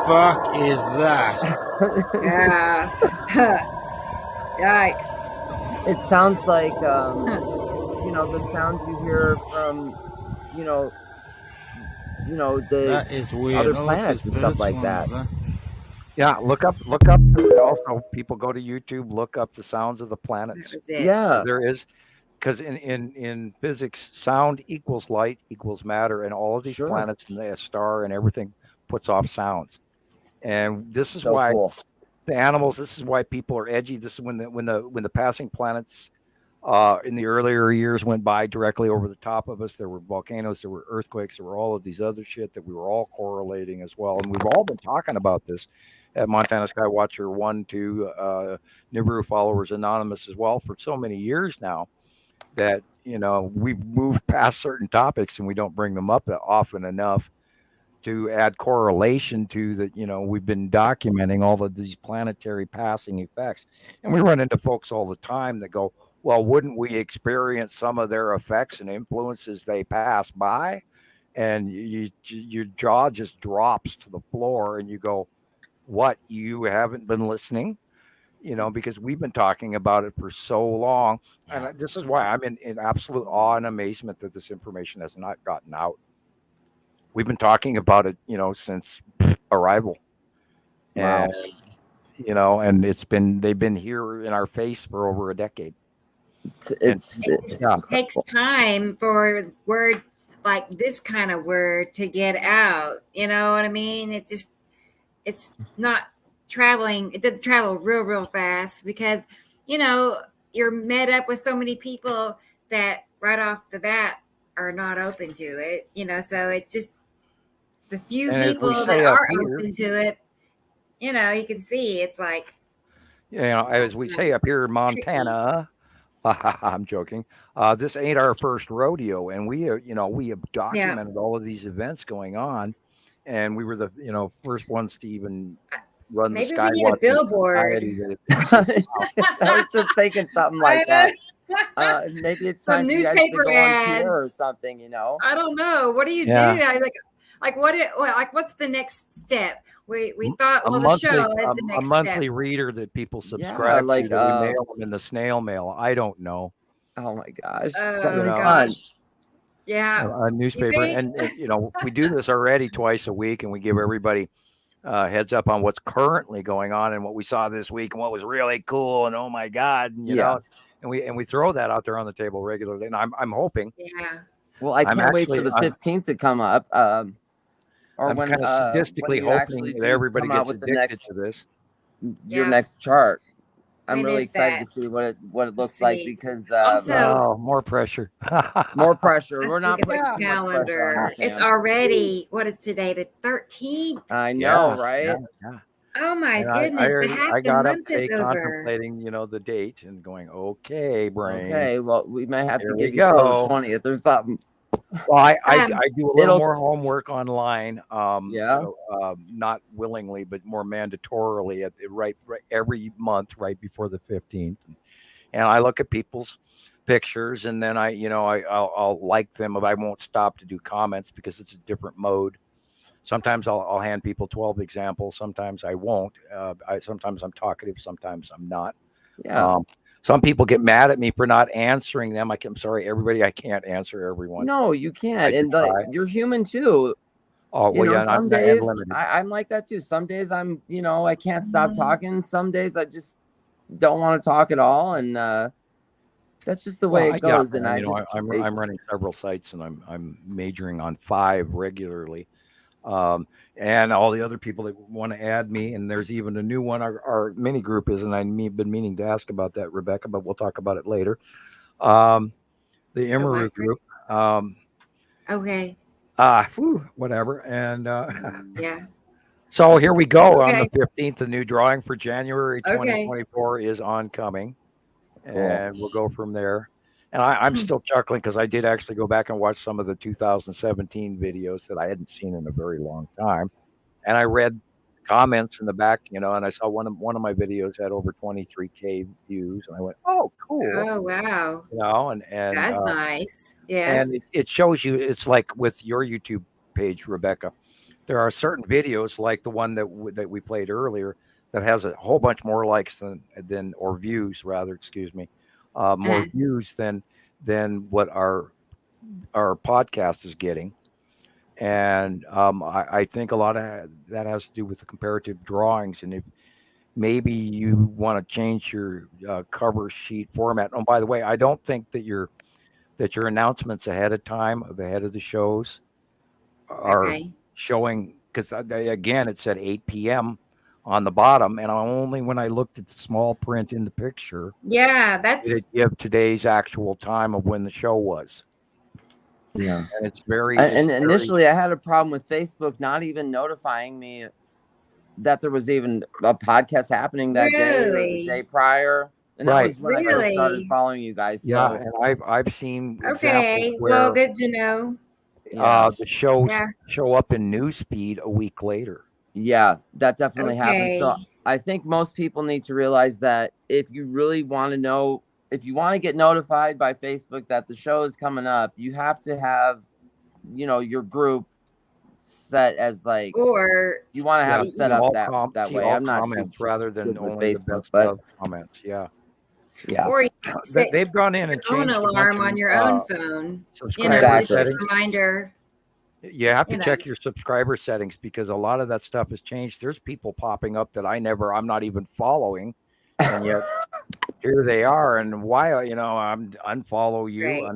fuck is that? Yeah. Yikes. It sounds like you know, the sounds you hear from, you know, the That is weird. other Oh, look, planets there's and stuff birds like flying that. over. Yeah, look up. Also, people go to YouTube, look up the sounds of the That planets. was it. Yeah. There is, because in physics, sound equals light equals matter, and all of these Sure. planets and the star and everything puts off sounds. And this is So why cool. the animals. This is why people are edgy. This is when the passing planets in the earlier years went by directly over the top of us. There were volcanoes, there were earthquakes, there were all of these other shit that we were all correlating as well. And we've all been talking about this at Montana Skywatcher 1, 2, Nibiru Followers Anonymous as well for so many years now that, we've moved past certain topics and we don't bring them up often enough to add correlation to that. We've been documenting all of these planetary passing effects, and we run into folks all the time that go, well, wouldn't we experience some of their effects and influences they pass by? And your jaw just drops to the floor and you go, what, you haven't been listening? Because we've been talking about it for so long. And this is why I'm in absolute awe and amazement that this information has not gotten out. We've been talking about it, since arrival. Wow. And they've been here in our face for over a decade. It takes time for word like this kind of word to get out. You know what I mean? It's not traveling. It doesn't travel real fast because, you're met up with so many people that right off the bat are not open to it. So it's just the few people that are open to it, you can see it's like, as we say up here in Montana, I'm joking. This ain't our first rodeo, and we have documented all of these events going on, and we were the first ones to even run maybe the Skywatch. We need a billboard. I was just thinking something like that. Maybe it's time for you guys to go on tour or something. I don't know. What do you do? What's the next step? We thought the show is the next step. A monthly step. reader that people subscribe to. We mail them in the snail mail. I don't know. Oh my gosh! Oh gosh! Yeah, a newspaper, and we do this already twice a week, and we give everybody heads up on what's currently going on and what we saw this week and what was really cool and oh my god, and, and we throw that out there on the table regularly, and I'm hoping. Yeah. Well, I can't wait for the 15th to come up. Or I'm kind of sadistically hoping that everybody gets addicted to this. Your next chart. I'm really excited to see what it looks like because more pressure. More pressure. We're not putting too much pressure on it's already, what is today, the 13th? I know, right? Yeah. Oh my goodness, I got up today contemplating, the date and going, okay, brain. Okay, well, we might have to give you till the 20th or something. Well, I do a little more homework online. Not willingly, but more mandatorily right every month, right before the 15th, and I look at people's pictures, and then I'll like them, but I won't stop to do comments because it's a different mode. Sometimes I'll hand people 12 examples. Sometimes I won't. Sometimes I'm talkative. Sometimes I'm not. Yeah. Some people get mad at me for not answering them. I'm sorry, everybody. I can't answer everyone. No, you can't. And you're human too. Oh, well, some days I'm like that too. Some days I'm, I can't stop talking. Some days I just don't want to talk at all. And that's just the way it goes. And I'm running several sites, and I'm majoring on 5 regularly. And all the other people that want to add me, and there's even a new one our mini group is, and I've been meaning to ask about that, Rebecca, but we'll talk about it later. The Nibiru group. Okay. Whatever. And yeah. So here we go. On the 15th, the new drawing for January 2024 is oncoming, and we'll go from there. And I'm still chuckling because I did actually go back and watch some of the 2017 videos that I hadn't seen in a very long time. And I read comments in the back, and I saw one of my videos had over 23K views, and I went, "Oh, cool." Oh, wow. And That's nice. and Yes. it shows you. It's like with your YouTube page, Rebecca. There are certain videos like the one that we played earlier that has a whole bunch more likes than or views rather, excuse me, more views than what our podcast is getting. And I think a lot of that has to do with the comparative drawings. And if maybe you want to change your cover sheet format. Oh, by the way, I don't think that your announcements ahead of the shows are showing, because again, it said 8 p.m. on the bottom, and only when I looked at the small print in the picture, Yeah, did it give today's actual time of when the show was. Yeah, and it's very. And initially, I had a problem with Facebook not even notifying me that there was even a podcast happening that day or the day prior. And that was when I first started following you guys. Yeah, So. and I've seen Okay, well, good to know. The shows show up in newsfeed a week later. Yeah, that definitely happens. So I think most people need to realize that if you really want to know, if you want to get notified by Facebook that the show is coming up, you have to have, your group set as like, or you want to have it set up that way. I'm not comments rather than only Facebook, but comments. Yeah. Or you they've gone in and changed an alarm on your own phone. Subscriber reminder. You have to check your subscriber settings because a lot of that stuff has changed. There's people popping up that I'm not even following, and yet here they are. And why, I'm unfollow you.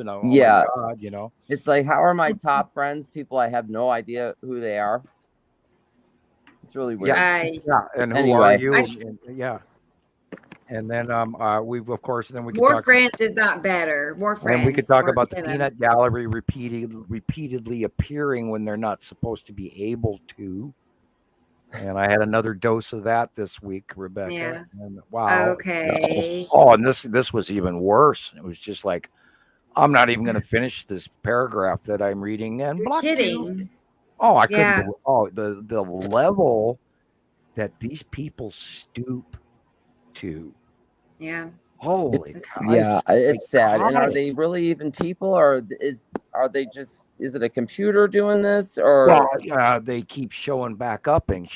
Oh yeah. my God, It's like, how are my top friends? People I have no idea who they are. It's really weird. Yeah. And who are you? And then we can more friends is not better. More friends. And we could talk about the peanut gallery repeatedly appearing when they're not supposed to be able to. And I had another dose of that this week, Rebecca. Yeah. And wow. Okay. Oh, and this was even worse. It was just like, I'm not even going to finish this paragraph that I'm reading. And You're kidding. Oh, I couldn't. Oh, the level that these people stoop to. Yeah. Holy cow. Yeah, it's sad. And are they really even people, or is it a computer doing this, or they keep showing back up, and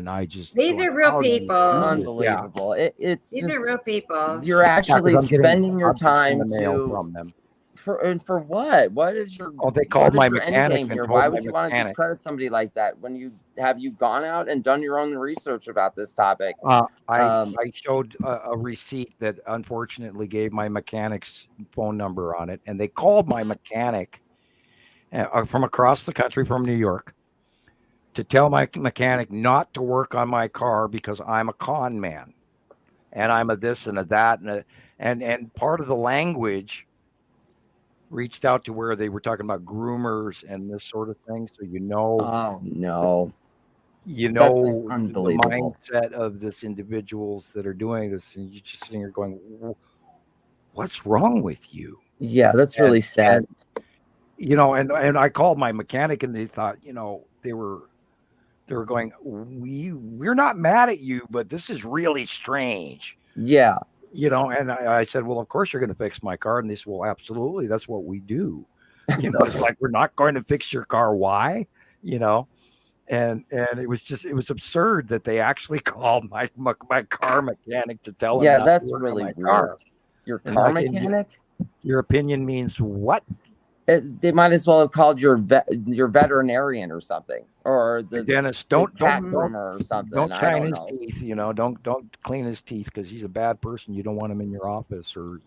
I just these are real people. Unbelievable. It's these are real people. You're actually spending your time from them. For what? What is your? Oh, they called my mechanic here. Why would you want to discredit somebody like that when you gone out and done your own research about this topic? I showed a receipt that unfortunately gave my mechanic's phone number on it, and they called my mechanic from across the country, from New York, to tell my mechanic not to work on my car because I'm a con man, and I'm a this and a that, and part of the language reached out to where they were talking about groomers and this sort of thing. So oh no, the mindset of this individuals that are doing this, and you're just sitting here going, what's wrong with you? Yeah, that's really sad. And I called my mechanic, and they thought, they were going, we're not mad at you, but this is really strange. Yeah. And I said, well, of course you're going to fix my car. And they said, well, absolutely. That's what we do. It's like, we're not going to fix your car. Why? And it was absurd that they actually called my car mechanic to tell him. Yeah, that's really weird. Your car mechanic? Your opinion means what? They might as well have called your veterinarian or something, or the dentist. Don't or something. Don't shine his teeth. Don't clean his teeth because he's a bad person. You don't want him in your office, or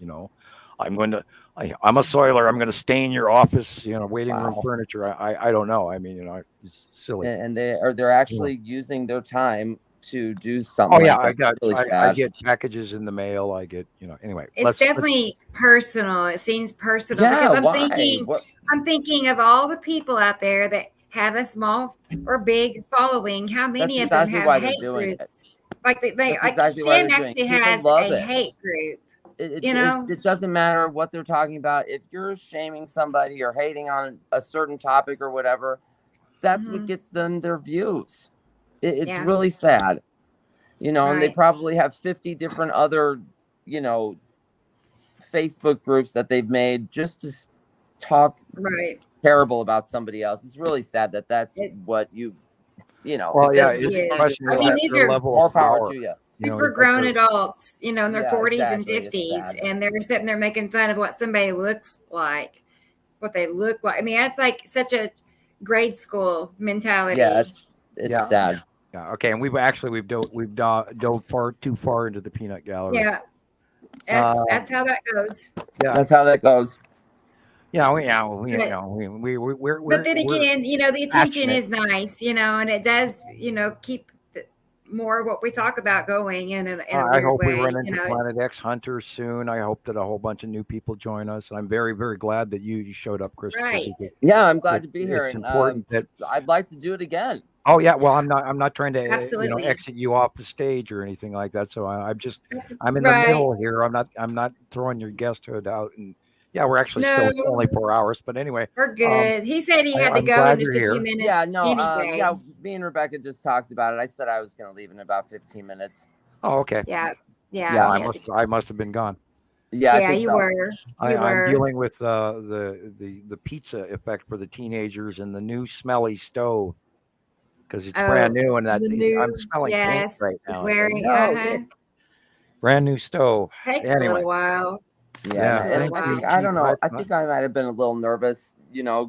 I'm a soiler. I'm going to stain your office. Waiting room furniture. I don't know. I mean, it's silly. And they're actually using their time to do something. Oh yeah, like I get packages in the mail. I get anyway. It's definitely personal. It seems personal because I'm thinking of all the people out there that have a small or big following. How many of them have hate groups? Like Sam actually has a hate group. It doesn't matter what they're talking about. If you're shaming somebody or hating on a certain topic or whatever, that's what gets them their views. It's really sad, and they probably have 50 different other, Facebook groups that they've made just to talk terrible about somebody else. It's really sad that that's what you've, Well, yeah, it's a question of these their are level more of power power. to you. Super grown adults, in their 40s and exactly. 50s, and they're sitting there making fun of what somebody looks like, what they look like. I mean, that's like such a grade school mentality. Yeah, it's sad. Yeah. Okay, and we've dove far too far into the peanut gallery. Yeah, that's how that goes. Yeah, that's how that goes. We're. But then again, the attention passionate. is nice, and it does, keep more of what we talk about going in a I weird hope way. we run into Planet X Hunters soon. I hope that a whole bunch of new people join us. I'm very, very glad that you showed up, Christopher. Right. Yeah, I'm glad to be here. It's And important that I'd like to do it again. Oh yeah, well I'm not trying to Absolutely. exit you off the stage or anything like that. So I'm in the middle here. I'm not throwing your guesthood out. And yeah, we're actually still only 4 hours, but anyway, we're good. He said he had to go in just a few minutes. Yeah, no, anyway. me and Rebecca just talked about it. I said I was going to leave in about 15 minutes. Oh, okay. Yeah. I must have been gone. Yeah, I think you were. I'm dealing with the pizza effect for the teenagers and the new smelly stove because it's brand new and I'm smelling paint right now. Brand new stove. Takes a little while. Yeah, I don't know. I think I might have been a little nervous,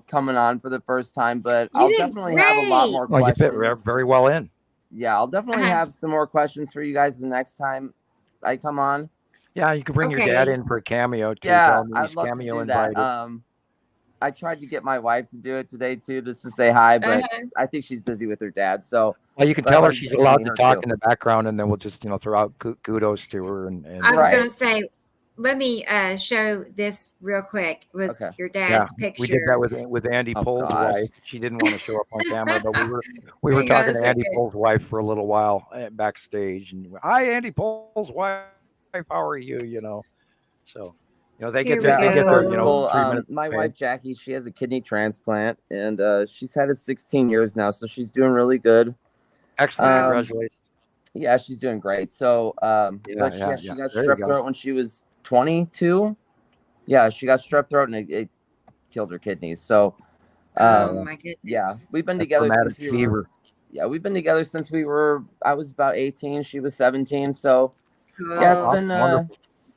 coming on for the first time, but I'll definitely have a lot more questions. You fit very well in. Yeah, I'll definitely have some more questions for you guys the next time I come on. Yeah, you can bring your dad in for a cameo too. Yeah, I'd love to do that. Invited. I tried to get my wife to do it today too, just to say hi, but I think she's busy with her dad. So well, you can tell her she's allowed to talk in the background, and then we'll just throw out kudos to her. And I was going to say, let me show this real quick. It was your dad's picture. We did that with Andy Pohl's wife. She didn't want to show up on camera, but we were talking to Andy Pohl's wife for a little while backstage. And hi, Andy Pohl's wife. How are you? So they get their 3 minutes. My wife Jackie, she has a kidney transplant, and she's had it 16 years now, so she's doing really good. Excellent, congratulations. Yeah, she's doing great. So, she got strep throat when she was 22. Yeah, she got strep throat, and it killed her kidneys. So, oh my goodness. Yeah, we've been together since we've been together since I was about 18. She was 17. So. Cool. Yeah,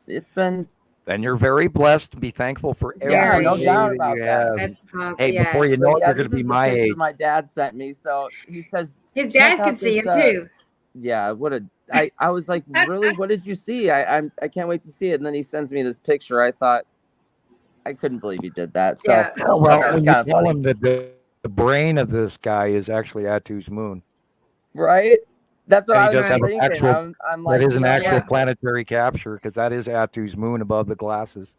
it's been. Then you're very blessed to be thankful for everything. No doubt about you that. That's awesome. Hey, before you know it, you're going to be my age. My dad sent me, so he says his dad can see him too. Yeah, I was like, really? What did you see? I can't wait to see it. And then he sends me this picture. I thought I couldn't believe he did that. So well, when you tell him that the brain of this guy is actually Atu's moon, right? That's what I was thinking. I'm like, that is an actual planetary capture because that is Atu's moon above the glasses.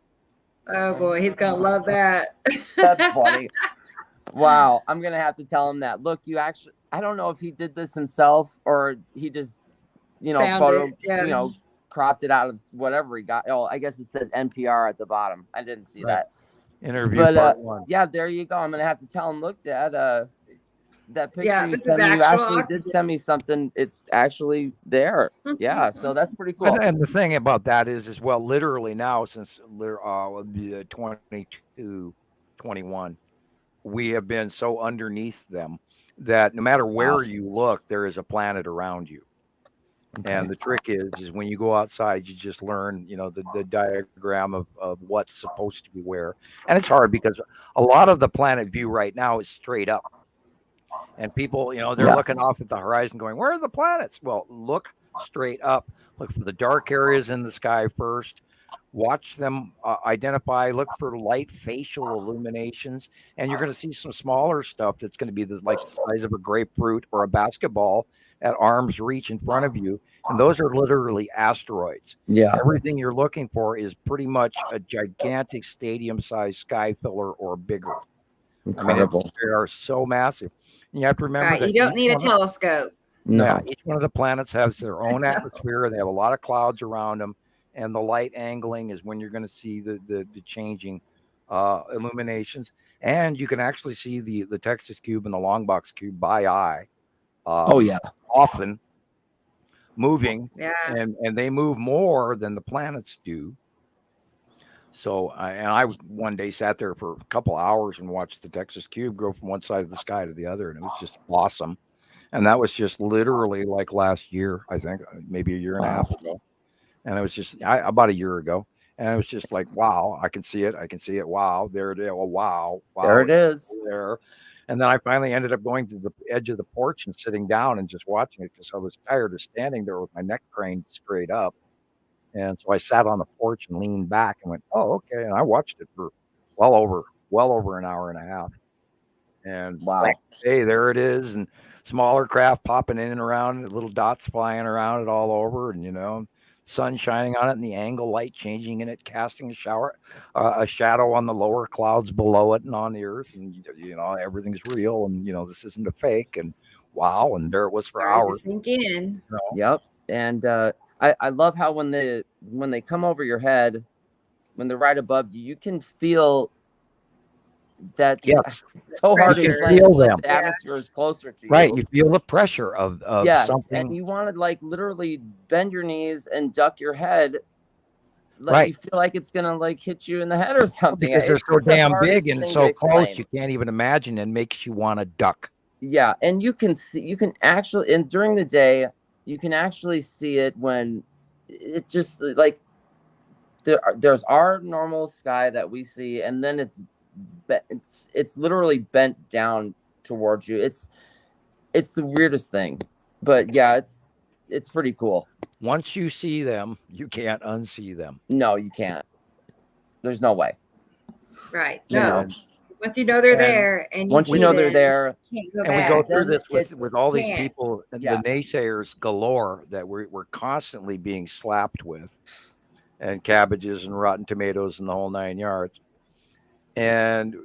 Oh boy, he's gonna love that. That's funny. Wow, I'm gonna have to tell him that. Look, I don't know if he did this himself or he just, cropped it out of whatever he got. Oh, I guess it says NPR at the bottom. I didn't see that. Interview part one. Yeah, there you go. I'm gonna have to tell him. Look, Dad. That picture you sent me, you actually did send me something. It's actually there. Yeah, so that's pretty cool. And the thing about that is well, literally now since 22, 21, we have been so underneath them that no matter where you look, there is a planet around you. Okay. And the trick is when you go outside, you just learn, the diagram of what's supposed to be where. And it's hard because a lot of the planet view right now is straight up. And people, they're looking off at the horizon going, where are the planets? Well, look straight up. Look for the dark areas in the sky first. Watch them identify. Look for light facial illuminations. And you're going to see some smaller stuff that's going to be like the size of a grapefruit or a basketball at arm's reach in front of you. And those are literally asteroids. Yeah. Everything you're looking for is pretty much a gigantic stadium-sized sky filler or bigger. Incredible. I mean, they are so massive. And you have to remember that you don't need a telescope. No. Yeah, each one of the planets has their own atmosphere. They have a lot of clouds around them, and the light angling is when you're going to see the changing illuminations. And you can actually see the Texas cube and the Longbox cube by eye. Oh yeah. often moving, Yeah. and they move more than the planets do. So I one day sat there for a couple hours and watched the Texas cube go from one side of the sky to the other, and it was just awesome. And that was just literally like last year, I think, maybe a year and a half ago. And it was just about a year ago, and it was just like, wow, I can see it, wow, there it is, oh, wow, There it is. there. And then I finally ended up going to the edge of the porch and sitting down and just watching it because I was tired of standing there with my neck craned straight up. And so I sat on the porch and leaned back and went, oh, okay. And I watched it for well over an hour and a half. And wow, like, hey, there it is. And smaller craft popping in and around, little dots flying around it all over. And, sun shining on it and the angle light changing in it, casting a shadow on the lower clouds below it and on the earth. And, everything's real. And, this isn't a fake. And wow. And there it was for hours. To sink in. Yep. And, I love how when they come over your head, when they're right above you, you can feel that. Yes. It's so hard to explain. Feel them. The atmosphere is closer to you. Right. You feel the pressure of yes, something. and you want to like literally bend your knees and duck your head. Like right. You feel like it's gonna like hit you in the head or something. Because they're so damn big and so close, you can't even imagine, and makes you want to duck. Yeah, and you can actually, and during the day, you can actually see it when it just like there's our normal sky that we see, and then it's literally bent down towards you. It's the weirdest thing, but yeah, it's pretty cool. Once you see them, you can't unsee them. No, you can't. There's no way. Right. No. Once you know they're there, and once you know they're there, can't go and back. we go through this with all these people, the Yeah. naysayers galore that we're constantly being slapped with, and cabbages and rotten tomatoes and the whole 9 yards. And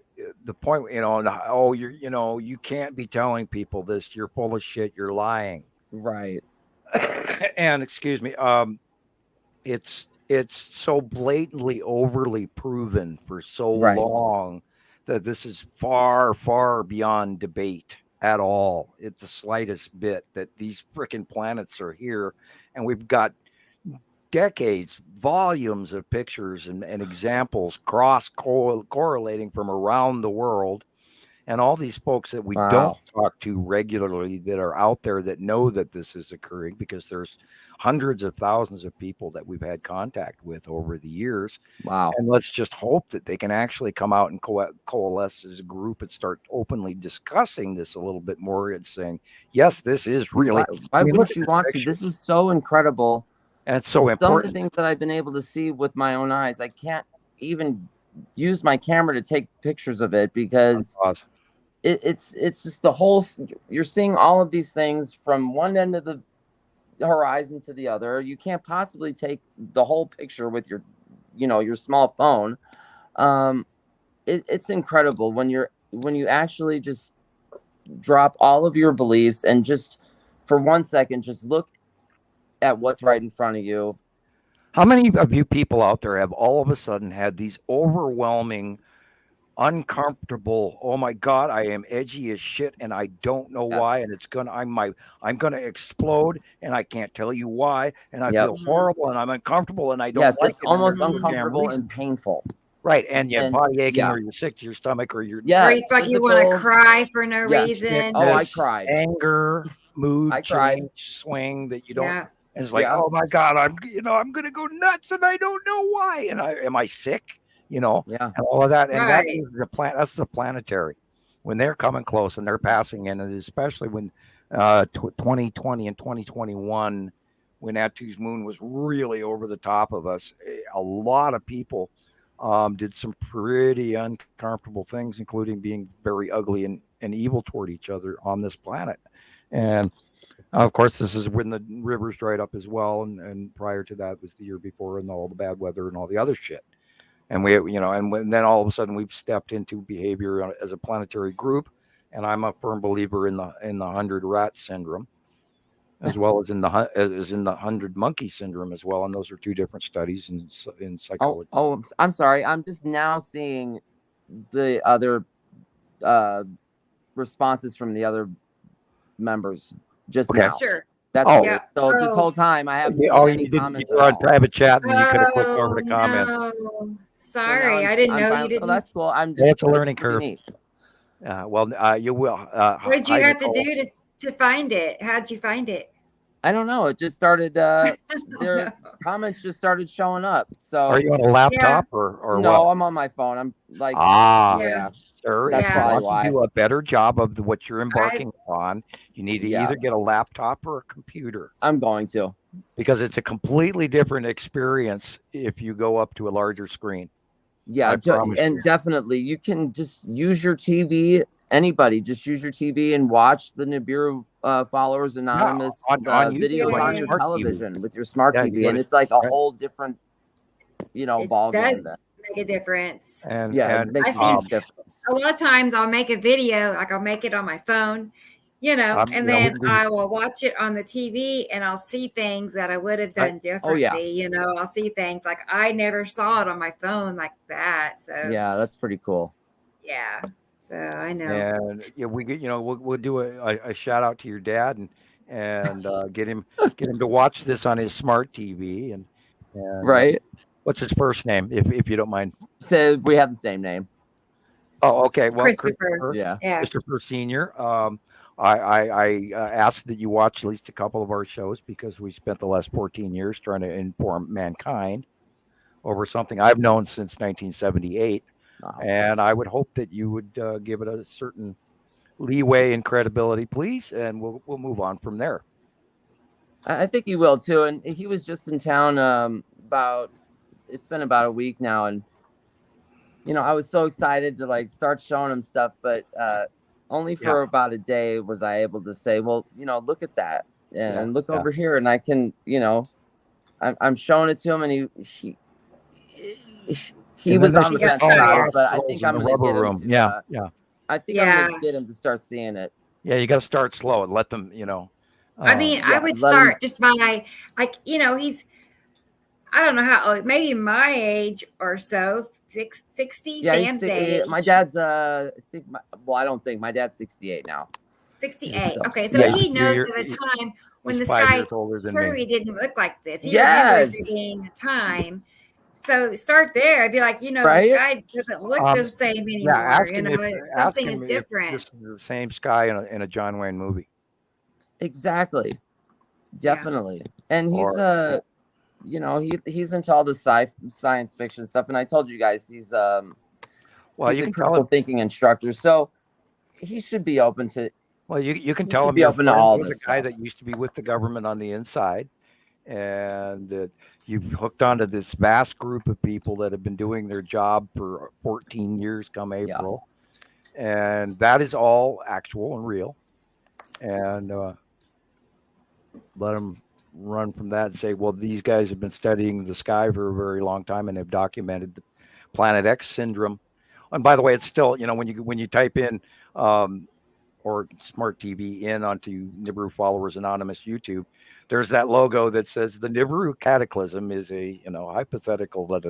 the point, you can't be telling people this. You're full of shit. You're lying. Right. And excuse me, it's so blatantly overly proven for so long that this is far, far beyond debate at all. It's the slightest bit that these freaking planets are here, and we've got decades, volumes of pictures and examples correlating from around the world. And all these folks that we don't talk to regularly that are out there that know that this is occurring, because there's hundreds of thousands of people that we've had contact with over the years. Wow. And let's just hope that they can actually come out and coalesce as a group and start openly discussing this a little bit more and saying, yes, this is really. Why wouldn't you want to? This is so incredible. And it's so important. Some of the things that I've been able to see with my own eyes, I can't even use my camera to take pictures of it because it's just the whole. You're seeing all of these things from one end of the horizon to the other. You can't possibly take the whole picture with your small phone. It's incredible when you actually just drop all of your beliefs and just for 1 second just look at what's right in front of you. How many of you people out there have all of a sudden had these overwhelming, uncomfortable, oh my God, I am edgy as shit and I don't know why, and I'm gonna explode and I can't tell you why, and I feel horrible and I'm uncomfortable and I don't like it. It's almost uncomfortable and painful. Right, and you have body aching or you're sick to your stomach or you're or it's like you want to cry for no reason. Oh, I cried. Anger, mood swing that you don't. Yeah. And it's like, oh my God, I'm gonna go nuts and I don't know why. And am I sick? And all of that. And that is that's the planetary. When they're coming close and they're passing in, and especially when 2020 and 2021, when Atu's moon was really over the top of us, a lot of people did some pretty uncomfortable things, including being very ugly and evil toward each other on this planet. And of course, this is when the rivers dried up as well. And prior to that was the year before, and all the bad weather and all the other shit. And then all of a sudden we've stepped into behavior as a planetary group. And I'm a firm believer in the 100 rat syndrome, as well as in the 100 monkey syndrome as well. And those are two different studies in psychology. Oh, I'm sorry. I'm just now seeing the other responses from the other members. just Okay. now. Sure. That's Oh. weird. So this whole time I haven't seen any comments you were at on all. private chat and you could have clicked over to comment. No. So Sorry, now I didn't I'm know fine. you didn't. Oh, that's cool. I'm Yeah, just. it's a learning pretty curve. neat. Well, you will. What did you hi, have Nicole. to do to find it? How'd you find it? I don't know. It just started. Their comments just started showing up. So Are you on a laptop or no? what? I'm on my phone. I'm like, yeah. Sir, that's if you probably want why. to do a better job of what you're embarking on, you need to either get a laptop or a computer. I'm going to. Because it's a completely different experience if you go up to a larger screen. Yeah, and definitely you can just use your TV. Anybody, just use your TV and watch the Nibiru Followers Anonymous on videos YouTube, on your smart television TV. with your smart Yeah, TV, and it's like a whole different, ball It does game. make a difference. And it makes a huge difference. A lot of times I'll make a video, like I'll make it on my phone, and then I will watch it on the TV and I'll see things that I would have done differently. I'll see things like I never saw it on my phone like that. So yeah, that's pretty cool. Yeah. So I know. And we'll do a shout out to your dad and get him to watch this on his smart TV and right. What's his first name, if you don't mind? So we have the same name. Oh, okay. Well, Christopher. Yeah. Christopher Senior. I asked that you watch at least a couple of our shows because we spent the last 14 years trying to inform mankind over something I've known since 1978. And I would hope that you would give it a certain leeway and credibility, please, and we'll move on from there. I think he will too. And he was just in town it's been about a week now, and I was so excited to start showing him stuff, but only for about a day was I able to say, well, look at that and look over here, and I can, I'm showing it to him, and he was on the fence about it, but I think I'm going to get him to, I think I'm going to get him to start seeing it. Yeah, you got to start slow and let them, I mean, I would start just by, he's, I don't know how old, maybe my age or so, 60, Sam's age. My dad's, I don't think, my dad's 68 now. 68. Okay, so he knows of a time when the sky surely didn't look like this. He remembers there being a time. So start there. I'd be like, the sky doesn't look the same anymore. Something is different. This is the same sky in a John Wayne movie. Exactly. Definitely. And he's he's into all the science fiction stuff, and I told you guys he's a critical thinking instructor, so he should be open to. Well, you can tell him be open to all this. The guy that used to be with the government on the inside, and you've hooked onto this vast group of people that have been doing their job for 14 years come April, and that is all actual and real, and let them run from that and say, well, these guys have been studying the sky for a very long time and have documented the Planet X syndrome. And by the way, it's still, when you type in or smart TV in onto Nibiru Followers Anonymous YouTube, there's that logo that says the Nibiru cataclysm is a hypothetical. Oh,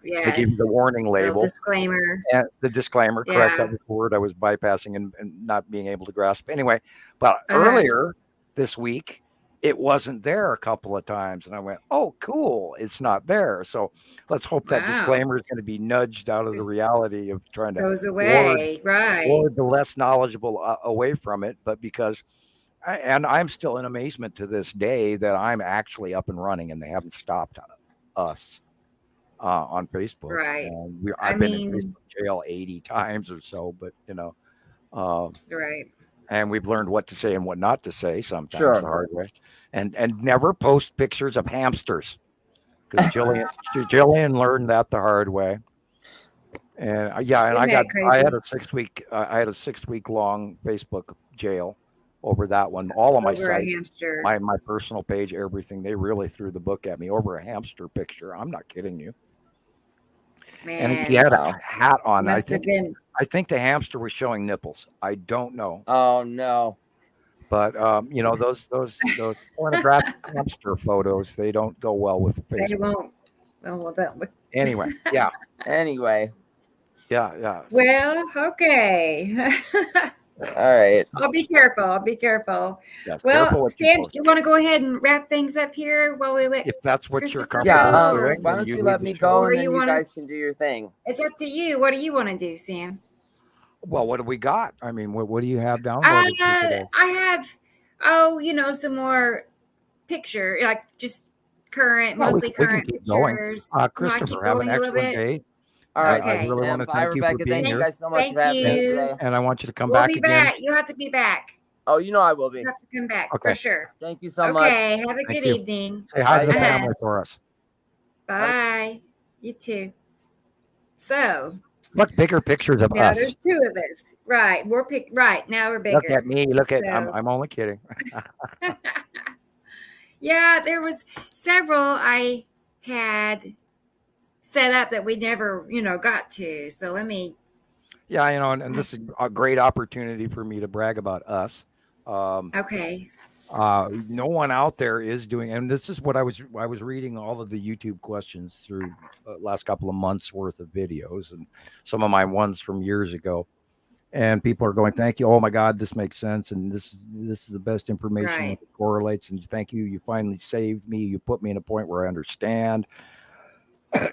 yes. They give you the warning label, disclaimer, and the disclaimer. Correct, that was the word I was bypassing and not being able to grasp. Anyway, but earlier this week, it wasn't there a couple of times, and I went, "Oh, cool! It's not there." So let's hope that disclaimer is going to be nudged out of the reality of trying to goes away, ward the less knowledgeable away from it. But because, I'm still in amazement to this day that I'm actually up and running, and they haven't stopped us on Facebook. Right. And I've been in Facebook jail 80 times or so, but right. And we've learned what to say and what not to say sometimes the hard way. And never post pictures of hamsters, because Gillian learned that the hard way. And I had a 6 week long Facebook jail over that one. All of my sites, my personal page, everything. They really threw the book at me over a hamster picture. I'm not kidding you. Man, and he had a hat on. I think the hamster was showing nipples. I don't know. Oh no. But those pornographic hamster photos, they don't go well with Facebook. They won't. Oh, well, Anyway, yeah. Anyway. Yeah. Well, okay. All right. I'll be careful. I'll be careful. Yes, Well, careful what you Sam, post. you want to go ahead and wrap things up here while we let If that's what you're Christopher comfortable go? doing, Why then don't you lead let the me show. go Or and then you you want guys us? can do your thing. It's up to you. What do you want to do, Sam? Well, what do we got? I mean, what do you have downloaded for today? I have, some more picture, like just current, Well, mostly we can current keep going. pictures. You want to Christopher, keep have an going a little excellent bit? day. All right, I really want Sam. to Bye, thank you for Rebecca. being Thank you here, guys so much Thank for having me you. today. and I want you to come We'll back be again. back. You have to be back. Oh, you know I will be. You have to come back Okay. for sure. Thank you so much. Okay. Have a Thank good you. evening. Say hi to the Bye, family guys. for us. Bye. You too. So Look, bigger pictures of now us. there's two of us. Right. Right. Now we're bigger. Look at me. Look at. So- I'm only kidding. Yeah, there was several I had set up that we never, got to. So let me. Yeah, and this is a great opportunity for me to brag about us. Okay. No one out there is doing, and this is what I was reading all of the YouTube questions through last couple of months worth of videos, and some of my ones from years ago, and people are going, "Thank you, oh my God, this makes sense, and this is the best information Right. that correlates." And thank you, you finally saved me. You put me in a point where I understand,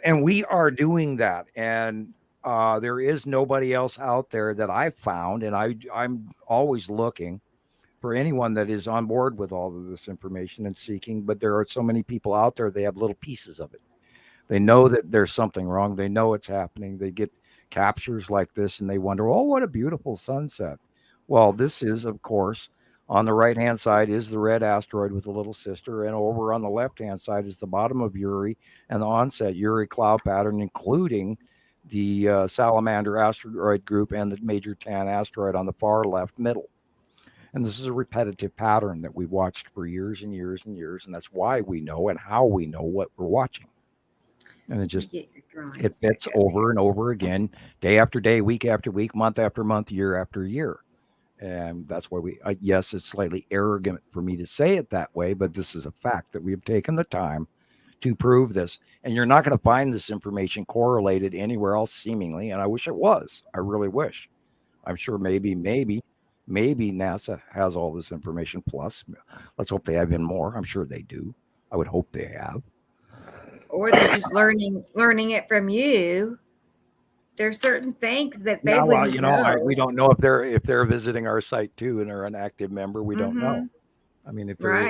and we are doing that, and there is nobody else out there that I've found, and I'm always looking for anyone that is on board with all of this information and seeking, but there are so many people out there, they have little pieces of it. They know that there's something wrong. They know it's happening. They get captures like this and they wonder, oh, what a beautiful sunset. Well, this is, of course, on the right hand side is the red asteroid with a little sister, and over on the left hand side is the bottom of Uri and the onset Uri cloud pattern, including the salamander asteroid group and the major tan asteroid on the far left middle. And this is a repetitive pattern that we watched for years and years and years. And that's why we know and how we know what we're watching. And it fits over and over again, day after day, week after week, month after month, year after year. And that's why yes, it's slightly arrogant for me to say it that way, but this is a fact that we have taken the time to prove this. And you're not going to find this information correlated anywhere else seemingly. And I wish it was. I really wish. I'm sure maybe NASA has all this information. Plus, let's hope they have even more. I'm sure they do. I would hope they have. Or they're just learning it from you. There's certain things that they wouldn't know. We don't know if they're visiting our site too and are an active member. We don't know. I mean, if they're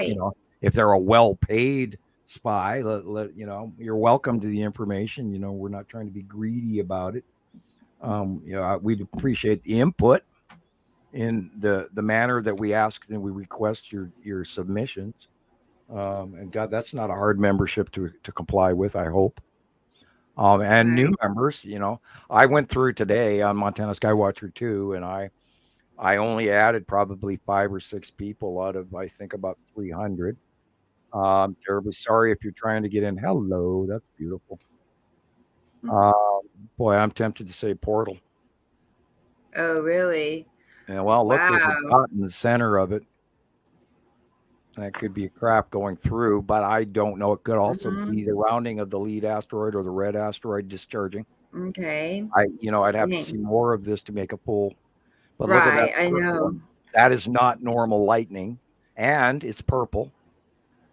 if they're a well-paid spy, you're welcome to the information. We're not trying to be greedy about it. We'd appreciate the input in the manner that we ask and we request your submissions. And God, that's not a hard membership to comply with, I hope. And new members, I went through today on Montana Skywatcher 2, and I only added probably 5 or 6 people out of, I think, about 300. Terribly sorry if you're trying to get in. Hello, that's beautiful. Boy, I'm tempted to say portal. Oh, really? Yeah, well, look, there's a dot in the center of it. That could be a craft going through, but I don't know. It could also be the rounding of the lead asteroid or the red asteroid discharging. Okay. I'd have to see more of this to make a full. But right, look at that. I know. That is not normal lightning, and it's purple.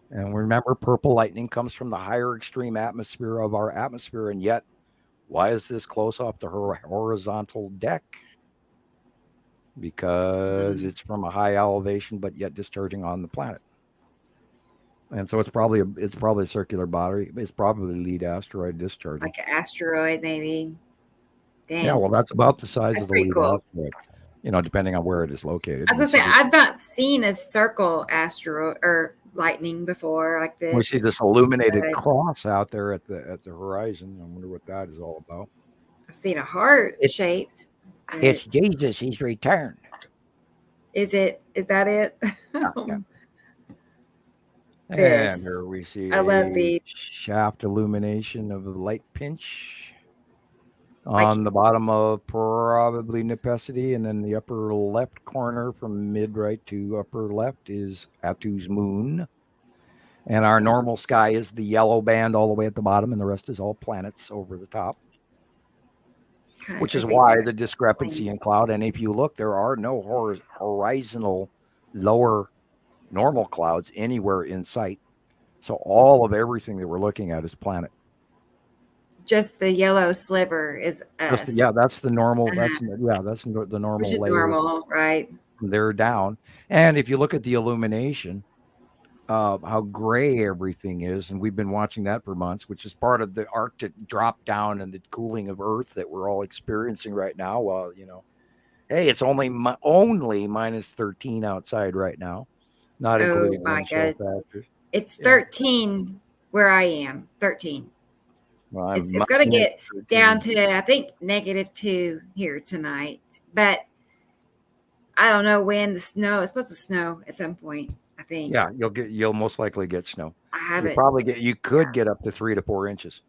And remember, purple lightning comes from the higher extreme atmosphere of our atmosphere, and yet, why is this close off the horizontal deck? Because it's from a high elevation, but yet discharging on the planet. And so it's probably a circular body. It's probably lead asteroid discharging. Like an asteroid, maybe. Dang. Yeah, well, that's about the size of the lead cool. asteroid. Depending on where it is located. I was gonna say I've not seen a circle asteroid or lightning before like this. We see this illuminated cross out there at the horizon. I wonder what that is all about. I've seen a heart shaped. It's Jesus. He's returned. Is that it? Yeah. And here we see I love the shaft illumination of a light pinch on the bottom of probably Nepesity, and then the upper left corner from mid right to upper left is Atu's moon. And our normal sky is the yellow band all the way at the bottom, and the rest is all planets over the top. which is why the discrepancy in cloud. And if you look, there are no horizontal lower normal clouds anywhere in sight. So all of everything that we're looking at is planet. Just the yellow sliver is us. That's the normal. That's the normal. Which is layer. normal, right? They're down. And if you look at the illumination, how gray everything is, and we've been watching that for months, which is part of the Arctic drop down and the cooling of Earth that we're all experiencing right now. Well, hey, it's only minus 13 outside right now, not including wind chill factors. It's 13 where I am. 13. Well, it's going to get down to, I think, -2 here tonight, but I don't know when it's supposed to snow at some point, I think. Yeah, you'll most likely get snow. You could get up to 3 to 4 inches.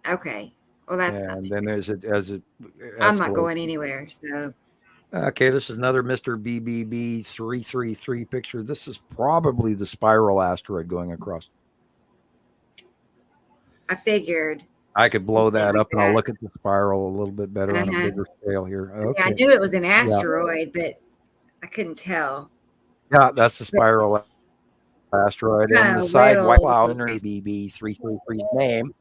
Okay. Well, that's and then as it I'm not going anywhere, so. Okay, this is another Mr. BBB 333 picture. This is probably the spiral asteroid going across. I figured. I could blow that up and I'll look at the spiral a little bit better on a bigger scale here. Okay. Yeah, I knew it was an asteroid, but I couldn't tell. Yeah, that's the spiral asteroid. And the side white cloud underneath BB 333's name,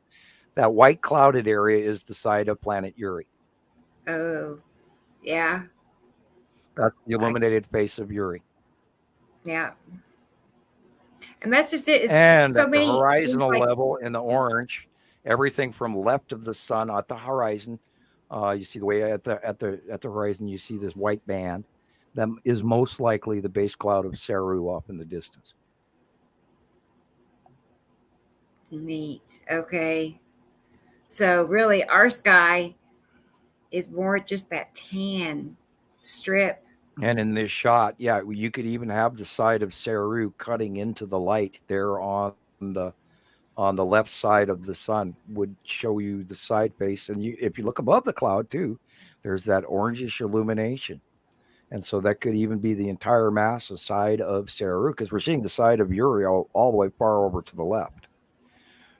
that white clouded area is the side of planet Uri. Oh, yeah. That's the illuminated face of Uri. Yeah. And that's just it. And so at the horizontal level in the orange, everything from left of the sun at the horizon, you see the way at the horizon, you see this white band. That is most likely the base cloud of Saru off in the distance. Neat. Okay. So really our sky is more just that tan strip. And in this shot, yeah, you could even have the side of Saru cutting into the light there on the left side of the sun would show you the side face. And if you look above the cloud too, there's that orangish illumination. And so that could even be the entire massive side of Saru, because we're seeing the side of Uri all the way far over to the left.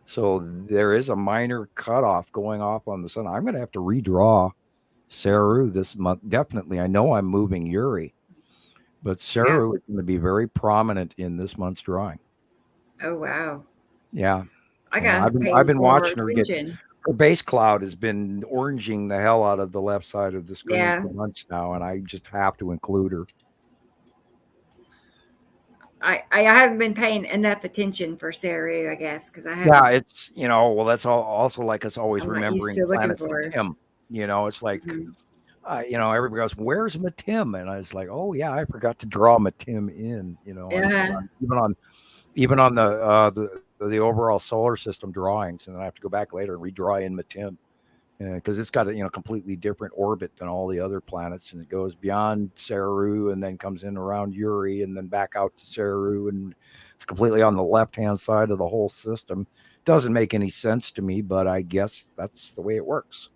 So there is a minor cutoff going off on the sun. I'm going to have to redraw Saru this month. Definitely. I know I'm moving Uri, but Saru is going to be very prominent in this month's drawing. Oh, wow. Yeah. I've been watching her get her base cloud has been oranging the hell out of the left side of the screen for months now, and I just have to include her. I haven't been paying enough attention for Saru, I guess, because I have. Yeah, it's well, that's also like us always remembering Planet Matim. It's like everybody goes, "Where's Matim?" And I was like, "Oh yeah, I forgot to draw Matim in." Even on the overall solar system drawings, and then I have to go back later and redraw in Matim because it's got a completely different orbit than all the other planets, and it goes beyond Saru and then comes in around Uri and then back out to Saru, and it's completely on the left-hand side of the whole system. Doesn't make any sense to me, but I guess that's the way it works.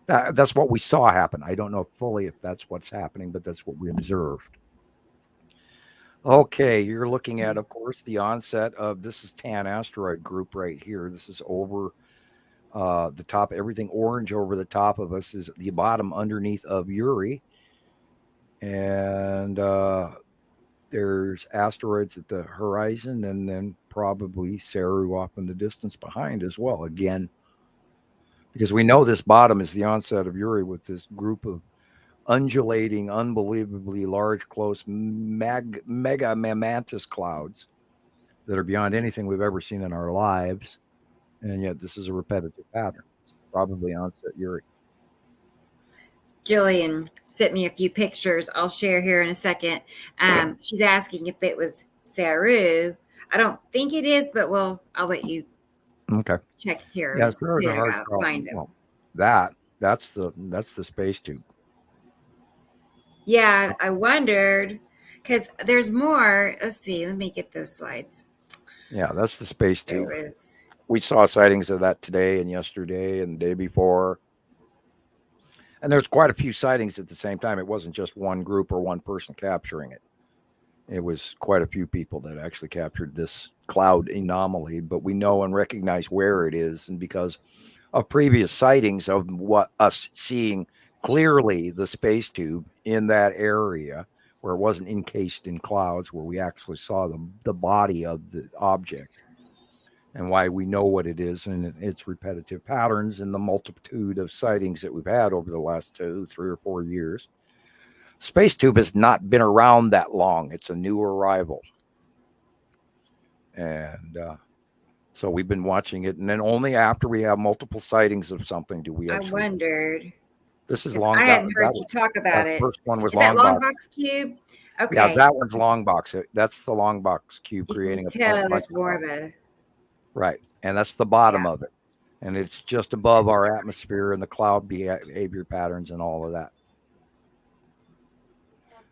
That's what we saw happen. I don't know fully if that's what's happening, but that's what we observed. Okay, you're looking at, of course, the onset of this is Tan asteroid group right here. This is over the top. Everything orange over the top of us is the bottom underneath of Uri. And there's asteroids at the horizon, and then probably Saru off in the distance behind as well. Again, because we know this bottom is the onset of Uri with this group of undulating, unbelievably large, close mega mammatus clouds that are beyond anything we've ever seen in our lives. And yet this is a repetitive pattern. It's probably onset Uri. Gillian sent me a few pictures I'll share here in a second. She's asking if it was Saru. I don't think it is, but I'll let you check here. Yeah, find it. Well, that's the space tube. Yeah, I wondered because there's more. Let's see. Let me get those slides. Yeah, that's the space tube. We saw sightings of that today and yesterday and the day before. And there's quite a few sightings at the same time. It wasn't just one group or one person capturing it. It was quite a few people that actually captured this cloud anomaly, but we know and recognize where it is. And because of previous sightings of what us seeing clearly the space tube in that area where it wasn't encased in clouds, where we actually saw the body of the object, and why we know what it is and its repetitive patterns and the multitude of sightings that we've had over the last 2, 3, or 4 years. Space tube has not been around that long. It's a new arrival. And so we've been watching it, and then only after we have multiple sightings of something do we I actually. wondered. This is long. I hadn't heard you talk about that it. first one was Is that long box cube? Okay. Yeah, that one's long box. That's the long box cube You creating can a tell point there's like more that. of a. Right, and that's the bottom of it, and it's just above our atmosphere and the cloud behavior patterns and all of that.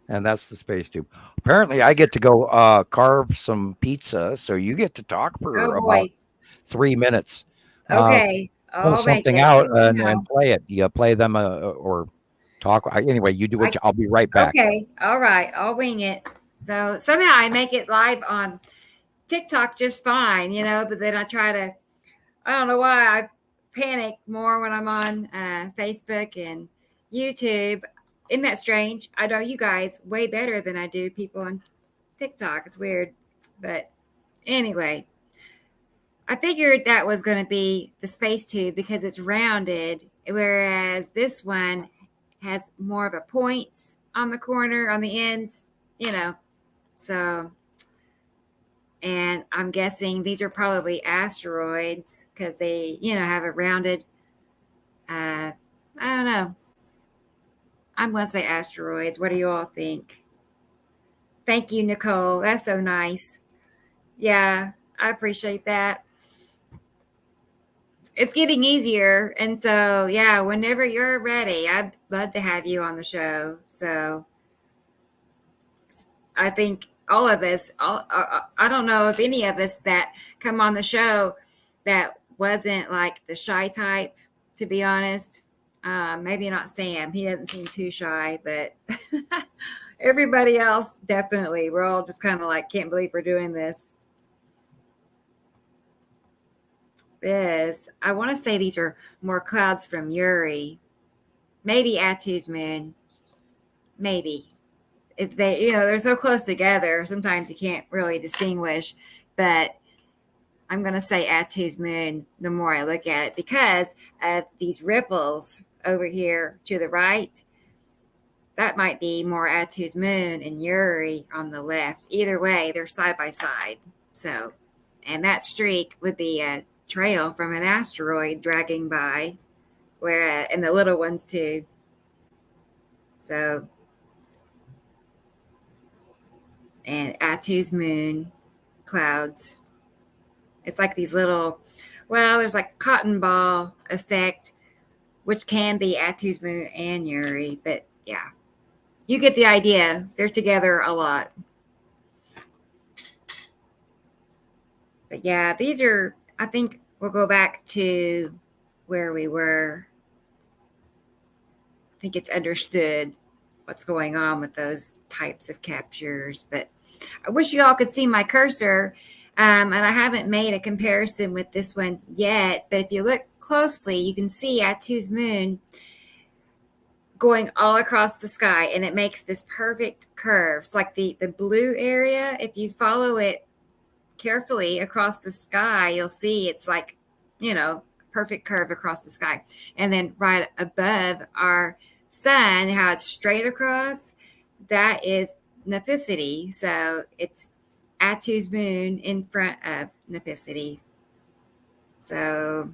And that's the space tube. Apparently, I get to go carve some pizza, so you get to talk for about 3 minutes. Okay, pull I'll make something it. out Let me know. and play it. You play them or talk. Anyway, you do what I'll be right back. Okay, all right, I'll wing it. So somehow I make it live on TikTok just fine, but then I don't know why I panic more when I'm on Facebook and YouTube. Isn't that strange? I know you guys way better than I do people on TikTok. It's weird. But anyway, I figured that was going to be the space tube because it's rounded, whereas this one has more of a points on the corner, on the ends, So, and I'm guessing these are probably asteroids because they, have a rounded, I don't know. I'm going to say asteroids. What do you all think? Thank you, Nicole. That's so nice. Yeah, I appreciate that. It's getting easier. And so, yeah, whenever you're ready, I'd love to have you on the show. So I think all of us, I don't know if any of us that come on the show that wasn't like the shy type, to be honest. Maybe not Sam. He doesn't seem too shy, but everybody else, definitely. We're all just kind of like, can't believe we're doing this. I want to say these are more clouds from Uri. Maybe Atu's moon. Maybe. They're so close together. Sometimes you can't really distinguish, but I'm going to say Atu's moon the more I look at it because of these ripples over here to the right. That might be more Atu's moon and Uri on the left. Either way, they're side by side. So, and that streak would be a trail from an asteroid dragging by, and the little ones too. So, and Atu's moon clouds. It's like these little, there's like cotton ball effect, which can be Atu's moon and Uri, but yeah, you get the idea. They're together a lot. But yeah, these are, I think we'll go back to where we were. I think it's understood what's going on with those types of captures, but I wish you all could see my cursor. And I haven't made a comparison with this one yet, but if you look closely, you can see Atu's moon going all across the sky, and it makes this perfect curve. It's like the blue area. If you follow it carefully across the sky, you'll see it's like, perfect curve across the sky. And then right above our sun, how it's straight across, that is Nepicity. So it's Atu's moon in front of Nepicity. So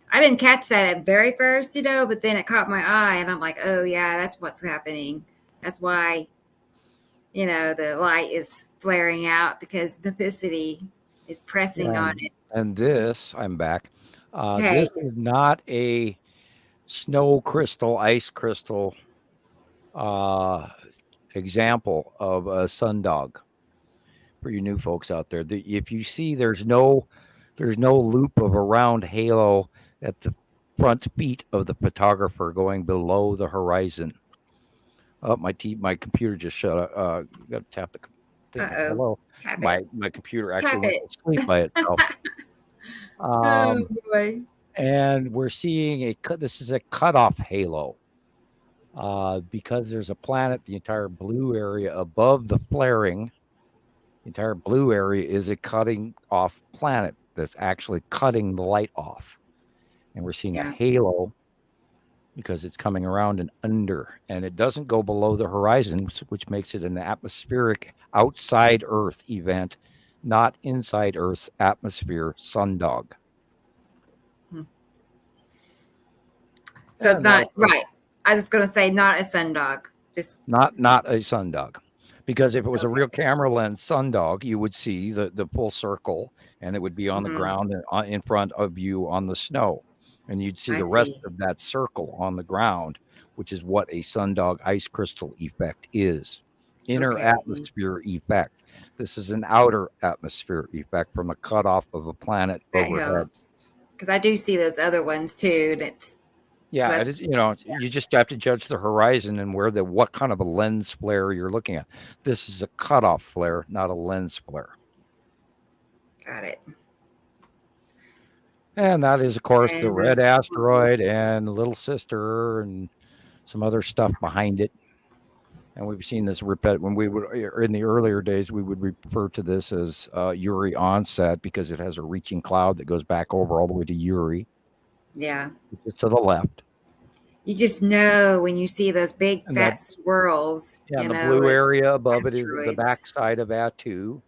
I didn't catch that at very first, but then it caught my eye and I'm like, oh yeah, that's what's happening. That's why, the light is flaring out because Nepicity is pressing on it. And this, I'm back. This is not a snow crystal, ice crystal example of a sundog. For you new folks out there, if you see there's no loop of a round halo at the front feet of the photographer going below the horizon. Oh, my computer just shut up. You got to tap the. Hello. My computer actually went to sleep by itself. Oh boy. And we're seeing this is a cutoff halo. Because there's a planet, the entire blue area above the flaring, the entire blue area is a cutting off planet that's actually cutting the light off. And we're seeing a halo because it's coming around and under, and it doesn't go below the horizon, which makes it an atmospheric outside Earth event, not inside Earth's atmosphere sundog. So it's not right. I was just going to say not a sundog. Just not a sundog. Because if it was a real camera lens sundog, you would see the full circle, and it would be on the ground in front of you on the snow. And you'd see the rest of that circle on the ground, which is what a sundog ice crystal effect is. Inner atmosphere effect. This is an outer atmosphere effect from a cutoff of a planet overhead. Because I do see those other ones too. Yeah, it is, you just have to judge the horizon and what kind of a lens flare you're looking at. This is a cutoff flare, not a lens flare. Got it. And that is, of course, the red asteroid and little sister and some other stuff behind it. And we've seen this when we would, in the earlier days, we would refer to this as Uri onset because it has a reaching cloud that goes back over all the way to Uri. Yeah. It's to the left. You just know when you see those big fat swirls. Yeah, the blue area above it is the backside of Attu.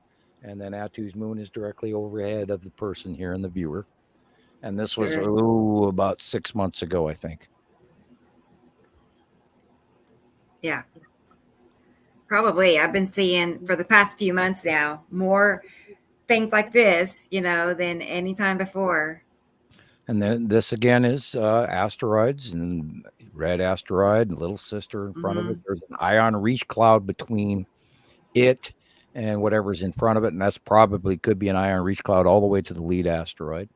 And then Attu's moon is directly overhead of the person here in the viewer. And this was about 6 months ago, I think. Yeah. Probably. I've been seeing for the past few months now more things like this, than any time before. And then this again is asteroids and red asteroid and little sister in front of it. There's an ion reach cloud between it and whatever's in front of it. And that's probably could be an ion reach cloud all the way to the lead asteroid.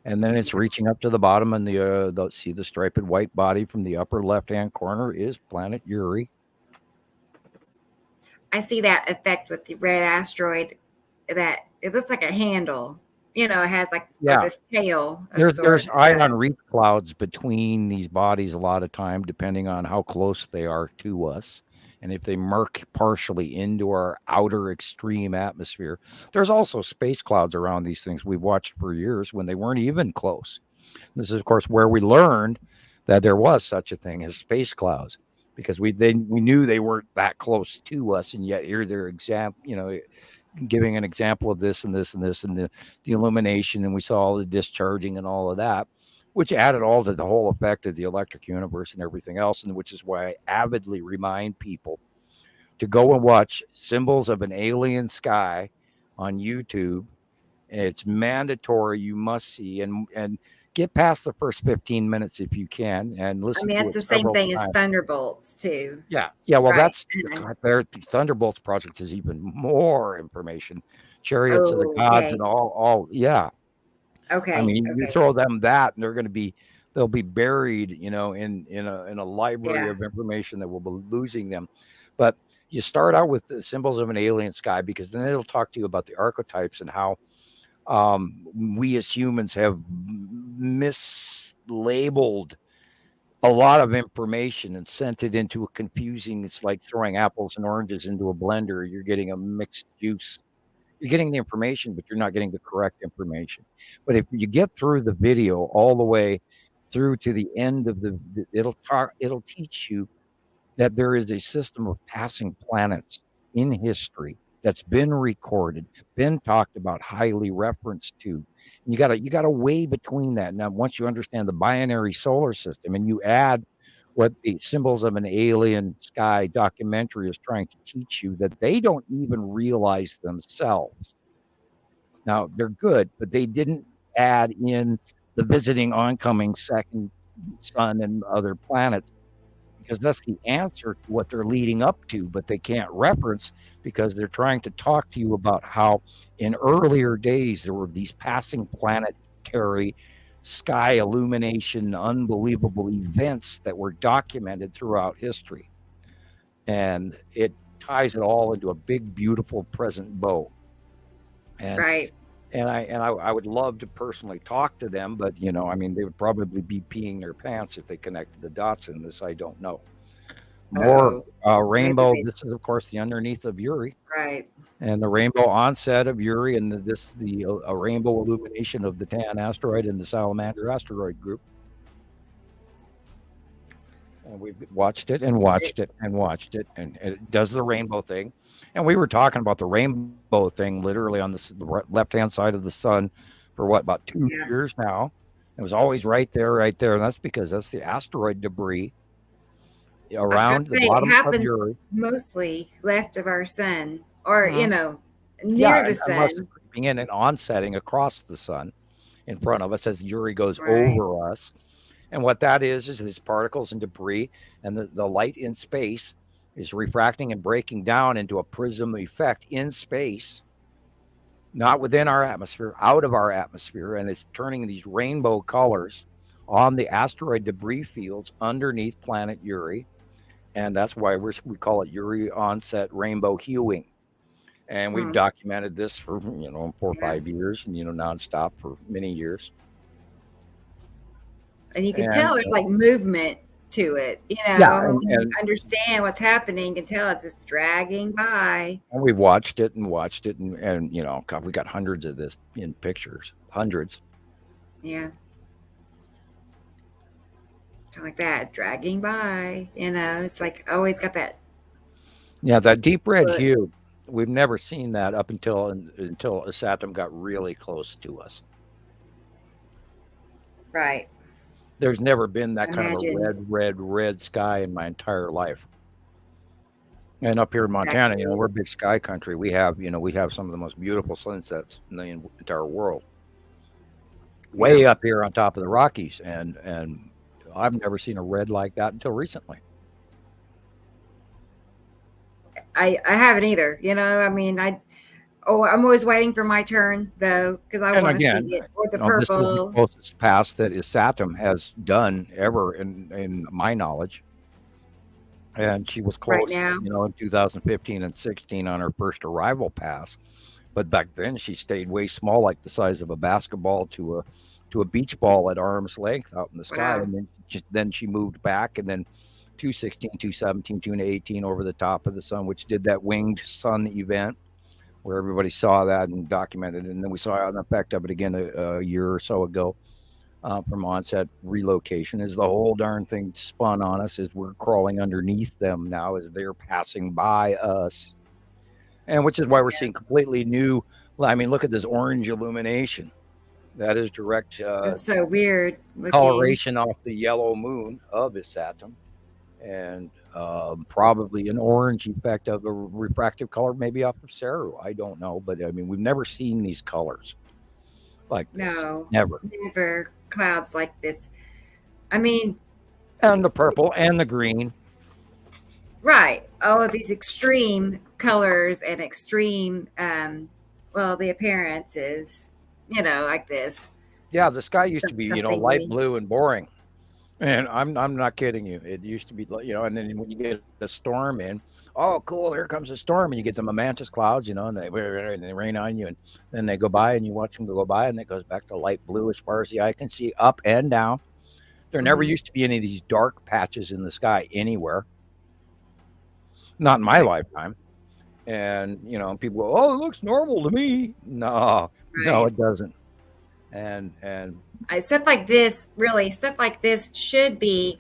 And then it's reaching up to the bottom, and see the striped white body from the upper left-hand corner is planet Uri. I see that effect with the red asteroid. That it looks like a handle. It has like this tail. There's ion reach clouds between these bodies a lot of time, depending on how close they are to us. And if they murk partially into our outer extreme atmosphere, there's also space clouds around these things we've watched for years when they weren't even close. This is, of course, where we learned that there was such a thing as space clouds, because we knew they weren't that close to us, and yet here they're giving an example of this and this and this and the illumination, and we saw all the discharging and all of that, which added all to the whole effect of the electric universe and everything else, and which is why I avidly remind people to go and watch Symbols of an Alien Sky on YouTube. It's mandatory. You must see and get past the first 15 minutes if you can and listen to it. It's the same thing as Thunderbolts too. Yeah. Well, that's their Thunderbolts project is even more information. Chariots of the Gods and all. Yeah. Okay. I mean, you throw them that, and they'll be buried, in a library of information that will be losing them. But you start out with the Symbols of an Alien Sky, because then it'll talk to you about the archetypes and how we as humans have mislabeled a lot of information and sent it into a confusing. It's like throwing apples and oranges into a blender. You're getting a mixed juice. You're getting the information, but you're not getting the correct information. But if you get through the video all the way through to the end of it'll teach you that there is a system of passing planets in history that's been recorded, been talked about, highly referenced to. And you gotta weigh between that. Now, once you understand the binary solar system and you add what the Symbols of an Alien Sky documentary is trying to teach you, that they don't even realize themselves. Now, they're good, but they didn't add in the visiting oncoming second sun and other planets, because that's the answer to what they're leading up to, but they can't reference because they're trying to talk to you about how in earlier days there were these passing planetary sky illumination, unbelievable events that were documented throughout history. And it ties it all into a big, beautiful present bow. And right. And I would love to personally talk to them, but I mean, they would probably be peeing their pants if they connected the dots in this. I don't know. More rainbow. This is, of course, the underneath of Uri. Right. And the rainbow onset of Uri, and a rainbow illumination of the Tan asteroid and the Salamander asteroid group. And we've watched it and watched it and watched it, and it does the rainbow thing. And we were talking about the rainbow thing literally on the left-hand side of the sun for about 2 years now. It was always right there, and that's because that's the asteroid debris around the bottom of Uri. Mostly left of our sun, or near the sun, creeping in and onsetting across the sun in front of us as Uri goes over us. And what that is these particles and debris, and the light in space is refracting and breaking down into a prism effect in space, not within our atmosphere, out of our atmosphere, and it's turning these rainbow colors on the asteroid debris fields underneath planet Uri. And that's why we call it Uri onset rainbow hewing. And we've documented this for 4 or 5 years, and nonstop for many years. And you can tell there's like movement to it, and you understand what's happening. You can tell it's just dragging by. And we watched it, and God, we got hundreds of this in pictures, hundreds. Yeah. Kind of like that, dragging by, it's like always got that. Yeah, that deep red hue. We've never seen that up until Saturn got really close to us. Right. There's never been that kind of a red sky in my entire life. And up here in Montana, we're big sky country. We have some of the most beautiful sunsets in the entire world. Way up here on top of the Rockies, and I've never seen a red like that until recently. I haven't either. I mean, I'm always waiting for my turn though, because I want to see it with the purple. This is the closest pass that Saturn has done ever in my knowledge. And she was close, in 2015 and 16 on her first arrival pass. But back then she stayed way small, like the size of a basketball to a beach ball at arm's length out in the sky. Wow. And then she moved back, and then 216, 217, 218 over the top of the sun, which did that winged sun event where everybody saw that and documented it. And then we saw an effect of it again a year or so ago from onset relocation, as the whole darn thing spun on us as we're crawling underneath them now as they're passing by us. And which is why we're seeing completely new, I mean, look at this orange illumination. That is direct it's so weird looking. Coloration off the yellow moon of Saturn. And probably an orange effect of a refractive color, maybe off of Saru. I don't know, but I mean, we've never seen these colors like this. No, never clouds like this. I mean, and the purple and the green. Right, all of these extreme colors and extreme, the appearances, like this. Yeah, the sky used to be, light blue and boring. And I'm not kidding you. It used to be, and then when you get a storm in, oh, cool, here comes a storm, and you get the mantis clouds, and they rain on you, and then they go by, and you watch them go by, and it goes back to light blue as far as the eye can see, up and down. There never used to be any of these dark patches in the sky anywhere. Not in my lifetime. And, people go, oh, it looks normal to me. No, no, it doesn't. And stuff like this should be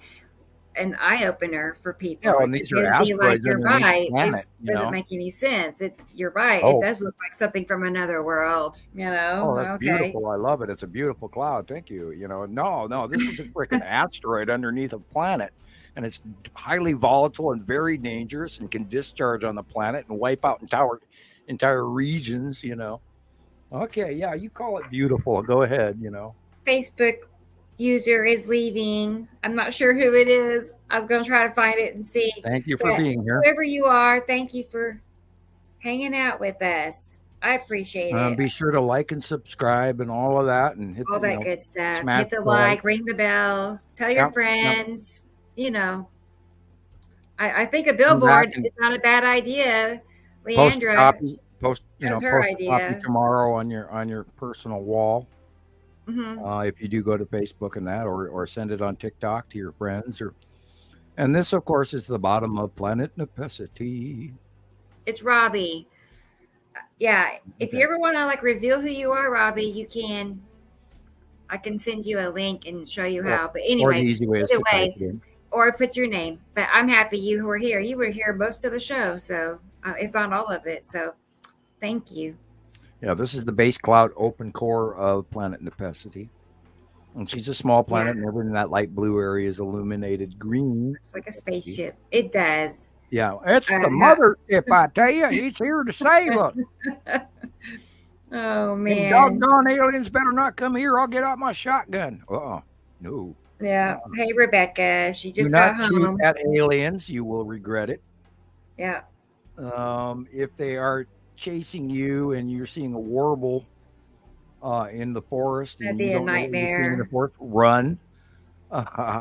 an eye opener for people. Yeah, and these are asteroids. You're right. This doesn't make any sense. You're right. It does look like something from another world. Oh, that's beautiful. I love it. It's a beautiful cloud. Thank you. No, this is a freaking asteroid underneath a planet, and it's highly volatile and very dangerous, and can discharge on the planet and wipe out entire regions. Okay, yeah, you call it beautiful. Go ahead. Facebook user is leaving. I'm not sure who it is. I was going to try to find it and see. Thank you for being here. Whoever you are, thank you for hanging out with us. I appreciate it. Be sure to like and subscribe and all of that, and hit all that good stuff. Hit the like, ring the bell, tell your friends. I think a billboard is not a bad idea, Leandra. Post That was her post a copy idea. tomorrow on your personal wall. Mm-hmm. If you do go to Facebook and that, or send it on TikTok to your friends, and this, of course, is the bottom of planet Necessity. It's Robbie. Yeah, if you Okay. ever want to like reveal who you are, Robbie, you can. I can send you a link and show you Or, how. But or the anyway, easy way is either to type way, it in. or put your name. But I'm happy you were here. You were here most of the show, so if not all of it. So thank you. Yeah, this is the base cloud open core of planet Necessity. And she's a small planet, and everything in that light blue area is illuminated green. It's like a spaceship. It does. Yeah, it's the mothership, I tell you. He's here to save us. Oh, And man. doggone aliens better not come here. I'll get out my shotgun. No. Yeah. Hey, Rebecca. She Do just not got shoot home. at aliens. You will regret it. Yeah. If they are chasing you and you're seeing a warble in the forest, That'd and be you a don't know what you're seeing in the nightmare. forest, run.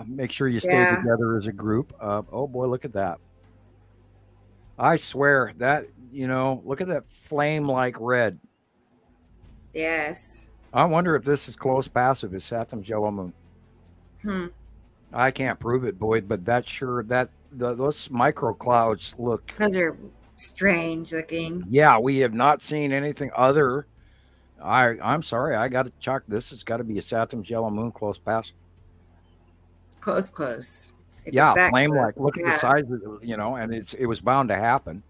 Make sure you stay Yeah. together as a group. Oh boy, look at that. I swear that, look at that flame-like red. Yes. I wonder if this is close passive as Saturn's yellow moon. I can't prove it, Boyd, but those micro clouds look. Those are strange looking. Yeah, we have not seen anything other. I'm sorry, I got to chalk this. It's got to be a Saturn's yellow moon close passive. Close. If Yeah, it's that flame close, like. Look at the size of it, and it was bound to happen.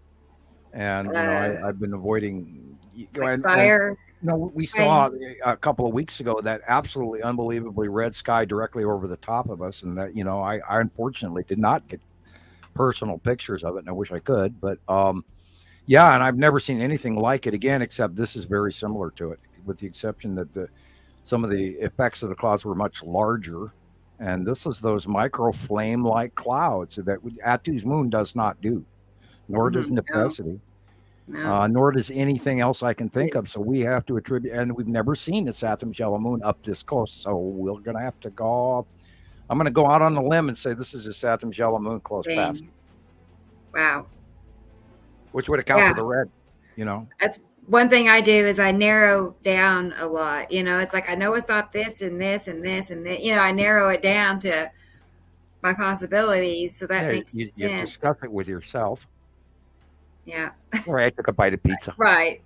And I've been avoiding. like fire. We saw a couple of weeks ago that absolutely unbelievably red sky directly over the top of us, and that I unfortunately did not get personal pictures of it, and I wish I could. But yeah, and I've never seen anything like it again, except this is very similar to it, with the exception that some of the effects of the clouds were much larger. And this is those micro flame-like clouds that Atu's moon does not do, nor does Necessity, nor does anything else I can think of. So we have to attribute, and we've never seen the Saturn's yellow moon up this close. So we're going to have to go. I'm going to go out on a limb and say this is a Saturn's yellow moon close past. Wow. Which would account for the red, That's one thing I do is I narrow down a lot. It's like I know it's not this and this and this and this. I narrow it down to my possibilities, so that makes you sense. discuss it with yourself. Yeah. All right, I took a bite of pizza. Right.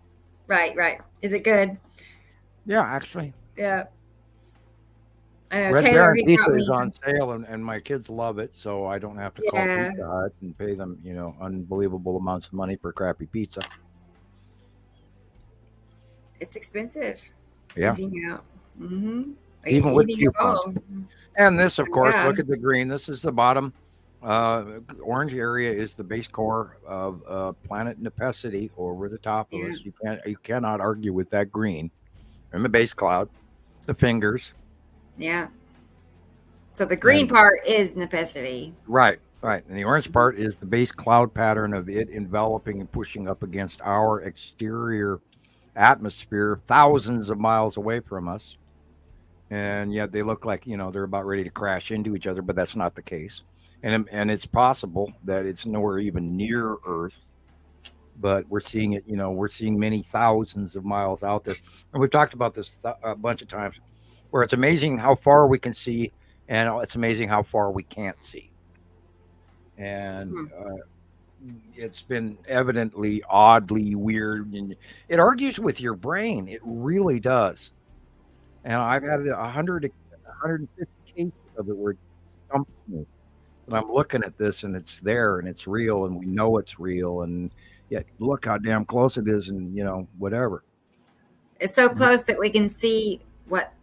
Is it good? Yeah, actually. Yeah. I know Red Taylor. Baron He Pizza got me is on some. sale, and my kids love it, so I don't have to call Pizza Hut and pay them, unbelievable amounts of money for crappy pizza. It's expensive. Yeah. Eating out. Mm-hmm. Even with coupons. And this, of course, look at the green. This is the bottom. Orange area is the base core of planet Necessity over the top of us. You cannot argue with that green. And the base cloud, the fingers. Yeah. So the green part is Necessity. Right. And the orange part is the base cloud pattern of it enveloping and pushing up against our exterior atmosphere thousands of miles away from us. And yet they look like, they're about ready to crash into each other, but that's not the case. And it's possible that it's nowhere even near Earth, but we're seeing it, we're seeing many thousands of miles out there. And we've talked about this a bunch of times, where it's amazing how far we can see, and it's amazing how far we can't see. And it's been evidently oddly weird, and it argues with your brain. It really does. And I've had 150 cases of it where it stumps me. And I'm looking at this, and it's there, and it's real, and we know it's real, and yet look how damn close it is, and whatever. It's so close that we can see what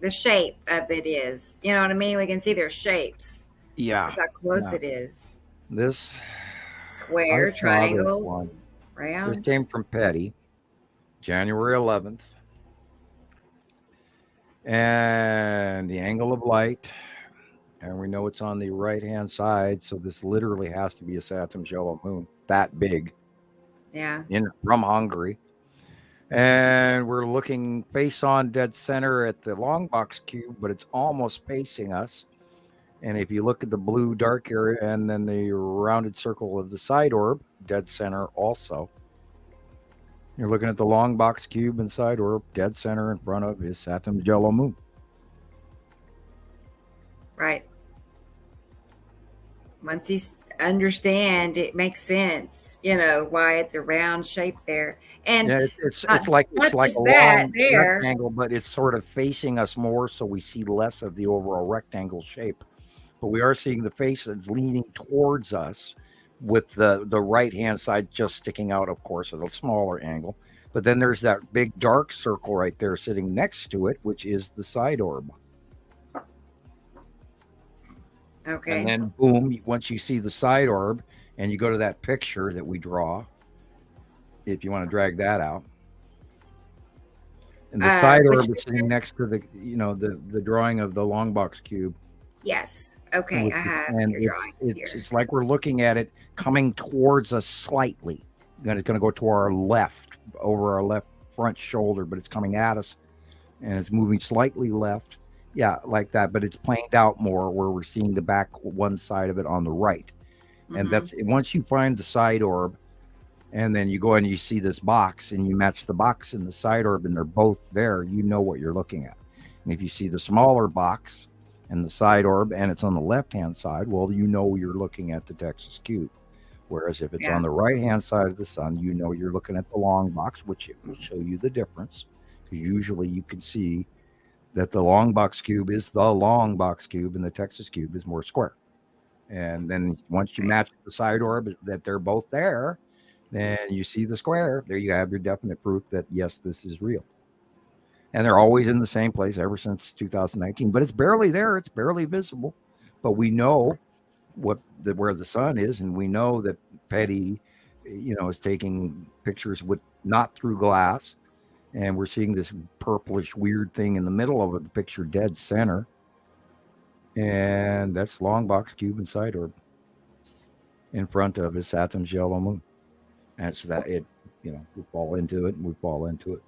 the shape of it is. You know what I mean? We can see their shapes. Yeah. That's how close it is. This square, triangle, round. This came from Petty, January 11th. And the angle of light, and we know it's on the right-hand side, so this literally has to be a Saturn's yellow moon, that big. Yeah. From Hungary. And we're looking face on dead center at the long box cube, but it's almost facing us. And if you look at the blue dark area and then the rounded circle of the side orb, dead center also. You're looking at the long box cube inside or dead center in front of his Saturn's yellow moon. Right. Once you understand, it makes sense, why it's a round shape there. And yeah, it's like a long rectangle, but it's sort of facing us more, so we see less of the overall rectangle shape. But we are seeing the face that's leaning towards us, with the right hand side just sticking out, of course, at a smaller angle. But then there's that big dark circle right there sitting next to it, which is the side orb. Okay. And then boom, once you see the side orb and you go to that picture that we draw, if you want to drag that out. And the side orb is sitting next to the drawing of the long box cube. Yes. Okay. I have your drawings here. It's like we're looking at it coming towards us slightly. Then it's going to go to our left, over our left front shoulder, but it's coming at us and it's moving slightly left. Yeah, like that, but it's planed out more where we're seeing the back one side of it on the right. And that's once you find the side orb and then you go and you see this box and you match the box and the side orb and they're both there, you know what you're looking at. And if you see the smaller box and the side orb and it's on the left-hand side, well, you know you're looking at the Texas cube. Whereas if it's on the right-hand side of the sun, you know you're looking at the long box, which it will show you the difference. Because usually you can see that the long box cube is the long box cube and the Texas cube is more square. And then once you match the side orb that they're both there, then you see the square. There you have your definite proof that, yes, this is real. And they're always in the same place ever since 2019. But it's barely there. It's barely visible. But we know where the sun is, and we know that Petty, is taking pictures not through glass. And we're seeing this purplish weird thing in the middle of the picture, dead center. And that's long box cube and side orb in front of his Saturn's yellow moon. That's that we fall into it and we fall into it.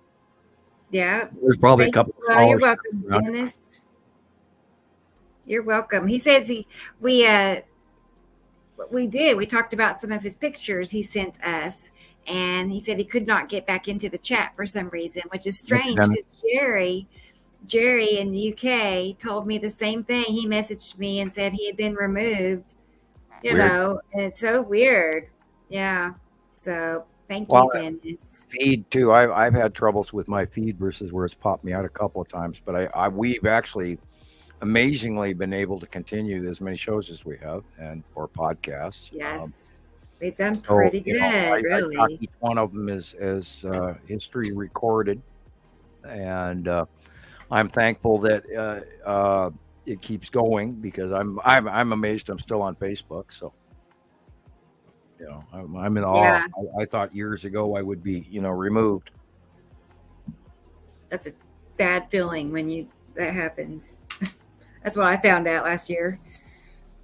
Yeah. There's probably a couple of you're welcome, Dennis. You're welcome. He says we talked about some of his pictures he sent us. And he said he could not get back into the chat for some reason, which is strange because Jerry in the UK told me the same thing. He messaged me and said he had been removed, and it's so weird. Yeah. So thank you, Dennis. Feed too. I've had troubles with my feed versus where it's popped me out a couple of times, but we've actually amazingly been able to continue as many shows as we have or podcasts. Yes. They've done pretty good, really. I each one of them is history recorded, and I'm thankful that it keeps going because I'm amazed I'm still on Facebook. So I'm in awe. Yeah. I thought years ago I would be removed. That's a bad feeling when that happens. That's what I found out last year.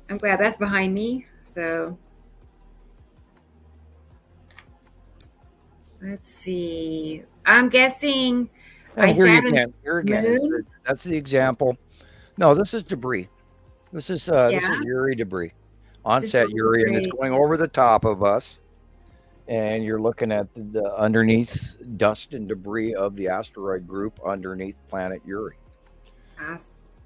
I'm glad that's behind me. So. Let's see. I'm guessing. Here again. That's the example. No, this is debris. This is Uri debris. Onset Uri, and it's going over the top of us. And you're looking at the underneath dust and debris of the asteroid group underneath planet Uri. I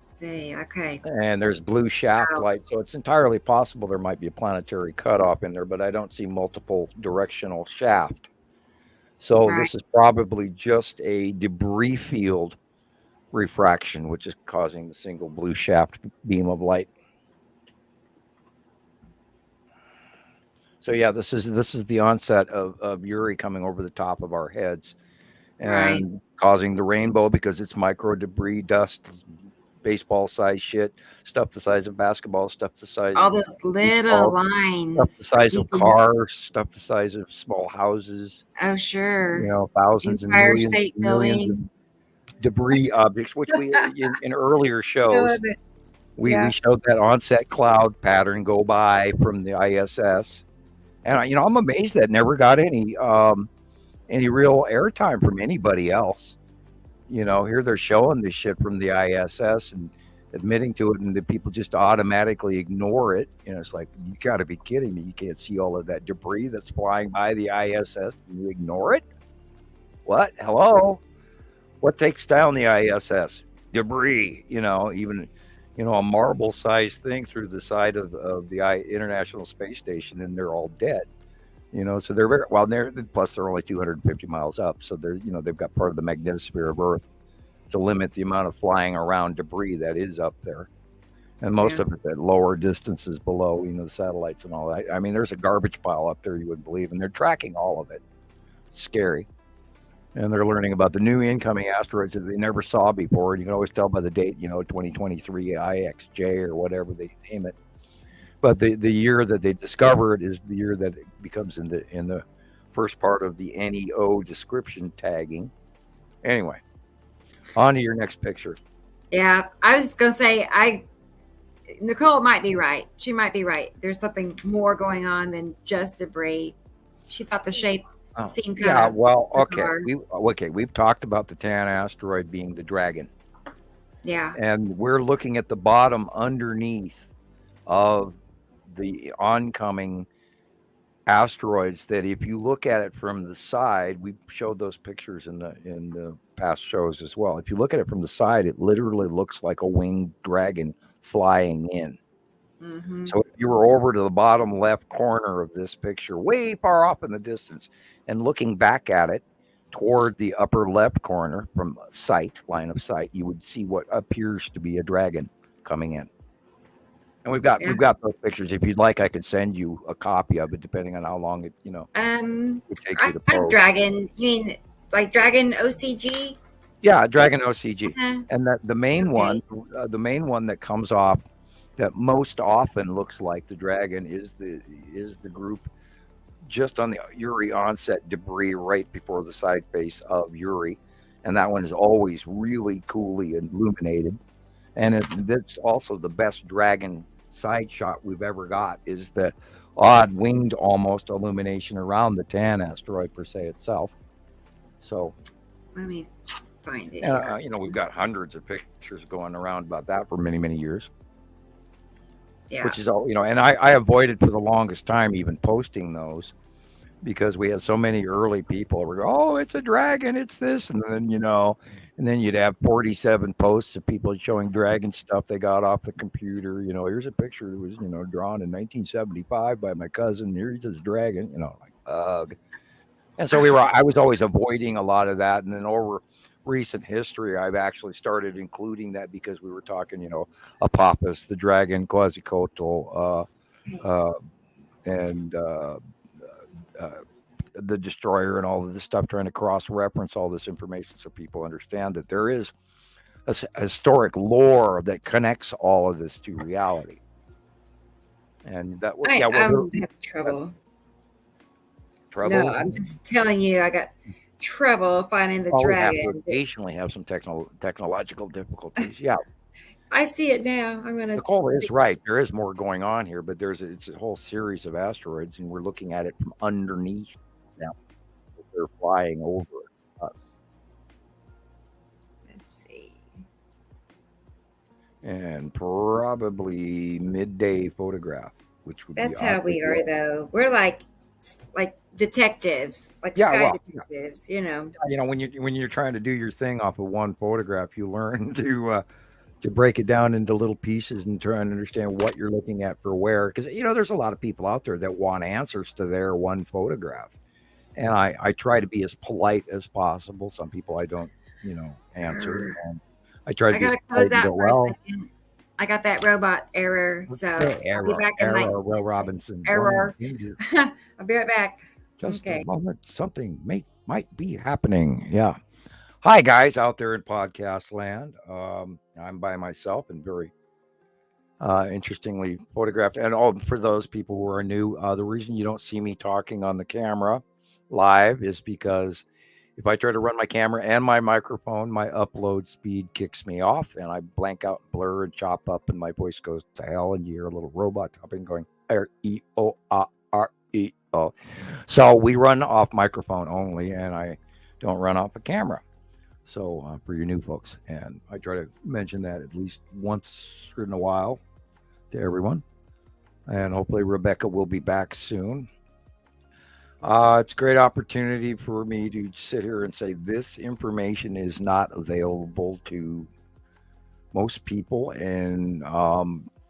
see. Okay. And there's blue shaft light, so it's entirely possible there might be a planetary cutoff in there, but I don't see multiple directional shaft. So this is probably just a debris field refraction, which is causing the single blue shaft beam of light. So yeah, this is the onset of Uri coming over the top of our heads and causing the rainbow because it's micro debris, dust, baseball size shit, stuff the size of basketball, stuff the size all those little lines, stuff the size of cars, stuff the size of small houses. Oh sure, thousands Empire and millions of debris objects, which we in earlier shows we showed that onset cloud pattern go by from the ISS, and I'm amazed that never got any real airtime from anybody else. Here they're showing this shit from the ISS and admitting to it, and the people just automatically ignore it. It's like, you got to be kidding me. You can't see all of that debris that's flying by the ISS and you ignore it? What? Hello? What takes down the ISS? Debris, even, a marble-sized thing through the side of the International Space Station, and they're all dead. So they're very well. Plus they're only 250 miles up, so they've got part of the magnetosphere of Earth to limit the amount of flying around debris that is up there, and most of it at lower distances below, the satellites and all that. I mean, there's a garbage pile up there you wouldn't believe, and they're tracking all of it. It's scary. And they're learning about the new incoming asteroids that they never saw before. And you can always tell by the date, 2023 IXJ or whatever they name it. But the year that they discover it is the year that it becomes in the first part of the NEO description tagging. Anyway, on to your next picture. Yeah, I was just gonna say, Nicole might be right. She might be right. There's something more going on than just debris. She thought the shape seemed kind of We've talked about the Tan asteroid being the dragon. Yeah. And we're looking at the bottom underneath of the oncoming asteroids that if you look at it from the side, we showed those pictures in the past shows as well. If you look at it from the side, it literally looks like a winged dragon flying in. Mm-hmm. So if you were over to the bottom left corner of this picture, way far off in the distance, and looking back at it toward the upper left corner from line of sight, you would see what appears to be a dragon coming in. And we've got those pictures. If you'd like, I could send you a copy of it, depending on how long it takes you to post. Dragon. You mean like Dragon OCG? Yeah, Dragon OCG. And the main one that comes off that most often looks like the dragon is the group just on the Uri onset debris right before the side face of Uri, and that one is always really coolly illuminated. And it's also the best dragon side shot we've ever got, is the odd winged almost illumination around the Tan asteroid per se itself. So let me find it. We've got hundreds of pictures going around about that for many, many years. Yeah. Which is all, and I avoided for the longest time even posting those, because we had so many early people who were going, oh, it's a dragon, it's this, and then and then you'd have 47 posts of people showing dragon stuff they got off the computer. Here's a picture that was drawn in 1975 by my cousin. Here's his dragon. Like ugh. And so I was always avoiding a lot of that, and then over recent history, I've actually started including that because we were talking, Apophis, the dragon, Quetzalcoatl, and the destroyer, and all of this stuff, trying to cross-reference all this information so people understand that there is a historic lore that connects all of this to reality. And that was I'm having trouble. Trouble? No, I'm just telling you, I got trouble finding the dragon. We occasionally have some technological difficulties. Yeah. I see it now. Nicole is right. There is more going on here, but it's a whole series of asteroids, and we're looking at it from underneath now. They're flying over us. Let's see. And probably midday photograph, which would That's how we are, though. We're like detectives, sky detectives. When you're trying to do your thing off of one photograph, you learn to break it down into little pieces and try and understand what you're looking at for where, because there's a lot of people out there that want answers to their one photograph, and I try to be as polite as possible. Some people I don't answer, and I try to I gotta close out for a second. I got that robot error, so I'll be back in Will Robinson error. I'll be right back. Just a moment, something might be happening. Yeah. Hi guys out there in podcast land. I'm by myself and very interestingly photographed. And for those people who are new, the reason you don't see me talking on the camera live is because if I try to run my camera and my microphone, my upload speed kicks me off, and I blank out, blur, and chop up, and my voice goes to hell, and you hear a little robot talking, going R-E-O-R-E-O. So we run off microphone only, and I don't run off a camera. So for you new folks, and I try to mention that at least once in a while to everyone, and hopefully Rebecca will be back soon. It's a great opportunity for me to sit here and say this information is not available to most people, and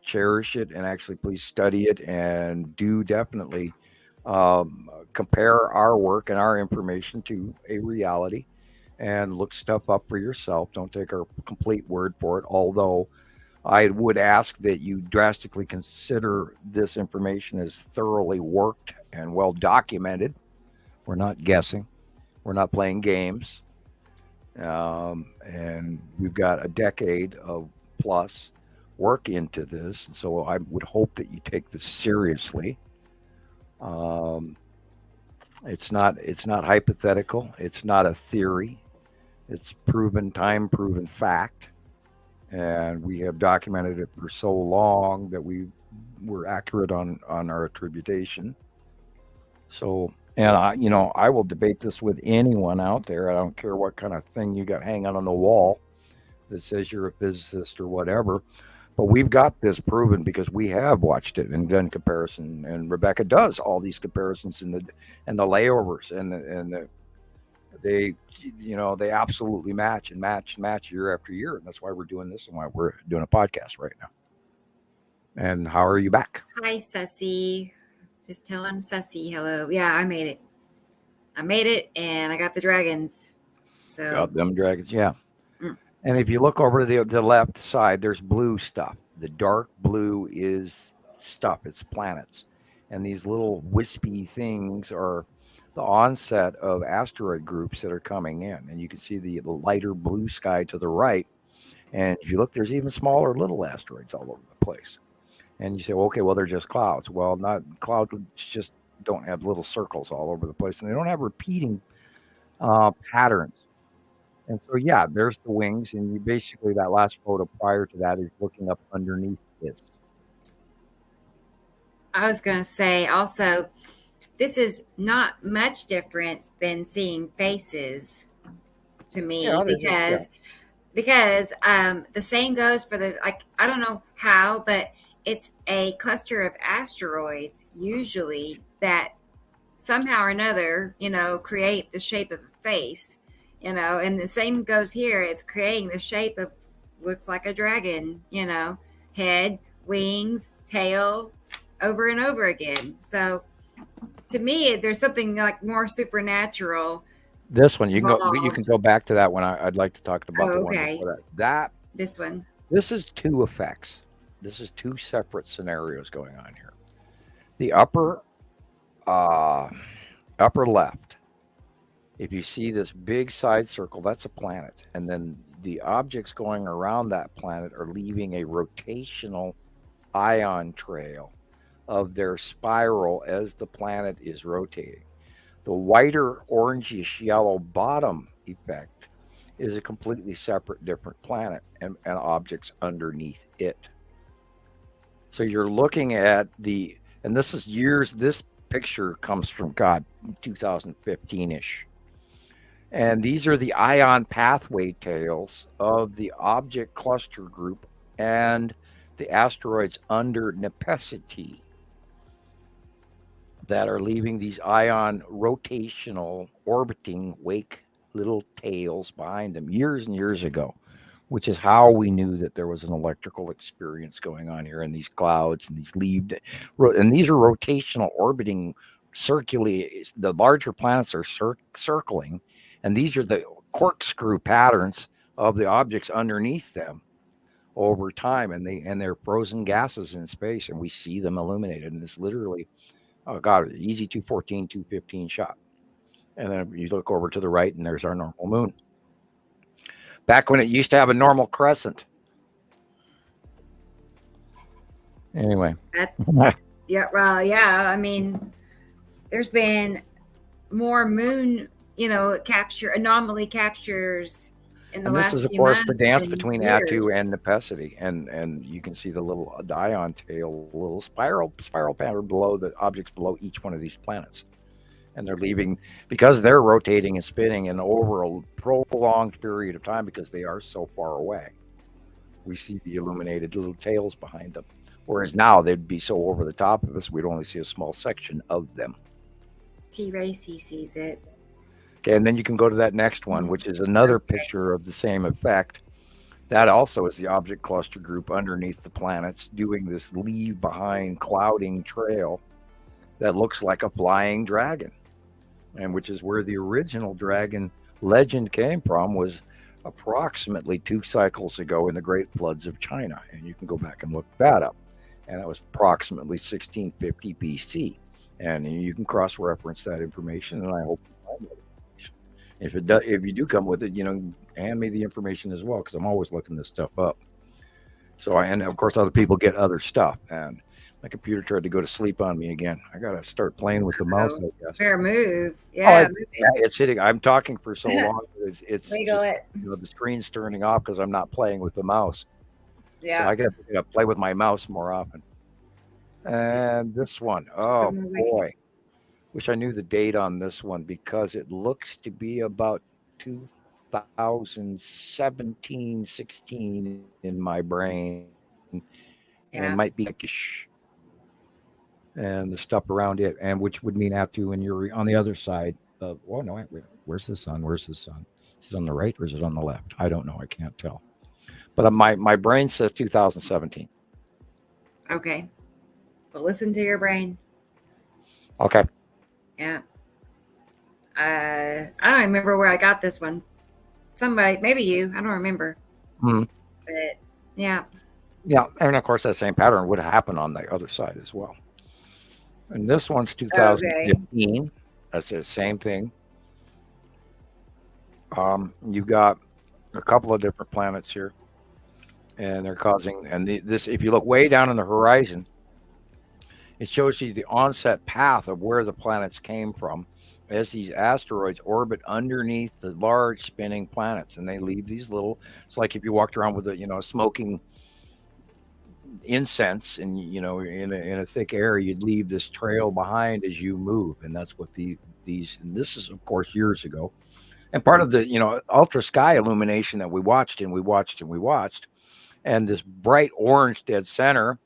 cherish it, and actually please study it, and do definitely compare our work and our information to a reality, and look stuff up for yourself. Don't take our complete word for it, although I would ask that you drastically consider this information as thoroughly worked and well documented. We're not guessing, we're not playing games. And we've got a decade of plus work into this. And so I would hope that you take this seriously. Um, it's not hypothetical. It's not a theory. It's proven, time proven fact. And we have documented it for so long that we were accurate on our attribution. So, and I will debate this with anyone out there. I don't care what kind of thing you got hanging on the wall that says you're a physicist or whatever. But we've got this proven because we have watched it and done comparison. And Rebecca does all these comparisons and the layovers they absolutely match and match and match year after year. And that's why we're doing this and why we're doing a podcast right now. And how are you back? Hi, Sussy. Just telling Sussy hello. Yeah, I made it, and I got the dragons. So got them dragons, yeah. And if you look over to the left side, there's blue stuff. The dark blue is stuff. It's planets. And these little wispy things are the onset of asteroid groups that are coming in. And you can see the lighter blue sky to the right. And if you look, there's even smaller little asteroids all over the place. And you say, well, okay, well, they're just clouds. Well, not clouds just don't have little circles all over the place. And they don't have repeating patterns. And so, yeah, there's the wings. And you basically, that last photo prior to that is looking up underneath this. I was going to say also, this is not much different than seeing faces to me, because the same goes for I don't know how, but it's a cluster of asteroids usually that somehow or another, create the shape of a face, and the same goes here. It's creating the shape of, looks like a dragon, head, wings, tail, over and over again. So to me, there's something like more supernatural. This one, you can go back to that one. I'd like to talk about the one before that. This is two effects. This is two separate scenarios going on here. The upper left, if you see this big side circle, that's a planet. And then the objects going around that planet are leaving a rotational ion trail of their spiral as the planet is rotating. The whiter, orangish yellow bottom effect is a completely separate, different planet and objects underneath it. So you're looking at and this is years, this picture comes from 2015-ish. And these are the ion pathway tails of the object cluster group and the asteroids under Nepesity that are leaving these ion rotational orbiting wake little tails behind them years and years ago, which is how we knew that there was an electrical experience going on here in these clouds and these and these are rotational orbiting circularly. The larger planets are circling, and these are the corkscrew patterns of the objects underneath them over time, and they're frozen gases in space, and we see them illuminated. And it's literally, oh God, easy 214, 215 shot. And then you look over to the right, and there's our normal moon. Back when it used to have a normal crescent. Anyway. I mean, there's been more moon, anomaly captures in the last few months. This is, of course, the dance between Atu and Nepesity. And you can see the little ion tail, little spiral pattern below the objects below each one of these planets. And they're leaving, because they're rotating and spinning and over a prolonged period of time, because they are so far away. We see the illuminated little tails behind them. Whereas now they'd be so over the top of us, we'd only see a small section of them. T-Racy sees it. Okay, and then you can go to that next one, which is another picture of the same effect. That also is the object cluster group underneath the planets doing this leave behind clouding trail that looks like a flying dragon, and which is where the original dragon legend came from, was approximately 2 cycles ago in the Great Floods of China. And you can go back and look that up. And that was approximately 1650 BC. And you can cross-reference that information, and I hope you find that information. If you do come with it, hand me the information as well, because I'm always looking this stuff up. So, and of course, other people get other stuff. And my computer tried to go to sleep on me again. I got to start playing with the mouse, I guess. Fair move. Yeah, it's hitting. I'm talking for so long. It's wiggle just, it. the screen's turning off because I'm not playing with the mouse. Yeah. So I got to play with my mouse more often. And this one, oh boy. Wish I knew the date on this one, because it looks to be about 2017, 16 in my brain. And it might be and the stuff around it, and which would mean Atu and Yuri on the other side of, oh no, wait, where's the sun? Where's the sun? Is it on the right or is it on the left? I don't know. I can't tell. But my brain says 2017. Okay. Well, listen to your brain. Okay. Yeah. I don't remember where I got this one. Somebody, maybe you. I don't remember. But yeah. Yeah, and of course that same pattern would happen on the other side as well. And this one's 2015. Okay. That's the same thing. You got a couple of different planets here, and they're causing. And this, if you look way down on the horizon, it shows you the onset path of where the planets came from, as these asteroids orbit underneath the large spinning planets, and they leave these little. It's like if you walked around with a smoking incense, and in a thick air, you'd leave this trail behind as you move, and that's what these. And this is, of course, years ago, and part of the ultra sky illumination that we watched, and this bright orange dead center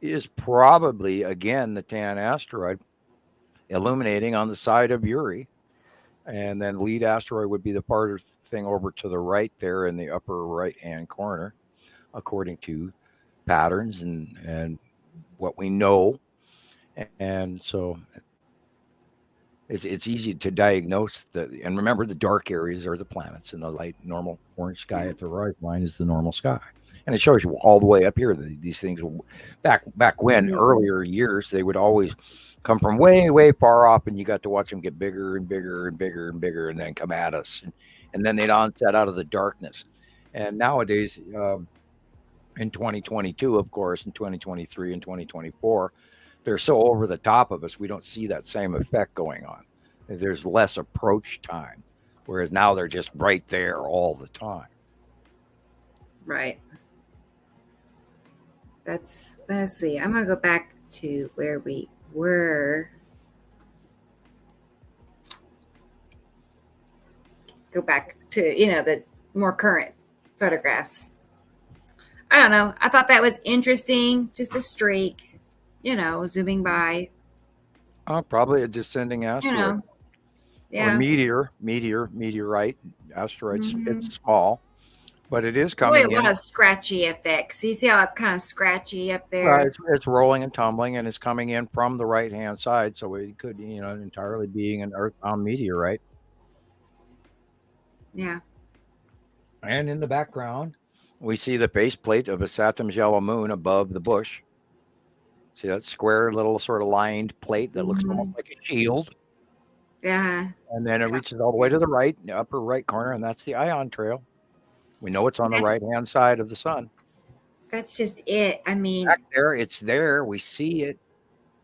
is probably, again, the Tan asteroid illuminating on the side of Uri. And then lead asteroid would be the part of thing over to the right there in the upper right-hand corner, according to patterns and what we know. And so it's easy to diagnose and remember, the dark areas are the planets, and the light, normal orange sky at the right line is the normal sky. And it shows you all the way up here. These things, back when, earlier years, they would always come from way, way far off, and you got to watch them get bigger and bigger and bigger and bigger, and then come at us. And then they'd onset out of the darkness. And nowadays, in 2022, of course, in 2023 and 2024, they're so over the top of us, we don't see that same effect going on. There's less approach time, whereas now they're just right there all the time. Right. Let's see. I'm going to go back to where we were. Go back to, the more current photographs. I don't know. I thought that was interesting. Just a streak, zooming by. Oh, probably a descending asteroid. Yeah. Or meteorite, asteroids. Mm-hmm. It's small, but it is coming in. A lot of scratchy effects. You see how it's kind of scratchy up there? Right. It's rolling and tumbling, and it's coming in from the right-hand side, so it could, entirely being an Earth-bound meteorite. Yeah. And in the background, we see the faceplate of a Saturn's yellow moon above the bush. See that square little sort of lined plate that looks almost like a shield. Yeah. And then it reaches all the way to the right, in the upper right corner, and that's the ion trail. We know it's on the right-hand side of the sun. That's just it. I mean, back there, it's there. We see it,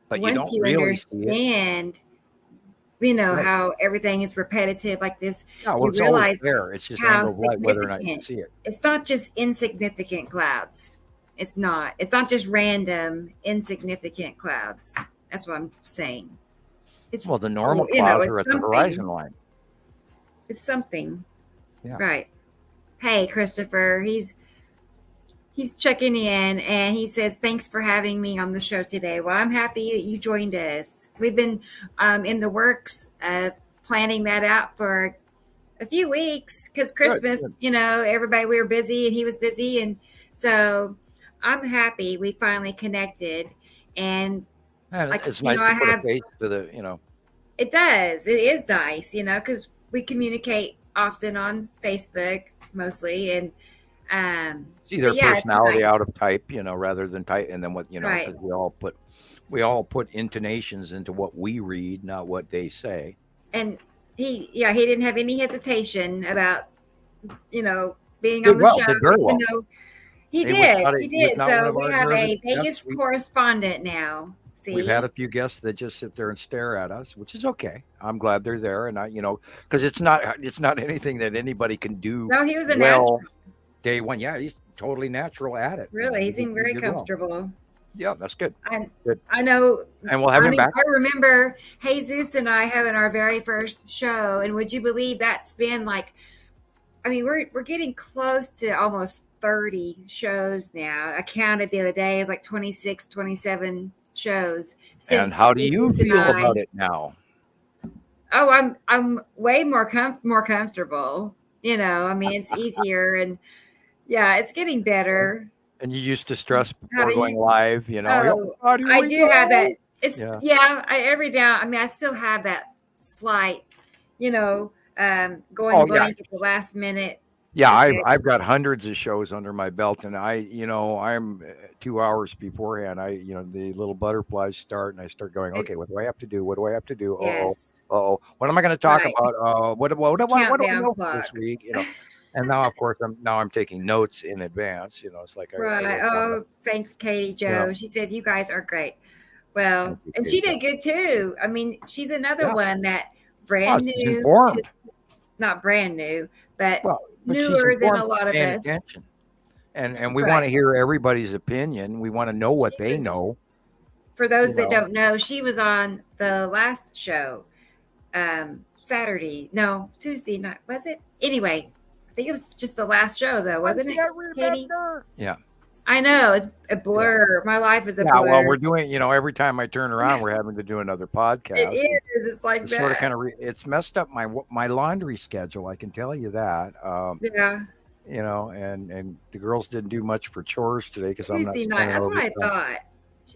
but you don't really see it. Understand, how everything is repetitive like this. No, well, you realize there. It's just how significant, whether or not you can see it. It's not just insignificant clouds. It's not. It's not just random insignificant clouds. That's what I'm saying. The normal clouds are at the horizon line. It's something. Yeah. Right. Hey, Christopher. he's checking in, and he says, "Thanks for having me on the show today." Well, I'm happy that you joined us. We've been in the works of planning that out for a few weeks because Christmas, everybody, we were busy and he was busy. And so I'm happy we finally connected. And it's nice to put a face to the. It does. It is nice, because we communicate often on Facebook mostly. And see their personality out of type, rather than type. And then what, because we all put intonations into what we read, not what they say. And he didn't have any hesitation about, being on the show. Did very well. He did. So we have a Vegas correspondent now. See? We've had a few guests that just sit there and stare at us, which is okay. I'm glad they're there, and because it's not anything that anybody can do. No, he was a natural. Day one, yeah, he's totally natural at it. Really, he seemed very comfortable. Well. Yeah, that's good. I know. And we'll have him back. I remember Jesus and I having our very first show, and would you believe that's been we're getting close to almost 30 shows now. I counted the other day. It's like 26, 27 shows. And how do you feel about it now? Oh, I'm way more comfortable. It's easier, and yeah, it's getting better. And you used to stress before going live, Oh, I do have that. It's every now. I still have that slight, going blank at the last minute. Yeah, I've got hundreds of shows under my belt, and I'm 2 hours beforehand. The little butterflies start, and I start going, okay, what do I have to do? What do I have to do? Yes. What am I going to talk about? What do we know this week? And now, of course, I'm taking notes in advance. It's like thanks, Katie Jo. She says you guys are great. Well, and she did good too. She's another one that brand new, not brand new, but newer than a lot of us. And we want to hear everybody's opinion. We want to know what they know. For those that don't know, she was on the last show, Tuesday night. Was it? Anyway. I think it was just the last show, though, wasn't it, Katie? Yeah. I know. It's a blur. My life is a blur. Well, we're doing, every time I turn around, we're having to do another podcast. It is. It's like that. Sort of it's messed up my laundry schedule. I can tell you that. Yeah. And the girls didn't do much for chores today because I'm not. Tuesday night. That's what I thought.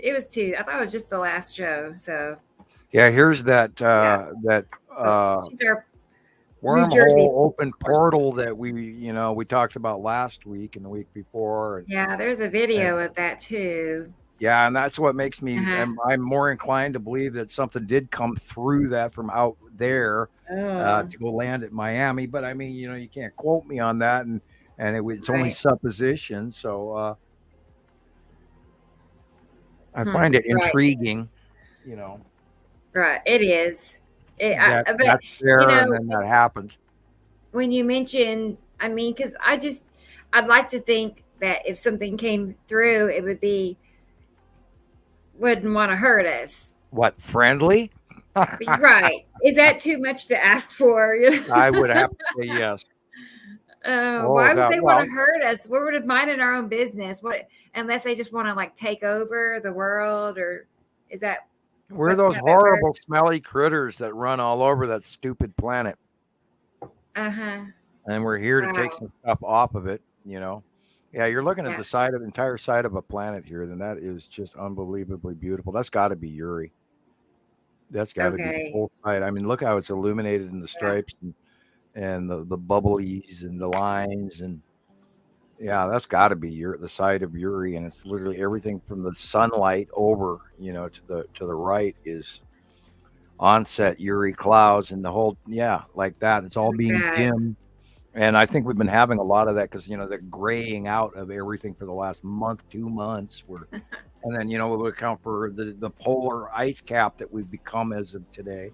It was I thought it was just the last show. So. Yeah. Here's that. She's our wormhole open portal that we talked about last week and the week before. Yeah, there's a video of that too. Yeah, and that's what makes me I'm more inclined to believe that something did come through that from out there to go land at Miami. But you can't quote me on that, and it's only supposition. So I find it intriguing, Right, it is. That's there, and then that happens. When you mentioned, because I'd like to think that if something came through, it wouldn't want to hurt us. What, friendly? Right. Is that too much to ask for? I would have to say yes. Why would they want to hurt us? We would have minded our own business. Unless they just want to take over the world, or is that? We're those horrible, smelly critters that run all over that stupid planet. Uh-huh. And we're here to take some stuff off of it, Yeah, you're looking at the entire side of a planet here, then that is just unbelievably beautiful. That's got to be Uri. That's got to be the whole side. Look how it's illuminated in the stripes and the bubblies and the lines, and that's got to be the side of Uri, and it's literally everything from the sunlight over, to the right is onset Uri clouds, and the whole like that. It's all being dim, and I think we've been having a lot of that because the graying out of everything for the last 2 months. And then we would account for the polar ice cap that we've become as of today,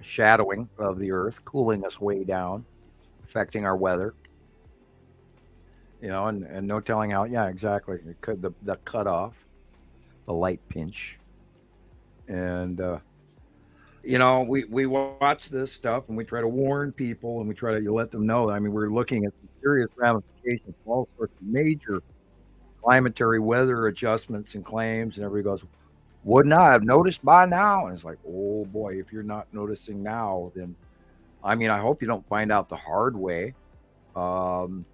shadowing of the Earth, cooling us way down, affecting our weather. And no telling how. Yeah, exactly. It could the cutoff, the light pinch, and we watch this stuff and we try to warn people and we try to let them know. We're looking at some serious ramifications, all sorts of major planetary weather adjustments and claims, and everybody goes, wouldn't I have noticed by now? And it's like, oh boy, if you're not noticing now, then I mean, I hope you don't find out the hard way. I've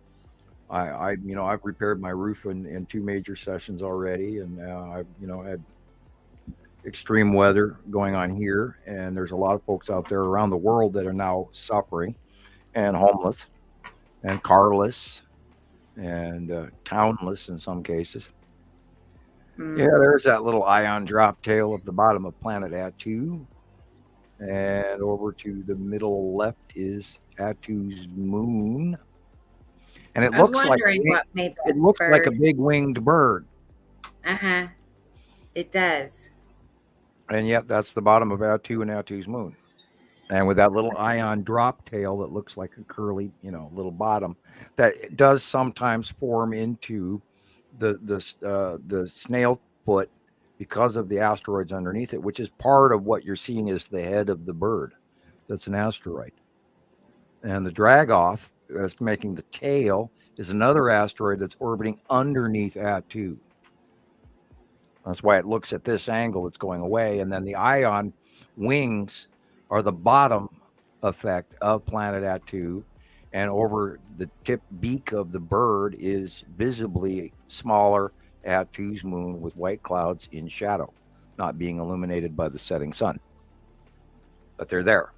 repaired my roof in 2 major sessions already, and I've had extreme weather going on here, and there's a lot of folks out there around the world that are now suffering and homeless and carless and townless in some cases. Yeah, there's that little ion drop tail at the bottom of planet Atu. And over to the middle left is Atu's moon. And it looks like a big winged bird. Uh-huh. It does. And yet that's the bottom of Atu and Atu's moon. And with that little ion drop tail that looks like a curly, little bottom, that does sometimes form into the snail foot because of the asteroids underneath it, which is part of what you're seeing is the head of the bird. That's an asteroid. And the drag off that's making the tail is another asteroid that's orbiting underneath Atu. That's why it looks at this angle, it's going away. And then the ion wings are the bottom effect of planet Atu. And over the tip beak of the bird is visibly smaller Atu's moon with white clouds in shadow, not being illuminated by the setting sun. But they're there.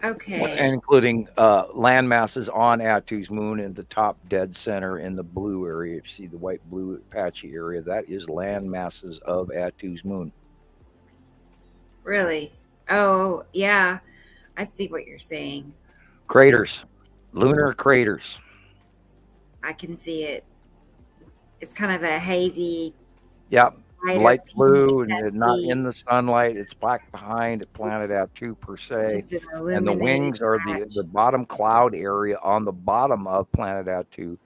Okay. And including land masses on Atu's moon in the top dead center in the blue area. If you see the white blue patchy area, that is land masses of Atu's moon. Really? Oh, yeah. I see what you're saying. Craters. Lunar craters. I can see it. It's kind of a hazy. Yep. Light blue and not in the sunlight. It's black behind planet Atu per se. And the wings are the bottom cloud area on the bottom of planet Atu.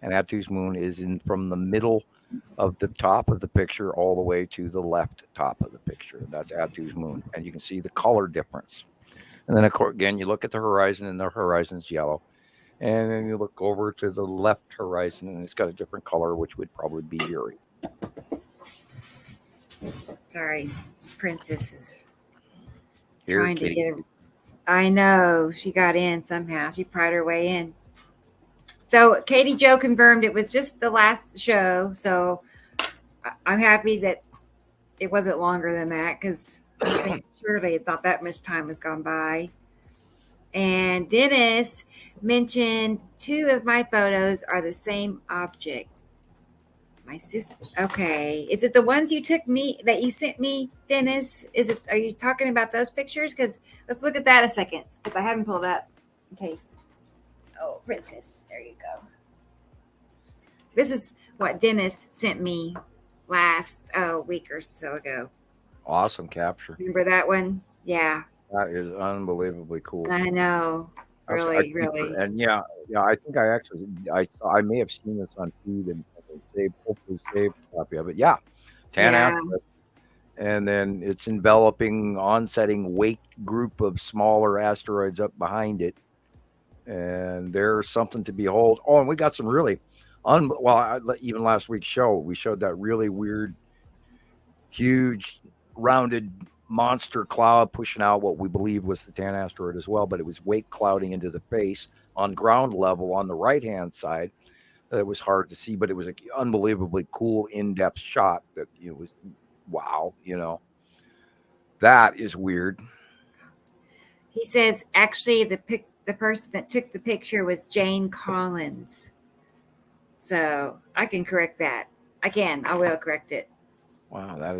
And Atu's moon is from the middle of the top of the picture all the way to the left top of the picture. That's Atu's moon. And you can see the color difference. And then, of course, again, you look at the horizon and the horizon's yellow. And then you look over to the left horizon and it's got a different color, which would probably be Uri. Sorry, Princess is Here, trying Kitty. to get her. I know. She got in somehow. She pried her way in. So Katie Jo confirmed it was just the last show. So I'm happy that it wasn't longer than that because I was thinking surely it's not that much time has gone by. And Dennis mentioned 2 of my photos are the same object. My sister. Okay. Is it the ones you sent me, Dennis? Are you talking about those pictures? Because let's look at that a second. Because I haven't pulled up in case. Oh, Princess. There you go. This is what Dennis sent me last week or so ago. Awesome capture. Remember that one? Yeah. That is unbelievably cool. I know. Really. And yeah, I think I may have seen this on feed and hopefully saved a copy of it. Yeah. 10 asteroids. And then it's enveloping onsetting wake group of smaller asteroids up behind it. And there's something to behold. Oh, and we got some really even last week's show, we showed that really weird, huge, rounded monster cloud pushing out what we believe was the Tan asteroid as well, but it was wake clouding into the face on ground level on the right-hand side. It was hard to see, but it was an unbelievably cool in-depth shot that was wow, that is weird. He says actually the person that took the picture was Jane Collins. So I can correct that. I will correct it. Wow, that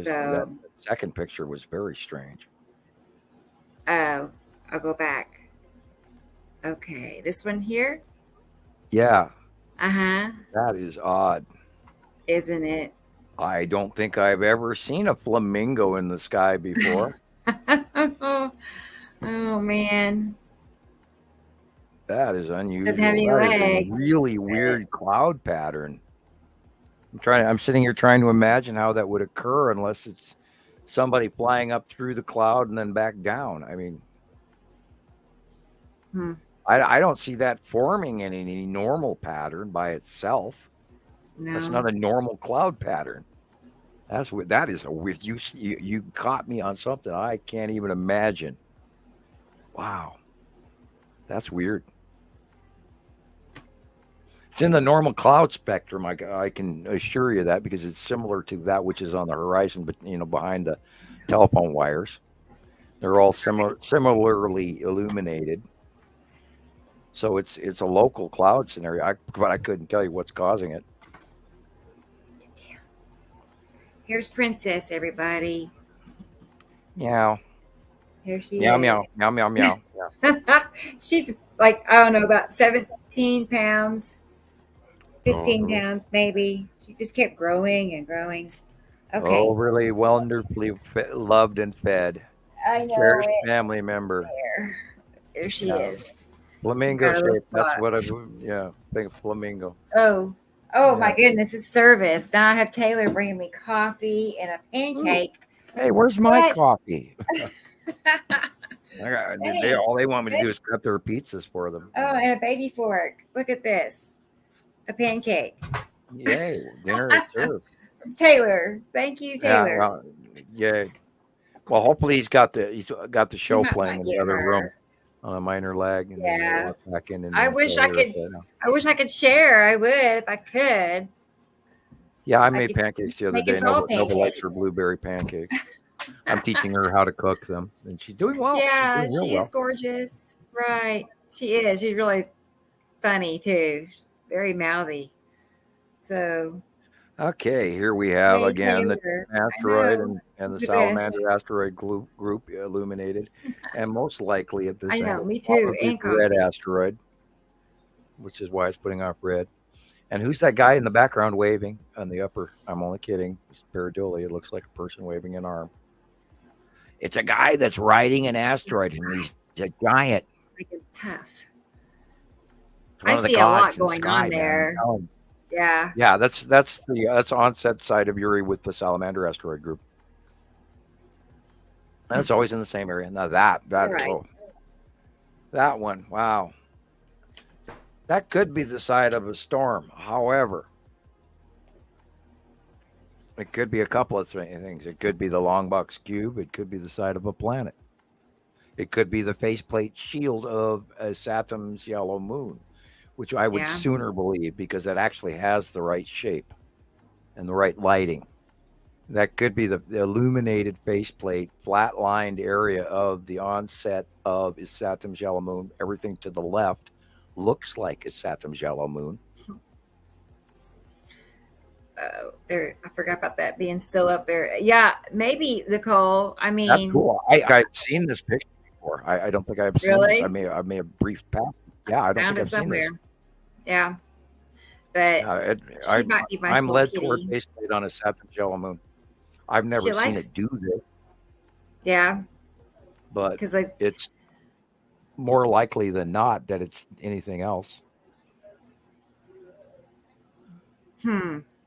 second picture was very strange. Oh, I'll go back. Okay, this one here? Yeah. Uh-huh. That is odd. Isn't it? I don't think I've ever seen a flamingo in the sky before. Oh, man. That is unusual. Doesn't have any legs. A really weird cloud pattern. I'm sitting here trying to imagine how that would occur unless it's somebody flying up through the cloud and then back down. I mean, I don't see that forming in any normal pattern by itself. That's No. not a normal cloud pattern. That is a weird. You caught me on something I can't even imagine. Wow, that's weird. It's in the normal cloud spectrum. I can assure you that because it's similar to that which is on the horizon, but behind the telephone wires. They're all similarly illuminated. So it's a local cloud scenario, but I couldn't tell you what's causing it. Here's Princess, everybody. Meow. Here she Meow, is. meow, meow, meow, meow. She's like, I don't know, about 17 pounds, 15 Oh. pounds maybe. She just kept growing and growing. Okay. Oh, really wonderfully loved and fed. I know Cherished it. family member. There she Yeah. is. Flamingo Got a little shape. That's spot. what think of flamingo. Oh Yeah. my goodness, it's service. Now I have Taylor bringing me coffee and a pancake. Hey, where's my What? coffee? All they want me to do is cut their pizzas for them. Oh, and a baby fork. Look at this. A pancake. Yay, dinner is served. From Taylor. Thank you, Taylor. Yay. Well, hopefully he's got the show might playing in the get other her. room on a minor lag, and then Yeah. we'll walk back in. And I wish I could share. I would if I could. Yeah, I I made could pancakes the other make day. us all Nova likes her pancakes. blueberry pancakes. I'm teaching her how to cook them, and she's doing well. Yeah, She's doing she real is gorgeous. Right. She is. She's really funny too. She's very mouthy. So well. Okay, here we have Hey, again the Taylor. asteroid I know. and the He's the best. salamander asteroid group illuminated, and most likely at this I know, angle, me too, probably and the red coffee. asteroid, which is why it's putting off red. And who's that guy in the background waving on the upper? I'm only kidding. It's Paraduli. It looks like a person waving an arm. It's a guy that's riding an asteroid, and he's a giant. Like a tough. One I of the see a lot gods in the going sky, on man. there. Yeah. Yeah, that's the onset site of Uri with the salamander asteroid group. And it's always in the same area. Now that Right. oh, that one, wow. That could be the site of a storm. However, it could be a couple of things. It could be the Longbox cube. It could be the site of a planet. It could be the faceplate shield of Saturn's yellow moon, which I would sooner believe because it actually has the right shape and the right lighting. That could be the illuminated faceplate, flat-lined area of the onset of Saturn's yellow moon. Everything to the left looks like Saturn's yellow moon. There, I forgot about that being still up there. Yeah, maybe Nicole. I mean, That's cool. I've seen this picture before. I don't think I've seen Really? this. I may have briefed past. Yeah, I don't found think it I've seen this. somewhere. Yeah, but she might be my I'm soul led kitty. toward faceplate on a Saturn's yellow moon. I've never She seen likes- it do this, Yeah, but because like it's more likely than not that it's anything else.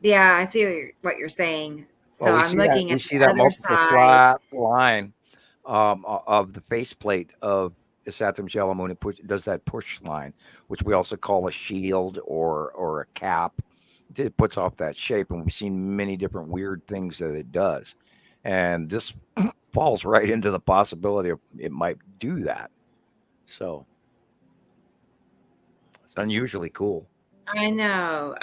yeah, I see what you're saying. So Well, I'm looking we at see the that other multiple side. flat line of the faceplate of the Saturn's yellow moon. It does that push line, which we also call a shield or a cap. It puts off that shape, and we've seen many different weird things that it does. And this falls right into the possibility of it might do that. So it's unusually cool. I know.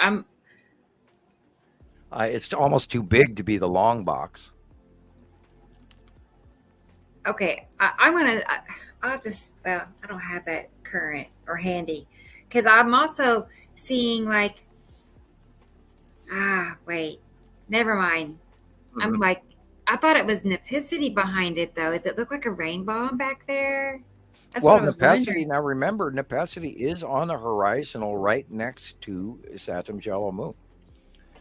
It's almost too big to be the long box. Okay. I'll have to. Well, I don't have that current or handy because I'm also seeing like. Wait. Never mind. I'm like, I thought it was Nepicity behind it though. Does it look like a rainbow back there? That's Well, what I was Nepacity, wondering. now remember, Nepacity is on the horizontal right next to Saturn's yellow moon.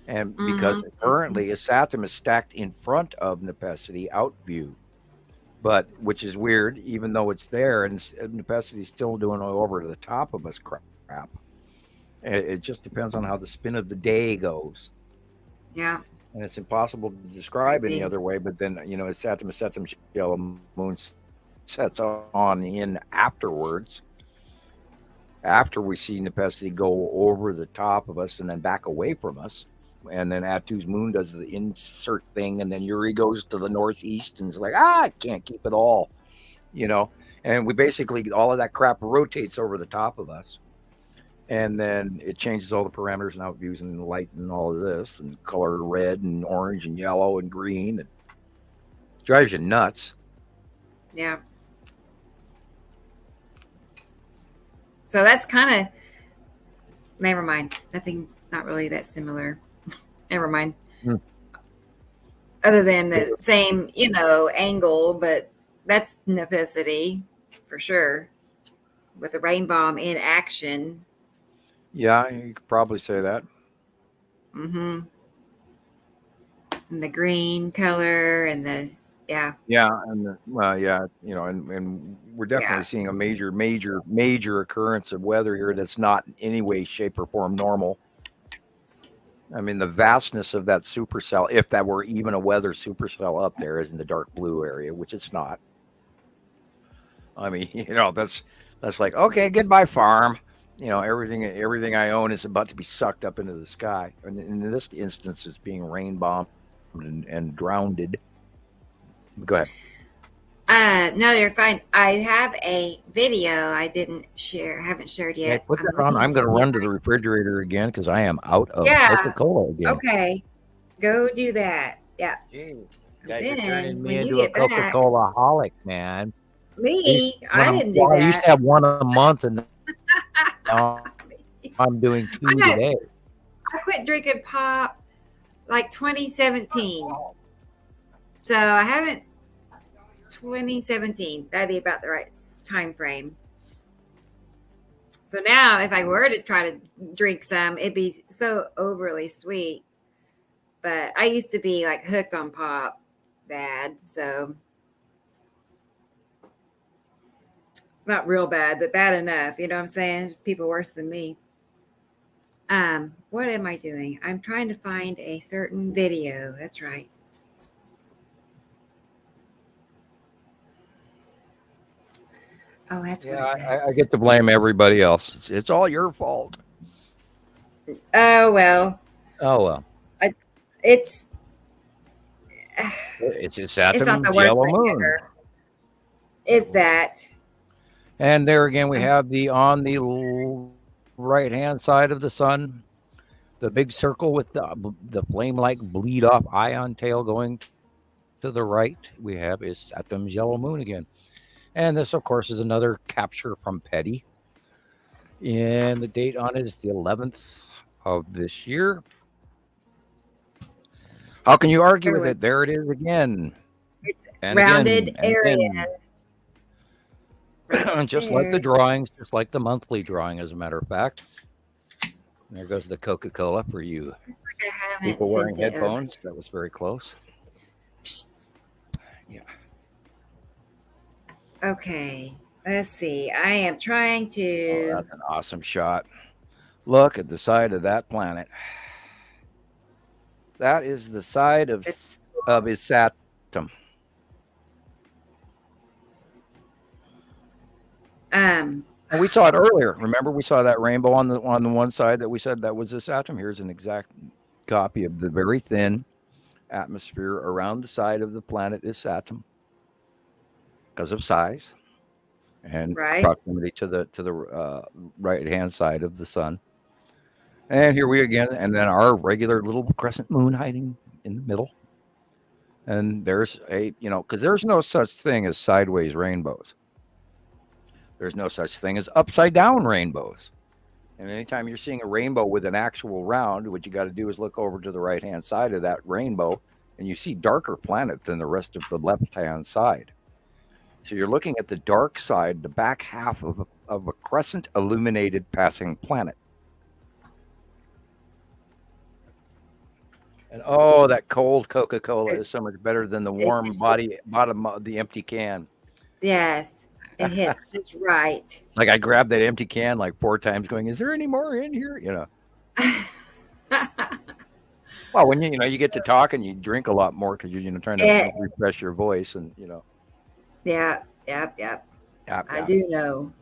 And because currently Saturn is stacked in front of Nepacity out view, but which is weird, even though it's there, and Nepacity is still doing over to the top of us crap. It just depends on how the spin of the day goes. Yeah. And it's impossible to describe any Crazy. other way, but then, as Saturn's yellow moon sets on in afterwards, after we see Nepacity go over the top of us and then back away from us, and then Atu's moon does the insert thing, and then Uri goes to the northeast, and it's like, I can't keep it all, and we basically, all of that crap rotates over the top of us, and then it changes all the parameters now using light and all of this, and color red and orange and yellow and green. It drives you nuts. Yeah. So that's kind of, never mind. Nothing's not really that similar. Never mind. Other than the same, angle, but that's nepicity for sure. With the rain bomb in action. Yeah, you could probably say that. Mm-hmm. And the green color and the and and we're definitely seeing a major occurrence of weather here that's not in any way, shape, or form normal. I mean, the vastness of that supercell, if that were even a weather supercell up there, is in the dark blue area, which it's not. I mean, that's like, okay, goodbye farm. Everything I own is about to be sucked up into the sky. And in this instance, it's being rain bombed and drowned. Go ahead. No, you're fine. I have a video I haven't shared yet. Yeah, put that on. I'm going to run to the refrigerator again because I am out of Coca-Cola again. Okay. Go do that. Yeah. Jeez. Guys are turning me into a Coca-Cola holic, man. Me? I didn't do that. I used to have one a month, and now I'm doing 2 a day. I quit drinking pop like 2017. So I haven't 2017. That'd be about the right time frame. So now if I were to try to drink some, it'd be so overly sweet. But I used to be like hooked on pop bad. So not real bad, but bad enough. You know what I'm saying? People worse than me. What am I doing? I'm trying to find a certain video. That's right. Oh, that's what it is. I get to blame everybody else. It's all your fault. Oh well. It's Saturn, it's not the yellow worst thing moon. ever. Is that? And there again, we have on the right-hand side of the sun, the big circle with the flame-like bleed-off ion tail going to the right. We have is Saturn's yellow moon again. And this, of course, is another capture from Petty. And the date on it is the 11th of this year. How can you argue with it? There it is again. It's rounded area. Just like the drawings, just like the monthly drawing, as a matter of fact. There goes the Coca-Cola for you. It's like I haven't people wearing sent it headphones. That was very close. Yeah. Okay. Let's see. I am trying to. Oh, that's an awesome shot. Look at the side of that planet. That is the side of his Saturn. And we saw it earlier. Remember, we saw that rainbow on the one side that we said that was this atom. Here's an exact copy of the very thin atmosphere around the side of the planet is Saturn because of size and proximity to the right hand side of the sun. And here we again, and then our regular little crescent moon hiding in the middle. And there's because there's no such thing as sideways rainbows. There's no such thing as upside down rainbows. And anytime you're seeing a rainbow with an actual round, what you got to do is look over to the right-hand side of that rainbow, and you see darker planet than the rest of the left-hand side. So you're looking at the dark side, the back half of a crescent illuminated passing planet. And oh, that cold Coca-Cola is so much better than the warm bottom of the empty can. Yes. It hits just right. Like I grabbed that empty can like 4 times going, is there any more in here? Well, when you get to talk and you drink a lot more because you're trying to refresh your voice and Yeah. I do know.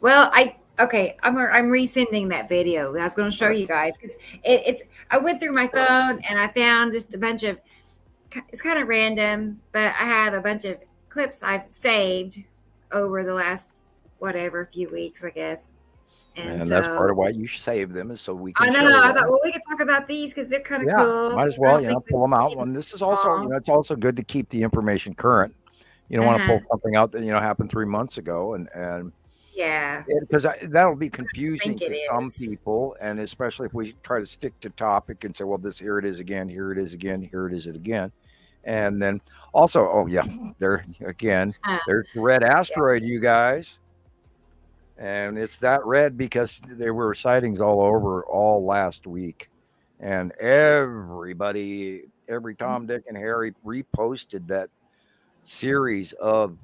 Well, Okay, I'm resending that video. I was going to show you guys because it's. I went through my phone and I found just a bunch of. It's kind of random, but I have a bunch of clips I've saved over the last few weeks, I guess. And that's part of why you save them, is so we can I show know. I them. thought, well, we could talk about these because they're kind of Yeah, cool. might as well, pull them out. And this is also, it's also good to keep the information current. You don't want to pull something out that happened 3 months ago, and yeah, because that'll be confusing to some is. people, and especially if we try to stick to topic and say, well, here it is again, here it is again, here it is again, and then also, oh yeah, there again, there's the red asteroid, you guys. And it's that red because there were sightings all over all last week. And every Tom, Dick, and Harry reposted that series of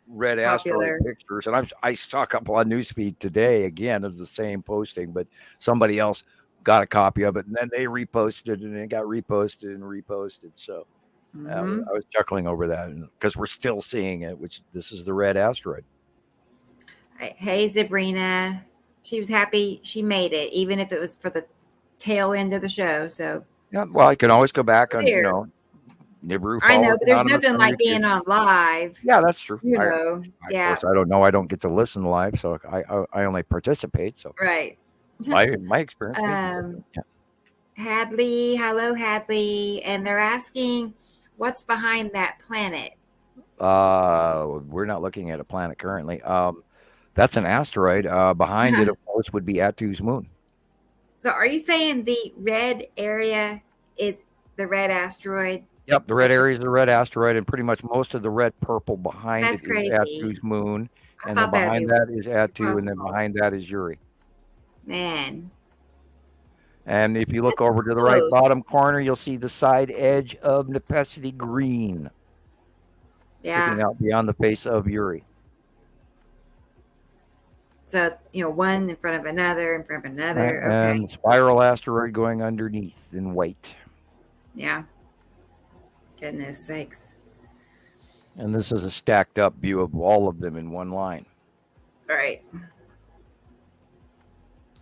red asteroid pictures. And I saw a couple on Newsfeed today, again, of the same posting, but somebody else got a copy of it. And then they reposted it, and it got reposted and reposted. So I was chuckling over that because we're still seeing it, this is the red asteroid. Hey, Sabrina. She was happy she made it, even if it was for the tail end of the show. So yeah, well, I can always go back on Nibiru. I know, but there's nothing like being on live. Yeah, that's true. Of course, I don't know. I don't get to listen live, so I only participate. So right. my experience. Hadley, hello, Hadley, and they're asking, what's behind that planet? We're not looking at a planet currently. That's an asteroid. Behind it, of course, would be Atu's moon. So are you saying the red area is the red asteroid? Yep, the red area is the red asteroid, and pretty much most of the red purple behind That's it is Atu's moon. And then behind that is Atu, and then behind that is Uri. Man. And if you look over to the right bottom corner, you'll see the side edge of Nepesity green. Sticking out beyond the face of Uri. So it's, one in front of another, in front of another. And spiral asteroid going underneath in white. Yeah. Goodness sakes. And this is a stacked up view of all of them in one line. All right.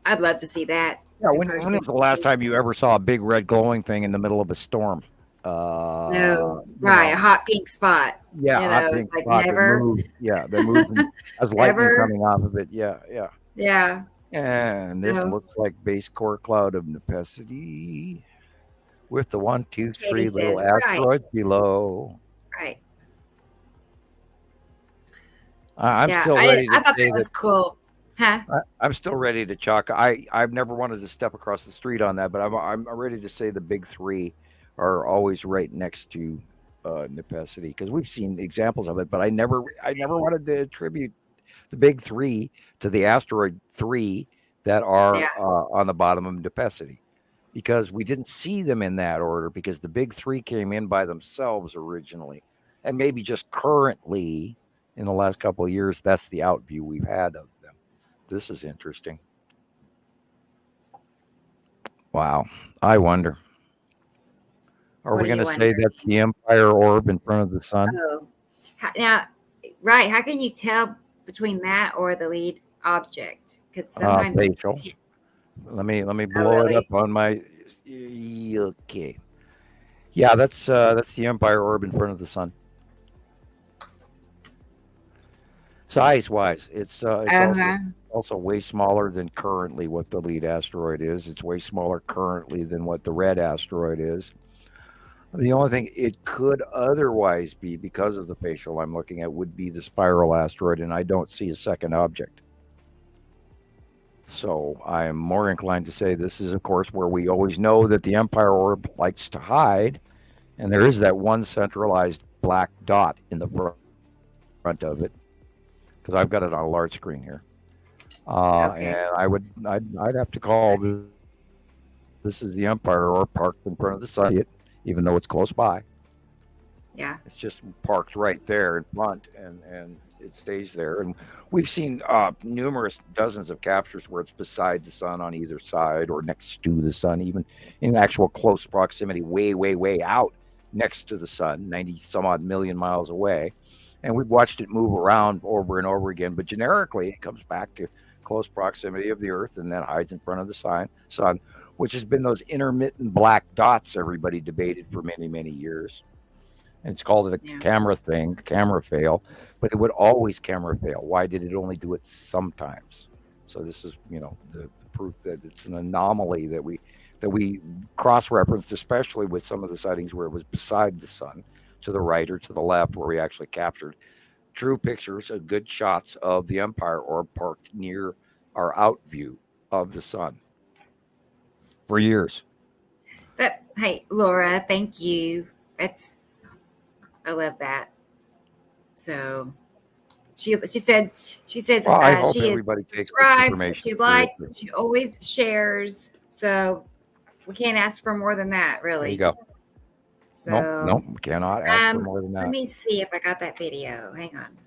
I'd love to see that. Yeah, when was the last time you ever saw a big red glowing thing in the middle of a storm? No, right, a hot pink spot. Yeah, hot pink spot. Never. They moved as lightning coming off of it. Yeah. And this looks like base core cloud of Nepesity with the 1, 2, 3 little asteroids below. Right. I'm still ready. I thought that was cool. Huh? I'm still ready to chalk. I've never wanted to step across the street on that, but I'm ready to say the big three are always right next to Nepesity, because we've seen examples of it, but I never wanted to attribute the big three to the asteroid 3 that are on the bottom of Nepesity, because we didn't see them in that order, because the big 3 came in by themselves originally, and maybe just currently in the last couple of years, that's the out view we've had of them. This is interesting. How I wonder. Are we going to say that's the Empire orb in front of the sun? Oh. Now, right. How can you tell between that or the lead object? Because sometimes facial. Let me blow it up on my. Okay. Yeah, that's the Empire orb in front of the sun. Size-wise, it's also way smaller than currently what the lead asteroid is. It's way smaller currently than what the red asteroid is. The only thing it could otherwise be, because of the facial I'm looking at, would be the spiral asteroid, and I don't see a second object. So I am more inclined to say this is, of course, where we always know that the Empire orb likes to hide, and there is that one centralized black dot in the front of it, because I've got it on a large screen here. And I'd have to call this is the Empire orb parked in front of the sun, even though it's close by. Yeah. It's just parked right there in front, and it stays there. And we've seen numerous dozens of captures where it's beside the sun on either side or next to the sun, even in actual close proximity, way, way, way out next to the sun, 90 some odd million miles away. And we've watched it move around over and over again. But generically, it comes back to close proximity of the Earth and then hides in front of the sun, which has been those intermittent black dots everybody debated for many, many years. And it's called a camera fail, but it would always camera fail. Why did it only do it sometimes? So this is, the proof that it's an anomaly that we cross-referenced, especially with some of the sightings where it was beside the sun, to the right or to the left, where we actually captured true pictures of good shots of the Empire Orb parked near our out view of the sun for years. Hey, Laura, thank you. I love that. So she says Well, I hope she everybody takes subscribes, information she likes, she always shares. So we can't ask for more than that, really. There you go. So Nope, we cannot ask for more than that. Let me see if I got that video. Hang on.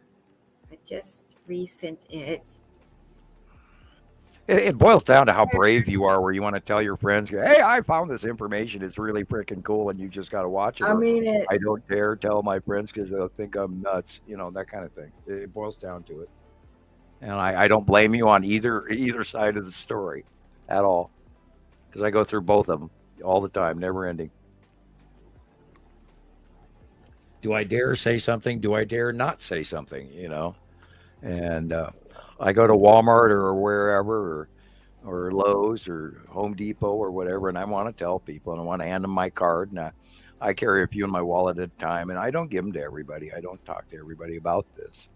I just resent it. It boils down to how brave you are, where you want to tell your friends, hey, I found this information. It's really freaking cool, and you just got to watch it. I mean, I don't dare tell my friends because they'll think I'm nuts, that kind of thing. It boils down to it. And I don't blame you on either side of the story at all, because I go through both of them all the time, never ending. Do I dare say something? Do I dare not say something? And I go to Walmart or wherever, or Lowe's or Home Depot or whatever, and I want to tell people, and I want to hand them my card, and I carry a few in my wallet at a time, and I don't give them to everybody. I don't talk to everybody about this.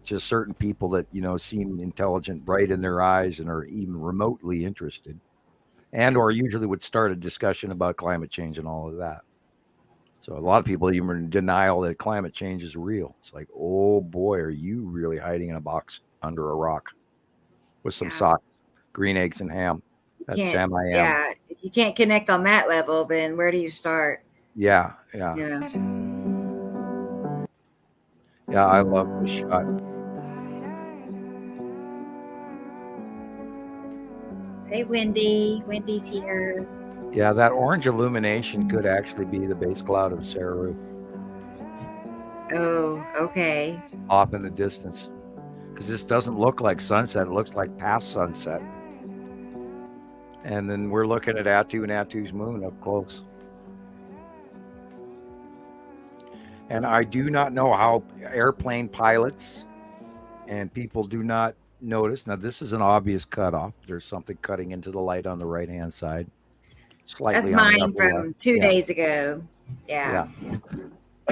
Just certain people that seem intelligent, bright in their eyes, and are even remotely interested, and or usually would start a discussion about climate change and all of that. So a lot of people even are in denial that climate change is real. It's like, oh boy, are you really hiding in a box under a rock with some socks, green eggs, and ham? That's Sam I am. Yeah, if you can't connect on that level, then where do you start? Yeah. Yeah, I love the shot. Hey, Wendy. Wendy's here. Yeah, that orange illumination could actually be the base cloud of Saru. Oh, okay. Off in the distance. Because this doesn't look like sunset. It looks like past sunset. And then we're looking at Attu and Attu's moon up close. And I do not know how airplane pilots and people do not notice. Now, this is an obvious cutoff. There's something cutting into the light on the right-hand side. Slightly. That's mine from 2 days ago. Yeah.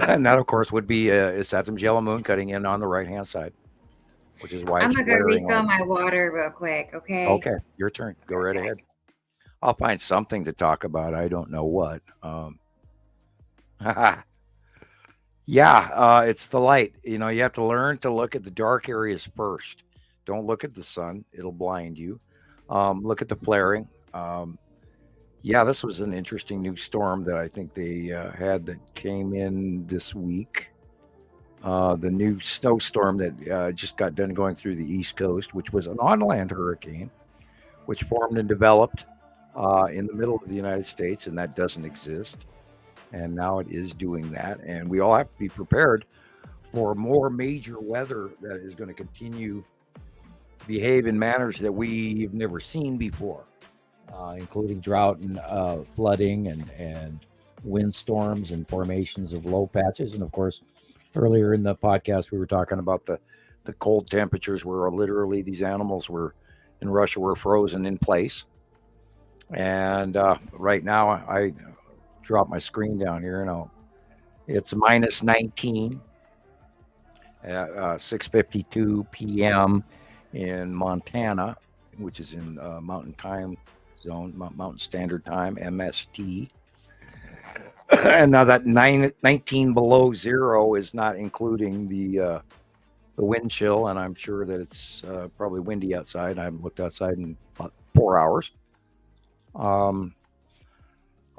And that, of course, would be Saturn's yellow moon cutting in on the right-hand side, which is why I'm going to go refill my water real quick, okay? Okay, your turn. Go right ahead. I'll find something to talk about. I don't know what. It's the light. You have to learn to look at the dark areas first. Don't look at the sun. It'll blind you. Look at the flaring. This was an interesting new storm that I think they had that came in this week. The new snowstorm that just got done going through the East Coast, which was an on-land hurricane, which formed and developed in the middle of the United States, and that doesn't exist. And now it is doing that. And we all have to be prepared for more major weather that is going to continue to behave in manners that we've never seen before. Including drought and flooding and windstorms and formations of low patches. And of course, earlier in the podcast, we were talking about the cold temperatures where literally these animals in Russia were frozen in place. And right now, I dropped my screen down here. It's minus 19 at 6:52 p.m. in Montana, which is in Mountain Time Zone, Mountain Standard Time, MST. And now that 19 below zero is not including the wind chill, and I'm sure that it's probably windy outside. I haven't looked outside in about 4 hours. I'm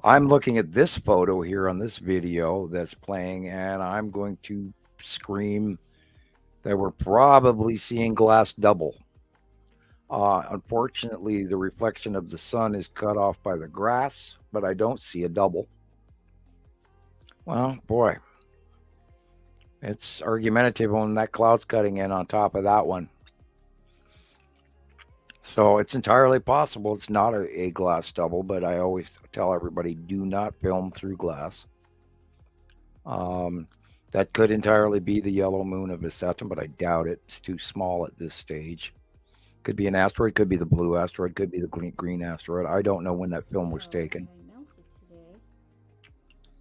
looking at this photo here on this video that's playing, and I'm going to scream that we're probably seeing glass double. Unfortunately, the reflection of the sun is cut off by the grass, but I don't see a double. Well, boy, it's argumentative when that cloud's cutting in on top of that one. So it's entirely possible it's not a glass double, but I always tell everybody do not film through glass. That could entirely be the yellow moon of Saturn, but I doubt it. It's too small at this stage. Could be an asteroid, could be the blue asteroid, could be the green asteroid. I don't know when that film was taken.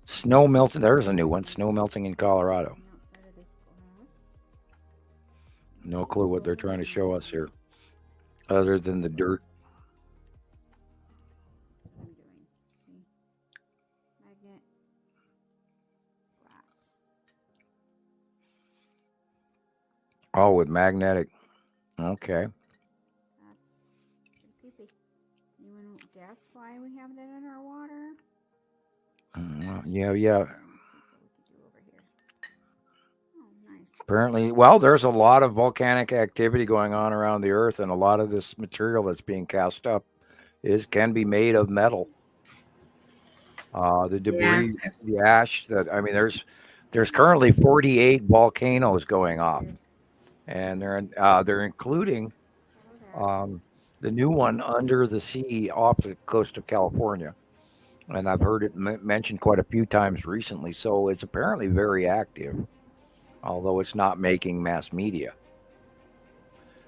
Snow melting. There's a new one. Snow melting in Colorado. No clue what they're trying to show us here, other than the dirt. Oh, with magnetic. Okay. That's pretty creepy. Anyone guess why we have that in our water? Yeah. Let's see what we can do over here. Oh, nice. Apparently, well, there's a lot of volcanic activity going on around the Earth, and a lot of this material that's being cast up can be made of metal. The debris, the ash there's currently 48 volcanoes going off, and they're including the new one under the sea off the coast of California, and I've heard it mentioned quite a few times recently. So it's apparently very active, although it's not making mass media.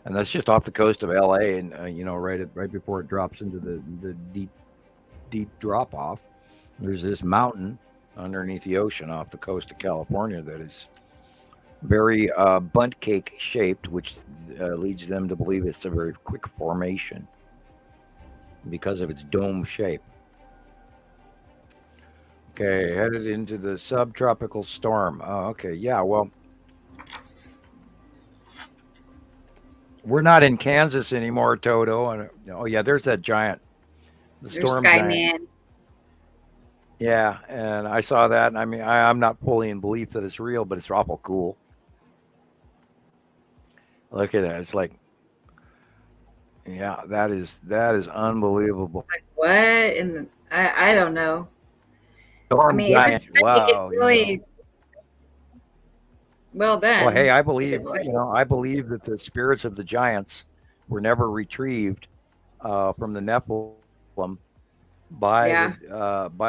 And that's just off the coast of LA, and right before it drops into the deep drop off. There's this mountain underneath the ocean off the coast of California that is very bundt cake shaped, which leads them to believe it's a very quick formation because of its dome shape. Okay, headed into the subtropical storm. Oh, okay, yeah, well, we're not in Kansas anymore, Toto. And oh yeah, there's that giant, the storm giant. Skyman. Yeah, and I saw that, and I mean, I'm not fully in belief that it's real, but it's awful cool. Look at that. It's like, yeah, that is unbelievable. Like what? I don't know. Storm I mean, giant. if it's fake, Wow, it's really well done. Well, hey, I believe that the spirits of the giants were never retrieved from the Nephilim by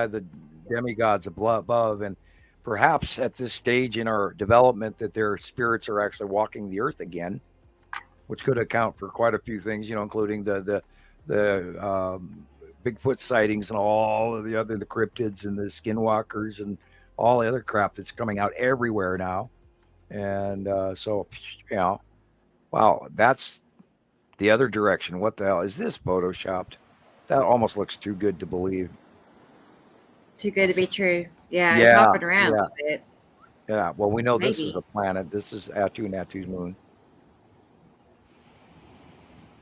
the demigods above, and perhaps at this stage in our development that their spirits are actually walking the earth again, which could account for quite a few things, including the Bigfoot sightings and all of the cryptids and the skinwalkers and all the other crap that's coming out everywhere now. And so, wow, that's the other direction. What the hell is this photoshopped? That almost looks too good to believe. Too good to be true. Yeah, it's hopping around a little bit. Yeah, well, we know Maybe. This is a planet. This is Atu's moon.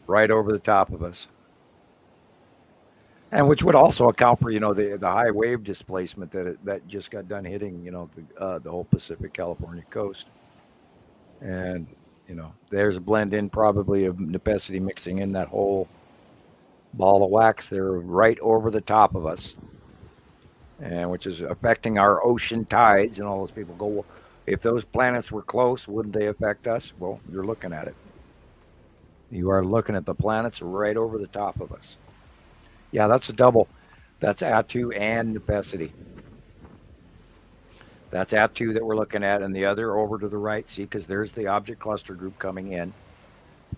Right over the top of us. And which would also account for, the high wave displacement that just got done hitting, the whole Pacific California coast. And, there's a blend in probably of Nepesity mixing in that whole ball of wax there right over the top of us. And which is affecting our ocean tides, and all those people go, well, if those planets were close, wouldn't they affect us? Well, you're looking at it. You are looking at the planets right over the top of us. Yeah, that's a double. That's Atu and Nepesity. That's Atu that we're looking at, and the other over to the right, see, because there's the object cluster group coming in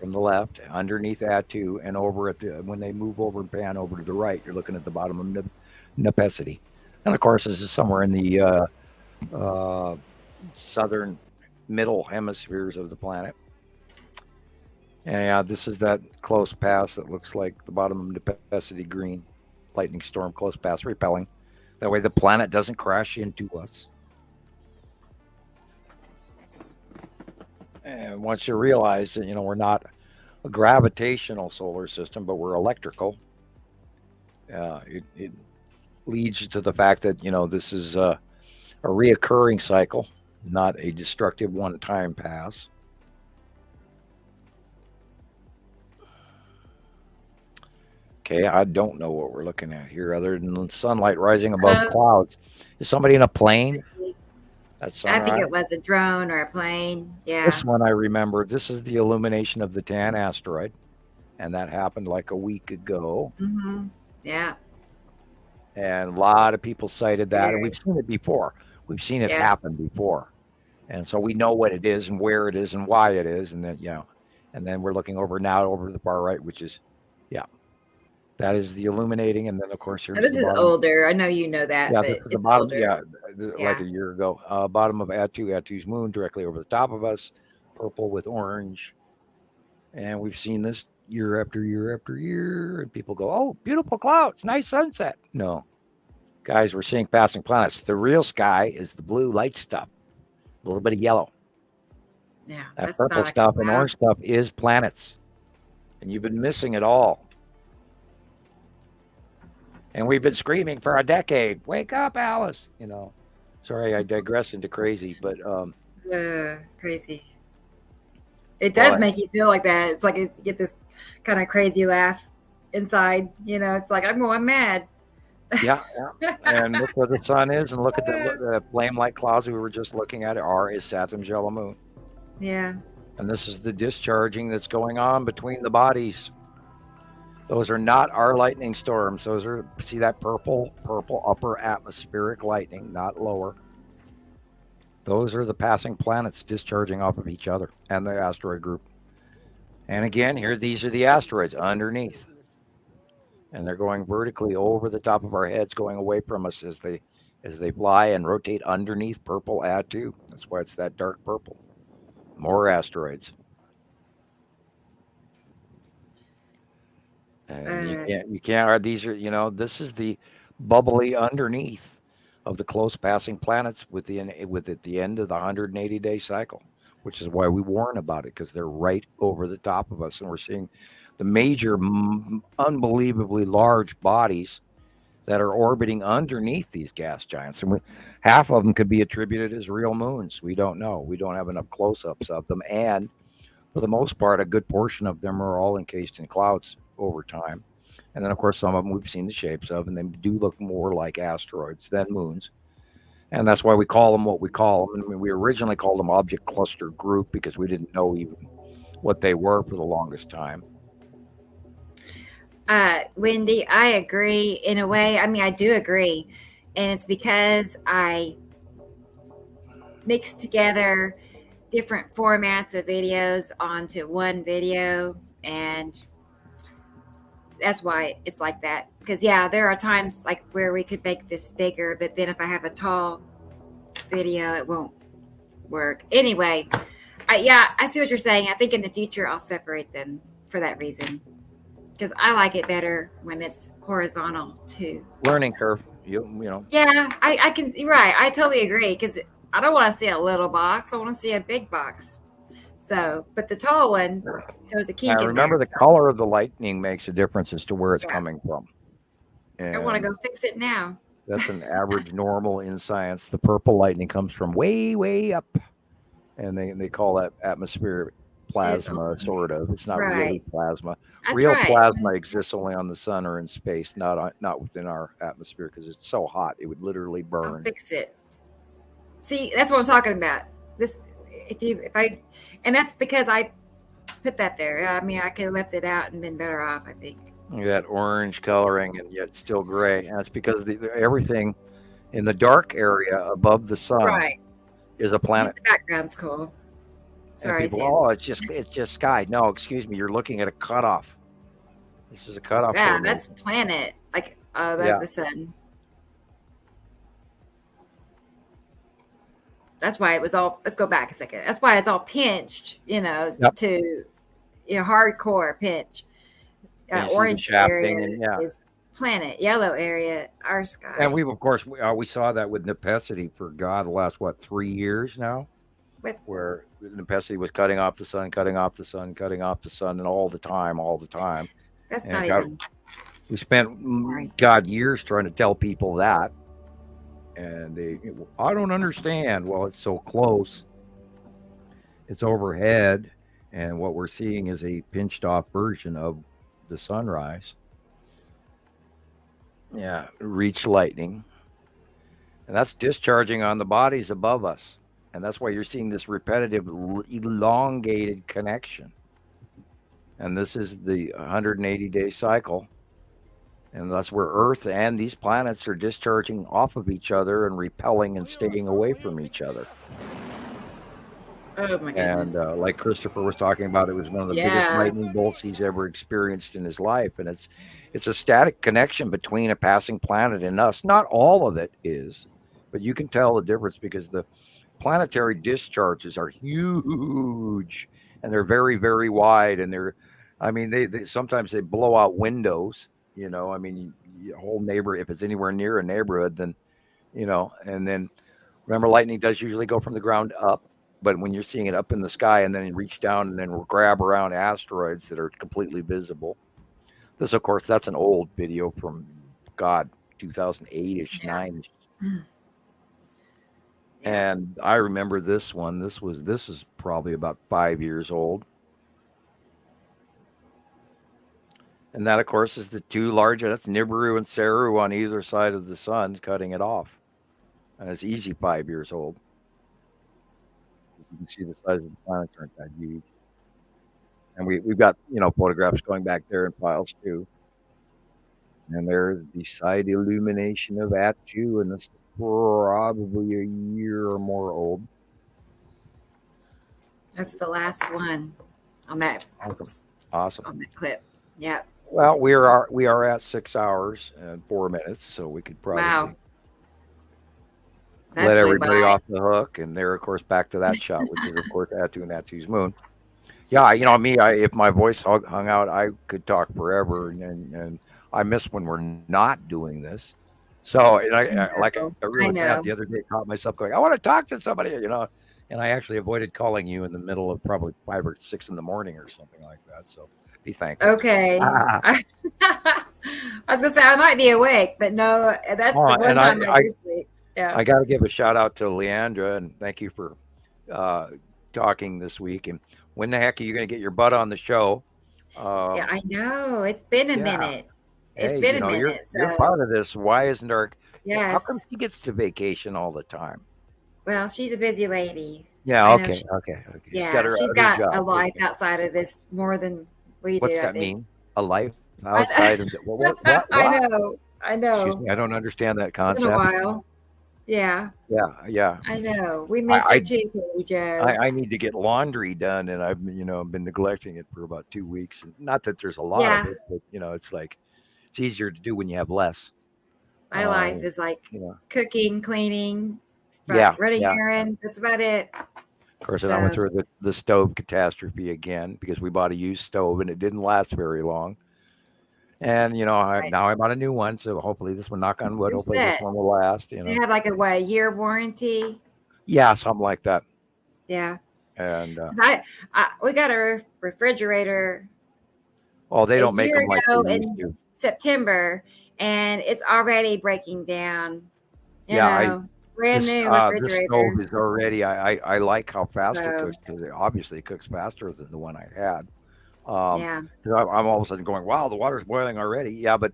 from the left, underneath Atu, and over at when they move over and pan over to the right, you're looking at the bottom of Nepesity. And of course, this is somewhere in the southern middle hemispheres of the planet. And this is that close pass that looks like the bottom of Nepesity green. Lightning storm, close pass, repelling. That way the planet doesn't crash into us. And once you realize that, we're not a gravitational solar system, but we're electrical, it leads to the fact that, this is a reoccurring cycle, not a destructive one-time pass. Okay, I don't know what we're looking at here other than sunlight rising above clouds. Is somebody in a plane? I think it was a drone or a plane. Yeah. This one I remember. This is the illumination of the Tan asteroid. and that happened like a week ago. Mm-hmm. Yeah. And a lot of people cited that, and Very. we've seen it before. We've seen it Yes. happen before, and so we know what it is and where it is and why it is, and then and then we're looking over to the far right, which is, that is the illuminating, and then of course Now, here's this the is bottom. older. I know you know that, Yeah, but the it's bottom. older. Yeah, like Yeah. a year ago. Bottom of Atu's moon, directly over the top of us, purple with orange, and we've seen this year after year after year, and people go, "Oh, beautiful clouds, nice sunset." No, guys, we're seeing passing planets. The real sky is the blue light stuff, a little bit of yellow. Yeah, That that's purple not a stuff and cloud. orange stuff is planets, and you've been missing it all. And we've been screaming for a decade. Wake up, Alice. Sorry, I digress into crazy, but Crazy. It does But- make you feel like that. It's like you get this kind of crazy laugh inside. It's like I'm going mad. yeah. And look where the sun is, and look at the flame-like clouds we were just looking at. Is Saturn's yellow moon, Yeah. and this is the discharging that's going on between the bodies. Those are not our lightning storms. Those are, see that purple upper atmospheric lightning, not lower. Those are the passing planets discharging off of each other and the asteroid group. And again, here, these are the asteroids underneath. And they're going vertically over the top of our heads, going away from us as they fly and rotate underneath purple Atu. That's why it's that dark purple. More asteroids. And you can't, these are, this is the bubbly underneath of the close passing planets at the end of the 180-day cycle, which is why we warn about it, because they're right over the top of us. And we're seeing the major, unbelievably large bodies that are orbiting underneath these gas giants. And half of them could be attributed as real moons. We don't know. We don't have enough close-ups of them. And for the most part, a good portion of them are all encased in clouds over time. And then, of course, some of them we've seen the shapes of, and they do look more like asteroids than moons. And that's why we call them what we call them. And we originally called them object cluster group because we didn't know even what they were for the longest time. Wendy, I agree in a way. I mean, I do agree. And it's because I mixed together different formats of videos onto one video, and that's why it's like that. Because there are times like where we could make this bigger, but then if I have a tall video, it won't work. Anyway, I see what you're saying. I think in the future I'll separate them for that reason, because I like it better when it's horizontal too. Learning curve, you know. Yeah, I can. You're right. I totally agree, because I don't want to see a little box. I want to see a big box. So, but the tall one, there was a kink. Now, remember, the color of the lightning makes a difference as to where it's coming from. And I want to go fix it now. that's an average normal in science. The purple lightning comes from way, way up, and they call that atmospheric plasma, sort of. It's not really plasma. That's Real right. plasma exists only on the sun or in space, not within our atmosphere, because it's so hot it would literally burn. I'll fix it. See, that's what I'm talking about. And that's because I put that there. I mean, I could have left it out and been better off, I think. That orange coloring and yet still gray, and that's because everything in the dark area above the sun is a planet. The background's cool. Sorry, people, Sam. it's just sky. No, excuse me, you're looking at a cutoff. This is a cutoff. Yeah, that's planet, like above the sun. That's why it was all. Let's go back a second. That's why it's all pinched, to hardcore pinch. Orange area is planet. Yellow area, our sky. And we've, of course, we saw that with Nepenthe for the last 3 years now, where Nepenthe was cutting off the sun, and all the time. That's not even. We spent years trying to tell people that, and I don't understand. Well, it's so close. It's overhead, and what we're seeing is a pinched off version of the sunrise. Reach lightning, and that's discharging on the bodies above us, and that's why you're seeing this repetitive elongated connection. And this is the 180-day cycle. And that's where Earth and these planets are discharging off of each other and repelling and staying away from each other. Oh my And goodness. like Christopher was talking about, it was one of the biggest Yeah. lightning bolts he's ever experienced in his life. And it's a static connection between a passing planet and us. Not all of it is, but you can tell the difference because the planetary discharges are huge and they're very, very wide. And they sometimes they blow out windows. I mean, a whole neighbor, if it's anywhere near a neighborhood, then, and then remember, lightning does usually go from the ground up, but when you're seeing it up in the sky and then you reach down and then grab around asteroids that are completely visible. This, of course, that's an old video from, 2008-ish, 9-ish. And I remember this one. This is probably about 5 years old. And that, of course, is the two large, that's Nibiru and Saru on either side of the sun, cutting it off. And it's easy 5 years old. You can see the size of the planets aren't that huge. And we've got, photographs going back there in files too. And there's the side illumination of At-2, and this is probably a year or more old. That's the last one on that. Awesome. On that clip. Yeah. Well, we are at 6 hours and 4 minutes, so we could probably let everybody off the hook. And they're, of course, back to that shot, which is, of course, At-2 and At-2's moon. Yeah, me, if my voice hung out, I could talk forever, and I miss when we're not doing this. So, and I really bad the other day, caught myself going, I want to talk to somebody, and I actually avoided calling you in the middle of probably 5 or 6 in the morning or something like that. So be thankful. Okay. I was gonna say I might be awake, but no, that's the one time I do sleep. Yeah. I got to give a shout out to Leandra and thank you for talking this week. And when the heck are you going to get your butt on the show? Yeah, I know it's been a minute. It's been a minute. You're part of this. Why isn't our? Yes. How come she gets to vacation all the time? Well, she's a busy lady. Yeah. Okay. Yeah, she's got a life outside of this more than we do. What's that mean? A life outside of it? What? I know. Excuse me, I don't understand that concept. It's been a while. Yeah. Yeah. I know. We miss you too, Katie Joe. I need to get laundry done, and I've been neglecting it for about 2 weeks. And not that there's a lot of it, but it's like it's easier to do when you have less. My life is like cooking, cleaning, running errands. That's about it. Of course, I went through the stove catastrophe again because we bought a used stove and it didn't last very long. And now I bought a new one, so hopefully this one, knock on wood, hopefully this one will last. They have like a year warranty. Yeah, something like that. Yeah. And we got a refrigerator. Oh, they don't make them like they used to. September, and it's already breaking down. Brand new refrigerator. This stove is already. I like how fast it cooks because obviously it cooks faster than the one I had. I'm all of a sudden going, wow, the water's boiling already. Yeah, but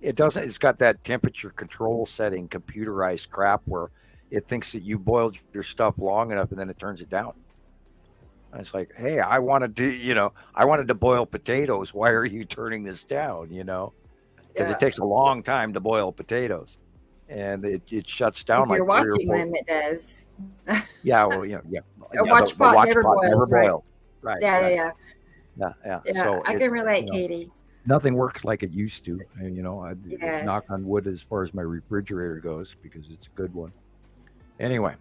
it doesn't. It's got that temperature control setting, computerized crap where it thinks that you boiled your stuff long enough and then it turns it down. And it's like, hey, I wanted to boil potatoes. Why are you turning this down? Because it takes a long time to boil potatoes, and it shuts down if like you're 3 or watching 4. them, it does. Yeah, well, A watch pot never boils, right? Right. Yeah. So I can relate, Katie. Nothing works like it used to. And, Yes. knock on wood as far as my refrigerator goes because it's a good one. Anyway.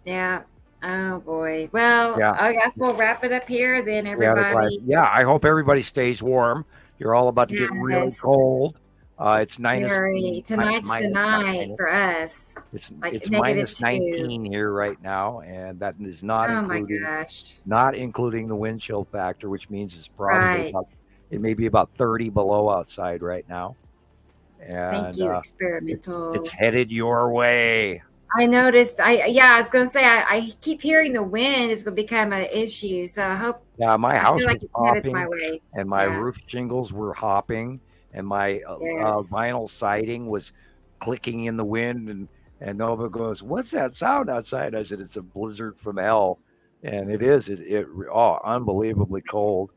Yeah. Oh boy. Well, I guess we'll wrap it up here then, everybody. Yeah, I hope everybody stays warm. You're all about to get really cold. It's tonight's the night for us. It's minus 19 here right now, and that is not not including the wind chill factor, which means it's probably it may be about 30 below outside right now. And thank you, experimental. It's headed your way. I noticed. I was going to say I keep hearing the wind is going to become an issue, so I hope. Yeah, my house was hopping, my way. And my roof shingles were hopping. And my vinyl siding was clicking in the wind, and Nova goes, "What's that sound outside?" I said, "It's a blizzard from hell," and it is. It unbelievably cold.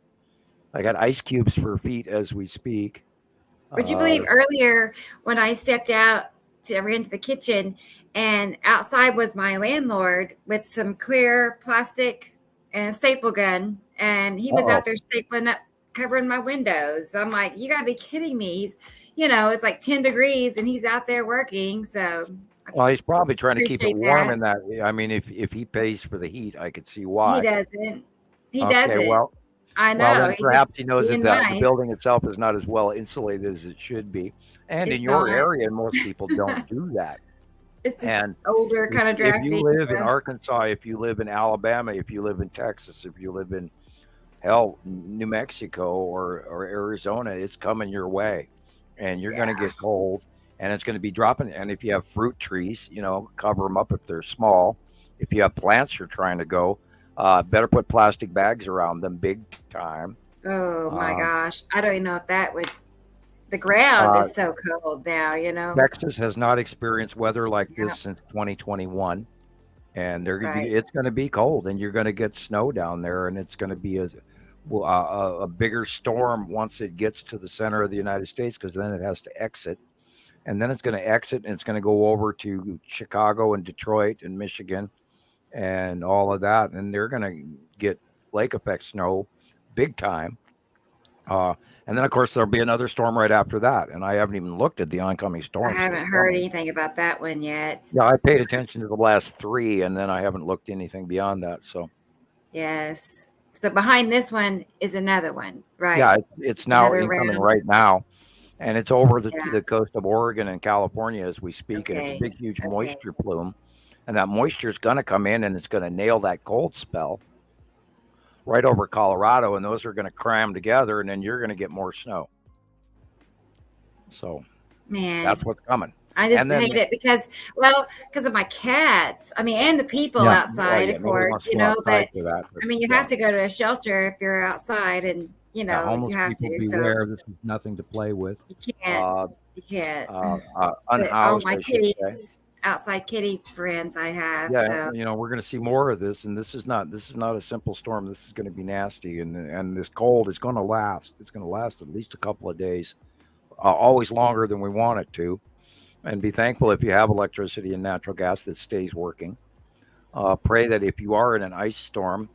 I got ice cubes for feet as we speak. Would you believe earlier when I stepped out I ran to the kitchen and outside was my landlord with some clear plastic and a staple gun, and he was out there stapling up, covering my windows. I'm like, you gotta be kidding me. He's, it's like 10 degrees and he's out there working. So well, he's probably trying to keep it appreciate warm that. in that. I mean, if he pays for the heat, I could see He why. doesn't. He Okay, doesn't. well, I well, know. then He's just perhaps he knows that being the building nice. itself is not as well insulated as it should be. And It's in your not. area, most people don't do that. It's just And older, kind of if you drafty. live in Arkansas, if you live in Alabama, if you live in Texas, if you live in New Mexico or Arizona, it's coming your way, and you're going to get cold, and it's going to be dropping. And if you have fruit trees, cover them up if they're small. If you have plants you're trying to go, better put plastic bags around them big time. Oh my gosh. I don't even know if that would. The ground is so cold now, Texas has not experienced weather like this since 2021, and it's going to be cold, and you're going to get snow down there, and it's going to be a bigger storm once it gets to the center of the United States, because then it has to exit, and then it's going to exit, and it's going to go over to Chicago and Detroit and Michigan and all of that, and they're going to get lake effect snow big time. And then, of course, there'll be another storm right after that. And I haven't even looked at the oncoming storms. I haven't heard anything about that one yet. Yeah, I paid attention to the last 3, and then I haven't looked anything beyond that. So, yes. So behind this one is another one, right? Yeah, it's now incoming right now. And it's over the coast of Oregon and California as we speak. And it's a big, huge moisture plume. And that moisture is going to come in, and it's going to nail that cold spell right over Colorado, and those are going to cram together, and then you're going to get more snow. So, man, that's what's coming. I just hate it because of my cats. I mean, and the people outside, of course, but I mean, you have to go to a shelter if you're outside, and you have to. Beware, this is nothing to play with. You can't. You can't. Unhoused, my I should say. Outside kitty friends I have. Yeah, so. We're going to see more of this, and this is not a simple storm. This is going to be nasty, and this cold is going to last. It's going to last at least a couple of days, always longer than we want it to. And be thankful if you have electricity and natural gas that stays working. Pray that if you are in an ice storm,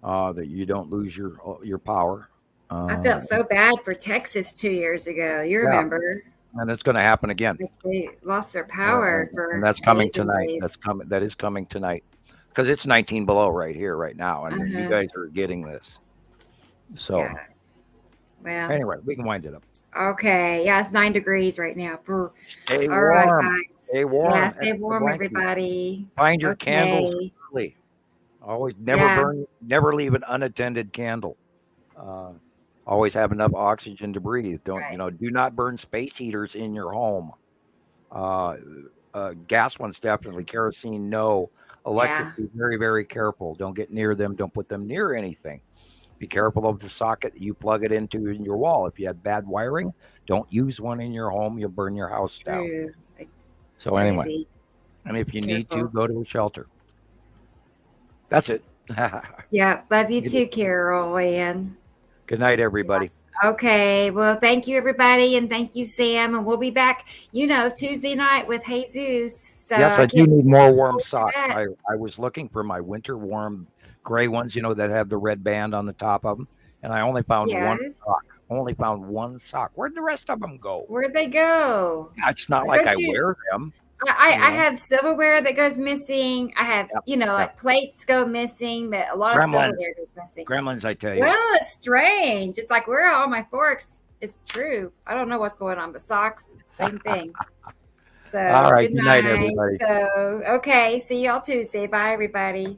that you don't lose your power. I felt so bad for Texas 2 years ago. You remember? And it's going to happen again. They lost their power and that's coming tonight. That is coming tonight, because it's 19 below right here, right now, and you guys are getting this. So, well, anyway, we can wind it up. Okay, yeah, it's 9 degrees right now. Stay All warm. right, guys. Stay warm. Yeah, stay warm, everybody. Find your candles early. Always never leave an unattended candle. Always have enough oxygen to breathe. Do not burn space heaters in your home. Gas ones definitely. Kerosene, no. Electric, be very, very careful. Don't get near them. Don't put them near anything. Be careful of the socket that you plug it into in your wall. If you have bad wiring, don't use one in your home. You'll burn your house down. So anyway, and if you need to, go to a shelter. That's it. Yeah, love you too, Carol Ann. Good night, everybody. Yes. Okay. Well, thank you, everybody. And thank you, Sam. And we'll be back, Tuesday night with Jesus. So yes, I do need more warm socks. I was looking for my winter warm gray ones, that have the red band on the top of them. And I only found one sock. Where'd the rest of them go? Where'd they go? It's not like I wear them. I have silverware that goes missing. I have, like plates go missing, but a lot of silverware goes missing. Gremlins, I tell you. Well, it's strange. It's like, where are all my forks? It's true. I don't know what's going on, but socks, same thing. So, all right. Good night, everybody. So, okay. See y'all Tuesday. Bye, everybody.